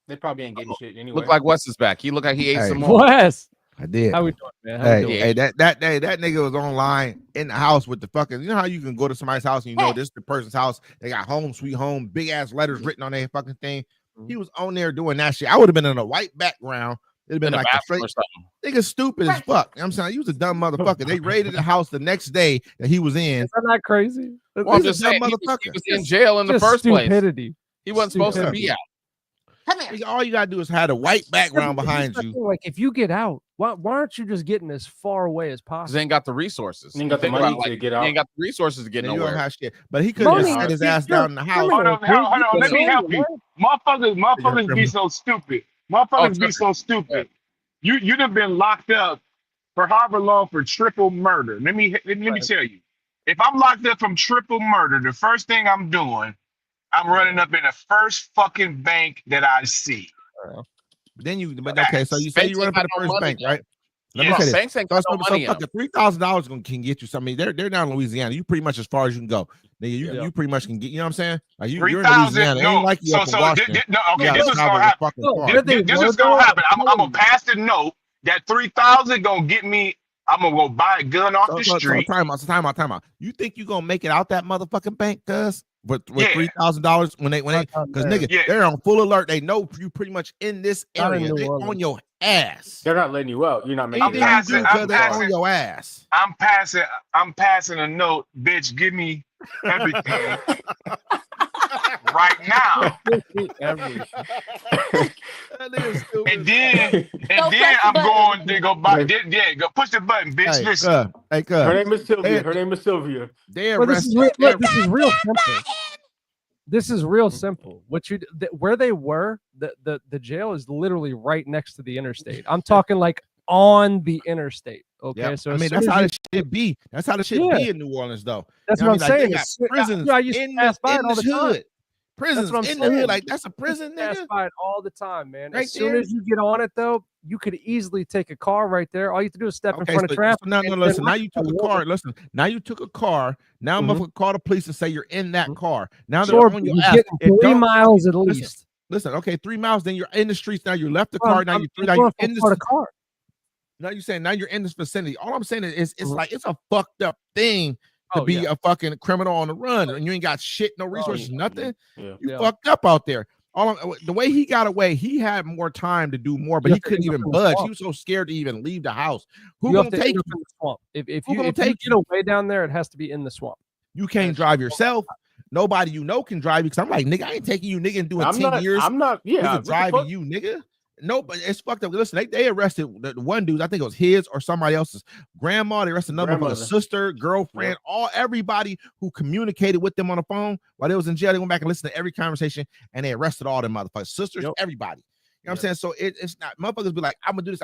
they probably ain't getting shit anyway. Look like Wes is back. He looked like he ate Hey. some more. Wes, I did. how we doing, man? How we doing? Hey, that day, that nigga was online in the house with the fucking. You know how you can go to somebody's house and you know this is the person's house. They got home sweet home, big ass letters written on their fucking thing. He was on there doing that shit. I would have been in a white background. It'd have In been the like a bathroom straight or something. nigga, stupid as fuck. You know what I'm saying, you was a dumb motherfucker. They raided the house the next day that he was in. Is that not crazy? Well, I'm He's a just dumb saying, he motherfucker. was in jail in the Just first place. stupidity. He wasn't supposed to be out. Come here. Nigga, all you gotta do is have a white background behind Here's the you. thing, like, if you get out, why aren't you just getting as far away as Because possible? they ain't got the resources. You ain't got the Think money about, to get out. He ain't got the resources to get And you don't nowhere. have shit. But he couldn't Money, just sit his you're- ass down in the house. Hold on, let me help you. Motherfuckers be so stupid. Motherfuckers be so stupid. You'd have been locked up for however long for triple murder. Let me tell you. If I'm locked up from triple murder, the first thing I'm doing, I'm running up in the first fucking bank that I see. Then but okay, so you say Banks you run ain't up in got the no first money, bank, though. right? Let me Yeah. say this. Banks ain't So, got no money. fucking $3,000 can get you something. They're down in Louisiana. You pretty much as far as you can go. Nigga, you pretty much can get. You know what I'm saying? Like you're in 3,000. Louisiana. It No. ain't like you So up in Washington. this You gotta is travel gonna the happen. fucking No, far. did they This is go gonna there? happen. I'm gonna pass the note that 3,000 gonna get me. I'm gonna go buy a gun off the street. Time out. You think you gonna make it out that motherfucking bank, cuz? With Yeah. $3,000 when they because nigga, Yeah. they're on full alert. They know you pretty much in this Not in area. New They Orleans. on your ass. They're not letting you out. You're not making I'm it Anything out. you do, passing- cuz they're passing- on your ass. I'm passing a note, bitch. Give me everything right now. That nigga's stupid. And then Don't press the I'm button. going to go buy. Yeah, go push the button, bitch. Listen. Hey, Her cuz, name is Sylvia. Hey. Her name is Sylvia. they Well, this is arrested. real, look, this is real simple. This is real simple. What where they were, the jail is literally right next to the interstate. I'm talking like on the interstate. Okay, Yeah. so I as mean soon that's as how you- the shit be. That's how the shit Yeah. be in New Orleans, though. that's You know what I'm I mean? Like, saying. they got It's- prisons I used to in pass by the, it all the time. hood. prisons what I'm in the saying. hood. Like that's a prison, Pass nigga. by it all the time, man. Right As soon there. as you get on it, though, you could easily take a car right there. All you have to do is step in Okay, front so, of traffic. so now, no, and listen. then Now you took a walk. car. Listen, now you took a car. Now Mhm. motherfucker call the police and say you're in that Mhm. car. Now they're Sure, on your you're ass. getting It 3 don't- miles at listen, least. Listen, okay, 3 miles. Then you're in the streets. Now you left the Well, car. Now I'm you going you're from in car to this. car. Now you're saying now you're in this vicinity. All I'm saying is it's Mhm. like it's a fucked up thing to Oh, be yeah. a fucking criminal on the run, and you ain't got shit, no resources, nothing. Yeah. You Yeah. fucked up out there. The way he got away, he had more time to do more, but You he have to couldn't end up even in the budge. swamp. He was so scared to even leave the house. Who You have gonna to take end up you? in the swamp. If Who you gonna if you take get away down there, it has to be in the swamp. You can't That's drive true. yourself. Nobody you know can drive you. Because I'm like, nigga, I ain't taking you, nigga, and doing 10 years. I'm not. Yeah. Nigga what the driving fuck? you, nigga. No, but it's fucked up. Listen, they arrested the one dude. I think it was his or somebody else's grandma. They arrested another Grandmother. sister, girlfriend, everybody who communicated with them on the phone while they was in jail. They went back and listened to every conversation, and they arrested all them motherfuckers, sisters, Yep. everybody. You know what I'm saying? So it's not motherfuckers be like, I'm gonna do this.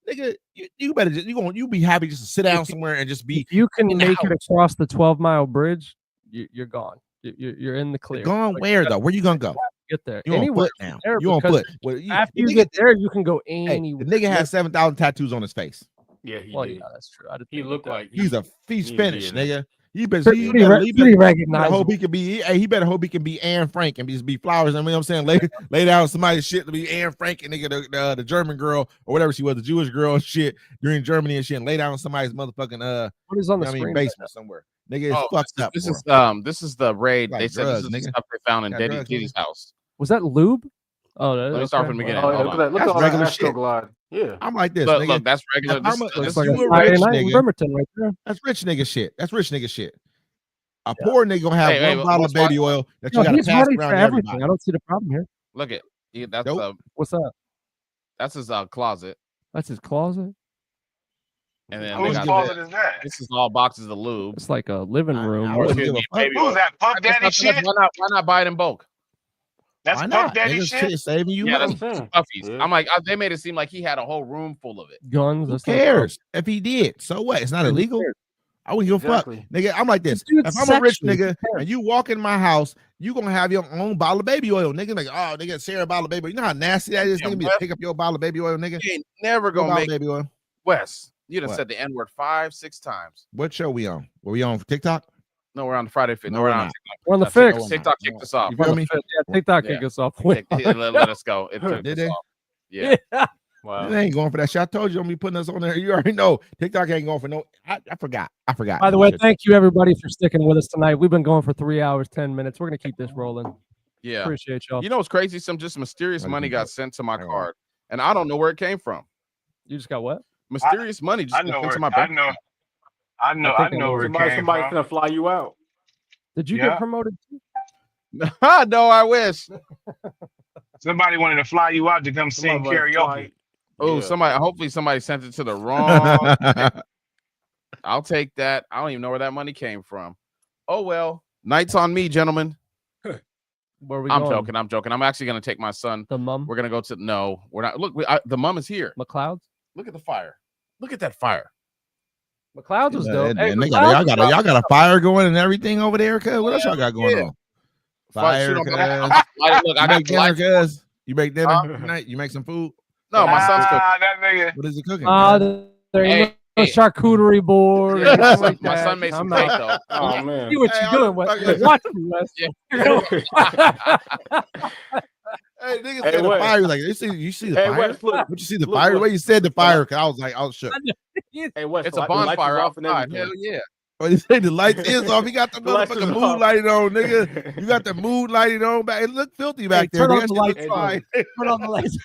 Nigga, you better just you be happy just to sit down somewhere and just be If you can in the make it house. across the 12-mile bridge, you're gone. You're in the clear. Gone Like, where you though? Where you gonna go? get there. You on Anywhere foot now? from there, You on because foot? Well, after the you nigga- get there, you can go Hey, anywhere. the nigga has 7,000 tattoos on his face. Yeah, he Well, did. yeah, that's true. I didn't He think looked about like He's he Spanish, did, nigga. He better, Pretty he re- better, he pretty better recognizable. hope he can be. Hey, he better hope he can be Anne Frank and just be flowers. I mean, what I'm saying, lay down somebody's shit to be Anne Frank and nigga the German girl or whatever she was, the Jewish girl and shit during Germany and shit, and lay down somebody's motherfucking What is on the I mean screen? basement somewhere. Nigga is fucked up. This for him. this is the raid. Like They said drugs, this is the nigga. stuff they found in Got Diddy's drugs, nigga. house. Was that lube? Oh, Let me start from the beginning. Oh, yeah, Hold look on. at that. Look That's at all regular that shit. Astroglide. Yeah. I'm like this, Look, nigga. look, that's regular. If I'm This, a- this, Looks like you a a Friday rich night in nigga. Bremerton right there. That's rich nigga shit. That's rich nigga shit. A poor nigga gonna have Hey, one bottle of what's baby wrong? oil that you No, gotta he's pass ready for around to everything. everybody. I don't see the problem here. look at that's Nope. What's that? that's his closet, That's his closet. and then Whose they got closet is that? this is all boxes of lube. It's like a living room. I Or wouldn't it's give gonna a be fuck. baby Who's that? Puff Daddy That's shit? why not buy it in bulk? That's Why Puff not? Daddy Niggas shit? shit saving you Yeah, money. that's what I'm saying. puffies. Yeah. I'm like, they made it seem like he had a whole room full of it. Guns. Who That's not a problem. cares if he did? So what? It's not Who illegal. cares? I wouldn't give a Exactly. fuck, nigga. I'm like this. Just do it If I'm a rich sexually. Who nigga cares? and you walk in my house, you gonna have your own bottle of baby oil, nigga. Like, oh, nigga, share a bottle of baby oil. You know how nasty that is, Yeah, nigga. Me to what? pick up your bottle of baby oil, nigga. You ain't never Your gonna bottle make of baby oil. Wes. You done What? said the N word 5-6 times. What show we on? Were we on TikTok? No, we're on the Friday Fit. No, No, we're we're on not. TikTok. We're on the That's fix. No, TikTok no. kicked us off. You feel me? Yeah, TikTok Yeah. kick us off. Let us go. It kicked Did us they? off. Yeah. Wow. They ain't going for that shit. I told you don't be putting us on there. You already know TikTok ain't going for no. I forgot. By the way, thank you everybody for sticking with us tonight. We've been going for 3 hours, 10 minutes. We're gonna keep this rolling. Yeah. Appreciate y'all. You know what's crazy? Some just mysterious What do you money think? got sent to my Hang on. card, and I don't know where it came from. You just got what? Mysterious money just I got know sent where to my I bank. know I think I know where it Somebody's came gonna from. fly you out. Did you Yeah. get promoted too? No, I wish. Somebody wanted to fly you out to come sing Somebody karaoke. fly- Oh, Yeah. hopefully somebody sent it to the wrong. I'll take that. I don't even know where that money came from. Oh well. Night's on me, gentlemen. Where are we I'm going? joking. I'm actually gonna take my son. The mum? We're gonna go to no, we're not. Look, the mum is here. McLeod's? Look at the fire. Look at that fire. McLeod's was dope. Hey, And they McLeod's y'all got a fire going and everything over there, cuz. What else y'all got going on? Fire, Shoot, cuz. look, I You got make dinner, lights. cuz. You make dinner tonight? You make some food? No, my son's cooking. That nigga. What is he cooking? there ain't no Hey. charcuterie board. or Yeah, anything like my son that. made some I'm cake out. though. Oh man. See what Hey, you're I'm doing, Wes. fucking- Watch me, Wes. Hey, niggas Hey, said the Wes. fire. You like, you see the Hey, fire? Wes, look. What you see the Look, fire? The look. way you said the fire, cause I was like, I was shook. Hey, Wes, It's the a lights is bonfire off and outside. everything. Hell yeah. Oh, you say the lights is off. He got the The lights is motherfucking off. mood lighting on, nigga. You got the mood lighting on back. It looked filthy back there. turn on nigga. the That lights, shit look fine. Turn on the lights.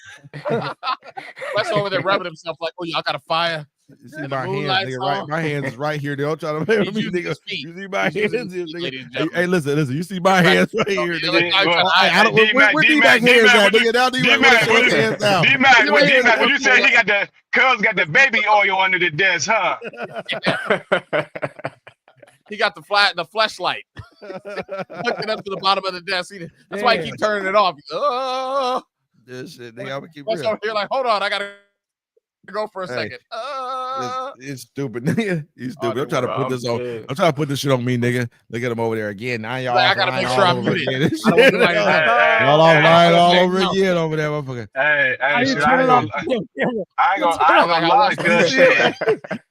Wes over there rubbing himself like, oh, y'all got a fire. You see And my the moon hands, lights nigga. Right, on. my hands is right here. Don't try to play with He's me, using nigga. his feet. You see my He's using hands, his feet, nigga. ladies and Hey, gentlemen. listen. You see my hands right here, Yeah, nigga. like, Well, I don't, where D-Mac hands at, nigga? Now D-Mac show his hands out. D-Mac, when you said he got the cuz got the baby oil under the desk, huh? He got the flashlight. Hooked it up to the bottom of the desk. That's why he keep turning it off. Oh, This shit, nigga. I'm gonna keep Wes real. over here like, hold on, I gotta go for a Hey. second. It's stupid, nigga. You stupid. I'm trying to put this on. dead. I'm trying to put this shit on me, nigga. Look at him over there again. Now y'all I gotta lying make sure all I'm over muted. again. I don't want nobody to know. Y'all all lying all over No. again over there, motherfucker. Hey, How hey, you shit, turn it off? I ain't gonna lie, cuz shit.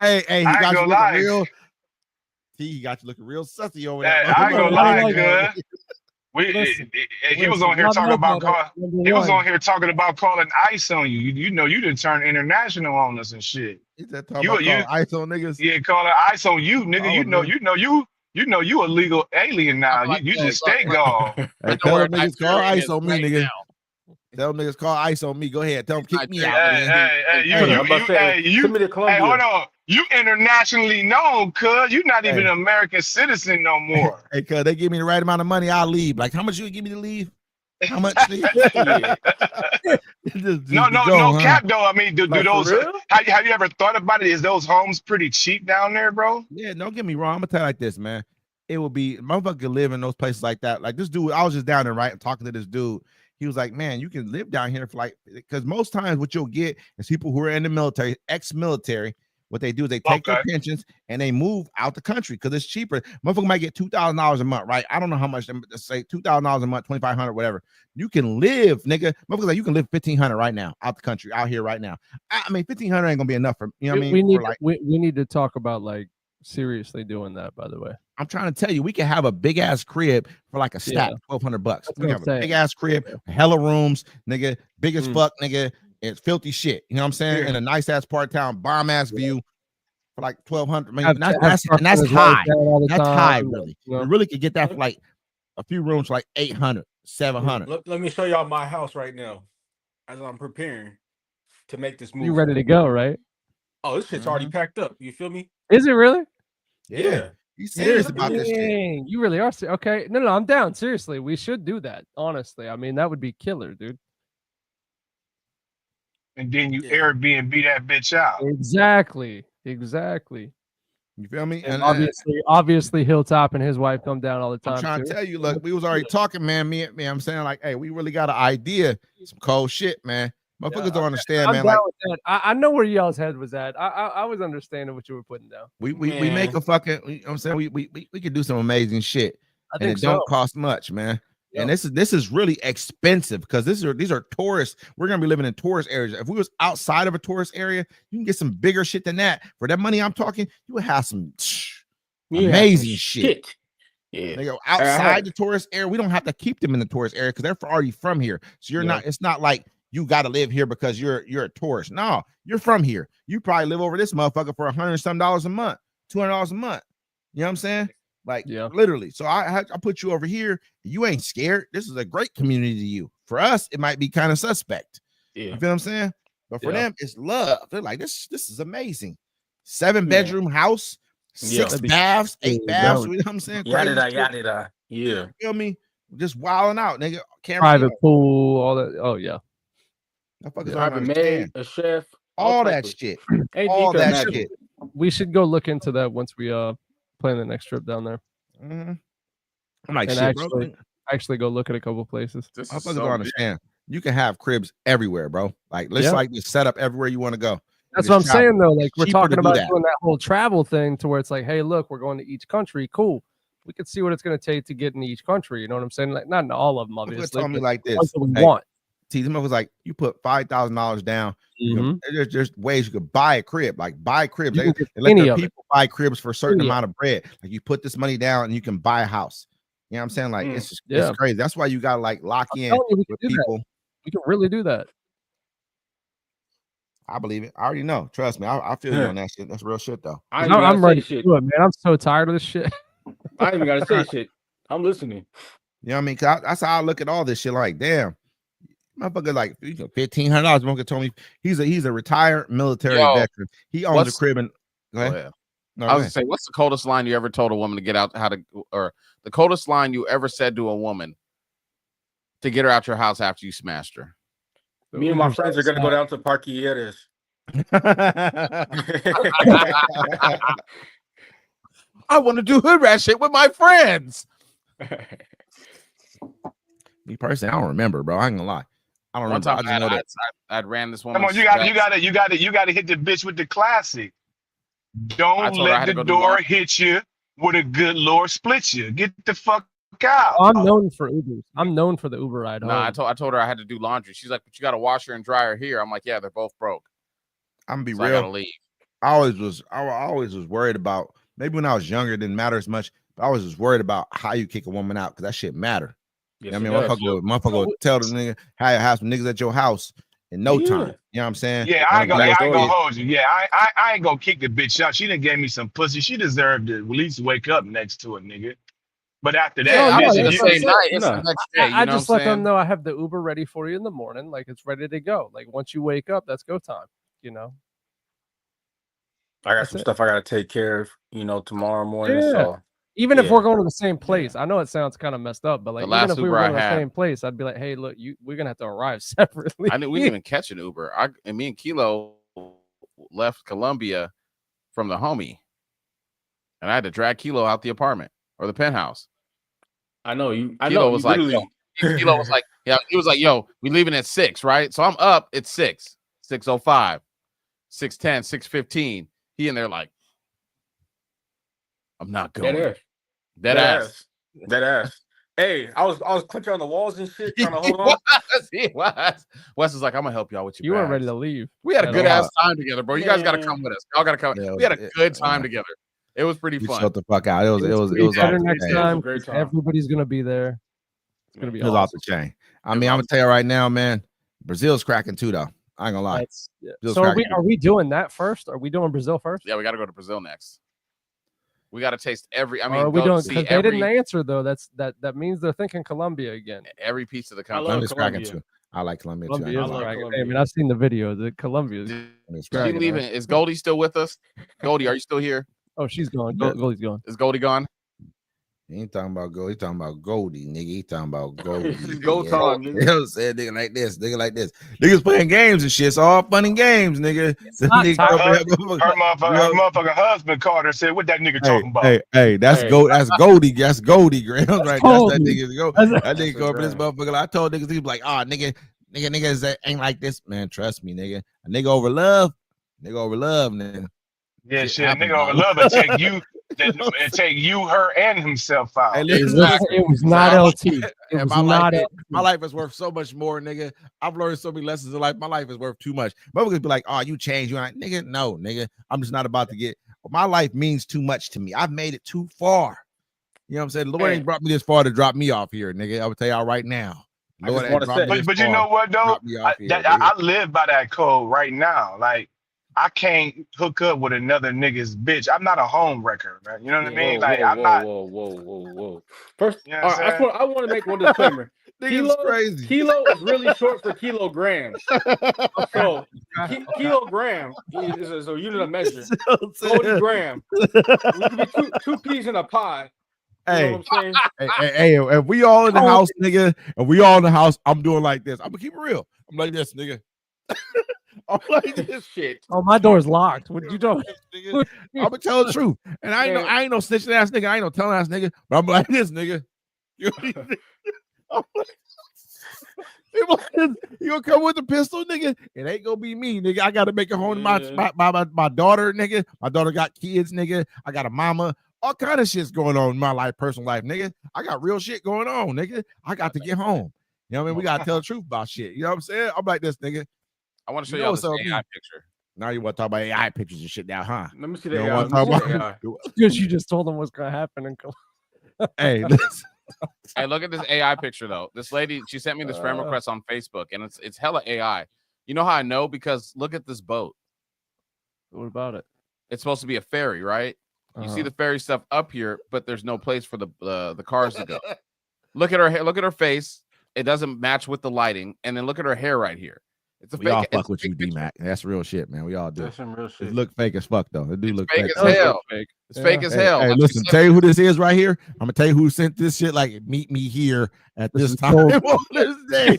Hey, he I ain't got you gonna looking lie. real. He got you looking real sussy over Hey, there. I ain't gonna lie, cuz. Listen, He was on here I talking know about better, number he was one. on here talking about calling ICE on you. You know you done turned international on us and shit. He said talking about calling ICE on niggas. Yeah, calling ICE on you, nigga. Oh, You know you a legal alien now. I'm like, You yo, just look, stay look. gone. Hey, I know tell where them niggas call Nigeria ICE is on me, right nigga. now. Tell them niggas call ICE on me. Go ahead. Tell them kick me out, Nigeria. man. I'm about to say, send me to Colombia. Hey, hold on. You internationally known, cuz you not even Hey. an American citizen no more. Hey, cuz they give me the right amount of money, I'll leave. Like, how much you give me to leave? How much? Yeah. No cap though. I mean, do Like, for those? real? Have you ever thought about it? Is those homes pretty cheap down there, bro? Yeah, don't get me wrong. I'm gonna tell you like this, man. It would be motherfucker could live in those places like that. Like this dude, I was just down there, right? Talking to this dude. He was like, man, you can live down here for like, because most times what you'll get is people who are in the military, ex-military. What they do is they take their pensions and they move out the country because it's cheaper. Motherfucker might get $2,000 a month, right? I don't know how much. Let's say $2,000 a month, $2,500, whatever. You can live, nigga. Motherfucker, like you can live $1,500 right now out the country, out here right now. I mean, $1,500 ain't gonna be enough for you know what I mean. We need to talk about like seriously doing that. By the way, I'm trying to tell you, we can have a big ass crib for like a stack, $1,200. We can have a big ass crib, hella rooms, nigga, big as fuck, nigga. It's filthy shit. You know what I'm saying? In a nice ass part of town, bomb ass view for like 1,200. I mean, that's high. That's high, really. You really could get that for like a few rooms for like 800, 700. Let me show y'all my house right now as I'm preparing to make this move. You ready to go, right? Oh, this shit's already packed up. You feel me? Is it really? Yeah. He's serious about this shit. You really are. Okay. No, I'm down. Seriously, we should do that. Honestly, I mean, that would be killer, dude. And then you Airbnb that bitch out. Exactly. You feel me? And obviously, Hilltop and his wife come down all the time. I'm trying to tell you, look, we was already talking, man. Me, I'm saying like, hey, we really got an idea. Some cold shit, man. Motherfuckers don't understand, man. Like, I know where y'all's head was at. I was understanding what you were putting down. We make a fucking. You know what I'm saying we could do some amazing shit, and it don't cost much, man. Yep. And this is really expensive because these are tourists. We're gonna be living in tourist areas. If we was outside of a tourist area, you can get some bigger shit than that. For that money I'm talking, you would have some amazing shit. Yeah, they go outside the tourist area. We don't have to keep them in the tourist area because they're already from here. So you're not. It's not like you got to live here because you're a tourist. No, you're from here. You probably live over this motherfucker for $100 some a month, $200 a month. You know what I'm saying? Like literally. So I put you over here. You ain't scared. This is a great community to you. For us, it might be kind of suspect. Yeah. You feel what I'm saying? But for them, it's love. They're like, this is amazing. 7-bedroom house, 6 baths, 8 baths. You know what I'm saying? Yada. Yeah. You feel me? Just wilding out, nigga. Private pool, all that. Oh yeah. Private maid, a chef, all that shit. All that shit. We should go look into that once we plan the next trip down there. Mm-hmm. I'm like, and shit, actually go look at a couple places. I fucking don't understand. You can have cribs everywhere, bro. Like let's like just set up everywhere you want to go. That's what I'm saying though. Like we're talking about doing that whole travel thing to where it's like, hey, look, we're going to each country. Cool. We could see what it's going to take to get into each country. You know what I'm saying? Like not in all of them, obviously. Tell me like this. We want. See, them was like you put $5,000 down. There's ways you could buy a crib, like buy cribs. They let their people buy cribs for a certain amount of bread. Like you put this money down and you can buy a house. You know what I'm saying? Like it's crazy. That's why you gotta like lock in with people. We can really do that. I believe it. I already know. Trust me. I feel you on that shit. That's real shit though. I'm ready to do it, man. I'm so tired of this shit. I ain't even gotta say shit. I'm listening. You know what I mean? That's how I look at all this shit. Like, damn. Motherfucker, like $1,500. Motherfucker told me he's a retired military veteran. He owns a crib and go ahead. No, I was gonna say, what's the coldest line you ever told a woman to get out? Or the coldest line you ever said to a woman to get her out your house after you smashed her? Me and my friends are gonna go down to Parquilleres. I want to do hood rat shit with my friends. Me personally, I don't remember, bro. I ain't gonna lie. I don't remember. I ran this woman. Come on, you got to hit the bitch with the classic. Don't told her I let had the to go do door laundry. hit you with a good Lord split you. Get the fuck out. Oh, I'm known for Ubers. I'm known for the Uber ride home. Nah, I told her I had to do laundry. She's like, but you got to wash her and dry her here. I'm like, yeah, they're both broke. I'm gonna be So I gotta real. leave. I always was worried about, maybe when I was younger, it didn't matter as much, but I was just worried about how you kick a woman out because that shit matter. Yes, I mean, it does. motherfucker would tell the nigga how you have some niggas at your house in no Yeah. time. You know what I'm saying? Yeah, I ain't gonna Motherfucker- hold you. Yeah, I ain't gonna kick the bitch out. She done gave me some pussy. She deserved to at least wake up next to it, nigga. But after that, Yeah, no, I no, was that's the what I'm same saying. night. It's No. the next day. You I know just what let I'm them saying? know I have the Uber ready for you in the morning. Like it's ready to go. Like once you wake up, that's go time. You know. I got That's some it. stuff I gotta take care of, tomorrow morning. Yeah. So Even if Yeah. we're going to the same place, I know it sounds kind of messed up, but like The even last if we Uber were I going to the had- same place, I'd be like, hey, look, we're gonna have to arrive separately. I knew we didn't even catch an Uber. And me and Kilo left Columbia from the homie, and I had to drag Kilo out the apartment or the penthouse. I know you. I Kilo know was you like, literally. Kilo was like, yeah, he was like, yo, we leaving at 6, right? So I'm up at 6, 6:05, 6:10, 6:15. He in there like, I'm not going. Dead ass. Dead ass. Dead ass. Hey, I was clicking on the walls and shit, trying to He hold on. He was. Wes is like, I'm gonna help y'all with your You weren't bags. ready to leave. We had a at good all. ass time together, bro. You guys got to Man. come with us. Y'all got to come. Yeah, We had a it- good time yeah. together. It was pretty You fun. shut the fuck out. It was It's off better the next chain. It was a time. great 'cause time. Everybody's gonna be there. It's gonna be It was off awesome. the chain. I It mean, was I'm gonna awesome. tell you right now, man. Brazil's cracking too, though. I ain't gonna lie. Yeah. Brazil's So cracking. are we doing that first? Are we doing Brazil first? Yeah, we got to go to Brazil next. We got to taste every. I Or mean, are we go doing see because they didn't every answer though? That means they're thinking Colombia again. piece of the I love country. Colombia's cracking Colombia. too. I like Colombia too. I ain't Colombia is gonna lie. love cracking. Colombia. I mean, I've seen the video. The Colombia. Colombia's Is she cracking. leaving? Is Goldie still with us? Goldie, are you still here? Oh, she's gone. Yeah. Goldie's gone. Is Goldie gone? He ain't talking about Goldie. He talking about Goldie, nigga. He talking about Goldie. This is go nigga. time, You nigga. know what I'm saying? Nigga like this. Nigga like this. Niggas playing games and shit. It's all fun and games, nigga. not Nigga time. come Her here, motherfucking husband called her and said, "What that nigga talking about?" Hey, that's Hey. That's Goldie. That's Goldie Grams right. That's that Goldie. nigga. Go. That's- That nigga go up in this Grams. motherfucker. I told niggas, he be like, oh, niggas that ain't like this, man. Trust me, nigga. A nigga over love, nigga. Yeah, Shit shit, happen, nigga over dog. love and take you, her, and himself out. Hey, It listen, was not LT. It And was my not life, LT. my life is worth so much more, nigga. I've learned so many lessons in life. My life is worth too much. Motherfuckers be like, oh, you changed. You're like, nigga, no, nigga. I'm just not about to get. My life means too much to me. I've made it too far. You know what I'm saying? Lord Hey. ain't brought me this far to drop me off here, nigga. I would tell y'all right now. I just Lord ain't wanna brought say- me this But you far know what to though? drop me off here, nigga. I live by that code right now. Like I can't hook up with another nigga's bitch. I'm not a home wrecker, man. You know what I mean? Like I'm not. Whoa. First, You know what all I'm right, I want to make one disclaimer. Nigga's crazy. Kilo is really short for kilograms. So kilogram is a unit of measure. Goldie gram. We could be two peas in a pie. You Hey, know what I'm saying? hey, if we all in the house, nigga, and we all in the house, I'm doing like this. I'm gonna keep it real. I'm like this, nigga. I'm like this. Shit. Oh, my door's locked. What you doing? Nigga. I'm gonna tell the truth, and I ain't no snitching ass nigga. I ain't no telling ass nigga. But I'm like this, nigga. I'm like, you gonna come with the pistol, nigga? It ain't gonna be me, nigga. I gotta make it home to my daughter, nigga. My daughter got kids, nigga. I got a mama. All kind of shit's going on in my life, personal life, nigga. I got real shit going on, nigga. I got to get home. You know what I mean? We gotta tell the truth about shit. You know what I'm saying? I'm like this, nigga. I want to show You y'all know this what's up, AI me? picture. Now you want to talk about AI pictures and shit now, huh? Let me see You the don't AI. want to Let me talk see the about AI. Because you just told them what's gonna happen in Colombia. Hey, listen. Hey, look at this AI picture though. This lady, she sent me this friend request on Facebook, and it's hella AI. You know how I know? Because look at this boat. What about it? It's supposed to be a ferry, right? You see the ferry stuff up here, but there's no place for the cars to go. Look at her hair. Look at her face. It doesn't match with the lighting. And then look at her hair right here. It's a We all fake. fuck It's a with you, fake D picture. Mac. That's real shit, man. We all do. That's some real It shit. look fake as fuck though. It do look Fake fake. as hell. It's fake as hell. Hey, Like, she listen, sent tell me you who this is right here. I'm gonna tell you who sent this shit. Like, meet me here at this is time gold. on this day.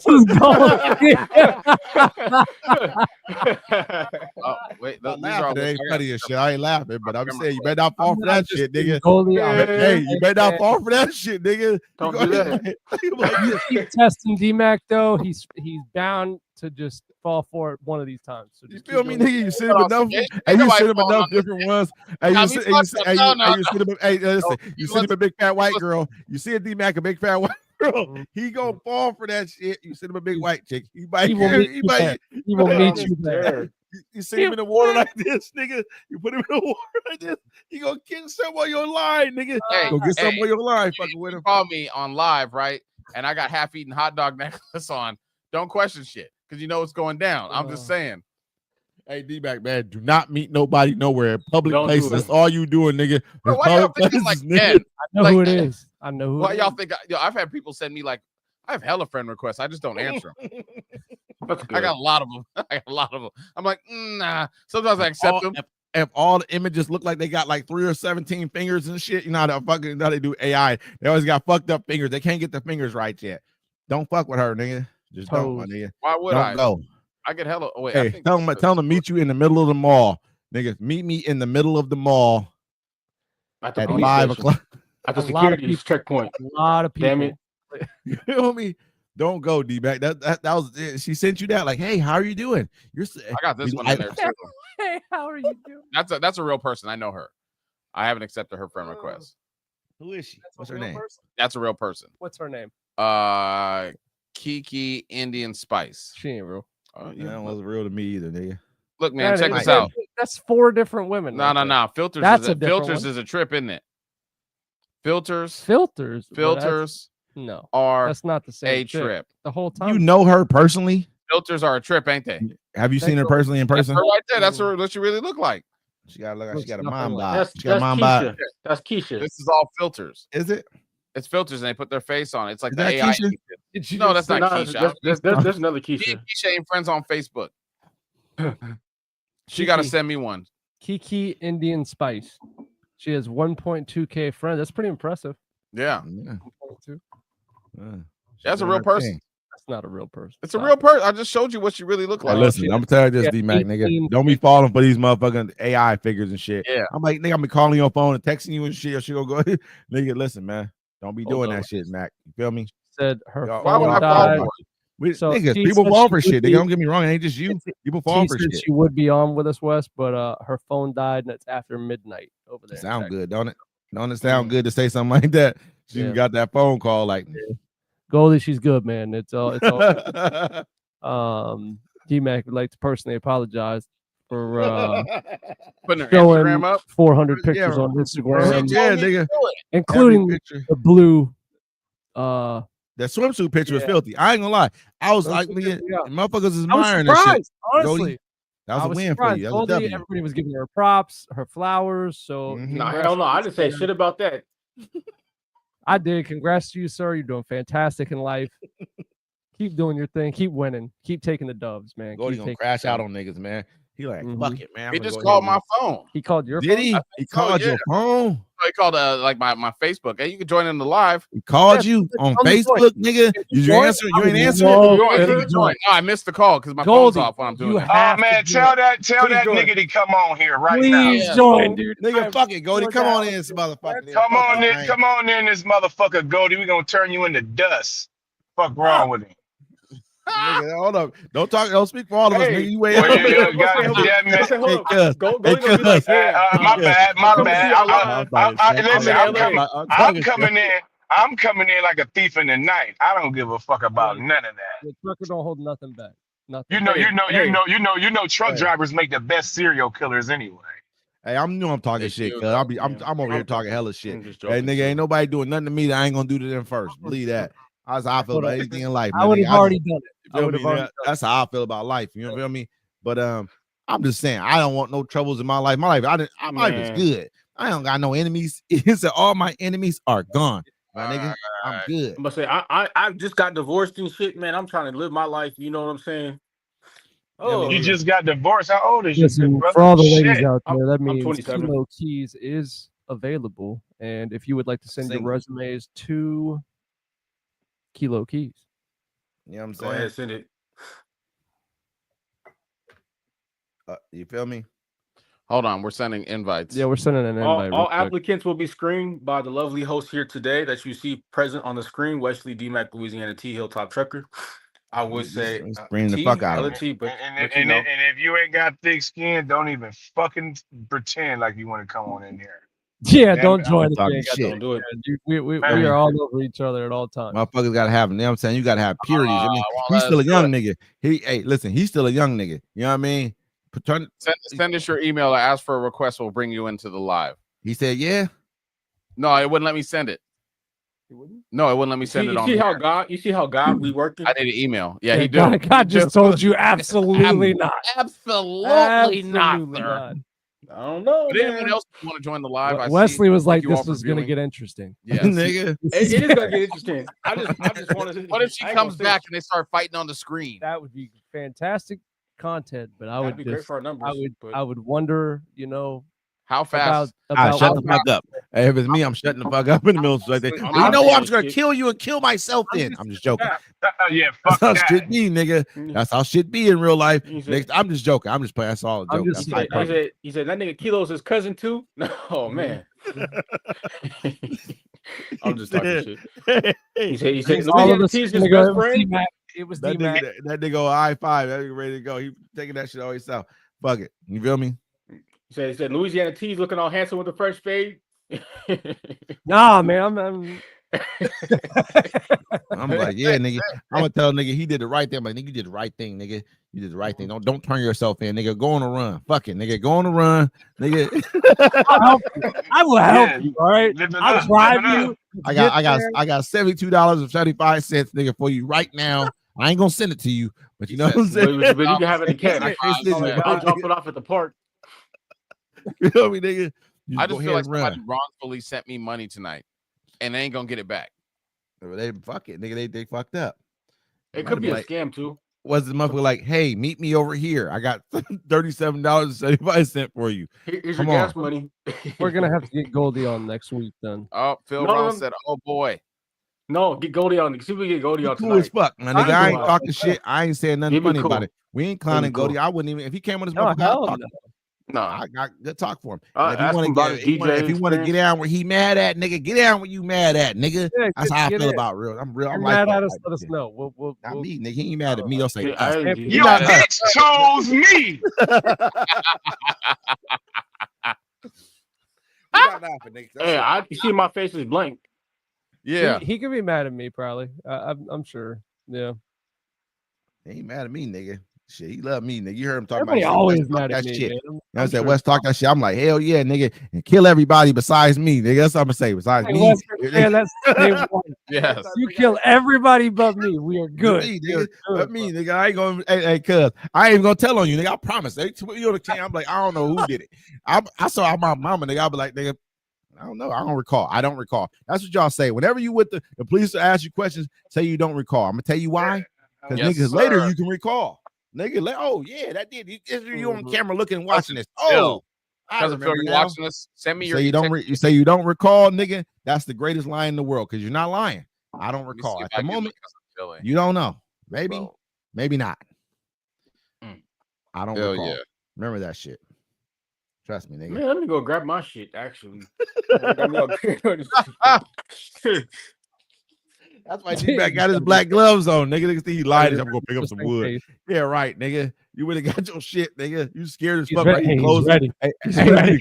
Oh, wait, I'm these are all. laughing. It ain't I got- funny as shit. I ain't laughing, but I'm Camera saying you better not fall for that shit, nigga. Goldie, Hey, you better not fall for that shit, nigga. Don't You do go- that. you like this. keep testing DMAC though. He's bound to just fall for it one of these times. So You just feel keep me, doing nigga? it. You send him enough, Yeah, and you nobody send him falling enough on this different shit. ones. And Got you me send, fucked up. No. you send him. Hey, listen, you You send him a big fat white listen. girl. You see a D-Mac, a big fat white girl. Mhm. He gonna fall for that shit. You send him a big He- white chick. He might. He will meet He you might. there. He will might- meet I'm you there. scared. You send him in the water like this, nigga. You put him in the water like this. He gonna get some on your line, nigga. Hey, Go get some hey, on your line, fucking with you him. call me on live, right? And I got half-eaten hot dog necklace on. Don't question shit because you know it's going down. I'm just saying. Hey, D-Mac, man, do not meet nobody nowhere. Public Don't do places. it. That's all you doing, nigga. Bro, It's why y'all public think I'm like places, nigga. 10? I know Like, who it is. I know who. Why it y'all is. think? I've had people send me like, I have hella friend requests. I just don't answer them. That's good. I got a lot of them. I got a lot of them. I'm like, nah. Sometimes I accept them. If all the images look like they got like 3 or 17 fingers and shit, you know how they do AI. They always got fucked up fingers. They can't get the fingers right yet. Don't fuck with her, nigga. Just don't, my Toes. nigga. Why would Don't I? go. I get hella. Oh, wait, I Hey, think tell them to meet you in the middle of the mall, nigga. Meet me in the middle of the mall At the at police 5 station. o'clock. At the A lot of security people. checkpoint. A lot of people. Damn it. You feel me? Don't go, D-Back. That was it. She sent you that. Like, hey, how are you doing? You're. I got this one in there too. Hey, how are you doing? That's a real person. I know her. I haven't accepted her friend request. Who is she? That's What's a her real name? person? That's a real person. What's her name? Kiki Indian Spice. She ain't real. That wasn't real to me either, nigga. Look, man, check this is. out. That's 4 different women. No, right no, there. no. Filters. That's is a different filters one. is a trip, isn't it? Filters. Filters. well, that's- Filters No, are that's not the same a chick. trip. The whole time. You know her personally? Filters are a trip, ain't they? Have you That's seen her her- personally in That's person? her right there. That's her. What she really look like. She got look. She Looks got a nothing mom like- bod. That's She got a mom bod. Keisha. That's Keisha. This is all filters. Is it? It's filters, and they put their face on it. It's like Is the that AI. Keisha? Did you No, just that's say- not Keisha. There's another Me Keisha. and Keisha ain't friends on Facebook. She got to Kiki. send me one. Kiki Indian Spice. She has 1.2K friends. That's pretty impressive. Yeah, Yeah. 1.2. that's a doing real her person. thing. That's not a real person. It's a Stop real it. person. I just showed you what she really looked Well, like. listen, I'm gonna tell you this, Yeah, D-Mac, nigga. 18 Don't be falling for these motherfucking AI figures and shit. Yeah. I'm like, nigga, I'm be calling your phone and texting you and shit. She gonna go, nigga. Listen, man, don't be doing that shit, Mac. You feel me? Said her Y'all- Why would phone I fall died. for it? So niggas, she people said fall she for would shit. be- Nigga, don't get me wrong. It ain't just you. People fall She for said shit. she would be on with us, West, but her phone died and it's after midnight over there. Sound Check. good, don't it? Don't it sound good to say something like that? She Yeah. got that phone call like. Goldie, she's good, man. It's all. D-Mac would like to personally apologize for Putting her showing Instagram up. 400 Yeah, pictures on She Instagram, yeah, told me to nigga. do it. including Every picture. the blue. That swimsuit picture was Yeah. filthy. I ain't gonna lie. I was like, Swimsuit nigga, picture, yeah. motherfuckers is I was admiring that shit. surprised, honestly. That was I a was win for surprised. you. That was a Goldie, W. everybody was giving her props, her flowers. So Mhm. No, congrats hell no. to I you, didn't say sir. shit about that. I did. Congrats to you, sir. You're doing fantastic in life. Keep doing your thing. Keep winning. Keep taking the dubs, man. Goldie Keep gonna taking crash the out dubs. on niggas, man. He like, Mhm. fuck it, man. I'm He gonna just go called ahead my and- phone. He called your Did phone? he? I He think so, called yeah. your phone. He called like my Facebook. Hey, you can join in the live. He called Yeah, you on on the point. Facebook, nigga. Did you join? answer? I You ain't would answer. love You for want him to to join? join. No, I missed the call because my Goldie, phone's off when I'm doing you that. have Oh man, to tell join. that Please join. nigga to come on here right now. Please Yeah. join, dude. Nigga, fuck it, Goldie. Look Come on out. in, this motherfucker. Come Fuck on it, in, man. come on in, this motherfucker Goldie. We gonna turn you into dust. Fuck wrong with him. Nigga, hold up. Don't speak for all of us, Hey, nigga. You wait. well, you Hold God on. damn it. Say, hold Hey, on. cuz. Goldie Hey, gonna be like, cuz. yeah. My bad, my come bad. see our live. Listen, I'm I'm in LA. coming in. I'm coming in like a thief in the night. I don't give a fuck about none of that. The trucker don't hold nothing back. Nothing. You know, Hey. truck Hey. drivers make the best serial killers anyway. Hey, I'm talking They shit, do, cuz I'm over here I'm- talking hella shit. I'm just Hey, joking, nigga, too. ain't nobody doing nothing to me that I ain't gonna do to them first. Believe that. That's how I feel about anything in life. I man, would nigga. have already done it. You I feel would me? have already That- done it. That's how I feel about life. You feel me? But I'm just saying I don't want no troubles in my life. My life, my life is Man. good. I don't got no enemies. He said all my enemies are gone. My nigga, I'm good. I'm gonna say I just got divorced and shit, man. I'm trying to live my life. You know what I'm saying? Oh, You just got divorced. How old is you, Listen, brother? for all the ladies Shit. out there, that I'm means 27. Kilo Keys is available. And if you would like to send your Single. resumes to Kilo Keys, You know what I'm go ahead, saying? send it. You feel me? Hold on, we're sending invites. yeah, we're sending an invite. All real quick. applicants will be screened by the lovely host here today that you see present on the screen, Wesley D-Mac, Louisiana T Hilltop Trucker. I would say It's bringing the fuck out of hella it. tea, but And if you ain't got thick skin, don't even fucking pretend like you want to come on in here. Yeah, Damn don't it, join the talking thing. shit. don't do it. We Man. are all over each other at all times. Motherfuckers gotta have, you know what I'm saying? You gotta have purities. I mean, well, he's still a let's do young nigga. Listen, he's still a young nigga. You know what I mean? Send us your email or ask for a request. We'll bring you into the live. He said, yeah. No, it wouldn't let me send it. No, it wouldn't let me send it on. You see how God we working? I need an email. Yeah, he God, do. God just told you absolutely not. Absolutely not, Absolutely sir. not. I don't know. But anyone else want to join the live? I Wesley see was like, you all this was for going to viewing. get interesting. Yes. Nigga. It is gonna get interesting. I just want to. What if she comes back and they start fighting on the screen? That would be fantastic content, but I That'd would be great just, for our numbers. I would wonder, you know, How fast? Shut the fuck up. Hey, if it's me, I'm shutting the fuck up in the middle of something. I'm You not know what? I'm saying just gonna shit. kill you and kill myself then. I'm just joking. Yeah, That's fuck how that. shit be, nigga. That's how shit be in real life. He said- Next, I'm just joking. I'm just playing. That's all a I'm joke. just That's saying- fine. He said that nigga Kilo's his cousin too. No man. I'm just talking shit. He said all of Louisiana us T's his gonna best go, friend. it was That D-Mac. nigga, that nigga on I-5. That nigga ready to go. He taking that shit all himself. Fuck it. You feel me? He said Louisiana T's looking all handsome with the fresh fade. Nah, man, I'm I'm like, yeah, nigga. I'm gonna tell nigga he did the right thing. I'm like, nigga, you did the right thing, nigga. You did the right thing. Don't turn yourself in, nigga. Go on a run. Fuck it, nigga. Go on a run, nigga. I'll help you. I will help Yeah, you. All right, living I'll up, drive living you. up. I got there. $72.75, nigga, for you right now. I ain't gonna send it to you, but you know what I'm saying. But you can have it in cash. I can't send you. I'll drop it off at the park. You know me, nigga. You I go just feel ahead like and run. somebody wrongfully sent me money tonight, and they ain't gonna get it back. They fuck it, nigga. They fucked up. It could be a Like- scam too. Was the motherfucker like, hey, meet me over here? I got $37.75 for you. Here's your Come gas on. money. We're gonna have to get Goldie on next week then. Oh, Phil No, Ross no. said, "Oh boy." No, get Goldie on. See if we get Goldie You on cool as tonight. fuck, my nigga. I ain't cool. talking shit. I ain't saying nothing He'd be funny about cool. it. We ain't clowning cool. Goldie. I wouldn't even if he came on this No, motherfucker. hell I'd talk. no. No, I got good talk for him. Ask him about his if he want to DJ get down where he mad at, nigga, get down where you mad at, nigga. Yeah, That's how I get feel in. about real. I'm real. You're I'm mad like at that us. type Let of us shit. know. We'll Not me, nigga. He ain't mad at me. I'll say Yeah, us. I- Your not us. bitch chose me. You're not laughing, nigga. That's hey, it. you see my face is blank. Yeah, He could be mad at me probably. I'm sure. Yeah. He ain't mad at me, nigga. Shit, he love me, nigga. You heard him talking Everybody about always West, talk mad at that me. shit. Man. You know what I'm saying? West talk that shit. I'm like, hell yeah, nigga, and kill everybody besides me, nigga. That's what I'm gonna say. Besides Hey, me, Wes, man, that's the same one. yes. You kill everybody but me. We are good. Me, We are nigga. good, But me, bro. nigga. I ain't gonna. Hey, cuz I ain't even gonna tell on you, nigga. I promise. They put you on the cam. I'm like, I don't know who did it. I saw my mama, nigga. I'll be like, nigga. I don't know. I don't recall. I don't recall. That's what y'all say. Whenever you with the police will ask you questions, say you don't recall. I'm gonna tell you why. Because Yes, niggas later sir. you can recall. Nigga, like, oh yeah, that did. You on camera looking and watching this. Phil. Oh, I Cousin Phil, remember you now. watching this? Send me You your. say you don't. You say you don't recall, nigga. That's the greatest lie in the world because you're not lying. I don't Let me see recall if at I the can get moment. my Cousin Phil in. You don't know. Maybe, Bro. maybe not. Mm. I don't Hell recall. yeah. Remember that shit. Trust me, nigga. Man, let me go grab my shit. Actually, Got me all- That's why D-Mac got his black gloves on, nigga. Niggas think he lied. I'm gonna pick up Just some in wood. case. Yeah, right, nigga. You would have got your shit, nigga. You scared as He's fuck. ready. Right? He He's closed. ready. Hey, He's hey, ready.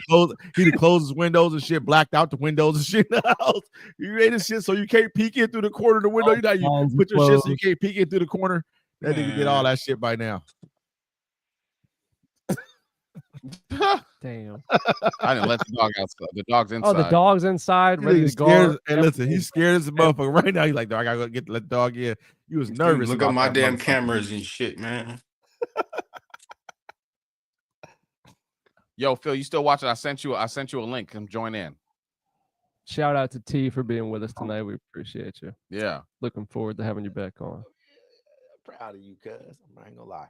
He'd closed his windows and shit, blacked out the windows and shit in the house. You made this shit so you can't peek in through the corner of the window. You know, you Blinds put your shit so you closed. can't peek in through the corner. That nigga did all Man. that shit by now. Damn. I didn't let the dog outside. The dog's inside. Oh, the dog's inside, You ready nigga to go. scared. And listen, he's scared as a motherfucker right now. He's like, dog, I gotta go let the dog in. He was nervous. Look about at my that damn motherfucker. cameras and shit, man. Yo, Phil, you still watching? I sent you a link. Come join in. Shout out to T for being with us tonight. We appreciate you. Yeah. Looking forward to having you back on. Proud of you, cuz. I ain't gonna lie.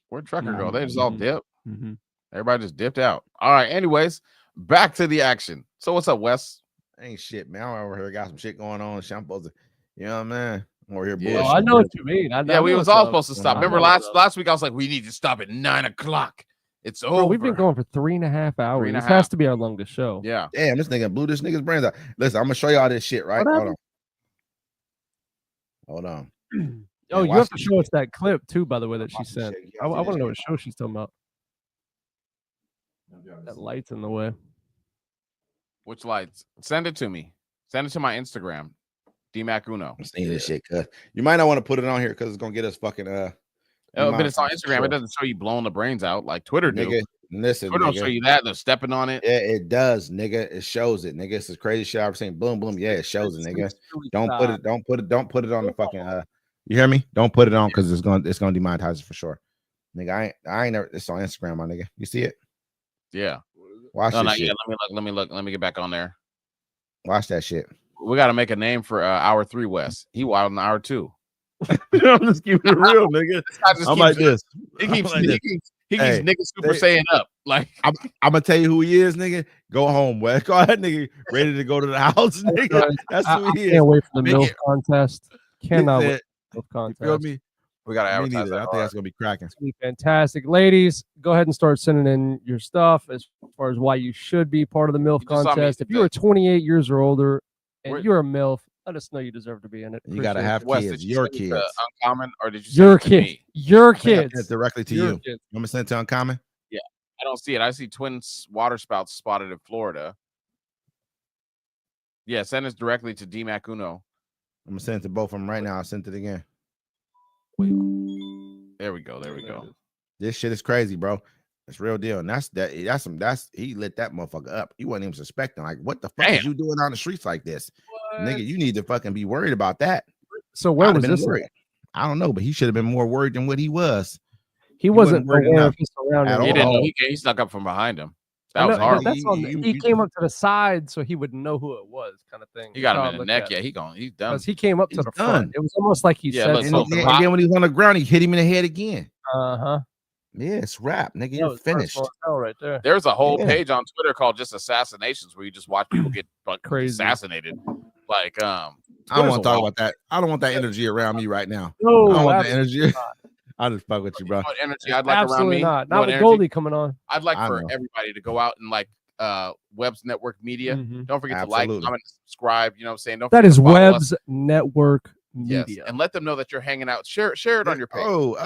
Where'd Trucker go? They just all Mhm. dip. Mm-hmm. Everybody just dipped out. All right. Anyways, back to the action. So what's up, Wes? Ain't shit, man. I'm over here got some shit going on. Shit, I'm supposed to, you know what I mean? I'm over here Yeah. Oh, bullshitting. I know what you mean. I Yeah, we know was what's all up. supposed to stop. I Remember know what's up. last week I was like, we need to stop at 9:00. It's over. Bro, we've been going for 3.5 hours. 3.5. This has to be our longest show. Yeah. Damn, this nigga blew this nigga's brains out. Listen, I'm gonna show y'all this shit, right? What Hold on. Hold on. Oh, you watch have to this show us that clip too, by the way, that she Watch this sent. shit. You I gotta see want this to know shit. what show she's talking about. That light's in the way. Which lights? Send it to me. Send it to my Instagram. DMAC Uno. I'm seeing this shit, cuz you might not want to put it on here because it's gonna get us fucking Oh, but it's on demonetized for Instagram. It sure. doesn't show you blowing the brains out like Twitter do. Nigga, listen, Twitter don't show nigga. you that. They're stepping on it. Yeah, it does, nigga. It shows it, nigga. It's the craziest shit I've ever seen. Boom, boom. Yeah, it shows it, nigga. Don't put it on the fucking you hear me? Don't put it on because it's gonna demonetize it for sure. Nigga, I ain't never it's on Instagram, my nigga. You see it? Yeah. Watch No, this not shit. yet. Let me look. Let me get back on there. Watch that shit. We got to make a name for hour 3 West. He wild in hour 2. I'm just keeping it real, nigga. I'm like this. He keeps I'm like he this. keeps Hey, nigga Super Saiyan up. Like I'm gonna tell you who he is, nigga. Go home, Wes. Go ahead, nigga. Ready to go to the house, nigga. That's who he is. Can't wait for the Make MILF it- contest. Cannot wait It- for the You contest. feel me? we got to Me advertise neither. that I think hard. that's gonna be cracking. It's gonna be fantastic. Ladies, go ahead and start sending in your stuff as far as why you should be part of the MILF You just saw me contest. If the- you are 28 years or older and Where- you're a MILF, let us know you deserve to be in it. You gotta Appreciate have you. Wes, kids, did you your send it to kids. Uncommon, or did you send Your it to kids. me? Your I sent kids. it directly to Your you. kids. You want me to send it to Uncommon? I don't see it. I see twin water spouts spotted in Florida. Yeah, send us directly to DMAC Uno. I'm gonna send it to both of them right now. I sent it again. There we go. There we go. This shit is crazy, bro. It's real deal. And that's he lit that motherfucker up. He wasn't even suspecting. Like, what the fuck is you doing on the streets like this? Nigga, you need to fucking be worried about that. So where I'd was have been this? worried. I don't know, but he should have been more worried than what he was. He wasn't worried aware enough of his surroundings. at He all. didn't know. He snuck up from behind him. I That know, was but hard. that's on the, he came up to the side so he would know who it was, kind of thing. He got That's how him I in the look neck. at Yeah, it. he's done. Because he came up to He's the done. front. It was almost like he Yeah, said look, And, so something. then, and then when he was on the ground, he hit him in the head again. Uh-huh. Yeah, it's rap, nigga. That You're was finished. personal as hell right there. There's a whole Yeah. page on Twitter called just assassinations where you just watch people get Crazy. assassinated. Like I don't Twitter's want a to talk wild- about that. I don't want that energy around me right now. No, I don't want that absolutely energy. not. I just fuck with you, bro. You know what energy I'd like around Absolutely me. not. You know Not what with energy? Goldie coming on. I'd like I for know. everybody to go out and like Webb's Network Media. Mhm. Don't forget to like, Absolutely. comment, subscribe. You know what I'm saying? Don't That forget is to follow us. Webb's Network Yes, Media. and let them know that you're hanging out. Share it on your page. Oh,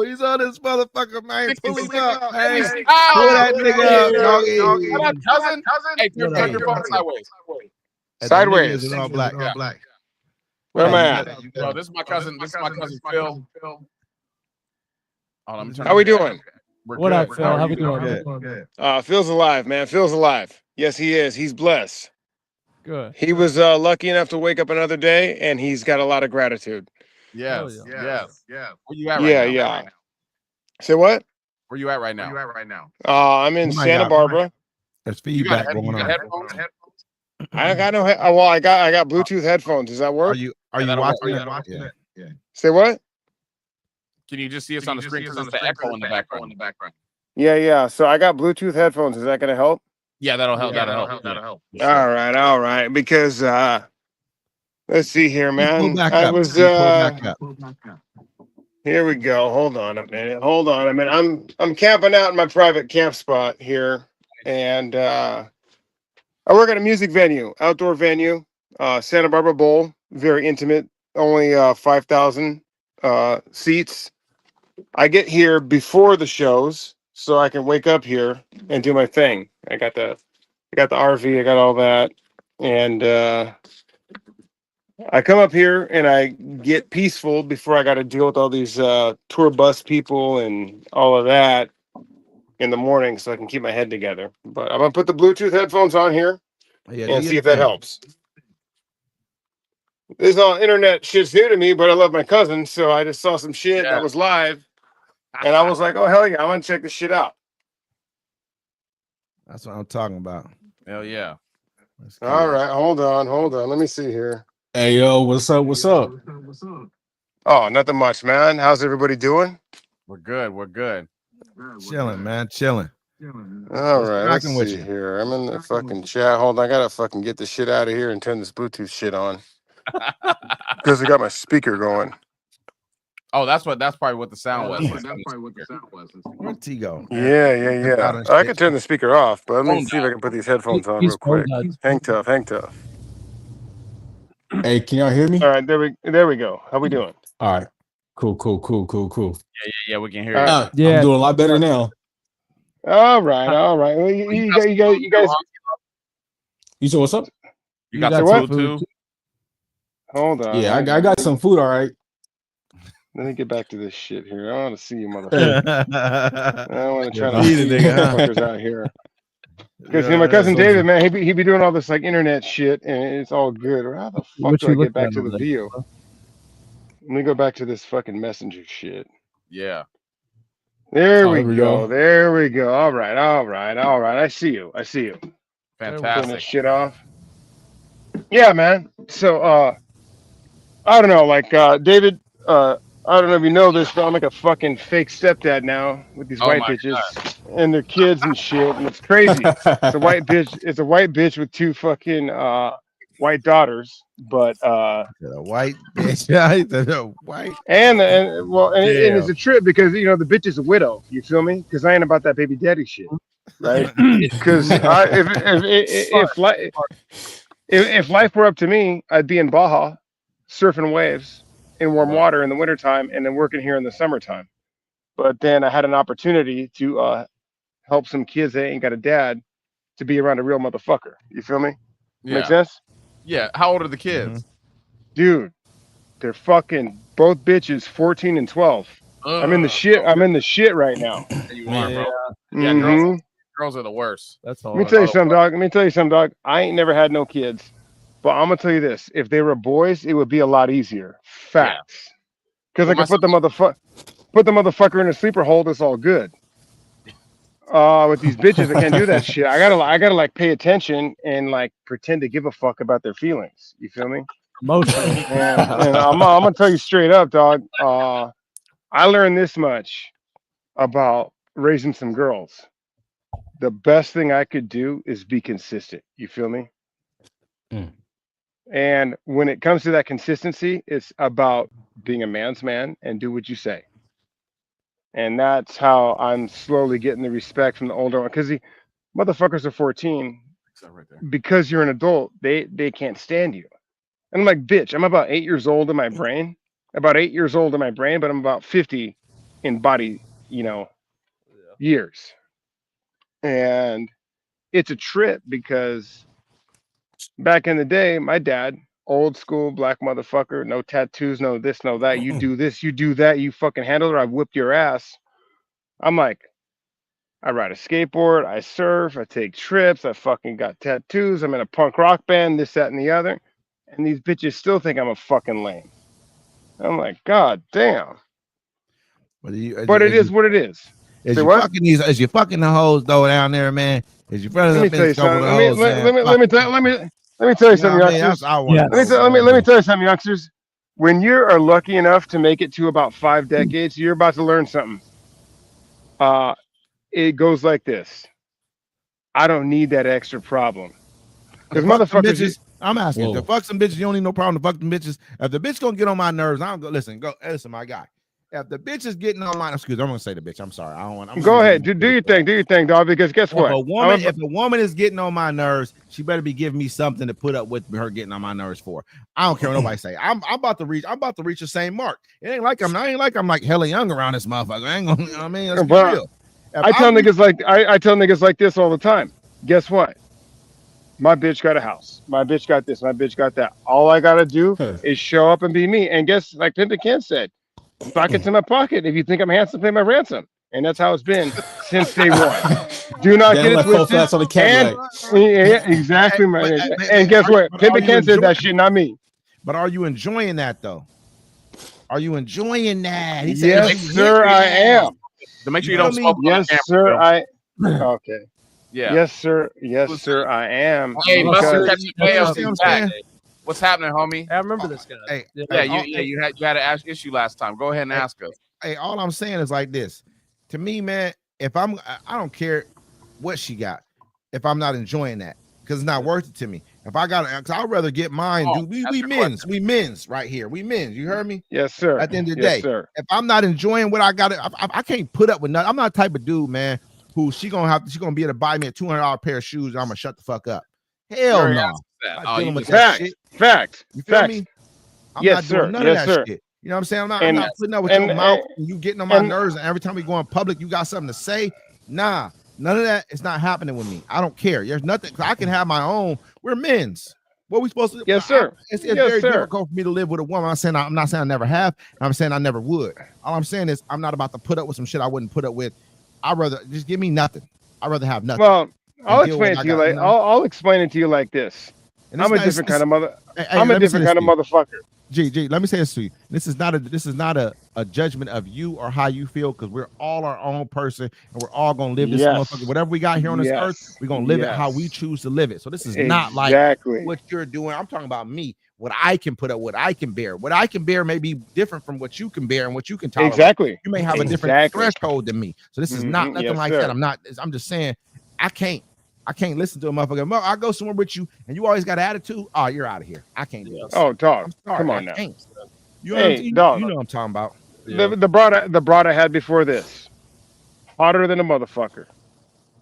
he's on this motherfucker, man. Pull him up, man. Pull that nigga up, doggy. Come on, cousin. Hey, turn your phone sideways. And that nigga Sideways. is in all black. Where am I Yeah, at? Bro, this is my cousin. This is my cousin Phil. Hold on, let me turn How we this down. doing? We're What good. up, We're Phil? good. How we Good. doing? Phil's alive, man. Phil's alive. Yes, he is. He's blessed. Good. He was lucky enough to wake up another day, and he's got a lot of gratitude. Yes, Hell yes. Where you at right Yeah, now? yeah. Say what? Where you at right now? I'm in Oh my Santa God. Barbara. There's You got, feedback going on. headphones? I got no. Well, I got Bluetooth headphones. Does that Are work? you that'll watching work. it? Yeah. Say what? Can you just see us on the screen because it's the echo in the background? Yeah, yeah. So I got Bluetooth headphones. Is that gonna help? Yeah, that'll help. That'll help. All right. Because let's see here, Pull man. back I up. was Pull back up. Here we go. Hold on a minute. I'm camping out in my private camp spot here, and I work at a music venue, outdoor venue, Santa Barbara Bowl. Very intimate, only 5,000 seats. I get here before the shows so I can wake up here and do my thing. I got the RV, I got all that, and I come up here and I get peaceful before I got to deal with all these tour bus people and all of that in the morning, so I can keep my head together. But I'm gonna put the Bluetooth headphones on here Yeah, and see if that helps. This all internet shit's new to me, but I love my cousin, so I just saw some shit that was live, and I was like, "Oh hell yeah, I'm gonna check this shit out." That's what I'm talking about. Hell yeah. All right, hold on. Let me see here. Hey yo, what's up? What's up? Oh, nothing much, man. How's everybody doing? We're good. Chilling, man. Chilling. All right, let's cracking with see you? here. I'm in the fucking chat. Hold on, I gotta fucking get this shit out of here and turn this Bluetooth shit on because I got my speaker going. Oh, that's probably what the sound was. Where'd T go? Yeah. I can turn the speaker off, but let me Phone see if I can put these headphones on He's real quick. phone died. Hang tough. Hey, can y'all hear me? All right, there we go. How we doing? All right. Cool. Yeah, we can hear you. Yeah. I'm doing a lot better now. All right. Well, you guys. You said what's up? You got got some some food too? Hold on. Yeah, I got some food. All right. Let me get back to this shit here. I want to see you, motherfucker. I want to try to Easy, see you nigga, huh? motherfuckers out here. Because my cousin David, man, he be doing all this like internet shit, and it's all good. How the fuck What do you I get looking back at to the over there? view? Let me go back to this fucking messenger shit. Yeah. There Oh, we there we go. go. There we go. All right. I see you. Turn this Fantastic. shit off. Yeah, man. So I don't know, like David, I don't know if you know this, but I'm like a fucking fake stepdad now with these Oh white my bitches and their kids and shit, and it's crazy. It's a white bitch with two fucking white daughters, but A white bitch. A white. and it's Damn. a trip because the bitch is a widow. You feel me? Because I ain't about that baby daddy shit, right? Because if life were up to me, I'd be in Baja, surfing waves in warm water in the wintertime, and then working here in the summertime. But then I had an opportunity to help some kids that ain't got a dad to be around a real motherfucker. You feel me? Yeah. Make sense? Yeah. How old are the kids? Dude, they're fucking both bitches 14 and 12. I'm in the shit right now. You are, bro. Yeah, Yeah, girls are the worst. that's all. Let me tell you something, dog. I ain't never had no kids. But I'm gonna tell you this: if they were boys, it would be a lot easier. Facts. Because I can put the motherfucker in a sleeper hold. It's all good. With these bitches, I can't do that shit. I gotta like pay attention and like pretend to give a fuck about their feelings. You feel me? Emotional. And I'm gonna tell you straight up, dog. I learned this much about raising some girls. The best thing I could do is be consistent. You feel me? And when it comes to that consistency, it's about being a man's man and do what you say. And that's how I'm slowly getting the respect from the older one. Because the motherfuckers are 14. Because you're an adult, they can't stand you. And I'm like, bitch, I'm about 8 years old in my brain. But I'm about 50 in body, years. And it's a trip because back in the day, my dad, old school black motherfucker, no tattoos, no this, no that. You do this, you do that, you fucking handle it, I've whipped your ass. I'm like, I ride a skateboard, I surf, I take trips, I fucking got tattoos, I'm in a punk rock band, this, that, and the other. And these bitches still think I'm a fucking lame. I'm like, God damn. But it is what it is. As you fucking the hoes though down there, man. As you Let me tell you something. Let me tell you something, youngsters. Let me tell you something, youngsters. When you are lucky enough to make it to about 5 decades, you're about to learn something. It goes like this. I don't need that extra problem. Because motherfuckers, I'm asking to fuck some bitches. You don't need no problem to fuck them bitches. If the bitch gonna get on my nerves, I don't go. Listen, my guy. If the bitch is getting on my, I'm gonna say the bitch. I'm sorry. I don't want. Go ahead. Do your thing, dog. Because guess what? If a woman is getting on my nerves, she better be giving me something to put up with her getting on my nerves for. I don't care what nobody say. I'm about to reach the same mark. It ain't like I'm like hella young around this motherfucker. I ain't gonna. I mean, let's be real. I tell niggas like this all the time. Guess what? My bitch got a house. My bitch got this. My bitch got that. All I gotta do is show up and be me. And guess, like Pimpin' Ken said, pockets in my pocket. If you think I'm handsome, pay my ransom. And that's how it's been since day one. Do not get it twisted. Yeah, exactly. And guess what? Pimpin' Ken said that shit, not me. But are you enjoying that though? Are you enjoying that? Yes, sir, I am. To make sure you don't smoke. Yes, sir, okay. Yeah. Yes, sir. Yes, sir. I am. Hey, what's happening, homie? I remember this guy. Hey, you had an issue last time. Go ahead and ask us. Hey, all I'm saying is like this. To me, man, I don't care what she got if I'm not enjoying that because it's not worth it to me. If I got it, I'd rather get mine. We men's right here. We men's. You heard me? Yes, sir. At the end of the day, sir. If I'm not enjoying what I got, I can't put up with nothing. I'm not the type of dude, man, who she gonna be able to buy me a $200 pair of shoes and I'm gonna shut the fuck up. Hell no. that. I'm not Oh, dealing you with just that Fact, shit. fact, You feel fact. me? I'm Yes, not sir. doing none Yes, of that sir. shit. You know what I'm saying? I'm And- not putting up with and- your mouth and- and you getting on my and- nerves. And every time we go in public, you got something to say. Nah, none of that. It's not happening with me. I don't care. There's nothing. I can have my own. We're men's. What we supposed to do? Yes, sir. It's Yes, very sir. difficult for me to live with a woman. I'm not saying I never have. I'm saying I never would. All I'm saying is I'm not about to put up with some shit I wouldn't put up with. I'd rather just give me nothing. I'd rather have nothing. Well, I'll deal with explain it what to you I got, like you know? I'll explain it to you like this. And I'm a different kind of mother. I'm a different kind of motherfucker. G, let me say this to you. This is not a judgment of you or how you feel, because we're all our own person and we're all gonna live this Yes. motherfucker. Whatever we got here on this Yes. earth, we're gonna live it how we Yes. choose to live it. So this is not like Exactly. what you're doing. I'm talking about me, what I can put up, what I can bear. What I can bear may be different from what you can bear and what you can tolerate. Exactly. You may have a different Exactly. threshold than me. So this is not Mhm. nothing Yes, like sir. that. I'm just saying I can't listen to a motherfucker. I go somewhere with you and you always got an attitude. Oh, you're out of here. I can't do this. Oh, dog. I'm sorry, Come I on now. can't. You Hey, know, dog. you know what I'm talking about. The broad I had before this, hotter than a motherfucker,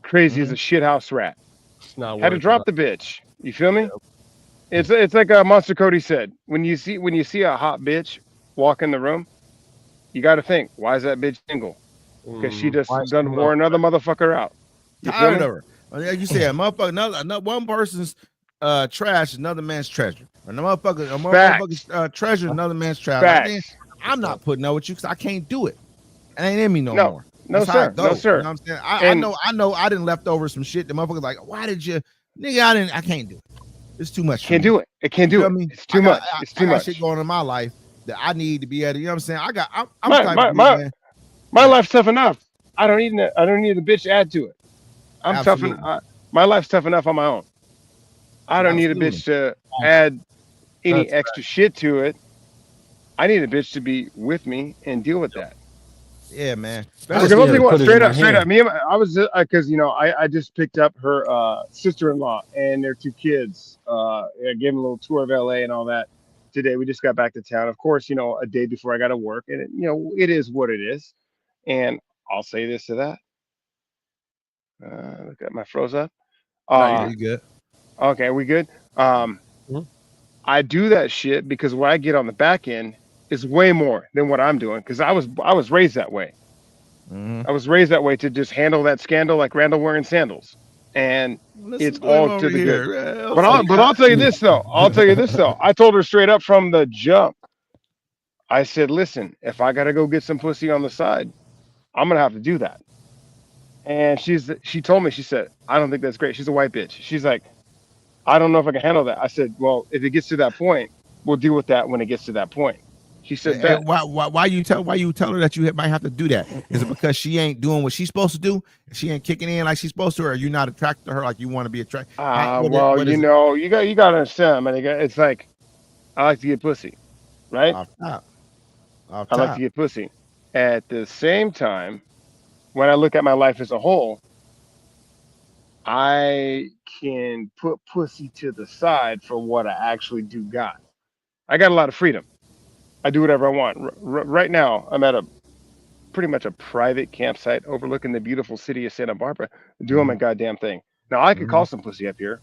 crazy as a shithouse rat. It's not Had to worth drop it. the bitch. You feel me? It's like Monster Cody said. When you see a hot bitch walk in the room, you got to think, why is that bitch single? Because she just Why is done she wore another motherfucker out. You feel Tired me? of her. Like you said, motherfucker, another one person's trash is another man's treasure. And a motherfucker's treasure is another man's trash. Like, man, I'm not putting up with you because I can't do it. It ain't in me no more. No, That's how sir. it goes, No, sir. You know what I'm saying? I know I didn't left over some shit. The motherfucker's like, why did you, nigga? I can't do it. It's too much. Can't do it. It can't do it. It's too much. It's too I got much. shit going on in my life that I need to be at. You know what I'm saying? I'm My- the type my- of dude, my- man. My life's tough enough. I don't need a bitch to add to it. I'm tough. Absolutely. My life's tough enough on my own. I don't need a bitch to add any That's extra shit to it. I need a bitch to be with me and deal with that. Yeah, man. Because I'll tell you what, straight up, me and I was because I just picked up her sister-in-law and their two kids. I gave them a little tour of LA and all that today. We just got back to town. Of course, a day before I got to work, and it is what it is. And I'll say this to that. Look at my froze up. You good? Okay, we good? I do that shit because what I get on the back end is way more than what I'm doing because I was raised that way. Mhm. I was raised that way to just handle that scandal like Randall wearing sandals, and it's all to the good. But I'll tell you this though. I told her straight up from the jump. I said, listen, if I gotta go get some pussy on the side, I'm gonna have to do that. And she told me, she said, I don't think that's great. She's a white bitch. She's like, I don't know if I can handle that. I said, well, if it gets to that point, we'll deal with that when it gets to that point. She said that. Why you tell her that you might have to do that? Is it because she ain't doing what she's supposed to do? She ain't kicking in like she's supposed to, or are you not attracted to her like you want to be attracted? You gotta understand, man. It's like I like to get pussy, right? Off top. I like to get pussy. At the same time, when I look at my life as a whole, I can put pussy to the side for what I actually do got. I got a lot of freedom. I do whatever I want. Right now, I'm at pretty much a private campsite overlooking the beautiful city of Santa Barbara, doing my goddamn thing. Now, I could call some pussy up here.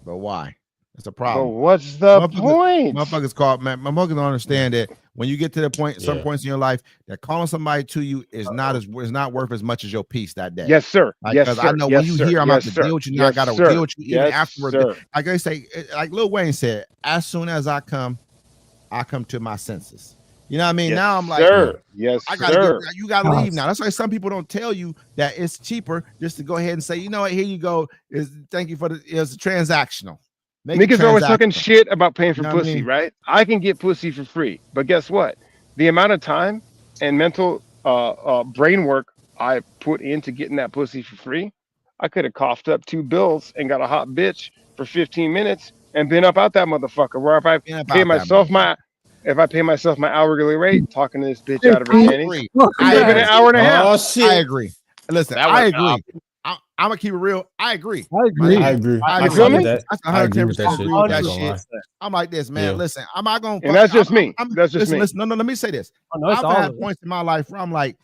But why? That's a But problem. what's the point? Motherfuckers call, man. Motherfuckers don't understand that when you get to the point, some points in your life, that calling somebody to you is not worth as much as your peace that day. Yes, sir. Like, Yes, because sir. I know Yes, when you sir. hear I'm Yes, about to sir. deal with you, now I Yes, gotta sir. deal with you even Yes, afterwards. sir. Like they say, like Lil Wayne said, as soon as I come to my senses. You know what I mean? Yes, now I'm like, sir. Yes, I gotta sir. you gotta leave now. That's why some people don't tell you that it's cheaper just to go ahead and say, you know what, here you go. Thank you for it's transactional. Make it Niggas are always talking transactional. shit about paying for You know what I pussy, mean? right? I can get pussy for free, but guess what? The amount of time and mental brain work I put into getting that pussy for free, I could have coughed up 2 bills and got a hot bitch for 15 minutes and been up out that motherfucker. Where if I pay myself my hourly rate, talking to this bitch out of her I panties, agree. it could have been an hour and a half. Oh I shit! agree. Listen, That I worked agree. out. I'm gonna keep it real. I agree. I agree. I agree. I I agree. feel me? me? That's I agree with that 110% shit. agree with that I ain't gonna lie. shit. I'm like this, man. Yeah. Listen, I'm not gonna. And that's just me. That's just listen, me. listen. No, let me say this. Oh, no, it's I've all had of it. points in my life where I'm like,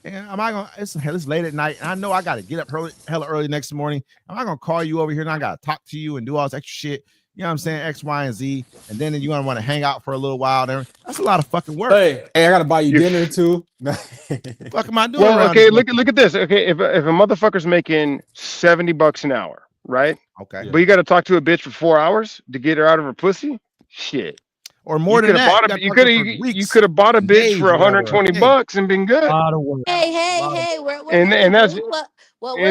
And am I gonna? It's late at night, and I know I got to get up hella early next morning. Am I gonna call you over here and I gotta talk to you and do all this extra shit? You know what I'm saying? X, Y, and Z, and then you gonna want to hang out for a little while. There, that's a lot of fucking work. Hey, I gotta buy you dinner too. What am I doing? Well, around okay, this look at this. Okay, if a motherfucker's making $70 an hour, right? Okay. But you got to talk to a bitch for 4 hours to get her out of her pussy. Shit. Or more You than could have that. bought a you could have bought a bitch days, for whatever. 120 Hey. bucks and been good. Lot of work. Hey, And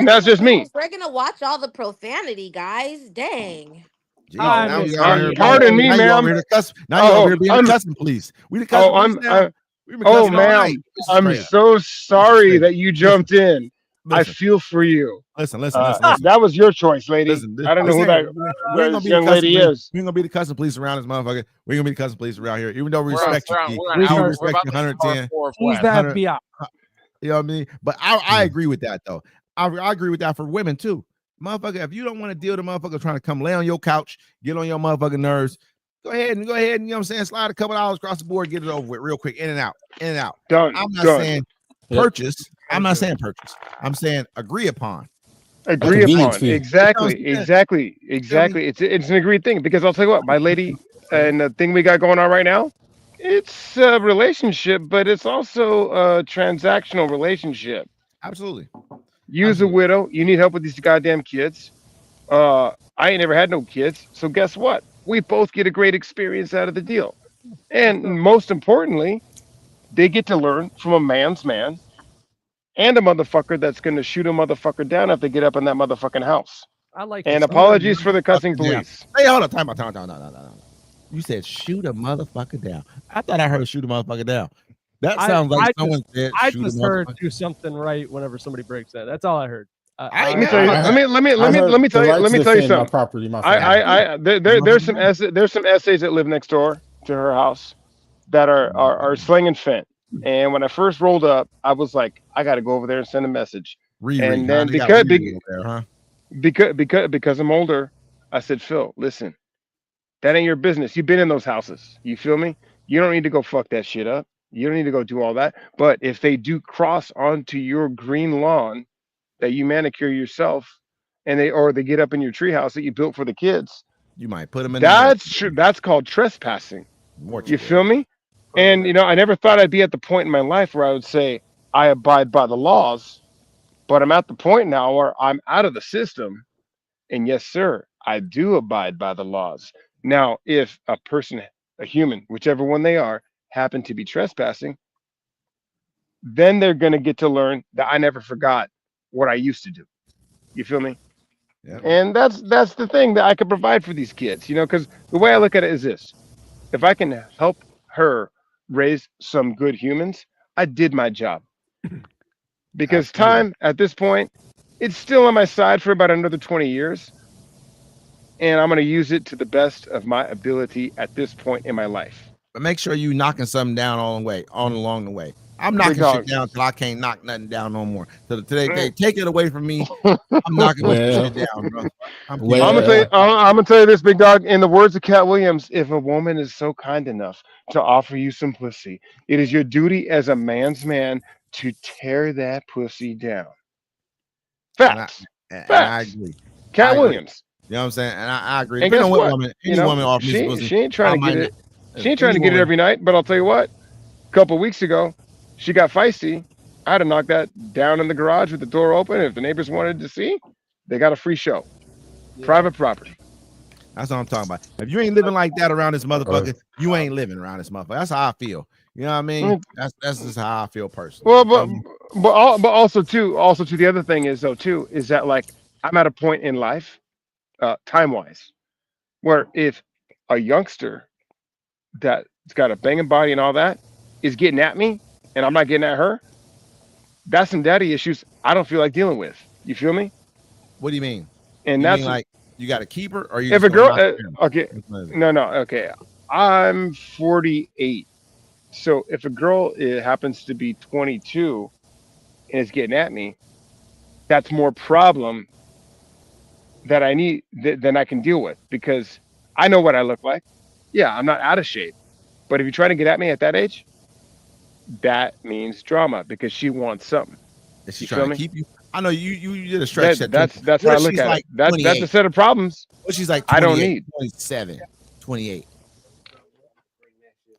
that's just me. We're gonna watch all the profanity, guys. Dang. Jeez, I now mean, we over here. pardon me, now you ma'am. over here to cuss. Now you over here being a cussing police. We the cussing police now. We've been cussing all night. This is I'm crazy. so sorry crazy. that you jumped in. I Listen. feel for you. Listen. That was your choice, lady. I don't know who that we ain't gonna be young the lady cussing police. is. We ain't gonna be the cussing police around this motherfucker. We ain't gonna be the cussing police around here, even though we We're on- respect we're on- you. we're on We hour- we're respect about you to start 110. four Who's flat. the 100. FBI? You know what I mean? But I agree with that though. I agree with that for women too. Motherfucker, if you don't want to deal with a motherfucker trying to come lay on your couch, get on your motherfucking nerves, go ahead and you know what I'm saying, slide a couple dollars across the board, get it over with real quick, in and out. Done. I'm not Done. saying purchase. I'm not saying purchase. I'm saying agree upon. Agree convenience upon. fee. Exactly. It's an agreed thing because I'll tell you what, my lady and the thing we got going on right now, it's a relationship, but it's also a transactional relationship. Absolutely. Use a widow. You need help with these goddamn kids. I ain't never had no kids, so guess what? We both get a great experience out of the deal, and most importantly, they get to learn from a man's man and a motherfucker that's going to shoot a motherfucker down if they get up in that motherfucking house. I like And this. apologies for the cussing Yeah. police. Hey, hold on, time out. No. You said shoot a motherfucker down. I thought I heard shoot a motherfucker down. That sounds like someone said I shoot a just heard motherfucker. do something right whenever somebody breaks that. That's all I heard. Let me tell you. Let me tell you something. My property, my there's some essays that live next door to her house that are slinging Fent. And when I first rolled up, I was like, I got to go over there and send a message. And then because I'm older, I said, Phil, listen, that ain't your business. You've been in those houses. You feel me? You don't need to go fuck that shit up. You don't need to go do all that. But if they do cross onto your green lawn that you manicure yourself, and they get up in your treehouse that you built for the kids, you might put them in. That's true. That's called trespassing. You feel me? And I never thought I'd be at the point in my life where I would say I abide by the laws, but I'm at the point now where I'm out of the system, and yes, sir, I do abide by the laws. Now, if a person, a human, whichever one they are, happen to be trespassing, then they're going to get to learn that I never forgot what I used to do. You feel me? Yeah. And that's the thing that I could provide for these kids, because the way I look at it is this: if I can help her raise some good humans, I did my job. Because time at this point, it's still on my side for about another 20 years. And I'm going to use it to the best of my ability at this point in my life. But make sure you knocking something down along the way. I'm knocking shit down till I can't knock nothing down no more. So today they take it away from me. I'm knocking shit down, bro. I'm gonna tell you this, big dog. In the words of Cat Williams, if a woman is so kind enough to offer you some pussy, it is your duty as a man's man to tear that pussy down. Facts. And I agree. Cat Williams. You know what I'm saying? And I agree. And Depending guess on what? woman, any woman offers me pussy, she ain't trying to get it. She ain't trying to get it woman- every night. But I'll tell you what. A couple weeks ago, she got feisty. I had to knock that down in the garage with the door open. If the neighbors wanted to see, they got a free show. Private property. That's what I'm talking about. If you ain't living like that around this motherfucker, you ain't living around this motherfucker. That's how I feel. You know what I mean? That's just how I feel personally. Well, but also too, the other thing is that like I'm at a point in life, time wise, where if a youngster that's got a banging body and all that is getting at me and I'm not getting at her, that's some daddy issues I don't feel like dealing with. You feel me? What do you mean? And you that's mean like you got to keep her, or you? If a just girl, gonna knock her down? okay, no, okay, I'm 48, so if a girl happens to be 22 and is getting at me, that's more problem that I need than I can deal with, because I know what I look like. Yeah, I'm not out of shape, but if you're trying to get at me at that age, that means drama because she wants something. Is she You feel trying to me? keep you? I know you did a stretch. That's how I look at it. That's a set of problems. What she's like, I don't need 27, 28.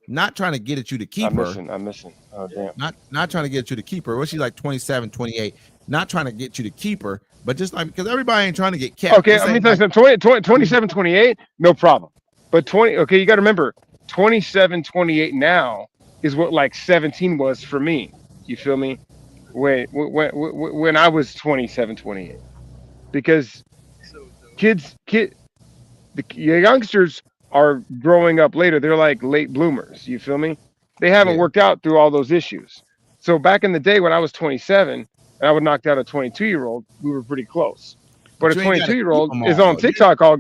Not trying to get at you to keep her. I'm missing. Oh damn. Not trying to get you to keep her. What she's like 27, 28. Not trying to get you to keep her, but just like because everybody ain't trying to get kept. Okay, let me tell you something. 27, 28, no problem. But 20, okay, you got to remember, 27, 28 now is what like 17 was for me. You feel me? When I was 27, 28. Because the youngsters are growing up later. They're like late bloomers. You feel me? They haven't worked out through all those issues. So back in the day when I was 27 and I would knock out a 22-year-old, we were pretty close. But a 22-year-old is on TikTok all.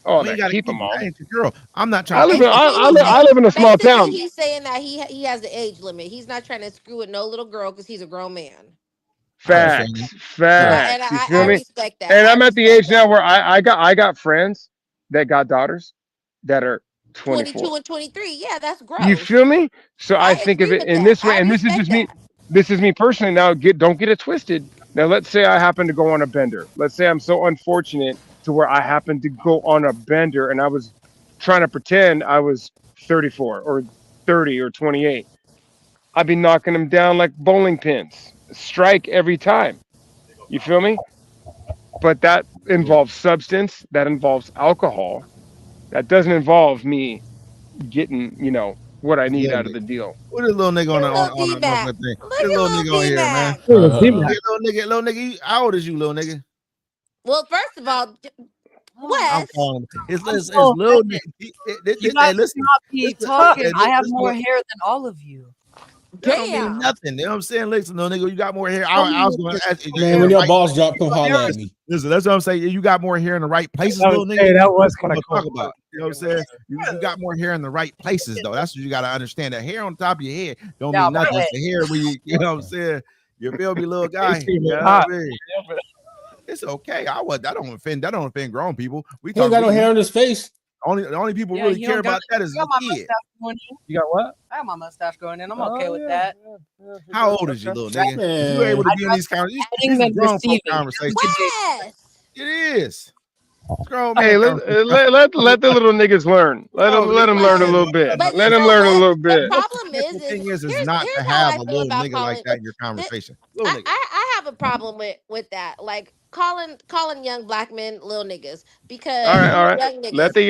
Oh, they keep them all. Girl, I'm not trying. I live in a small town. He's saying that he has the age limit. He's not trying to screw with no little girl because he's a grown man. Facts. And You feel me? respect that. And I'm at the age now where I got friends that got daughters that are 24. 22 and 23. Yeah, that's gross. You feel me? So I think of it in this way, and this is just me. This is me personally. Now, don't get it twisted. Now, let's say I happen to go on a bender. Let's say I'm so unfortunate to where I happened to go on a bender, and I was trying to pretend I was 34 or 30 or 28. I'd be knocking them down like bowling pins. Strike every time. You feel me? But that involves substance. That involves alcohol. That doesn't involve me getting, what I need out of the deal. What is little nigga on the thing? Little nigga on here, man. Little nigga, how old is you, little nigga? Well, first of all, Wes. It's little nigga. You guys not be talking. I have more hair than all of you. That don't mean nothing. You know what I'm saying? Listen, little nigga, you got more hair. I was going to ask you. Man, when your balls drop, come holler at me. Listen, that's what I'm saying. You got more hair in the right places, little nigga. That was kind of talk about. You know what I'm saying? You got more hair in the right places, though. That's what you got to understand. The hair on top of your head don't mean nothing. It's the hair where you know what I'm saying? You feel me, little guy? You know what I mean? It's okay. I don't offend grown people. He ain't got no hair on his face. The only people really care about that is the kid. You got what? I have my mustache going in. I'm okay with that. How old is you, little nigga? You able to be in these conversations? It is. Hey, let the little niggas learn. Let them learn a little bit. Let them learn a little bit. The problem is not to have a little nigga like that in your conversation. I have a problem with that. Like calling young black men little niggas because all right. Let the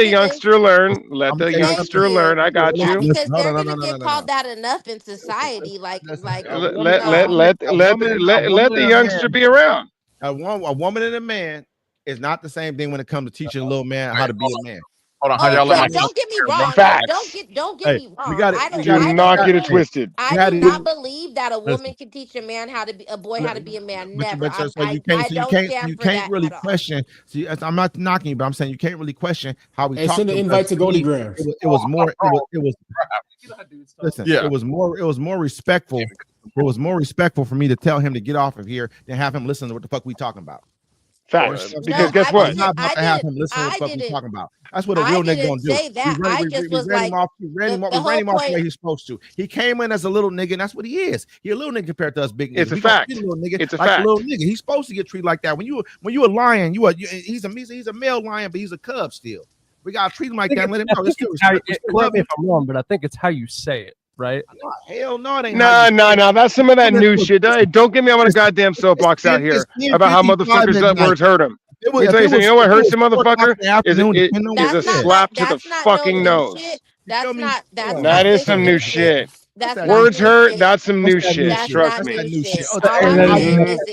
youngster learn. Let the youngster learn. I got you. Because they're gonna get called that enough in society. Like let the youngster be around. A woman and a man is not the same thing when it comes to teaching a little man how to be a man. Hold on, how y'all let my don't get me wrong. Facts. Don't get me wrong. Do not get it twisted. I do not believe that a woman can teach a man how to be a boy how to be a man. Never. You can't really question. See, I'm not knocking you, but I'm saying you can't really question how we talk. Send an invite to Goldie Grams. It was more. It was. Listen, it was more respectful. It was more respectful for me to tell him to get off of here than have him listen to what the fuck we talking about. Facts. Because guess what? I'm not about to have him listen to what the fuck we talking about. That's what a real nigga gonna do. We ran him off the way he's supposed to. He came in as a little nigga, and that's what he is. He a little nigga compared to us big niggas. It's a fact. It's a fact. A little nigga. He's supposed to get treated like that. When you a lion, he's a male lion, but he's a cub still. We gotta treat him like that. And let him know. Correct me if I'm wrong, but I think it's how you say it. Right? Hell no, it ain't. No. That's some of that new shit. Hey, don't get me on a goddamn soapbox out here about how motherfuckers that words hurt him. You know what hurts the motherfucker is a slap to the fucking nose. That is some new shit. Words hurt. That's some new shit. Trust me.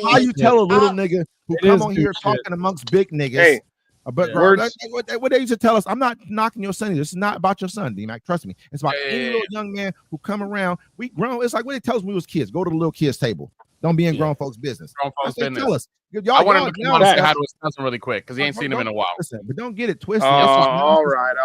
How you tell a little nigga who come on here talking amongst big niggas? Hey. But what they used to tell us, I'm not knocking your son. This is not about your son, D-Mac. Trust me. It's about any little young man who come around. We grown. It's like what they tell us when we was kids. Go to the little kids' table. Don't be in grown folks' business. Grown folks' business. Tell us. I want him to come on and say hi to his cousin really quick because he ain't seen him in a while. Listen, but don't get it twisted. All right.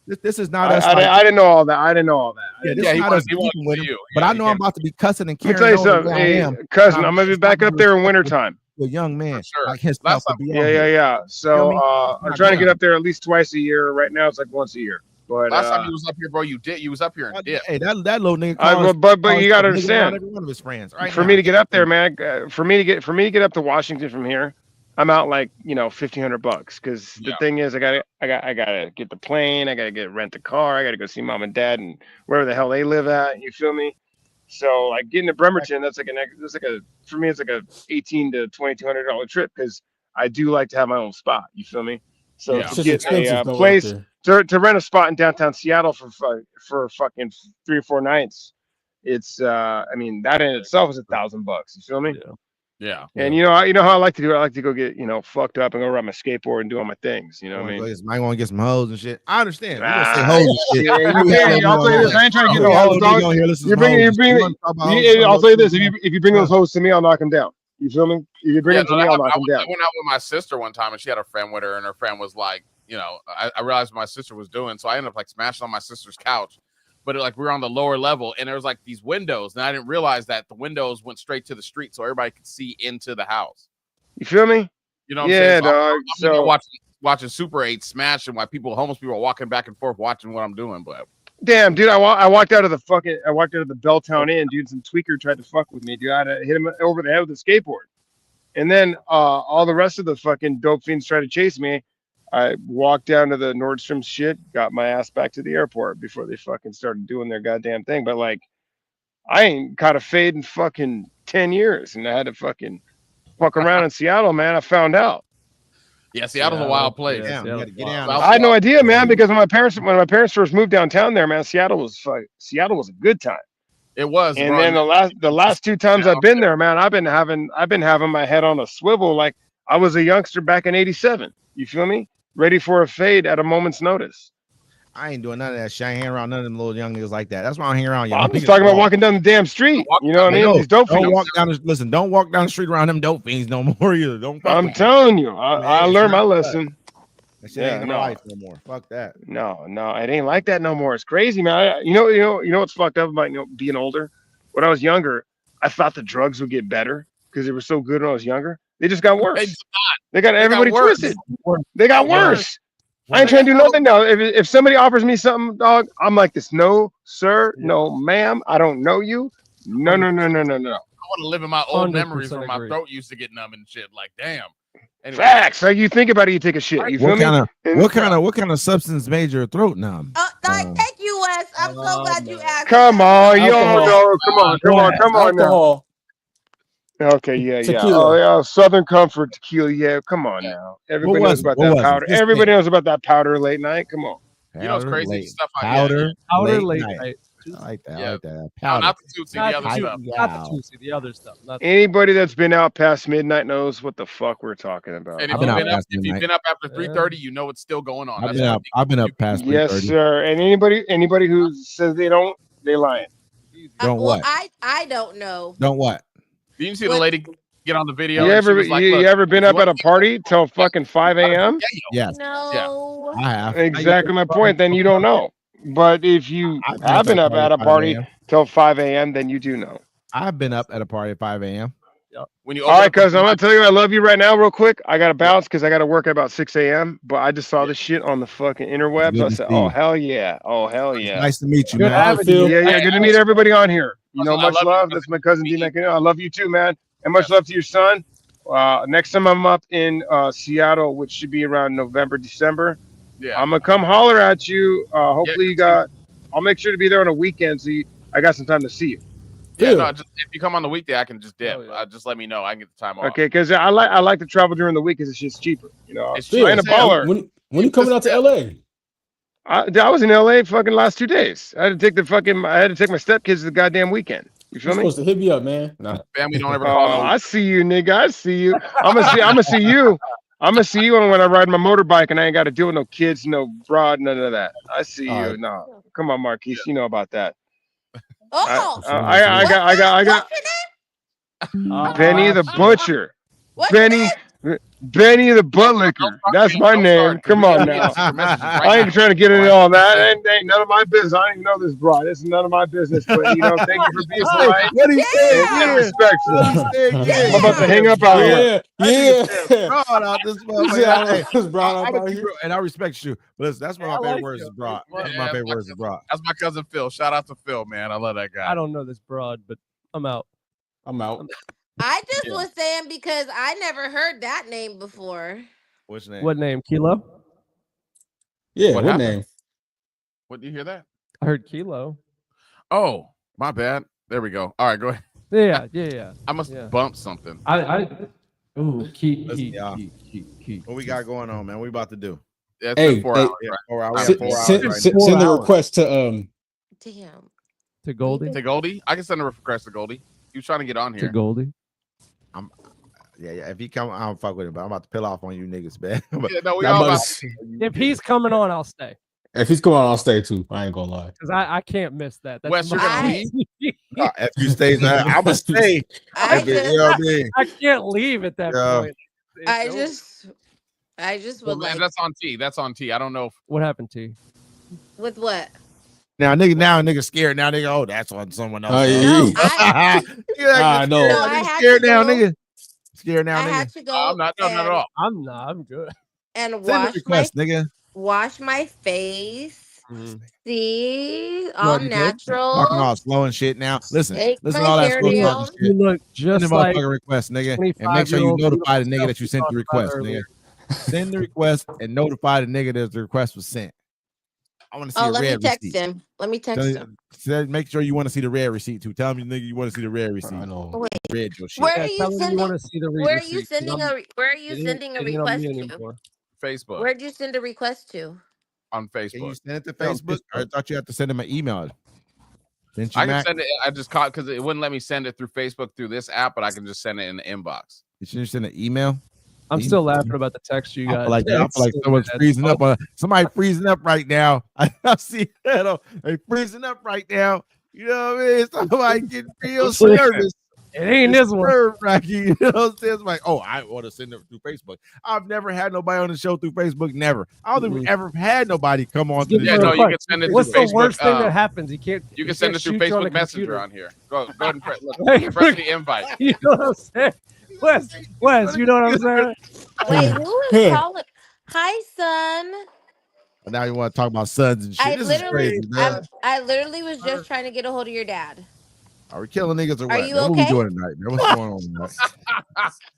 This is not us. I didn't know all that. Yeah, he wants you. But I know I'm about to be cussing and carrying. Let me tell you something. Hey, cousin, I'm gonna be back up there in wintertime. A young man like himself. Yeah. So I'm trying to get up there at least twice a year. Right now, it's like once a year. But Last time you was up here, bro, you was up here and dipped. Hey, that little nigga. but you gotta understand. Every one of his friends. Right For now. me to get up there, man, for me to get up to Washington from here, I'm out like $1,500 because the thing is I gotta get the plane, I gotta rent the car, I gotta go see mom and dad and wherever the hell they live at. You feel me? So like getting to Bremerton, for me it's like a $1,800 to $2,200 trip because I do like to have my own spot. You feel me? So to get a place to rent a spot in downtown Seattle for fucking 3 or 4 nights, it's I mean that in itself is $1,000. You feel me? Yeah. And you know how I like to do it. I like to go get fucked up and go ride my skateboard and do all my things. You know what I mean? Might want to get some hoes and shit. I understand. We gonna say Ah, hoes and shit. yeah, I'll tell you this. I ain't trying to get no hoes, dog. I'll tell you this. If you bring those hoes to me, I'll knock them down. You feel me? If you bring them to me, I'll knock them down. I went out with my sister one time and she had a friend with her, and her friend was like, I realized what my sister was doing, so I ended up like smashing on my sister's couch. But like we were on the lower level, and there was like these windows, and I didn't realize that the windows went straight to the street, so everybody could see into the house. You feel me? You know what I'm saying? Dog. I'm watching Super 8 smash, and homeless people are walking back and forth watching what I'm doing. But damn, dude, I walked out of the Belltown Inn, dude. Some tweaker tried to fuck with me, dude. I had to hit him over the head with a skateboard, and then all the rest of the fucking dope fiends tried to chase me. I walked down to the Nordstrom shit, got my ass back to the airport before they fucking started doing their goddamn thing. But like, I ain't caught a fade in fucking 10 years, and I had to fucking fuck around in Seattle, man. I found out. Yeah, Seattle's a wild place. Yeah, you gotta get down. I had no idea, man, because when my parents first moved downtown there, man, Seattle was a good time. It was. And bro. then the last 2 times I've been there, man, I've been having my head on a swivel like I was a youngster back in '87. You feel me? Ready for a fade at a moment's notice. I ain't doing none of that shit. I ain't hanging around none of them little young niggas like that. That's why I'm hanging around y'all. I'm just talking about walking down the damn street. You know what I mean? These dope fiends. Don't walk down the street around them dope fiends no more either. I'm telling you, I learned my lesson. That shit ain't no life no more. Fuck that. No, it ain't like that no more. It's crazy, man. You know what's fucked up about being older? When I was younger, I thought the drugs would get better because they were so good when I was younger. They just got worse. They got everybody twisted. They got worse. I ain't trying to do nothing now. If somebody offers me something, dog, I'm like this. No, sir. No, ma'am. I don't know you. No. I want to live in my old memories where my throat used to get numb and shit. Like, damn. Anyway. Facts. Like you think about it, you take a shit. You feel me? What kind of substance made your throat numb? Thank you, Wes. I'm so glad you asked. Come on, you all know. Come on now. Okay, yeah. Oh, yeah. Southern Comfort tequila. Yeah, come on now. Everybody knows about that powder. Everybody knows about that powder late night. Come on. You know what's crazy? Stuff powder late night. I like that. I like that. No, not the Tootsie, the other stuff. Not the Tootsie, the other stuff. Anybody that's been out past midnight knows what the fuck we're talking about. And if you've been up after 3:30, you know it's still going on. I've been up past 3:30. Yes, sir. And anybody who says they don't, they lying. Don't what? I don't know. Don't what? Did you see the lady get on the video? You ever been up at a party till fucking 5 a.m.? Yes. No. I have. Exactly my point. Then you don't know. But if you have been up at a party till 5 a.m., then you do know. I've been up at a party at 5 a.m. When you all right, cuz I'm gonna tell you I love you right now, real quick. I gotta bounce because I gotta work at about 6 a.m. But I just saw this shit on the fucking interwebs. I said, "Oh hell yeah, oh hell yeah." Nice to meet you, good man. Yeah, good to meet everybody on here. You know, much love. That's my cousin D. I love you too, man, and much love to your son. Next time I'm up in Seattle, which should be around November, December. Yeah, I'm gonna come holler at you. Hopefully I'll make sure to be there on a weekend, so I got some time to see you. Yeah, no, just, if you come on the weekday, I can just dip. Just let me know. I can get the time off. Okay, because I like to travel during the week because it's just cheaper. You know, it's cheaper. A baller. When you coming out to LA? I was in LA fucking last 2 days. I had to take my stepkids to the goddamn weekend. You feel me? Supposed to hit me up, man. Nah. Family don't ever call. I see you, nigga. I see you. I'm gonna see you. I'm gonna see you when I ride my motorbike and I ain't got to deal with no kids, no broad, none of that. I see you. No, come on, Marquise. You know about that. Oh, I got Benny the Butcher. What's Benny Benny the Butt Licker. That's my name. Come on now. I ain't trying to get into all that. Ain't none of my business. I don't even know this broad. This is none of my business. But thank you for being polite. What he said? And Yeah. respectful. Yeah. I'm about to hang up out here. Broad out this motherfucker. And I respect you. But listen, that's one of my favorite words is broad. That's my favorite words is broad. That's my cousin Phil. Shout out to Phil, man. I love that guy. I don't know this broad, but I'm out. I'm out. I just was saying because I never heard that name before. Which name? What name? Kilo? Yeah, What what happened? name? What do you hear that? I heard Kilo. Oh, my bad. There we go. All right, go ahead. Yeah. I must bump something. Ooh, key. What we got going on, man? What we about to do? Yeah, Hey, 4 hey, hours. Yeah, Right? 4 hours. Send, 4 hours send, right send, now. send the 4 hours. request to Damn. To Goldie. To Goldie? I can send a request to Goldie. He was trying to get on To here. Goldie. Yeah. If he come, I don't fuck with him, but I'm about to peel off on you niggas, man. Yeah, no, we I'm all about about to- If he's coming on, I'll stay. if he's coming on, I'll stay too. I ain't gonna lie. Because I can't miss that. That's Wes, you're gonna leave? If you stay there, I'm gonna stay. I You know what I mean? I can't leave at that Yeah. point. I just Well, would like that's on T. That's on T. I don't know if What happened to you? with what? Now nigga scared. Now nigga, oh, that's on someone else. No, I know. No, I had Scared to now, go. nigga. Scared now, I had nigga. to go. I'm not. No, not at all. I'm good. And Send wash the request, nigga. wash my face. Mm-hmm. See, already all did? natural. Talking all slow and shit now. Listen Take to my all that hair slow down. talking You shit. look Send just the like motherfucking request, nigga. And make sure you 25-year-old notify the beautiful nigga that you self sent we the talked about request, nigga. earlier. Send the request and notify the nigga that the request was sent. I want to see Oh, a let me red text receipt. him. Let me text him. Make sure you want to see the red receipt too. Tell me, nigga, you want to see the red receipt. I know. Wait, Read your shit. where Yeah, are you tell him you sending? want to see the Where are you receipt, 'cause sending Where are you it ain't- sending a it ain't on request me to? anymore. Facebook. Where'd you send a request to? On Can you Facebook. send it to No, Facebook? Or I thought you had to send him an email. Didn't you, I can Mac? send it. I just caught because it wouldn't let me send it through Facebook through this app, but I can just send it in the inbox. You should send an email. I'm still laughing about the text you I got. feel like someone's freezing up. Somebody freezing up right now. I see that. They freezing up right now. You know what I mean? Somebody getting real nervous. It ain't this one. Nerve-wracking, you know what I'm saying? It's like, oh, I want to send it through Facebook. I've never had nobody on the show through Facebook. Never. I don't think we've ever had nobody come on. Give To me Yeah, a no, you request. can send it What's through the Facebook. worst thing that happens? You can't. You can send it through shoot you on Facebook the Messenger computer. on here. Go ahead and press, Hey, press the invite. You know what I'm saying? Wes, you know what I'm saying? Wait, who is calling? Hi, son. Now you want to talk about sons and shit. I This is literally, crazy, man. I literally was just trying to get a hold of your dad. Are we killing niggas or Are what? you man? What we okay? doing tonight, man? What's going on tonight?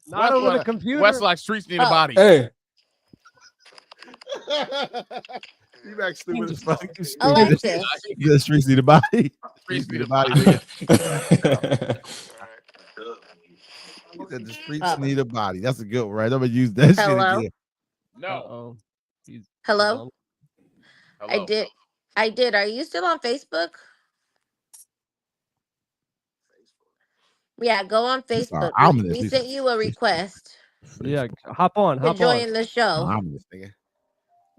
Not over the computer. Westlife Streets need a Oh. body. Hey, You back stupid as fuck. You stupid. Alexis. The streets need a body. Streets need a body. body. nigga. He said the streets need a body. That's a good one, right? I'm gonna use that Hello? shit again. No. Uh-oh. Hello? Hello. I did. Are you still on Facebook? Yeah, go on Facebook. ominous. We sent you a request Yeah, hop on. to Hop join on. the show. Ominous, nigga.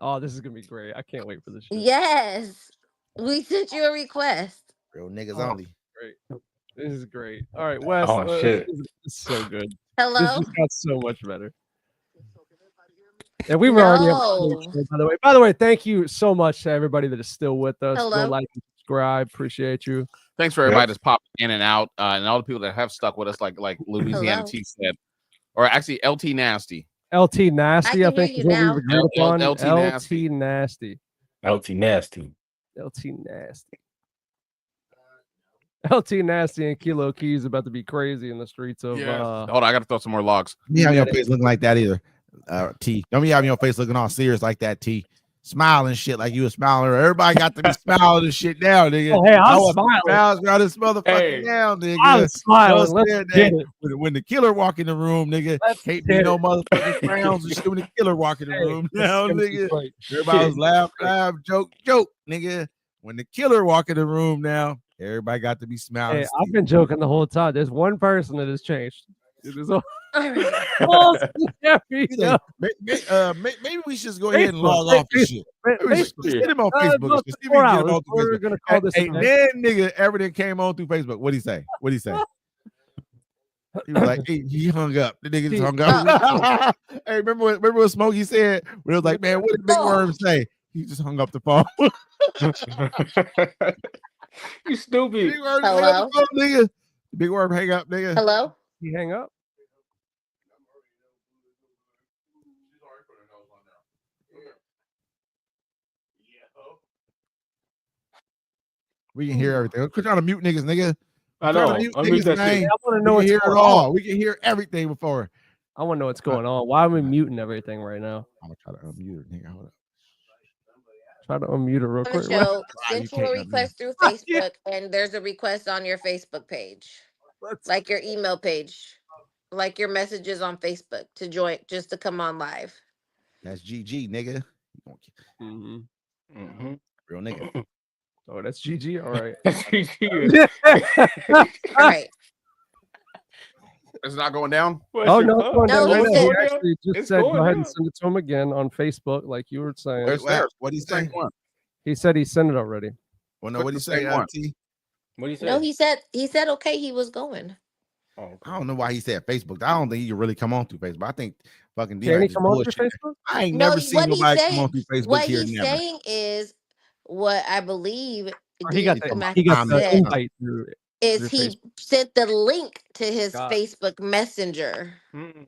Oh, this is gonna be great. I can't wait for this shit. Yes, we sent you a request. Real niggas Oh. only. Great. This is great. All right, Wes. Oh, shit. This is so good. Hello? This just got so much better. And we were already at No. the show, by the way. By the way, thank you so much to everybody that is still with us. Hello? Go like and subscribe. Appreciate you. Thanks for everybody that's popping in and out, and all the people that have stuck with us, like Louisiana Hello? T said, or actually LT Nasty. LT Nasty, I can think hear is you what now. we agreed upon. LT LT Nasty. LT nasty. LT Nasty. LT Nasty and Kilo Keys about to be crazy in the streets of Hold on, I gotta throw some more logs. Me have your face looking like that either. T. Don't be having your face looking all serious like that, T. Smiling shit like you a smiling. Everybody got to be smiling and shit now, nigga. Oh, hey, I'm want smiling. smiles around this motherfucker Hey. now, nigga. I'm smiling. Just Let's saying get that it. when the killer walk in the room, nigga, Let's can't be get no it. motherfucking frowns and shit when the killer walk in the Hey, room this now, is gonna be nigga. great. Everybody was laugh, joke, nigga. When the killer walk in the room now, everybody got to be smiling. Hey, I've been joking the whole time. There's one person that has changed. It is all All right. there we go. Maybe we should just go ahead and Facebook, log off this shit. Facebook. Maybe we should just get him on Facebook. About Just see if we 4 can get him hours. on We're Facebook. gonna call this. Hey, a night. man, nigga, everything came on through Facebook. What'd he say? What'd he say? He was like, he hung up. The nigga just hung Oh. up. Hey, remember what Smokey said? When it was like, man, what did Big Worm say? He just hung up the phone. You stupid. Big Worm hang up the phone, nigga. Big Worm hang up, nigga. Hello? He hang up. We can hear everything. Quit trying to mute niggas, nigga. I know. Unmute that I shit. want to know We what's can hear it going all. on. We can hear everything before. I want to know what's going on. Why am I muting everything right now? I'm gonna try to unmute it, nigga. Hold up. Try to unmute it real On the quick. show, you send you can't a unmute. request through Facebook, and there's a request on your Facebook page, like your email page, like your messages on Facebook to join, just to come on live. That's GG, nigga. Mm-hmm. Real nigga. Oh, that's GG. All right. All right. It's not going down. Oh no, it's going down No, right he now. He said- actually just It's said go going ahead and down. send it to him again on Facebook, like you were saying. Where's theirs? What he say? He said he sent it already. Well, no, Click what he the say? same one. T? What do you say? No, he said okay, he was going. Oh, okay. I don't know why he said Facebook. I don't think he can really come on through Facebook. I think fucking Can he D-Mac just come on through bullshit. Facebook? I ain't No, never seen what he's nobody come saying- on through Facebook What here. he's Never. saying is what I believe Or he got D-Mac the said invite through it. is through he Facebook. sent the link to his Got Facebook Messenger. Mm-mm.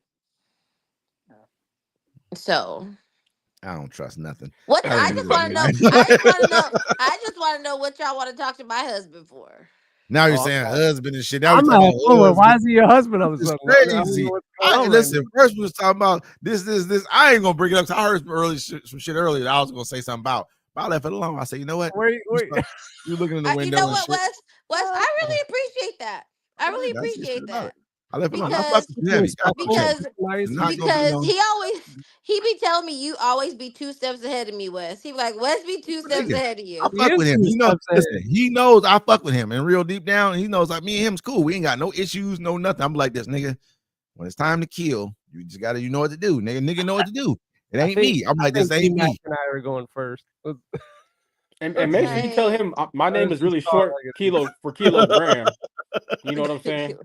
So I don't trust nothing. what I I don't just do want to know. that. I just want to know what y'all want to talk to my husband for. Now you're Oh, saying husband and shit. Now I'm we're not. talking about Why husband. is he your husband? I was It's like, I don't know crazy. what's going on right Listen, now. first we was talking about this. I ain't gonna bring it up. 'Cause I heard some shit earlier that I was gonna say something about. But I left it alone. I said, you know what? Wait. You looking in the You window know and what, shit. Wes? I really appreciate that. I really That's just appreciate about that. it. I left it alone. I Because- fuck with you heavy. I fuck with you. Because It's not gonna be because no- he be telling me you always be 2 steps ahead of me, Wes. He be like, Wes be 2 steps Nigga, ahead of you. I fuck with him. He knows. Listen, he knows I fuck with him, and real deep down, he knows like me and him's cool. We ain't got no issues, no nothing. I'm like this, nigga. When it's time to kill, you just gotta, you know what to do, nigga. Nigga know what to do. It ain't me. I'm like this. Ain't Mac me. and I are going first. And make sure you tell him my name is really short kilo for kilogram. You know what I'm saying?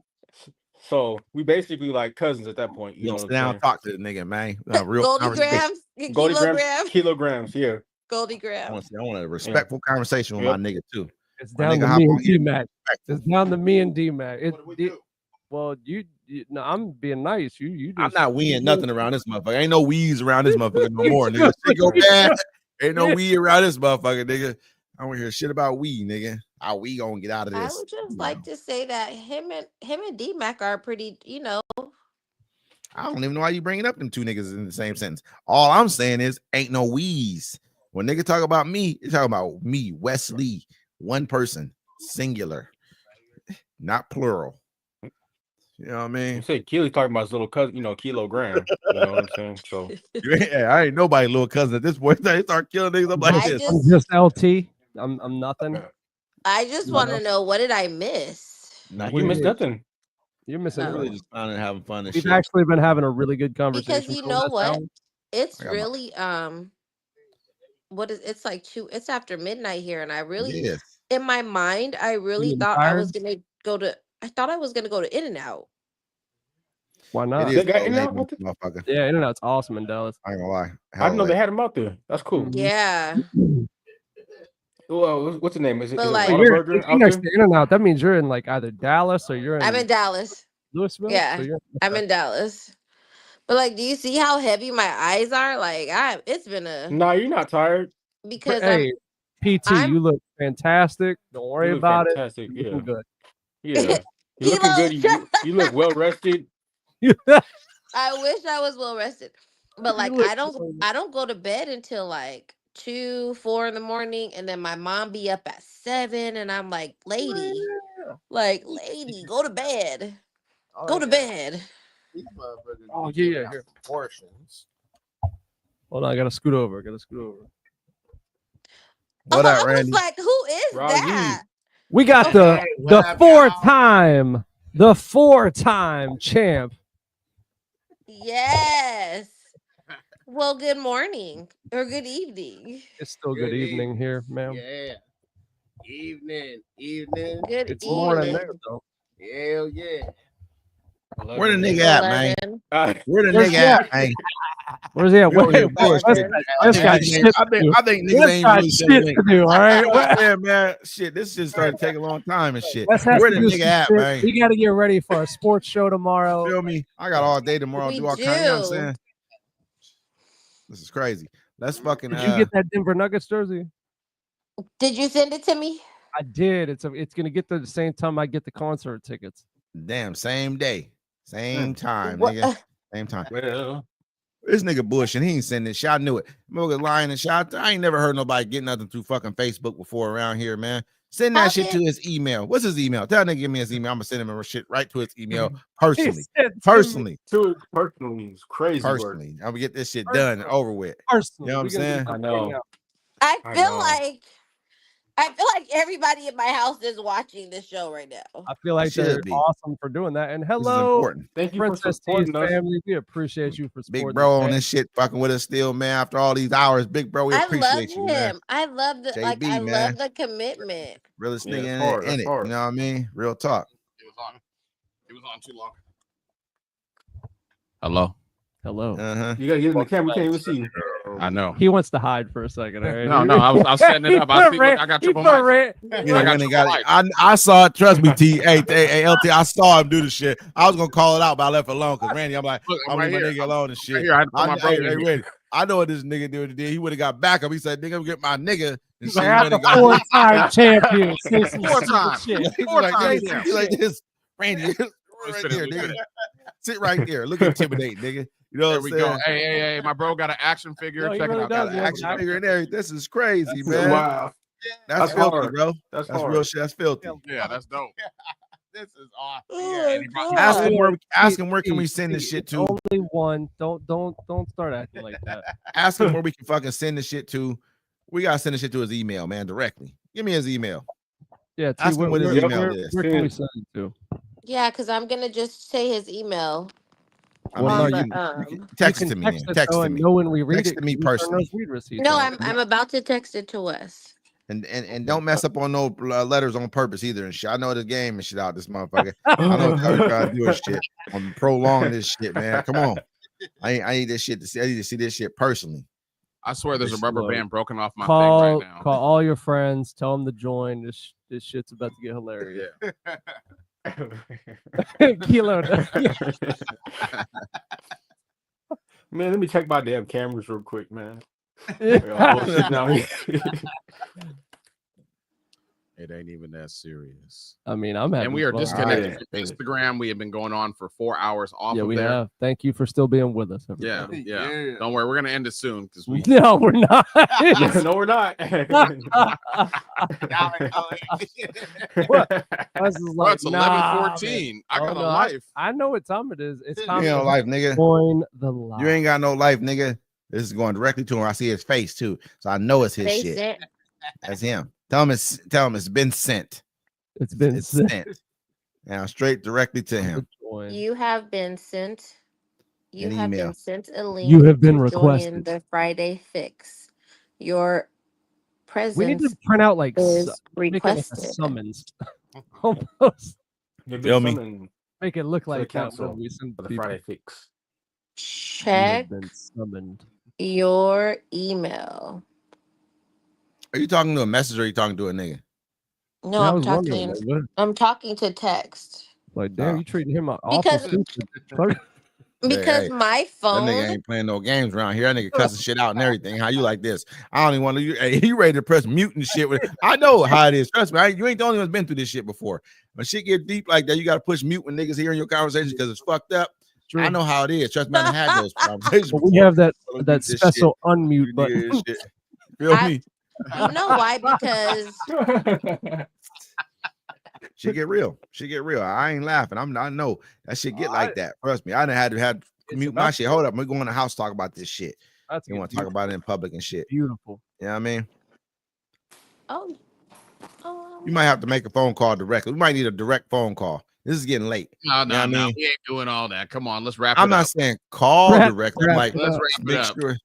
So we basically like cousins at that point. You know what sit I'm down, saying? talk to the nigga, man. Real Goldie conversation. grams, Goldie grams, kilograms, kilograms, yeah. Goldie I grams. want a respectful conversation with my nigga too. It's My down nigga to hop me on and here. D-Mac. It's down to me and D-Mac. Well, you no, I'm being nice. You I'm just, not weeing nothing around this motherfucker. Ain't no weeds around this motherfucker no more, nigga. Shit go bad. Ain't no weed around this motherfucker, nigga. I don't want to hear shit about weed, nigga. How we gonna get out of I this? would just like to say that him and D-Mac are pretty, I don't even know why you bringing up them two niggas in the same sentence. All I'm saying is ain't no wees. When nigga talk about me, you're talking about me, Wesley, one person, singular, not plural. You know what I You mean? say Keely's talking about his little cousin, kilogram. You know what I'm saying? So I ain't nobody little cousin at this point. They start killing niggas. I'm like this. I'm just LT. I'm nothing. I just want to know, what did I miss? you missed nothing. You're missing. No. Really just fun and having fun and We've shit. actually been having a really good conversation. Because you for know this what? hour. It's I got my- really it's like it's after midnight here, and I really Yes. in my mind I really getting thought I was tired? gonna go to In-N-Out. Why not? It is They got so In-N-Out late, out there? motherfucker. Yeah, In-N-Out's awesome in Dallas. I ain't gonna lie. I didn't know they had them out there. That's cool. Yeah. Well, what's the name? Is it But like- Whataburger If you're out next there? to In-N-Out, that means you're in like either Dallas or you're in, I'm in Dallas. Louisville. Yeah, So you're, I'm in Dallas. But like, do you see how heavy my eyes are? Like, it's been a Nah, you're not tired. because hey, PT, I'm- you look fantastic. Don't worry You look about fantastic. it. You're looking good. Yeah. You looking good. You look well rested. I wish I was well rested. But like, look I don't go to bed until like 2, 4 in the morning, and then my mom be up at 7, and I'm like, lady, go to bed. Go to bed. Oh yeah. Here. Portions. Hold on, I gotta scoot over. What up, I was Randy? like, who is Raji. that? We got Hey, what the up, four-time champ. Yes. Well, good morning or good evening. It's still good evening here, ma'am. Yeah. Evening. Good It's evening. morning there though. Hell yeah. Where the nigga at, man? 11. Where the Where's nigga he at, man? Where's he at? You over here West bullshitting. got shit I to do. think niggas West ain't got really shit saying to do. All right. Yeah, man. Shit, this shit started taking a long time and shit. West has Where to the do nigga some at, shit. man? We got to get ready for a sports show tomorrow. Feel me? I got all day tomorrow. We Do all kind. You know what I'm do. saying? This is crazy. Let's fucking. Did you get that Denver Nuggets jersey? Did you send it to me? I did. It's gonna get there the same time I get the concert tickets. Damn, same day, same time, What- nigga. Same time. Well, This nigga bush and he ain't sending shit. I knew it. Motherfucker lying and shit. I ain't never heard nobody get nothing through fucking Facebook before around here, man. Send that shit to his email. What's his email? Tell that nigga give me his email. I'm gonna send him a shit right to his email personally. Personally. Personally, it's crazy. Personally. I'm gonna get this shit done and over with. Personally. You know what I'm saying? I know. I I feel know. like everybody in my house is watching this show right now. I feel like should they're be. awesome for doing that. And This is hello, important. Thank you for Princess T's supporting us. family. We appreciate you for supporting Big bro the on this shit fucking with us still, man. After all these hours, big bro, we I love appreciate you, him. man. I love the JB, I man. love the commitment. Realest Yeah, nigga it's hard, in it's it. hard. You know what I mean? Real talk. It was on too long. Hello. Hello. Uh-huh. You gotta get in the camera. We can't even see you. I know. He wants to hide for a second. All right? No, I was setting it up. I see. Look, I got triple mics. You I got know, triple got it. mics. I saw it. Trust me, T. Hey, LT. I saw him do the shit. I was gonna call it out, but I left it alone because Randy. I'm like, Look, I'm right leave my here. nigga alone and shit. Right here. I had to put my bro in here. Randy, I know what this nigga did. He would have got back up. He said, "Nigga, get my nigga." And shit. Like, He I'm went the and got- four-time champion. Say some Four stupid times. shit. He's Four like times. this. He's like this. Randy, right there, nigga. Sit right there. Look intimidate, nigga. You know There what we I'm go. saying? Hey. My bro got an action figure. No, he Check really it out. does. Got an Yeah, action figure and everything. This is crazy, man. Wow. That's That's filthy, hard. bro. That's That's hard. real shit. That's filthy. Yeah, that's dope. This is awesome. Oh and he brought- my Ask God. him where can we send this shit to? Only one. Don't start acting like that. Ask him where we can fucking send this shit to. We gotta send this shit to his email, man, directly. Give me his email. Yeah. T, Ask him what his email where, is. where can we send it to? Yeah, because I'm gonna just say his email. I Well, mean, no, you you- can text You it to can me. text Then. it, Text though, it to and me. know when we read Text it. to me you turn those personally. read receipts No, on. I'm about to text it to Wes. And don't mess up on no letters on purpose either and shit. I know the game and shit out this motherfucker. I know what you're trying to do and shit. I'm prolonging this shit, man. Come on. I need this shit to see. I need to see this shit personally. I swear there's a rubber band broken off my Call thing right now. call all your friends. Tell them to join. This shit's about to get hilarious. Kilo. Man, let me check my damn cameras real quick, man. It ain't even that serious. I mean, I'm having And we are fun. disconnected from Instagram. We have been going on for 4 hours off Yeah, of we there. have. Thank you for still being with us. Yeah, everybody. yeah. Don't worry, we're gonna end it soon because we. No, we're not. No, we're not. What? Us is Well, like, it's nah, 11:14. man. I Oh, got a no, life. I know what time it is. It's You time ain't no to life, nigga. join the live. You ain't got no life, nigga. This is going directly to him. I see his face too, so I know it's his They shit. sent That's him. Tell him it's been sent. It's been It's sent. sent. Now straight directly to him. you have been sent. You An have email. been sent a link. You have been to join requested. the Friday fix. Your We need presence to print out like is make it like a requested. summons. Almost Feel me? make it look For the like that council when we send for the people. Friday fix. You have Check been summoned. your email. Are you talking to a message or are you talking to a nigga? No, Yeah, I I'm was wondering, talking. like, what? I'm talking to text Like, damn, Oh. you treating him awful Because- stupid. Fuck. because hey, my That phone. nigga ain't playing no games around here. That nigga cussing shit out and everything. How you like this? I don't even want to. Hey, you ready to press mute and shit? I know how it is. Trust me. You ain't the only one's been through this shit before. When shit get deep like that, you got to push mute when niggas hearing your conversation because it's fucked up. I know how it is. Trust me, I done had those conversations. But we before. have that Don't that do this special shit. unmute You button. do this shit. Feel I- me? You know why? Because Shit get real. Shit get real. I ain't laughing. I know that shit get like that. Trust me. I done had to mute my shit. Hold up. We're going to the house talk about this shit. That's You want to talk about it in public and shit. beautiful. You know what I mean? oh, You might have to make a phone call directly. We might need a direct phone call. This is getting late. No, You know what I mean? we ain't doing all that. Come on, let's wrap I'm it not up. saying call Wrap- directly. I'm like, Let's wrap it make up. sure.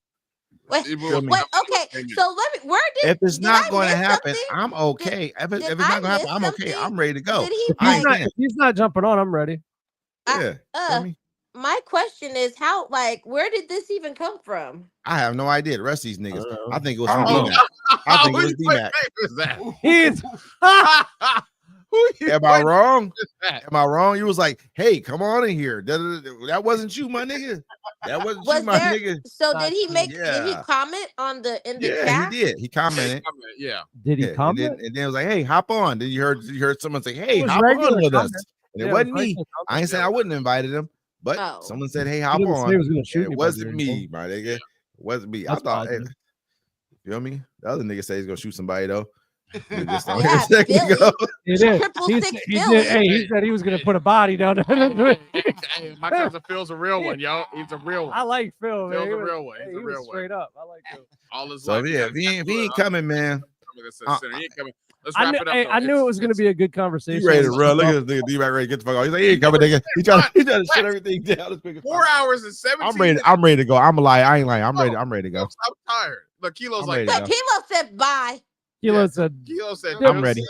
wait, It Feel will- me? wait. Okay, so let me. Where did? If it's did not I going to miss happen, something? I'm okay. If did it's I not going to happen, miss I'm okay. something? I'm ready to go. Did he I He's ain't not, like? saying. if he's not jumping on, I'm ready. Yeah. Feel me? My question is how, like, where did this even come from? I have no idea. The rest of these niggas. I think it was I from don't know. D-Mac. I think it Who was you think D-Mac. is that? He's Who you Am I think wrong? is that? Am I wrong? You was like, hey, come on in here. That wasn't you, my nigga. That wasn't you, Was my there? nigga. So did he make? Did he Yeah. comment in the Yeah, chat? he did. He commented. Yeah. did he Yeah, comment? and then it was like, hey, hop on. Then you heard someone say, It hey, was hop on regular with us. comment. And it Yeah, wasn't it was me. regular I ain't comment. saying I wouldn't have invited him, but Oh. someone said, hey, He hop didn't say on. he was gonna shoot It anybody wasn't or me, anything. my nigga. It wasn't me. That's I thought, hey, positive. you feel me? The other nigga said he's gonna shoot somebody though. Just on Yeah, here a second Philly. ago. It is. Triple He six said, he Philly. did. Hey, he said he was gonna put a body down there. Hey, my cousin Phil's a real one, yo. He's a real I one. like Phil, man. Phil's He a was- real one. hey, He's he a was real one. straight up. I like Phil. All his So life. yeah, if he ain't coming, man. He ain't coming. Let's wrap it up. Hey, though. I knew it It's- was gonna be a good conversation. He ready to run. Look at this nigga D-Mac ready to get the fuck out. He's like, he ain't coming, nigga. He trying to shut everything down. This nigga- 4 hours and 17 I'm ready. minutes. I'm ready to go. I'm a lie. I ain't lying. I'm ready to go. I'm tired. Look, Kilo's I'm like, ready to But go. Kilo said bye. Kilo Yeah. said, Kilo said, I'm ready.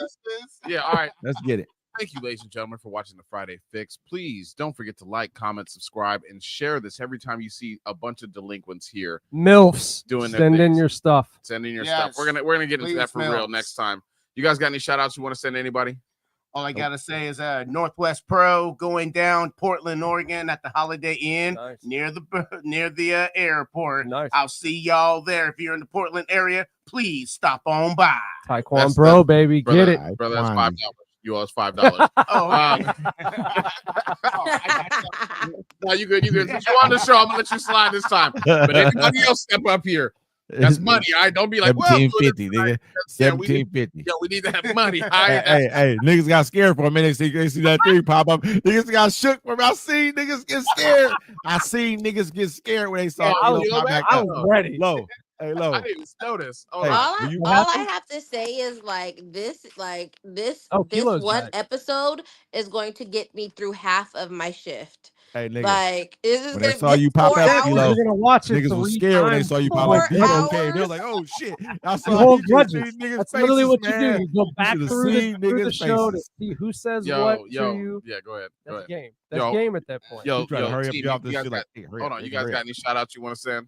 Yeah, all right. Let's get it. Thank you, ladies and gentlemen, for watching the Friday Fix. Please don't forget to like, comment, subscribe, and share this every time you see a bunch of delinquents here MILFs, doing their send in things. your stuff. Sending your Yes. stuff. We're gonna get into that Please, for real MILFs. next time. You guys got any shout outs you want to send to anybody? All I gotta say is Northwest Pro going down Portland, Oregon at the Holiday Inn Nice. near the airport. Nice. I'll see y'all there. If you're in the Portland area, please stop on by. Taekwondo, That's bro, baby, Brother, get it. brother. That's Taekwondo. $5. You owe us $5. Oh, No, you good. You good. Since you on the show, I'm gonna let you slide this time. But anybody else step up here. That's money. All right, don't be like, well, 1750, nigga. yeah, we need, 1750. yeah, we need to have money. Hey, niggas got scared for a minute. They see that thing pop up. Niggas got shook from. I seen niggas get scared. I seen niggas get scared when they saw I Kilo was- pop back I up. was ready. Low. Hey, low. I didn't notice. Oh, Hey, no. all when you- I have to say is this Oh, this Kilo's one back. episode is going to get me through half of my shift. Hey, nigga. Like, this is When they gonna saw be you pop 4 up, hours. Kilo, You're gonna watch it niggas was 3 scared when they times. saw you pop 4 up. Kilo came. They hours? was like, oh shit. I You saw hold you just grudges. seen niggas' That's literally faces, what you man. do. You go back should've through seen the niggas' show to faces. see who says what to you. Yeah, go ahead. Go That's ahead. game. That's Yo, game at that point. Yo, You trying to hurry up, team, get off you this guys shit got- like, hey, hurry hold up, on, you nigga, guys hurry got up. any shout outs you want to send?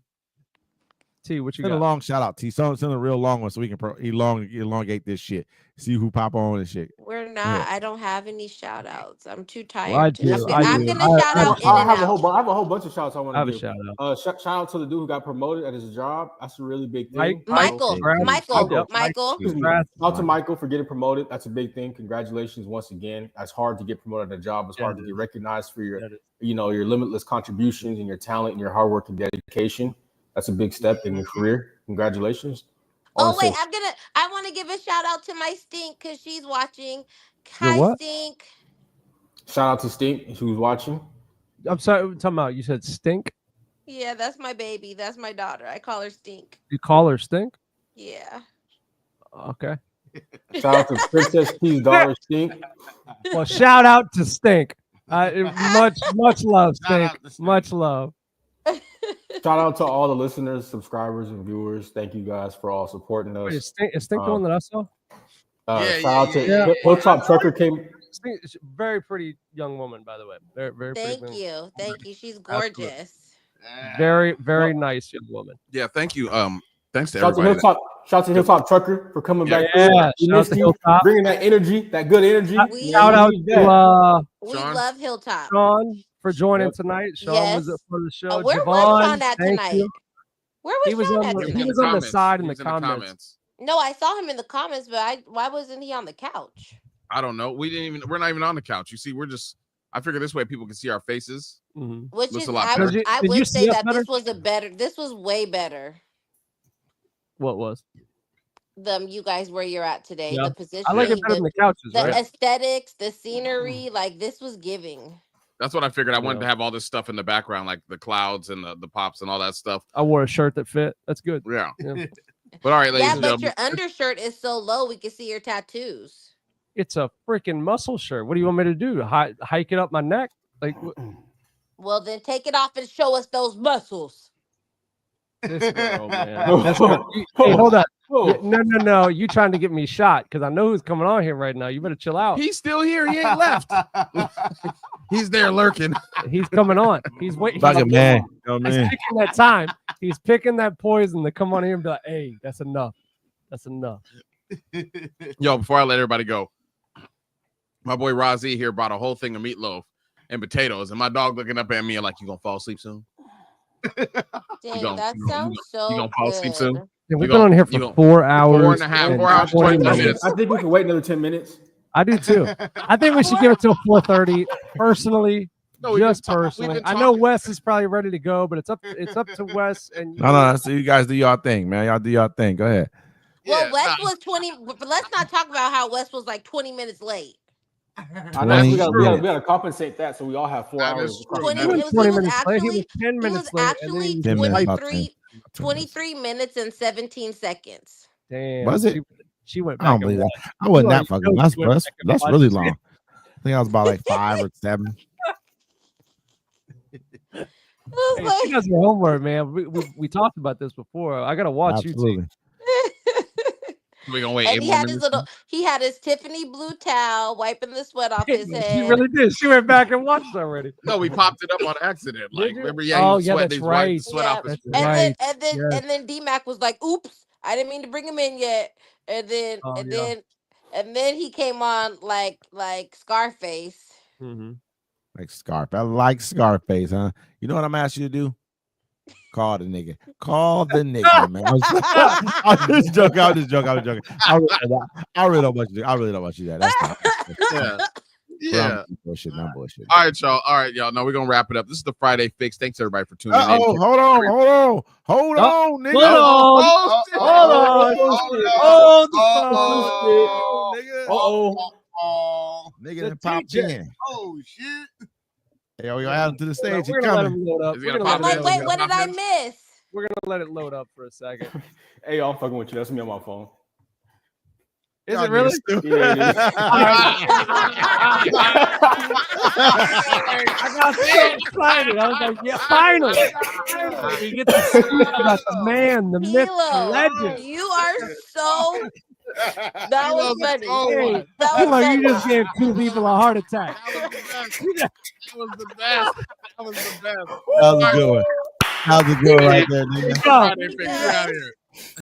T, what you Send a got? long shout out, T. Send a real long one so we can elongate this shit. See who pop on and shit. We're not. Yeah. I don't have any shout outs. I'm too tired. Well, I to- do. I'm do. gonna shout out I have In-N-Out. I have a whole bunch of shouts I want I have to a give. shout out. Shout out to the dude who got promoted at his job. That's a really big thing. Mike- Michael, Michael. Michael, Yep. Michael. Excuse me. Congrats. Shout out to Michael for getting promoted. That's a big thing. Congratulations once again. That's hard to get promoted at a job. It's Yeah, hard it to get recognized for your, Yeah, it your limitless contributions and your talent and your hard work and dedication. That's a big step in your career. Congratulations. Oh wait, I want to give a shout out to my Stink because she's watching. Hi, what? Stink. Shout out to Stink who's watching. I'm sorry. I'm talking about. You said stink. Yeah, that's my baby. That's my daughter. I call her Stink. You call her stink. Yeah. Okay. Shout out to Princess P's daughter Stink. Well, shout out to stink. Much love, stink. Much love. Shout out to all the listeners, subscribers, and viewers. Thank you guys for all supporting us. Wait, is stink the one that I saw? Shout out to Hilltop Trucker came. Stink is a very pretty young woman, by the way. Very, very pretty. Thank you. Thank you. She's gorgeous. Very, very nice young woman. Yeah, thank you. Thanks to Shout out to everybody. Shout out to Hilltop Trucker for coming back. Yeah, We shout out missed to you, Hilltop. bringing that energy, that good energy. Shout out to We Sean? love Hilltop. Sean for joining tonight. Sean was Yes. up for the show. Where was Javon, Sean at thank tonight? you. Where was He was Sean on at the, tonight? he was on the side in the comments. No, I saw him in the comments, but why wasn't he on the couch? I don't know. We're not even on the couch. You see, I figure this way people can see our faces. Mm-hmm. Which Looks is a lot I better. would Did you say see us that better? this was way better What was? than you guys where you're at today. Yeah. The position, I like it better than the couches, the right? aesthetics, the scenery, like this was giving. That's what I figured. I wanted to have all this stuff in the background, like the clouds and the pops and all that stuff. I wore a shirt that fit. That's good. Yeah. Yeah. But all right, ladies Yeah, and but gentlemen. your undershirt is so low we can see your tattoos. It's a freaking muscle shirt. What do you want me to do? Hike it up my neck? Like Well, then take it off and show us those muscles. this girl, man. That's right. Hey, hold on. No. You trying to get me shot because I know who's coming on here right now. You better chill out. He's still here. He ain't left. He's there lurking. He's coming on. He's waiting. Fucking man. He's picking that time. He's picking that poison to come on here and be like, "Hey, that's enough. That's enough." Yo, before I let everybody go, my boy Razi here brought a whole thing of meatloaf and potatoes, and my dog looking up at me like, "You gonna fall asleep soon?" Dang, that sounds so You gonna fall asleep soon? Yeah, we've been on here for 4 hours. 4 and a half, 4 hours, 20 minutes. I think we can wait another 10 minutes. I do too. I think we should give it till 4:30. Personally, No, just personally. I know Wes is probably ready to go, but it's up to Wes and you. No. So you guys do y'all thing, man. Y'all do y'all thing. Go ahead. Well, Wes was 20, but let's not talk about how Wes was like 20 minutes late. I know we gotta compensate that, so we all have 4 hours. 20 He was minutes 20 was minutes late. He actually was 10 minutes late. And then he 10 was minutes, like, about 10. 23 minutes and 17 seconds. damn. Was it? She went I back. don't believe that. I wasn't that fucking. That's really long. I think I was about like 5 or 7. Hey, she does her homework, man. We talked about this before. I gotta watch Absolutely. YouTube. We're gonna wait. And he had his Tiffany blue towel wiping the sweat off his head. She really did. She went back and watched already. No, we popped it up on accident. Like, remember? Yeah. Oh, he yeah, sweat, that's he wiped right. Sweat off his And then D-Mac was like, "Oops, I didn't mean to bring him in yet." And then he came on like Scarface. Mm-hmm. Like Scarface. I like Scarface, huh? You know what I'm asking you to do? Call the nigga. Call the nigga, man. I'm just joking. I really don't want you. I really don't want you that. That's not. Yeah. Bullshit. Not bullshit. All right, y'all. Now we're gonna wrap it up. This is the Friday Fix. Thanks everybody for tuning in. Hold on, nigga. Nigga that popped in. Oh shit. Hey, yo, add him to the stage. We're He's gonna let him coming. load up. I'm like, wait, what did I miss? We're gonna let it load up for a second. Hey, y'all, I'm fucking with you. That's me on my phone. Is it really? Yeah, it is. I got so excited. I was like, yeah, finally. We get to see about the man, the myth, the legend. You are so. That was funny. Hey, That feel was like funny. you just gave 2 people a heart attack. That was the best. That was a good one. That was a good one right there, nigga. Friday Fix. Get out of here.